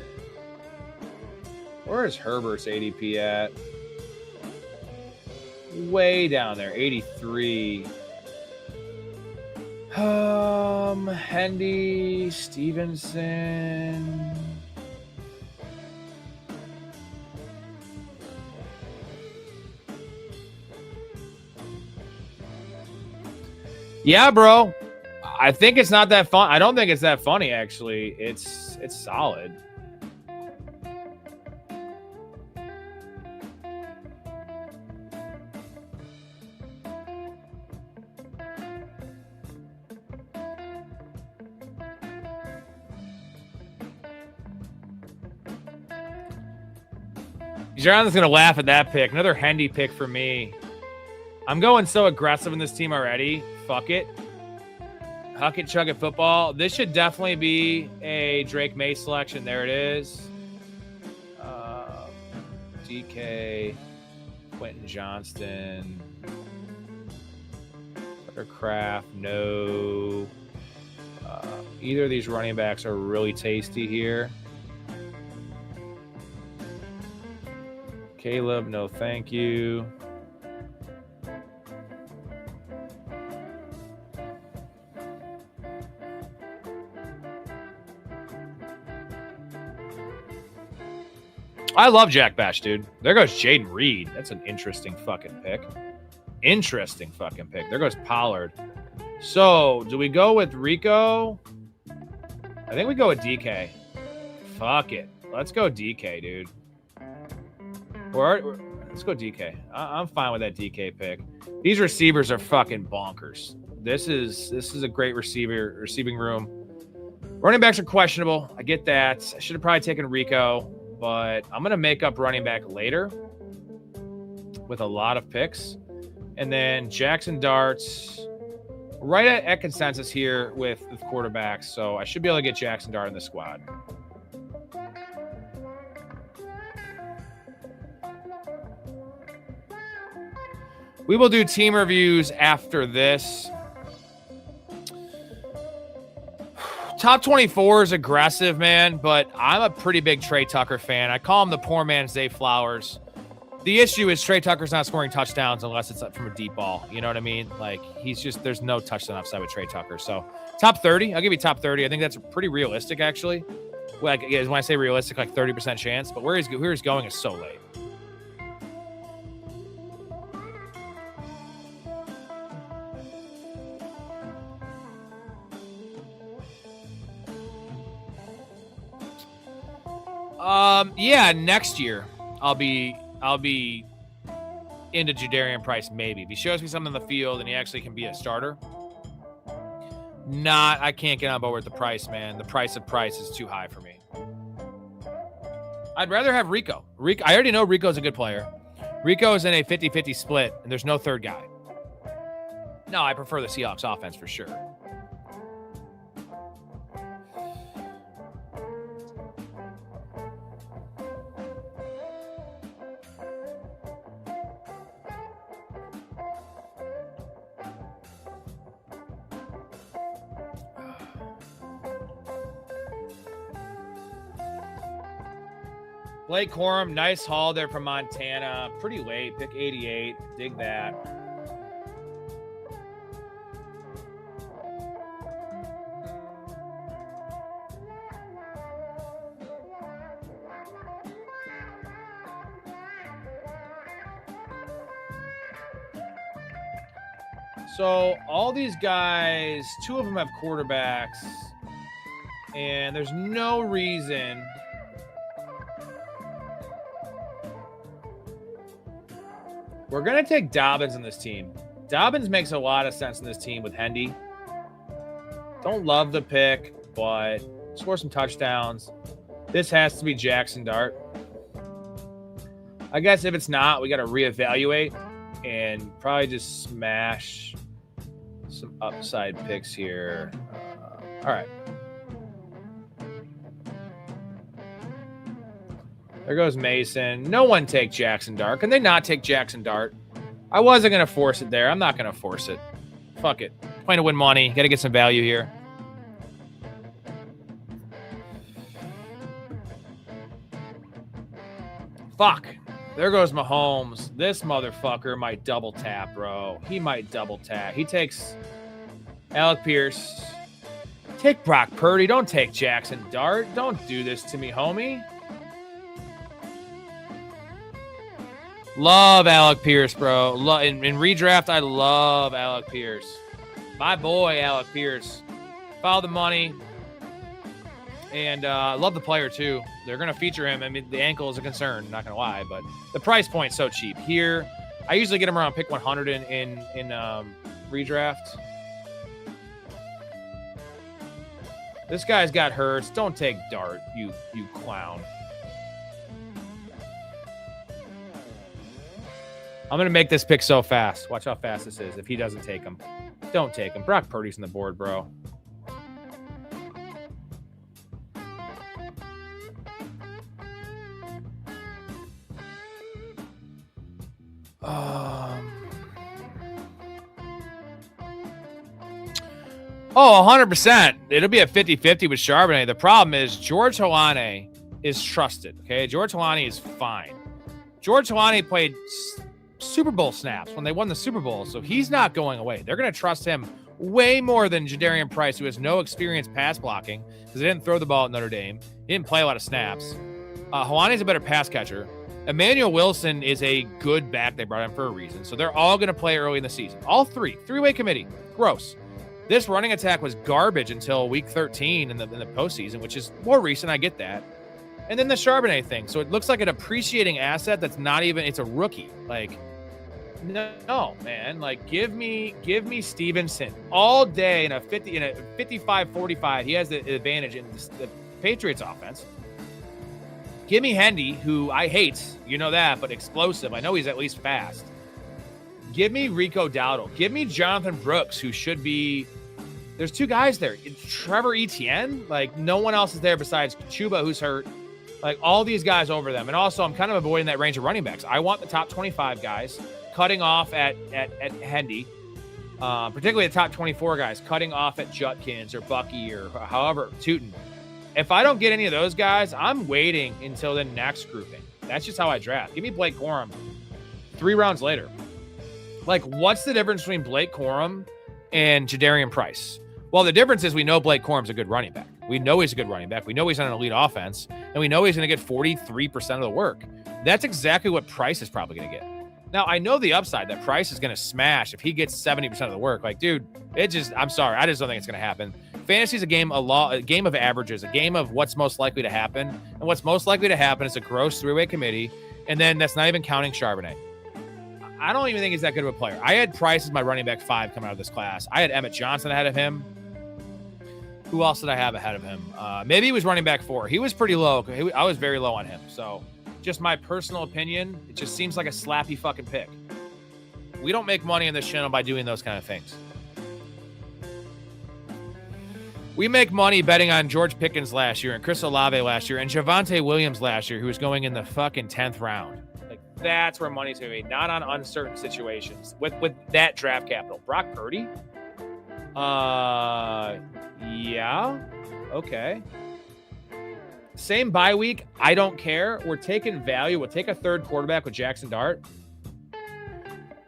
Where is Herbert's ADP at? Way down there, 83. Hendy, Stevenson. Yeah, bro. I think it's not that fun. I don't think it's that funny, actually. It's solid. Jonathan's going to laugh at that pick. Another Hendy pick for me. I'm going so aggressive in this team already. Fuck it. Huck it, chug it, football. This should definitely be a Drake May selection. There it is. DK, Quentin Johnston, Craft. No. Either of these running backs are really tasty here. Caleb, no thank you. I love Jack Bash, dude. There goes Jaden Reed. That's an interesting fucking pick. Interesting fucking pick. There goes Pollard. So, do we go with Rico? I think we go with DK. Fuck it. Let's go DK, dude. Let's go DK. I'm fine with that DK pick. These receivers are fucking bonkers. This is a great receiving room. Running backs are questionable. I get that. I should have probably taken Rico, but I'm going to make up running back later with a lot of picks. And then Jackson Dart's right at consensus here with quarterbacks. So I should be able to get Jackson Dart in the squad. We will do team reviews after this. Top 24 is aggressive, man, but I'm a pretty big Trey Tucker fan. I call him the poor man's Zay Flowers. The issue is Trey Tucker's not scoring touchdowns unless it's from a deep ball. You know what I mean? Like, there's no touchdown upside with Trey Tucker. So, top 30, I'll give you top 30. I think that's pretty realistic, actually. Like, when I say realistic, like 30% chance, but where he's going is so late. Yeah, next year I'll be into Jadarian Price maybe. If he shows me something in the field and he actually can be a starter. I can't get on board with the price, man. The price of Price is too high for me. I'd rather have Rico. I already know Rico's a good player. Rico is in a 50-50 split, and there's no third guy. No, I prefer the Seahawks offense for sure. Blake Corum, nice haul there from Montana. Pretty late, pick 88. Dig that. So all these guys, two of them have quarterbacks, and there's no reason we're going to take Dobbins in this team. Dobbins makes a lot of sense in this team with Hendy. Don't love the pick, but score some touchdowns. This has to be Jackson Dart. I guess if it's not, we got to reevaluate and probably just smash some upside picks here. All right. There goes Mason. No one take Jackson Dart. Can they not take Jackson Dart? I wasn't going to force it there. I'm not going to force it. Fuck it. Playing to win money. Got to get some value here. Fuck. There goes Mahomes. This motherfucker might double tap, bro. He might double tap. He takes Alec Pierce. Take Brock Purdy. Don't take Jackson Dart. Don't do this to me, homie. Love Alec Pierce, bro. In redraft, I love Alec Pierce. My boy, Alec Pierce. Follow the money. And I love the player, too. They're going to feature him. I mean, the ankle is a concern, not going to lie. But the price point's so cheap. Here, I usually get him around pick 100 in redraft. This guy's got Hurts. Don't take Dart, you clown. I'm going to make this pick so fast. Watch how fast this is if he doesn't take him. Don't take him. Brock Purdy's on the board, bro. Oh, 100%. It'll be a 50-50 with Charbonnet. The problem is George Holani is trusted, okay? George Holani is fine. George Holani played Super Bowl snaps when they won the Super Bowl, so he's not going away. They're going to trust him way more than Jadarian Price, who has no experience pass blocking because he didn't throw the ball at Notre Dame. He didn't play a lot of snaps. Holani's a better pass catcher. Emmanuel Wilson is a good back. They brought him for a reason. So they're all going to play early in the season. All three-way committee. Gross. This running attack was garbage until week 13 in the postseason, which is more recent. I get that. And then the Charbonnet thing. So it looks like an appreciating asset that's not even, it's a rookie. Like, no, man. Like, give me Stevenson all day in a 55-45. He has the advantage in the Patriots offense. Give me Hendy, who I hate, you know that, but explosive. I know he's at least fast. Give me Rico Dowdle. Give me Jonathan Brooks, who should be. There's two guys there. Trevor Etienne, like no one else is there besides Chuba, who's hurt. Like all these guys over them. And also, I'm kind of avoiding that range of running backs. I want the top 25 guys cutting off at Hendy, particularly the top 24 guys cutting off at Judkins or Bucky or however, Tootin. If I don't get any of those guys, I'm waiting until the next grouping. That's just how I draft. Give me Blake Corum 3 rounds later. Like, what's the difference between Blake Corum and Jadarian Price? Well, the difference is we know Blake Corum's a good running back. We know he's a good running back. We know he's on an elite offense. And we know he's going to get 43% of the work. That's exactly what Price is probably going to get. Now, I know the upside that Price is going to smash if he gets 70% of the work. Like, dude, I'm sorry. I just don't think it's going to happen. Fantasy is a game of averages, a game of what's most likely to happen. And what's most likely to happen is a gross 3-way committee. And then that's not even counting Charbonnet. I don't even think he's that good of a player. I had Price as my running back 5 coming out of this class. I had Emmett Johnson ahead of him. Who else did I have ahead of him? Maybe he was running back 4. He was pretty low. I was very low on him. So just my personal opinion, it just seems like a slappy fucking pick. We don't make money on this channel by doing those kind of things. We make money betting on George Pickens last year and Chris Olave last year and Javonte Williams last year, who was going in the fucking 10th round. Like, that's where money's going to be, not on uncertain situations with that draft capital. Brock Purdy? Yeah. Okay. Same bye week. I don't care. We're taking value. We'll take a third quarterback with Jackson Dart.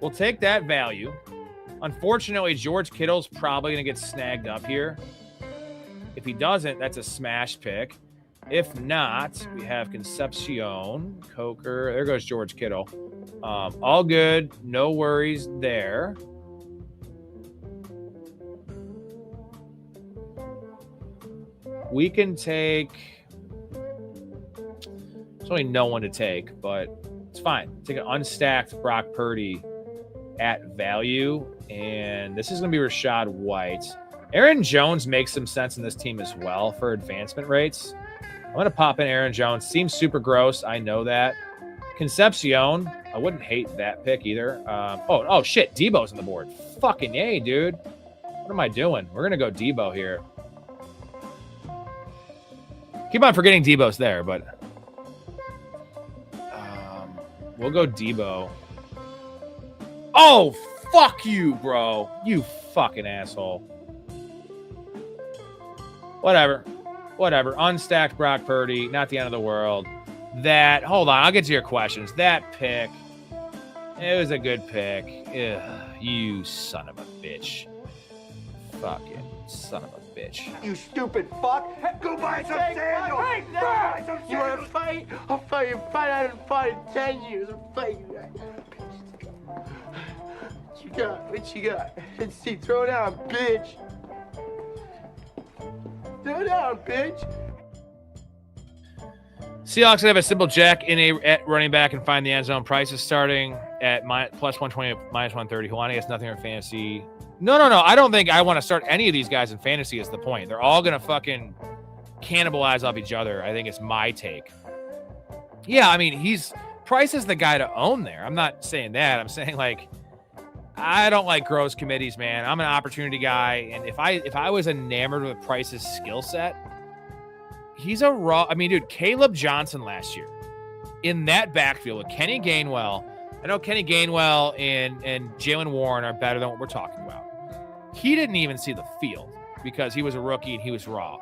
We'll take that value. Unfortunately, George Kittle's probably going to get snagged up here. If he doesn't, that's a smash pick. If not, we have Concepcion, Coker. There goes George Kittle. All good. No worries there. We can take... There's only no one to take, but it's fine. Take an unstacked Brock Purdy at value. And this is going to be Rashad White. Aaron Jones makes some sense in this team as well for advancement rates. I'm going to pop in Aaron Jones. Seems super gross. I know that. Concepcion, I wouldn't hate that pick either. Oh, shit. Debo's on the board. Fucking yay, dude. What am I doing? We're going to go Debo here. Keep on forgetting Debo's there, but we'll go Debo. Oh, fuck you, bro. You fucking asshole. Whatever. Unstacked Brock Purdy. Not the end of the world. Hold on. I'll get to your questions. That pick. It was a good pick. Ugh, you son of a bitch. Fucking son of a bitch. You stupid fuck. Go buy some sandals. Buy some sandals. You want to fight? I'll fight you. Fight. I haven't fought in 10 years. I'll fight you. What you got? What you got? Let's see. Throw down, bitch. Throw down, bitch. Seahawks have a simple jack at running back and find the end zone. Price is starting at plus 120, minus 130. Helani has nothing in fantasy. No. I don't think I want to start any of these guys in fantasy is the point. They're all going to fucking cannibalize off each other. I think it's my take. Yeah, I mean, Price is the guy to own there. I'm not saying that. I'm saying, like, I don't like gross committees, man. I'm an opportunity guy. And if I was enamored with Price's skill set, he's a raw. I mean, dude, Caleb Johnson last year in that backfield with Kenny Gainwell. I know Kenny Gainwell and Jalen Warren are better than what we're talking about. He didn't even see the field because he was a rookie and he was raw.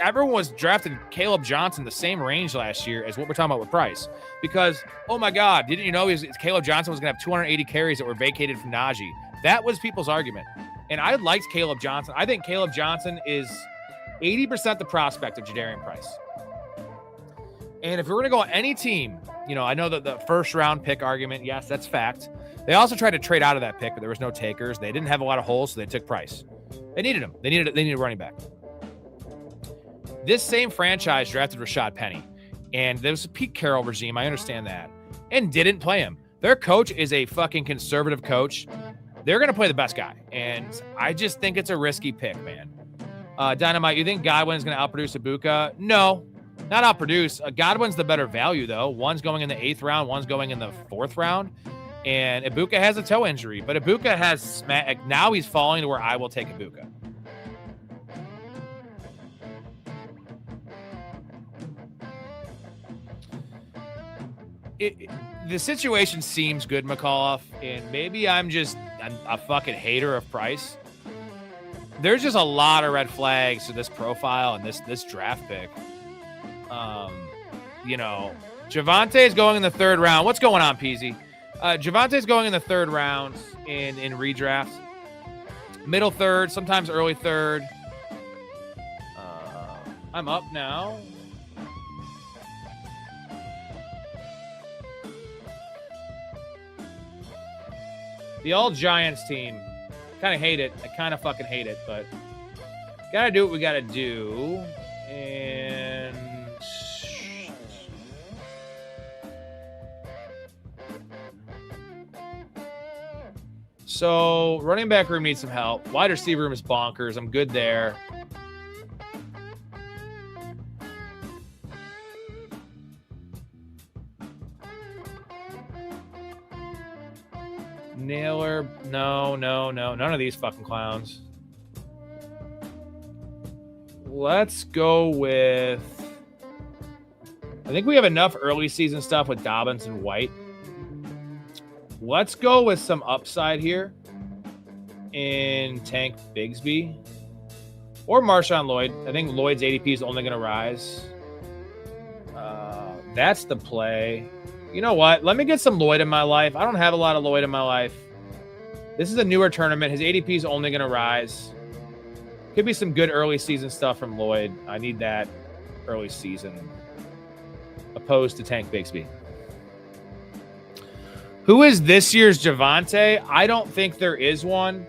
Everyone was drafting Caleb Johnson the same range last year as what we're talking about with Price. Because, oh my God, didn't you know Caleb Johnson was going to have 280 carries that were vacated from Najee? That was people's argument. And I liked Caleb Johnson. I think Caleb Johnson is 80% the prospect of Jadarian Price. And if we're going to go on any team, I know that the first round pick argument, yes, that's fact. They also tried to trade out of that pick, but there was no takers. They didn't have a lot of holes, so they took Price. They needed him. They needed a running back. This same franchise drafted Rashad Penny, and there was a Pete Carroll regime. I understand that, and didn't play him. Their coach is a fucking conservative coach. They're going to play the best guy, and I just think it's a risky pick, man. Dynamite, you think Godwin's going to outproduce Ibuka? No, not outproduce. Godwin's the better value, though. One's going in the 8th round, one's going in the 4th round. And Ibuka has a toe injury, but Ibuka has now he's falling to where I will take Ibuka. The situation seems good, McAuliffe, and maybe I'm a fucking hater of Price. There's just a lot of red flags to this profile and this draft pick. Javonte is going in the 3rd round. What's going on, Peasy? Javante's going in the 3rd round in redraft. Middle 3rd, sometimes early 3rd. I'm up now. The All Giants team. Kind of hate it. I kind of fucking hate it, but gotta do what we gotta do. And so running back room needs some help. Wide receiver room is bonkers. I'm good there. Naylor, no. None of these fucking clowns. Let's go with... I think we have enough early season stuff with Dobbins and White. Let's go with some upside here in Tank Bigsby or Marshawn Lloyd. I think Lloyd's ADP is only going to rise. That's the play. You know what? Let me get some Lloyd in my life. I don't have a lot of Lloyd in my life. This is a newer tournament. His ADP is only going to rise. Could be some good early season stuff from Lloyd. I need that early season opposed to Tank Bigsby. Who is this year's Javonte? I don't think there is one,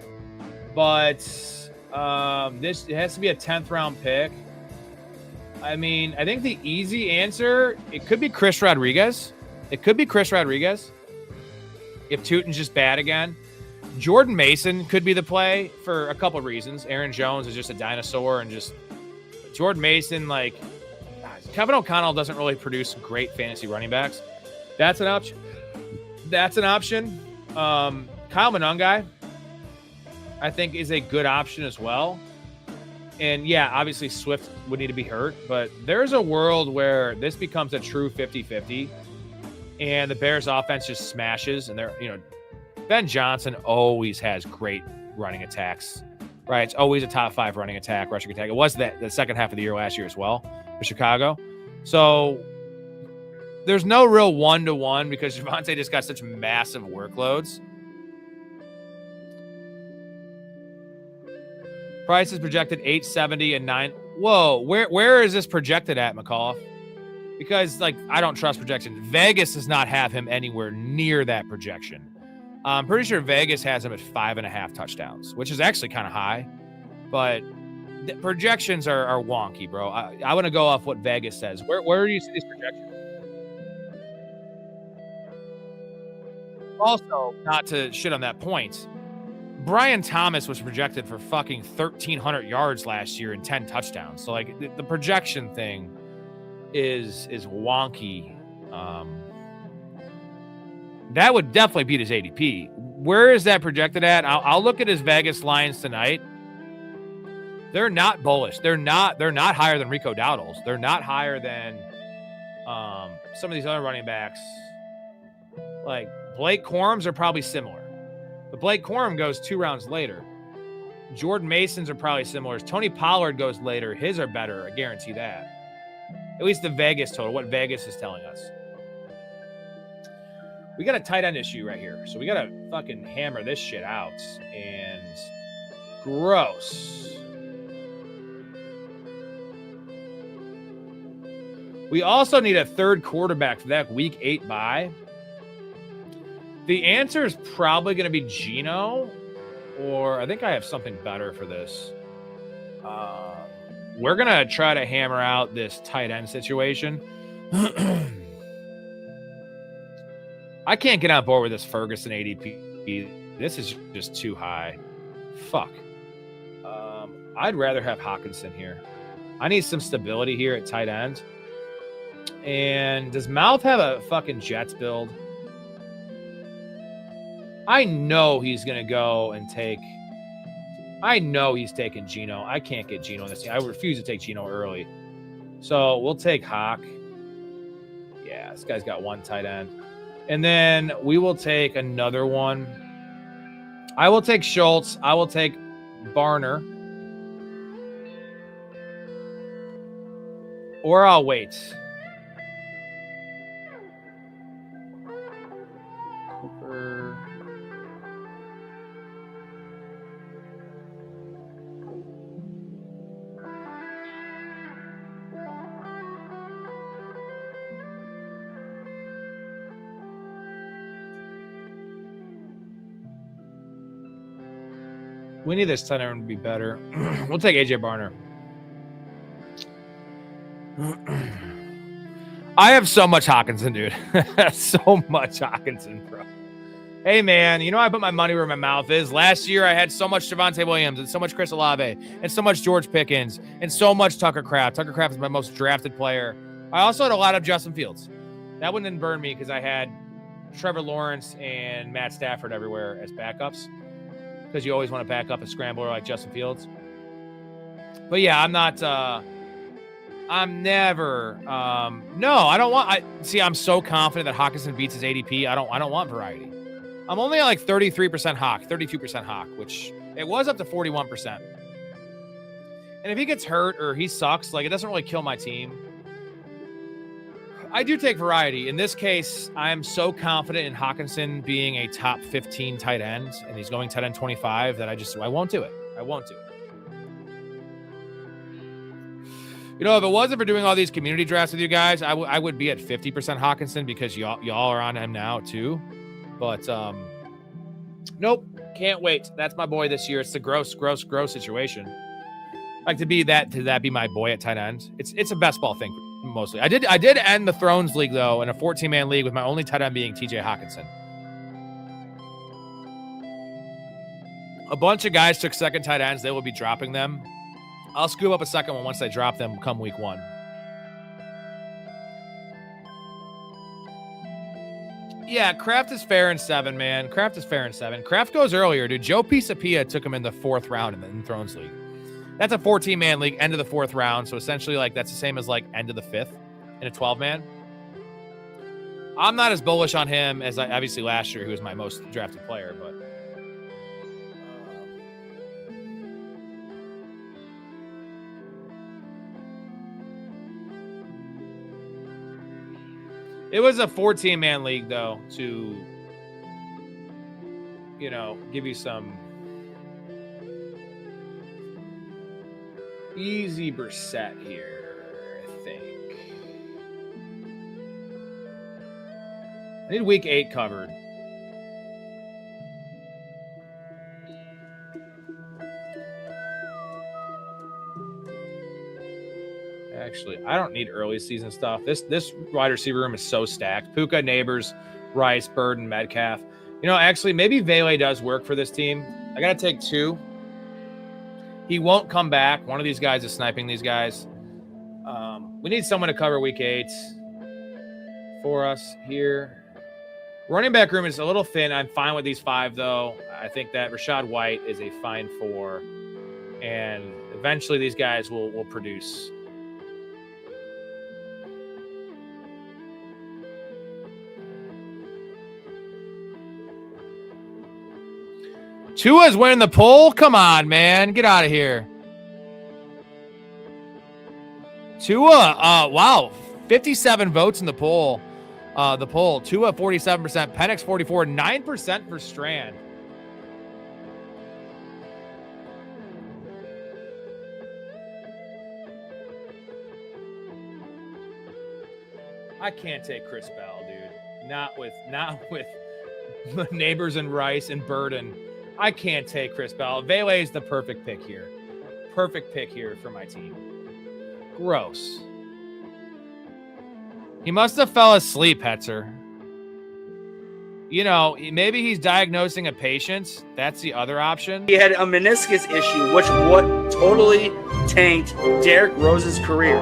but it has to be a 10th round pick. I mean, I think the easy answer, it could be Chris Rodriguez. If Tootin's just bad again. Jordan Mason could be the play for a couple of reasons. Aaron Jones is just a dinosaur, and just Jordan Mason, like Kevin O'Connell doesn't really produce great fantasy running backs. That's an option. Kyle Monungai, I think, is a good option as well. And yeah, obviously Swift would need to be hurt, but there's a world where this becomes a true 50-50 and the Bears offense just smashes, and Ben Johnson always has great running attacks, right? It's always a top 5 running attack, rushing attack. It was the second half of the year last year as well for Chicago. So there's no real 1-to-1 because Javonte just got such massive workloads. Price is projected 870 and 9. Whoa, where is this projected at, McCall? Because, like, I don't trust projections. Vegas does not have him anywhere near that projection. I'm pretty sure Vegas has him at 5.5 touchdowns, which is actually kind of high. But the projections are wonky, bro. I want to go off what Vegas says. Where do you see these projections? Also, not to shit on that point, Brian Thomas was projected for fucking 1,300 yards last year and 10 touchdowns. So, like, the projection thing is wonky. That would definitely beat his ADP. Where is that projected at? I'll look at his Vegas lines tonight. They're not bullish. They're not higher than Rico Dowdle's. They're not higher than some of these other running backs. Like Blake Corum's are probably similar. But Blake Corum goes 2 rounds later. Jordan Mason's are probably similar. Tony Pollard goes later. His are better. I guarantee that. At least the Vegas total, what Vegas is telling us. We got a tight end issue right here. So we got to fucking hammer this shit out. And gross. We also need a third quarterback for that week 8 bye. The answer is probably going to be Geno, or I think I have something better for this. We're going to try to hammer out this tight end situation. I can't get on board with this Ferguson ADP. This is just too high. Fuck. I'd rather have Hawkinson here. I need some stability here at tight end. And does Mouth have a fucking Jets build? I know he's going to go and take... I know he's taking Geno. I can't get Geno in this team. I refuse to take Geno early. So we'll take Hawk. Yeah, this guy's got 1 tight end. And then we will take another one. I will take Schultz. I will take Barner. Or I'll wait. Cooper. We need this tight end to be better. We'll take AJ Barner. I have so much Hawkinson, dude. So much Hawkinson, bro. Hey, man, you know I put my money where my mouth is. Last year, I had so much Javonte Williams and so much Chris Olave and so much George Pickens and so much Tucker Kraft. Tucker Kraft is my most drafted player. I also had a lot of Justin Fields. That one didn't burn me because I had Trevor Lawrence and Matt Stafford everywhere as backups, because you always want to back up a scrambler like Justin Fields. But yeah, I'm not... I'm never. No, I don't want. I'm so confident that Hawkinson beats his ADP. I don't want variety. I'm only at like 33% Hawk, 32% Hawk, which it was up to 41%. And if he gets hurt or he sucks, like, it doesn't really kill my team. I do take variety. In this case, I am so confident in Hawkinson being a top 15 tight end, and he's going tight end 25, that I won't do it. I won't do it. You know, if it wasn't for doing all these community drafts with you guys, I would be at 50% Hawkinson, because y'all are on him now too. But nope, can't wait. That's my boy this year. It's the gross situation. Like to be my boy at tight end. It's a best ball thing mostly. I did end the Thrones League though in a 14-man league with my only tight end being TJ Hawkinson. A bunch of guys took second tight ends. They will be dropping them. I'll scoop up a second one once they drop them come week 1. Yeah, Kraft is fair in 7, man. Kraft is fair in 7. Kraft goes earlier, dude. Joe Pisapia took him in the 4th round in the Thrones League. That's a 14-man league, end of the 4th round. So essentially, like, that's the same as like end of the 5th in a 12-man. I'm not as bullish on him as obviously last year, who was my most drafted player, but. It was a 14-man league, though, to, you know, give you some Easy Brissett here, I think. I need week 8 covered. Actually, I don't need early season stuff. This wide receiver room is so stacked. Puka, Neighbors, Rice, Burden, Metcalf. You know, actually, maybe Vele does work for this team. I got to take 2. He won't come back. One of these guys is sniping these guys. We need someone to cover week 8 for us here. Running back room is a little thin. I'm fine with these 5, though. I think that Rachaad White is a fine 4. And eventually these guys will produce. Tua's winning the poll? Come on, man. Get out of here. Tua, wow. 57 votes in the poll. Tua, 47%. Penix, 44. 9% for Strand. I can't take Chris Bell, dude. Not with Neighbors and Rice and Burden. I can't take Chris Bell. Vele is the perfect pick here. Perfect pick here for my team. Gross. He must have fell asleep, Hetzer. You know, maybe he's diagnosing a patient. That's the other option. He had a meniscus issue, which totally tanked Derrick Rose's career.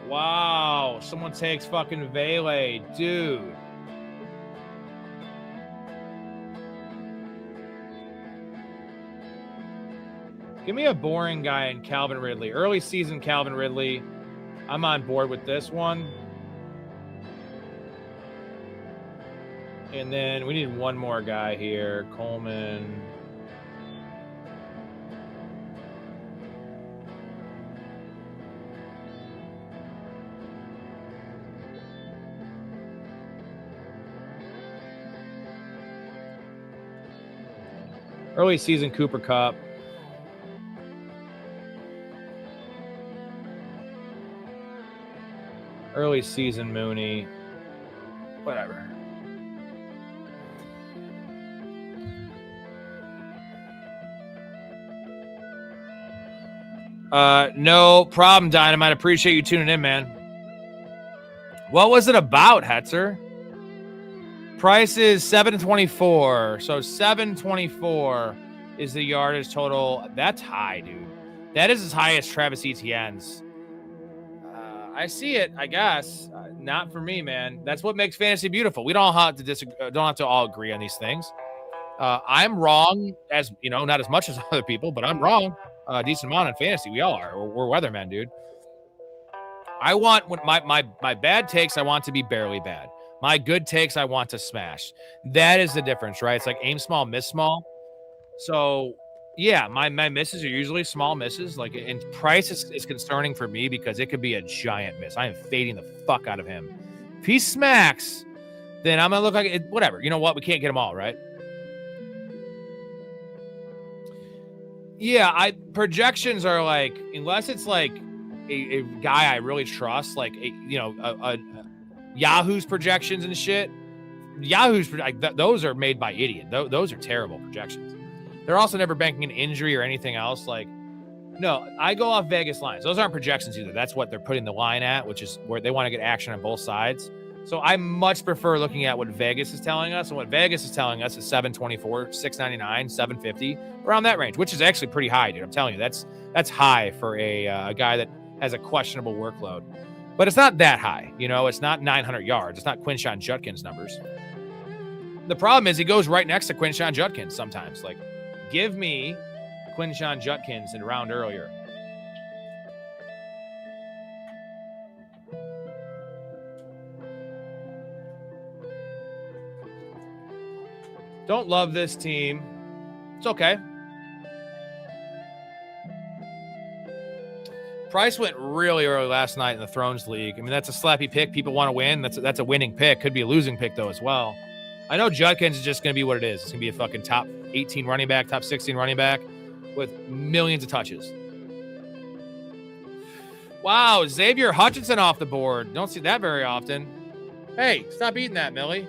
Wow. Someone takes fucking Vele, dude. Give me a boring guy in Calvin Ridley. Early season Calvin Ridley. I'm on board with this one. And then we need one more guy here. Coleman. Early season Cooper Kupp. Early season Mooney. Whatever. No problem, Dynamite. Appreciate you tuning in, man. What was it about, Hetzer? Price is 724. So 724 is the yardage total. That's high, dude. That is as high as Travis Etienne's. I see it, I guess. Not for me, man. That's what makes fantasy beautiful. We don't have to disagree. Don't have to all agree on these things. I'm wrong, as you know, not as much as other people, but I'm wrong. A decent amount in fantasy. We all are. We're weathermen, dude. I want my bad takes. I want to be barely bad. My good takes, I want to smash. That is the difference, right? It's like aim small, miss small. So, yeah, my misses are usually small misses. Like, and Price is concerning for me because it could be a giant miss. I am fading the fuck out of him. If he smacks, then I'm going to look like it. Whatever. You know what? We can't get them all, right? Yeah, projections are like, unless it's like a guy I really trust, like, a Yahoo's projections and shit. Yahoo's those are made by idiot. Those are terrible projections. They're also never banking an injury or anything else. Like, no, I go off Vegas lines. Those aren't projections either. That's what they're putting the line at, which is where they want to get action on both sides. So I much prefer looking at what Vegas is telling us. And what Vegas is telling us is 724, 699, 750, around that range, which is actually pretty high, dude. I'm telling you, that's high for a guy that has a questionable workload. But it's not that high. You know, it's not 900 yards. It's not Quinshon Judkins numbers. The problem is he goes right next to Quinshon Judkins sometimes. Like, give me Quinshon Judkins in a round earlier. Don't love this team. It's okay. Price went really early last night in the Thrones League. I mean, that's a slappy pick. People want to win. That's a winning pick. Could be a losing pick, though, as well. I know Judkins is just going to be what it is. It's going to be a fucking top 18 running back, top 16 running back with millions of touches. Wow, Xavier Hutchinson off the board. Don't see that very often. Hey, stop eating that, Millie.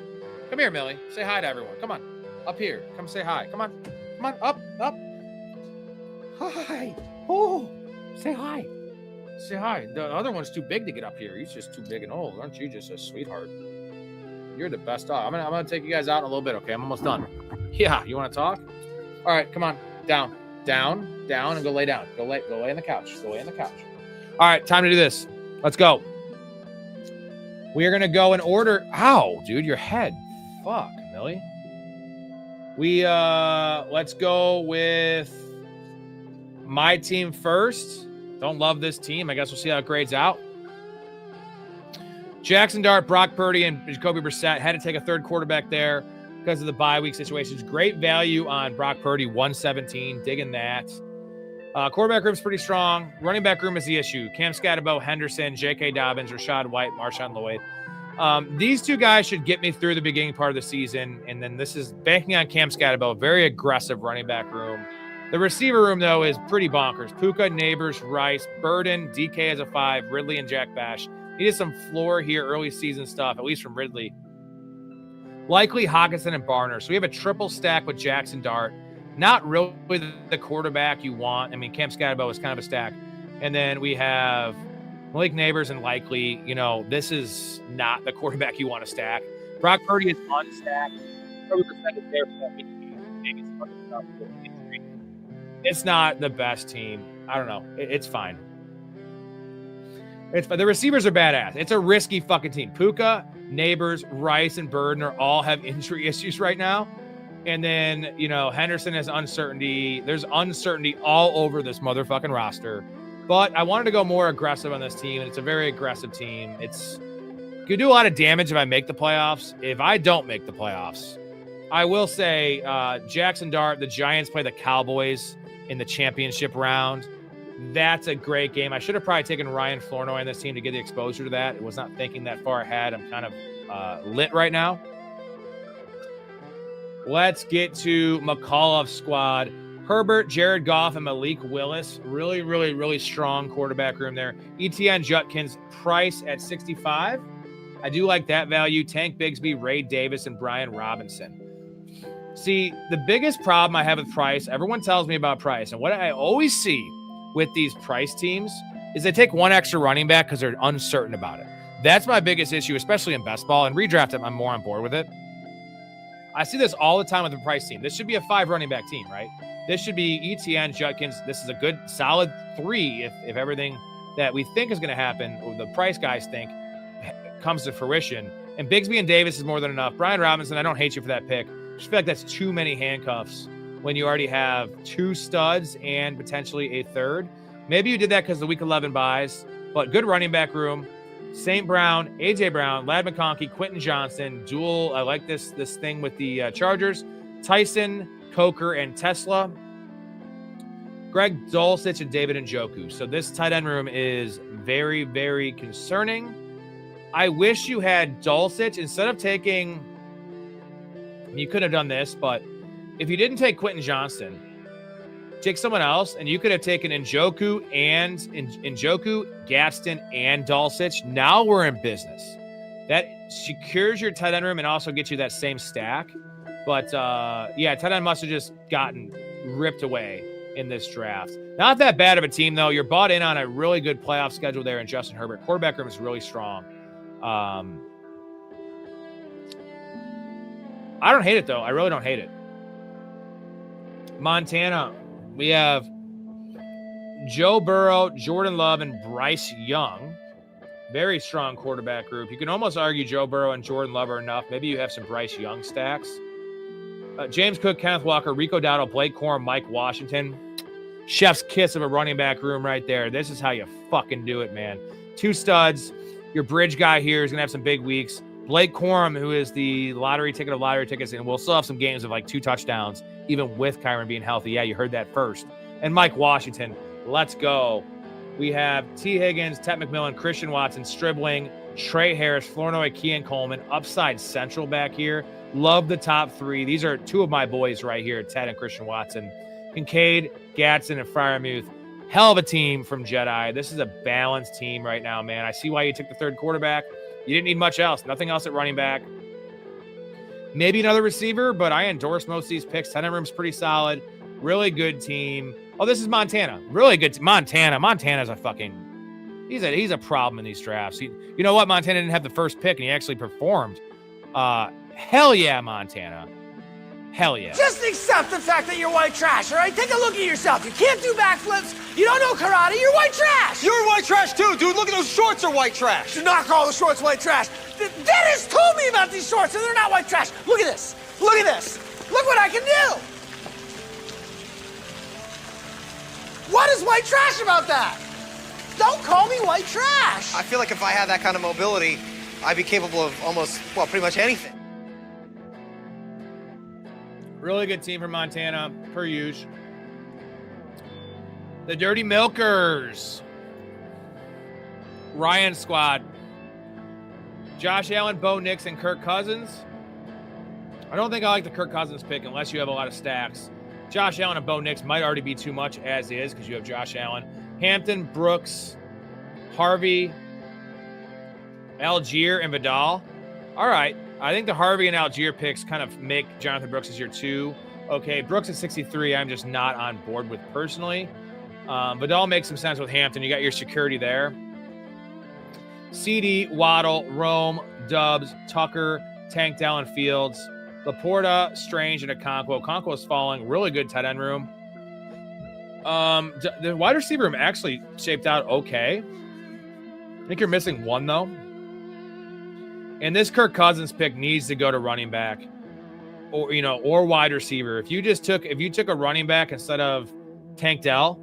Come here, Millie. Say hi to everyone. Come on. Up here. Come say hi. Come on. Come on. Up. Hi. Oh, say hi. Say hi. The other one's too big to get up here. He's just too big and old. Aren't you just a sweetheart? You're the best dog. I'm gonna take you guys out in a little bit, okay? I'm almost done. Yeah, you want to talk? All right, come on. Down, and go lay down. Go lay on the couch. Go lay on the couch. All right, time to do this. Let's go. We are gonna go in order. Ow, dude, your head. Fuck, Millie. Let's go with my team first. Don't love this team. I guess we'll see how it grades out. Jackson Dart, Brock Purdy, and Jacoby Brissett had to take a third quarterback there because of the bye week situations. Great value on Brock Purdy, 117. Digging that. Quarterback room's pretty strong. Running back room is the issue. Cam Scatterbo, Henderson, J.K. Dobbins, Rashad White, Marshawn Lloyd. These two guys should get me through the beginning part of the season, and then this is banking on Cam Scatterbo, very aggressive running back room. The receiver room, though, is pretty bonkers. Puka, Neighbors, Rice, Burden, DK as a 5, Ridley, and Jack Bash. Needed some floor here, early season stuff, at least from Ridley. Likely Hawkinson and Barner. So we have a triple stack with Jackson Dart. Not really the quarterback you want. I mean, Cam Scatterbo is kind of a stack. And then we have Malik Neighbors and Likely. You know, this is not the quarterback you want to stack. Brock Purdy is unstacked. It's not the best team. I don't know. It's fine. The receivers are badass. It's a risky fucking team. Puka, Neighbors, Rice, and Burden all have injury issues right now. And then, you know, Henderson has uncertainty. There's uncertainty all over this motherfucking roster. But I wanted to go more aggressive on this team, and it's a very aggressive team. It's could do a lot of damage if I make the playoffs. If I don't make the playoffs, I will say Jackson Dart, the Giants play the Cowboys in the championship round. That's a great game. I should have probably taken Ryan Flournoy on this team to get the exposure to that. I was not thinking that far ahead. I'm kind of lit right now. Let's get to McAuliffe's squad. Herbert, Jared Goff, and Malik Willis. Really, really, really strong quarterback room there. Etienne Judkins, Price at 65. I do like that value. Tank Bigsby, Ray Davis, and Brian Robinson. See, the biggest problem I have with Price, everyone tells me about Price, and what I always see with these Price teams is they take one extra running back because they're uncertain about it. That's my biggest issue, especially in best ball. And redraft, I'm more on board with it. I see this all the time with the Price team. This should be a 5 running back team, right? This should be Etienne, Judkins. This is a good, solid 3 if everything that we think is going to happen, or the Price guys think, comes to fruition. And Bigsby and Davis is more than enough. Brian Robinson, I don't hate you for that pick. I just feel like that's too many handcuffs when you already have 2 studs and potentially a third. Maybe you did that because the Week 11 buys, but good running back room. St. Brown, A.J. Brown, Ladd McConkey, Quentin Johnson, dual. I like this thing with the Chargers. Tyson, Coker, and Tesla. Greg Dulcich and David Njoku. So this tight end room is very, very concerning. I wish you had Dulcich instead of taking. You could have done this, but if you didn't take Quentin Johnston, take someone else, and you could have taken Njoku, Gaston, and Dulcich. Now we're in business. That secures your tight end room and also gets you that same stack. But, yeah, tight end must have just gotten ripped away in this draft. Not that bad of a team, though. You're bought in on a really good playoff schedule there in Justin Herbert. Quarterback room is really strong. I don't hate it, though. I really don't hate it. Montana, we have Joe Burrow, Jordan Love, and Bryce Young. Very strong quarterback group. You can almost argue Joe Burrow and Jordan Love are enough. Maybe you have some Bryce Young stacks. James Cook, Kenneth Walker, Rico Dowdle, Blake Corum, Mike Washington. Chef's kiss of a running back room right there. This is how you fucking do it, man. 2 studs. Your bridge guy here is going to have some big weeks. Blake Corum, who is the lottery ticket of lottery tickets, and we'll still have some games of like 2 touchdowns, even with Kyron being healthy. Yeah, you heard that first. And Mike Washington, let's go. We have T. Higgins, Ted McMillan, Christian Watson, Stribling, Trey Harris, Flournoy, Kean Coleman, upside central back here. Love the top three. These are two of my boys right here, Ted and Christian Watson. Kincaid, Gatson, and Freiermuth. Hell of a team from Jedi. This is a balanced team right now, man. I see why you took the third quarterback. You didn't need much else. Nothing else at running back. Maybe another receiver, but I endorse most of these picks. Tight end room's pretty solid. Really good team. Oh, this is Montana. Really good. Montana's a fucking... He's a problem in these drafts. You know what? Montana didn't have the first pick, and he actually performed. Hell yeah, Montana. Hell yeah. Just accept the fact that you're white trash, all right? Take a look at yourself. You can't do backflips. You don't know karate. You're white trash. You're white trash too, dude. Look at those shorts are white trash. Do not call the shorts white trash. Dennis told me about these shorts, and they're not white trash. Look at this. Look at this. Look what I can do. What is white trash about that? Don't call me white trash. I feel like if I had that kind of mobility, I'd be capable of almost, well, pretty much anything. Really good team from Montana, per usual. The Dirty Milkers. Ryan squad. Josh Allen, Bo Nix, and Kirk Cousins. I don't think I like the Kirk Cousins pick unless you have a lot of stacks. Josh Allen and Bo Nix might already be too much as is because you have Josh Allen. Hampton, Brooks, Harvey, Algier, and Vidal. All right. I think the Harvey and Algier picks kind of make Jonathan Brooks as your 2. Okay, Brooks at 63, I'm just not on board with personally. Vidal makes some sense with Hampton. You got your security there. CD, Waddle, Rome, Dubs, Tucker, Tank, Dallin, Fields, Laporta, Strange, and Okonkwo. Okonkwo's falling. Really good tight end room. The wide receiver room actually shaped out okay. I think you're missing one, though. And this Kirk Cousins pick needs to go to running back or wide receiver. If you took a running back instead of Tank Dell,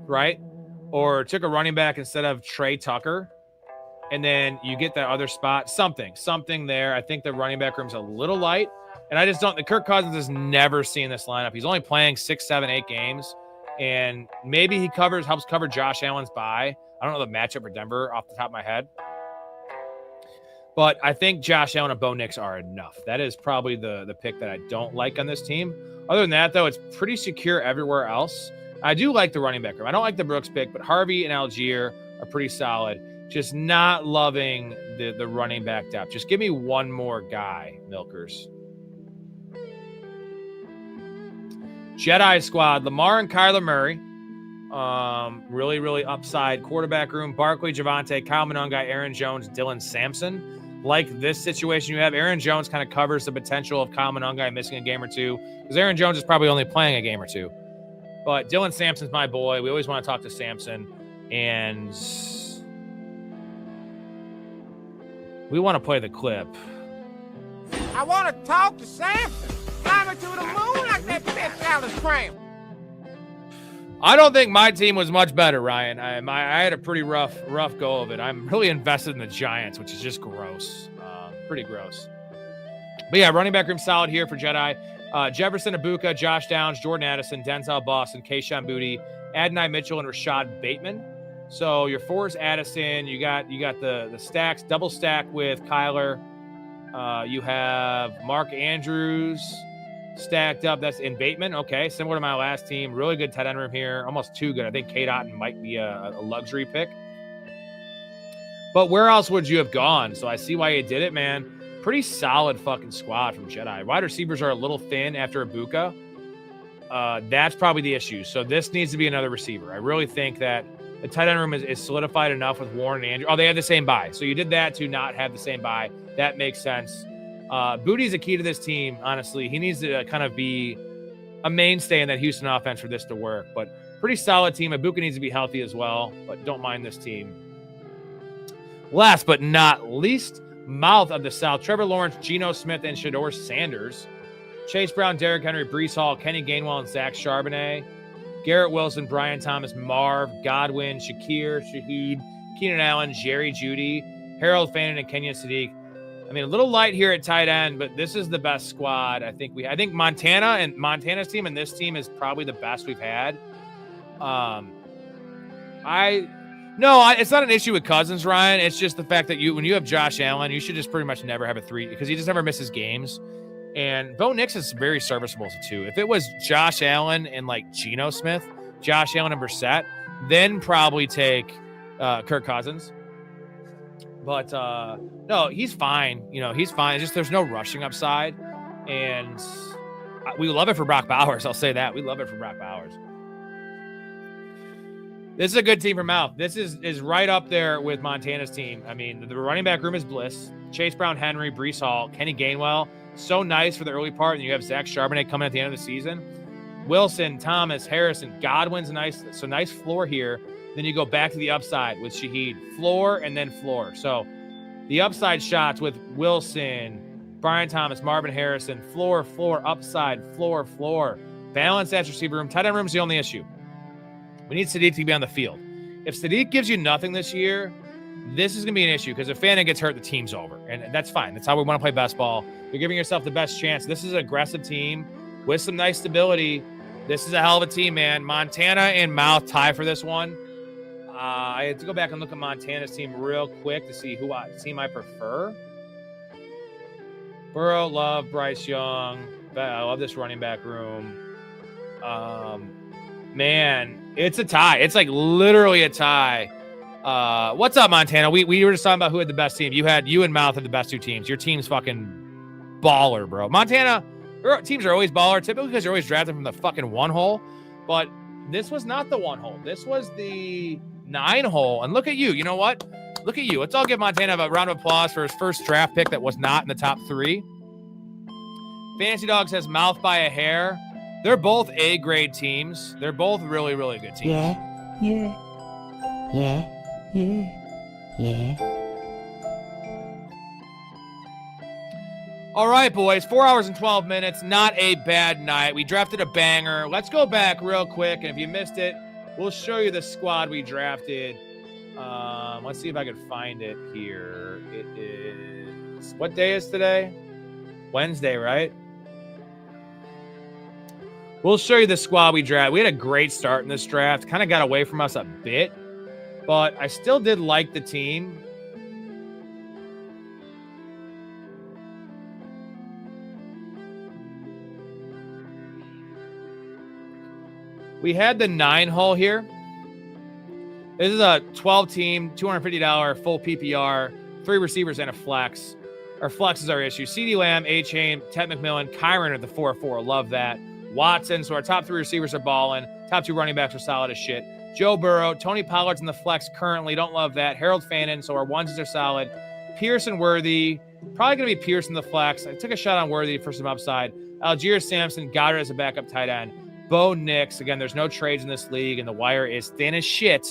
right? Or took a running back instead of Trey Tucker, and then you get that other spot, something there. I think the running back room's a little light. And I just don't, the Kirk Cousins has never seen this lineup. He's only playing 6, 7, 8 games. And maybe he helps cover Josh Allen's bye. I don't know the matchup for Denver off the top of my head. But I think Josh Allen and Bo Nix are enough. That is probably the pick that I don't like on this team. Other than that, though, it's pretty secure everywhere else. I do like the running back room. I don't like the Brooks pick, but Harvey and Algier are pretty solid. Just not loving the running back depth. Just give me one more guy, Milkers. Jedi squad, Lamar and Kyler Murray. Really, really upside quarterback room. Barkley, Javonte, Kyle Monongai, Aaron Jones, Dylan Sampson. Like this situation you have, Aaron Jones kind of covers the potential of Kyle Monongai missing a game or two because Aaron Jones is probably only playing a game or two. But Dylan Sampson's my boy. We always want to talk to Sampson. And we want to play the clip. I want to talk to Samson. Fly me to the moon like that bitch Alice Cram. I don't think my team was much better, Ryan. I had a pretty rough go of it. I'm really invested in the Giants, which is just gross. Pretty gross. But yeah, running back room solid here for Jedi. Jefferson, Ibuka, Josh Downs, Jordan Addison, Denzel Boston, Keyshawn Boutte, Adonai Mitchell, and Rashad Bateman. So your 4 is Addison. You got the stacks, double stack with Kyler. You have Mark Andrews stacked up. That's in Bateman. Okay, similar to my last team. Really good tight end room here. Almost too good. I think Kate Otten might be a luxury pick. But where else would you have gone? So I see why you did it, man. Pretty solid fucking squad from Jedi. Wide receivers are a little thin after Ibuka. That's probably the issue. So this needs to be another receiver. I really think that the tight end room is solidified enough with Warren and Andrew. Oh, they had the same bye. So you did that to not have the same bye. That makes sense. Boutte's a key to this team, honestly. He needs to kind of be a mainstay in that Houston offense for this to work. But pretty solid team. Ibuka needs to be healthy as well, but don't mind this team. Last but not least, mouth of the South, Trevor Lawrence, Geno Smith, and Shedeur Sanders. Chase Brown, Derrick Henry, Breece Hall, Kenny Gainwell, and Zach Charbonnet. Garrett Wilson, Brian Thomas, Marv, Godwin, Shakir, Shaheed, Keenan Allen, Jerry Jeudy, Harold Fannin, and Kenyon Sadiq. I mean, a little light here at tight end, but this is the best squad. I think Montana and Montana's team and this team is probably the best we've had. No, it's not an issue with Cousins, Ryan. It's just the fact that when you have Josh Allen, you should just pretty much never have a 3 because he just never misses games. And Bo Nix is very serviceable as a 2. If it was Josh Allen and like Geno Smith, Josh Allen and Brissett, then probably take Kirk Cousins. But no, he's fine. He's fine. It's just there's no rushing upside. And we love it for Brock Bowers. I'll say that. We love it for Brock Bowers. This is a good team for Mouth. This is right up there with Montana's team. I mean, the running back room is bliss. Chase Brown, Henry, Breece Hall, Kenny Gainwell. So nice for the early part. And you have Zach Charbonnet coming at the end of the season. Wilson, Thomas, Harrison, Godwin's nice. So nice floor here. Then you go back to the upside with Shaheed. Floor and then floor. So the upside shots with Wilson, Brian Thomas, Marvin Harrison. Floor, upside, floor. Balance at receiver room. Tight end room is the only issue. We need Sadiq to be on the field. If Sadiq gives you nothing this year, this is going to be an issue because if Fannin gets hurt, the team's over. And that's fine. That's how we want to play best ball. You're giving yourself the best chance. This is an aggressive team with some nice stability. This is a hell of a team, man. Montana and Mouth tie for this one. I had to go back and look at Montana's team real quick to see who team I prefer. Burrow, Love, Bryce Young. I love this running back room. Man, it's a tie. It's like literally a tie. What's up, Montana? We were just talking about who had the best team. You and Mouth had the best 2 teams. Your team's fucking baller, bro. Montana, teams are always baller, typically because you're always drafted from the fucking 1 hole. But this was not the 1 hole. This was the 9 hole. And look at you. You know what? Look at you. Let's all give Montana a round of applause for his first draft pick that was not in the top 3. Fantasy Dog says Mouth by a hair. They're both A-grade teams. They're both really, really good teams. Yeah. All right, boys. 4 hours and 12 minutes. Not a bad night. We drafted a banger. Let's go back real quick. And if you missed it, we'll show you the squad we drafted. Let's see if I can find it here. It is... What day is today? Wednesday, right? We'll show you the squad we drafted. We had a great start in this draft. Kind of got away from us a bit, but I still did like the team. We had the 9 hole here. This is a 12-team, $250 full PPR, 3 receivers and a flex. Our flex is our issue. CeeDee Lamb, A-Chain, Ted McMillan, Kyron at the 4-4. Love that. Watson. So our top 3 receivers are balling. Top 2 running backs are solid as shit. Joe Burrow. Tony Pollard's in the flex currently. Don't love that. Harold Fannin. So our onesies are solid. Pearson Worthy. Probably going to be Pearson the flex. I took a shot on Worthy for some upside. Algier Sampson. Goddard as a backup tight end. Bo Nix. Again, there's no trades in this league, and the wire is thin as shit.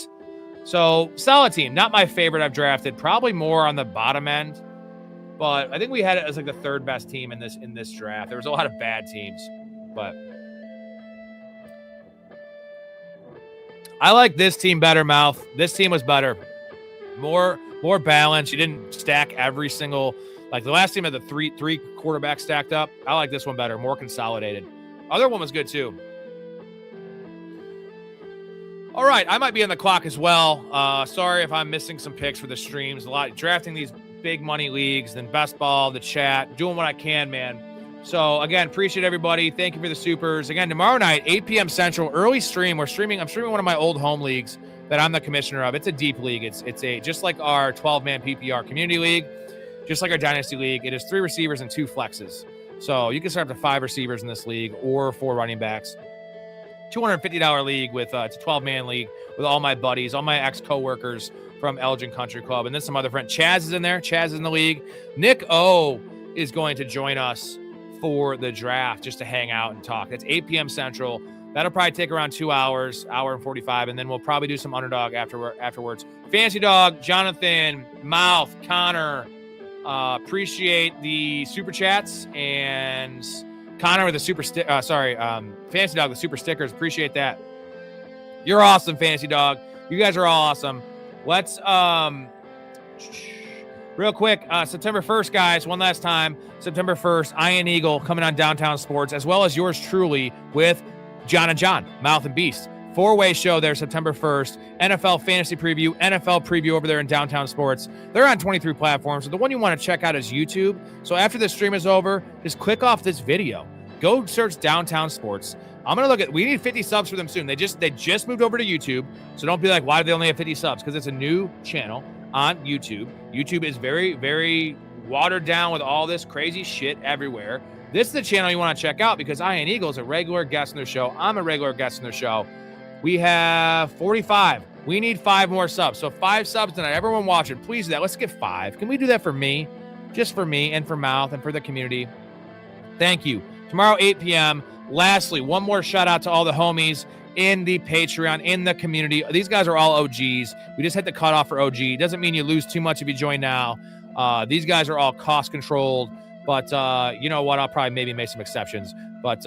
So solid team. Not my favorite I've drafted. Probably more on the bottom end. But I think we had it as like the 3rd best team in this draft. There was a lot of bad teams, but I like this team better, Mouth. This team was better. More balanced. You didn't stack every single, like the last team had the three quarterbacks stacked up. I like this one better, more consolidated. Other one was good too. All right, I might be on the clock as well. Sorry if I'm missing some picks for the streams. A lot drafting these big money leagues, then best ball, the chat, doing what I can, man. So again, appreciate everybody. Thank you for the supers. Again, tomorrow night, 8 p.m. Central, early stream. I'm streaming one of my old home leagues that I'm the commissioner of. It's a deep league. It's a just like our 12-man PPR community league, just like our dynasty league. It is 3 receivers and 2 flexes. So you can start up to 5 receivers in this league or 4 running backs. $250 league with it's a 12-man league with all my buddies, all my ex-coworkers from Elgin Country Club, and then some other friends. Chaz is in there. Chaz is in the league. Nick O is going to join us for the draft just to hang out and talk. It's 8 p.m. Central. That'll probably take around 2 hours, hour and 45, and then we'll probably do some underdog afterwards. Fancy Dog, Jonathan, Mouth, Connor, appreciate the super chats, and Connor with the super Fancy Dog, the super stickers. Appreciate that. You're awesome, Fancy Dog. You guys are all awesome. Let's real quick, September 1st, guys, one last time. September 1st, Iron Eagle coming on Downtown Sports, as well as yours truly with John and John, Mouth and Beast. 4-way show there September 1st. NFL Fantasy Preview, NFL Preview over there in Downtown Sports. They're on 23 platforms. So the one you want to check out is YouTube. So after the stream is over, just click off this video. Go search Downtown Sports. I'm going to look at, we need 50 subs for them soon. They just moved over to YouTube. So don't be like, why do they only have 50 subs? Because it's a new channel on YouTube. YouTube is very, very watered down with all this crazy shit everywhere. This is the channel you want to check out because Ian Eagle is a regular guest on their show. I'm a regular guest on their show. We have 45. We need 5 more subs. So 5 subs tonight. Everyone watching, please do that. Let's get 5. Can we do that for me? Just for me and for Mouth and for the community. Thank you. Tomorrow, 8 p.m. Lastly, one more shout out to all the homies in the Patreon, in the community. These guys are all OGs. We just hit the cutoff for OG. Doesn't mean you lose too much if you join now. These guys are all cost controlled, but you know what? I'll probably maybe make some exceptions, but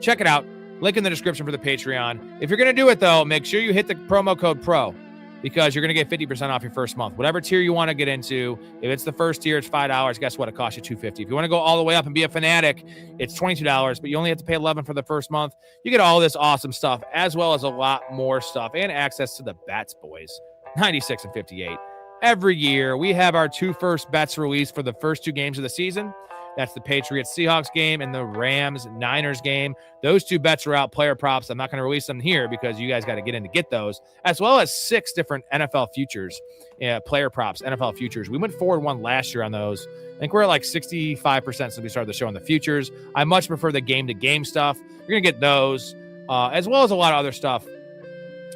check it out. Link in the description for the Patreon. If you're going to do it though, make sure you hit the promo code PRO because you're going to get 50% off your first month. Whatever tier you want to get into. If it's the first tier, it's $5. Guess what? It costs you $2.50. If you want to go all the way up and be a fanatic, it's $22, but you only have to pay $11 for the first month. You get all this awesome stuff as well as a lot more stuff and access to the bets, boys. 96 and 58. Every year, we have our 2 first bets released for the first 2 games of the season. That's the Patriots-Seahawks game and the Rams-Niners game. Those 2 bets are out, player props. I'm not going to release them here because you guys got to get in to get those, as well as 6 different NFL futures, player props, NFL futures. We went 4-1 last year on those. I think we're at like 65% since we started the show on the futures. I much prefer the game-to-game stuff. You're going to get those, as well as a lot of other stuff.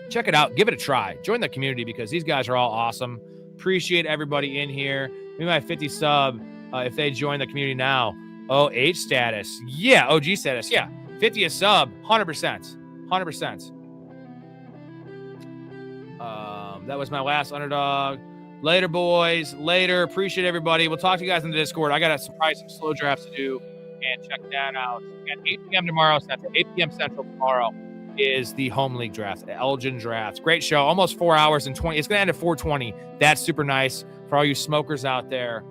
Check it out. Give it a try. Join the community because these guys are all awesome. Appreciate everybody in here. Maybe my 50 sub. If they join the community now. Oh, H status. Yeah, OG status. Yeah, 50 a sub. 100%. 100%. That was my last underdog. Later, boys. Later. Appreciate everybody. We'll talk to you guys in the Discord. I got some slow drafts to do. And check that out. At 8 p.m. tomorrow, Central. 8 p.m. Central tomorrow is the home league draft, Elgin drafts. Great show. Almost 4 hours and 20. It's going to end at 4:20. That's super nice for all you smokers out there.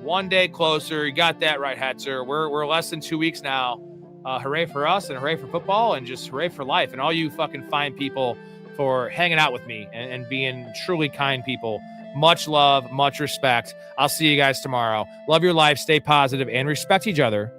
One day closer. You got that right, Hetzer. We're less than 2 weeks now. Hooray for us and hooray for football and just hooray for life. And all you fucking fine people for hanging out with me and being truly kind people. Much love, much respect. I'll see you guys tomorrow. Love your life. Stay positive and respect each other.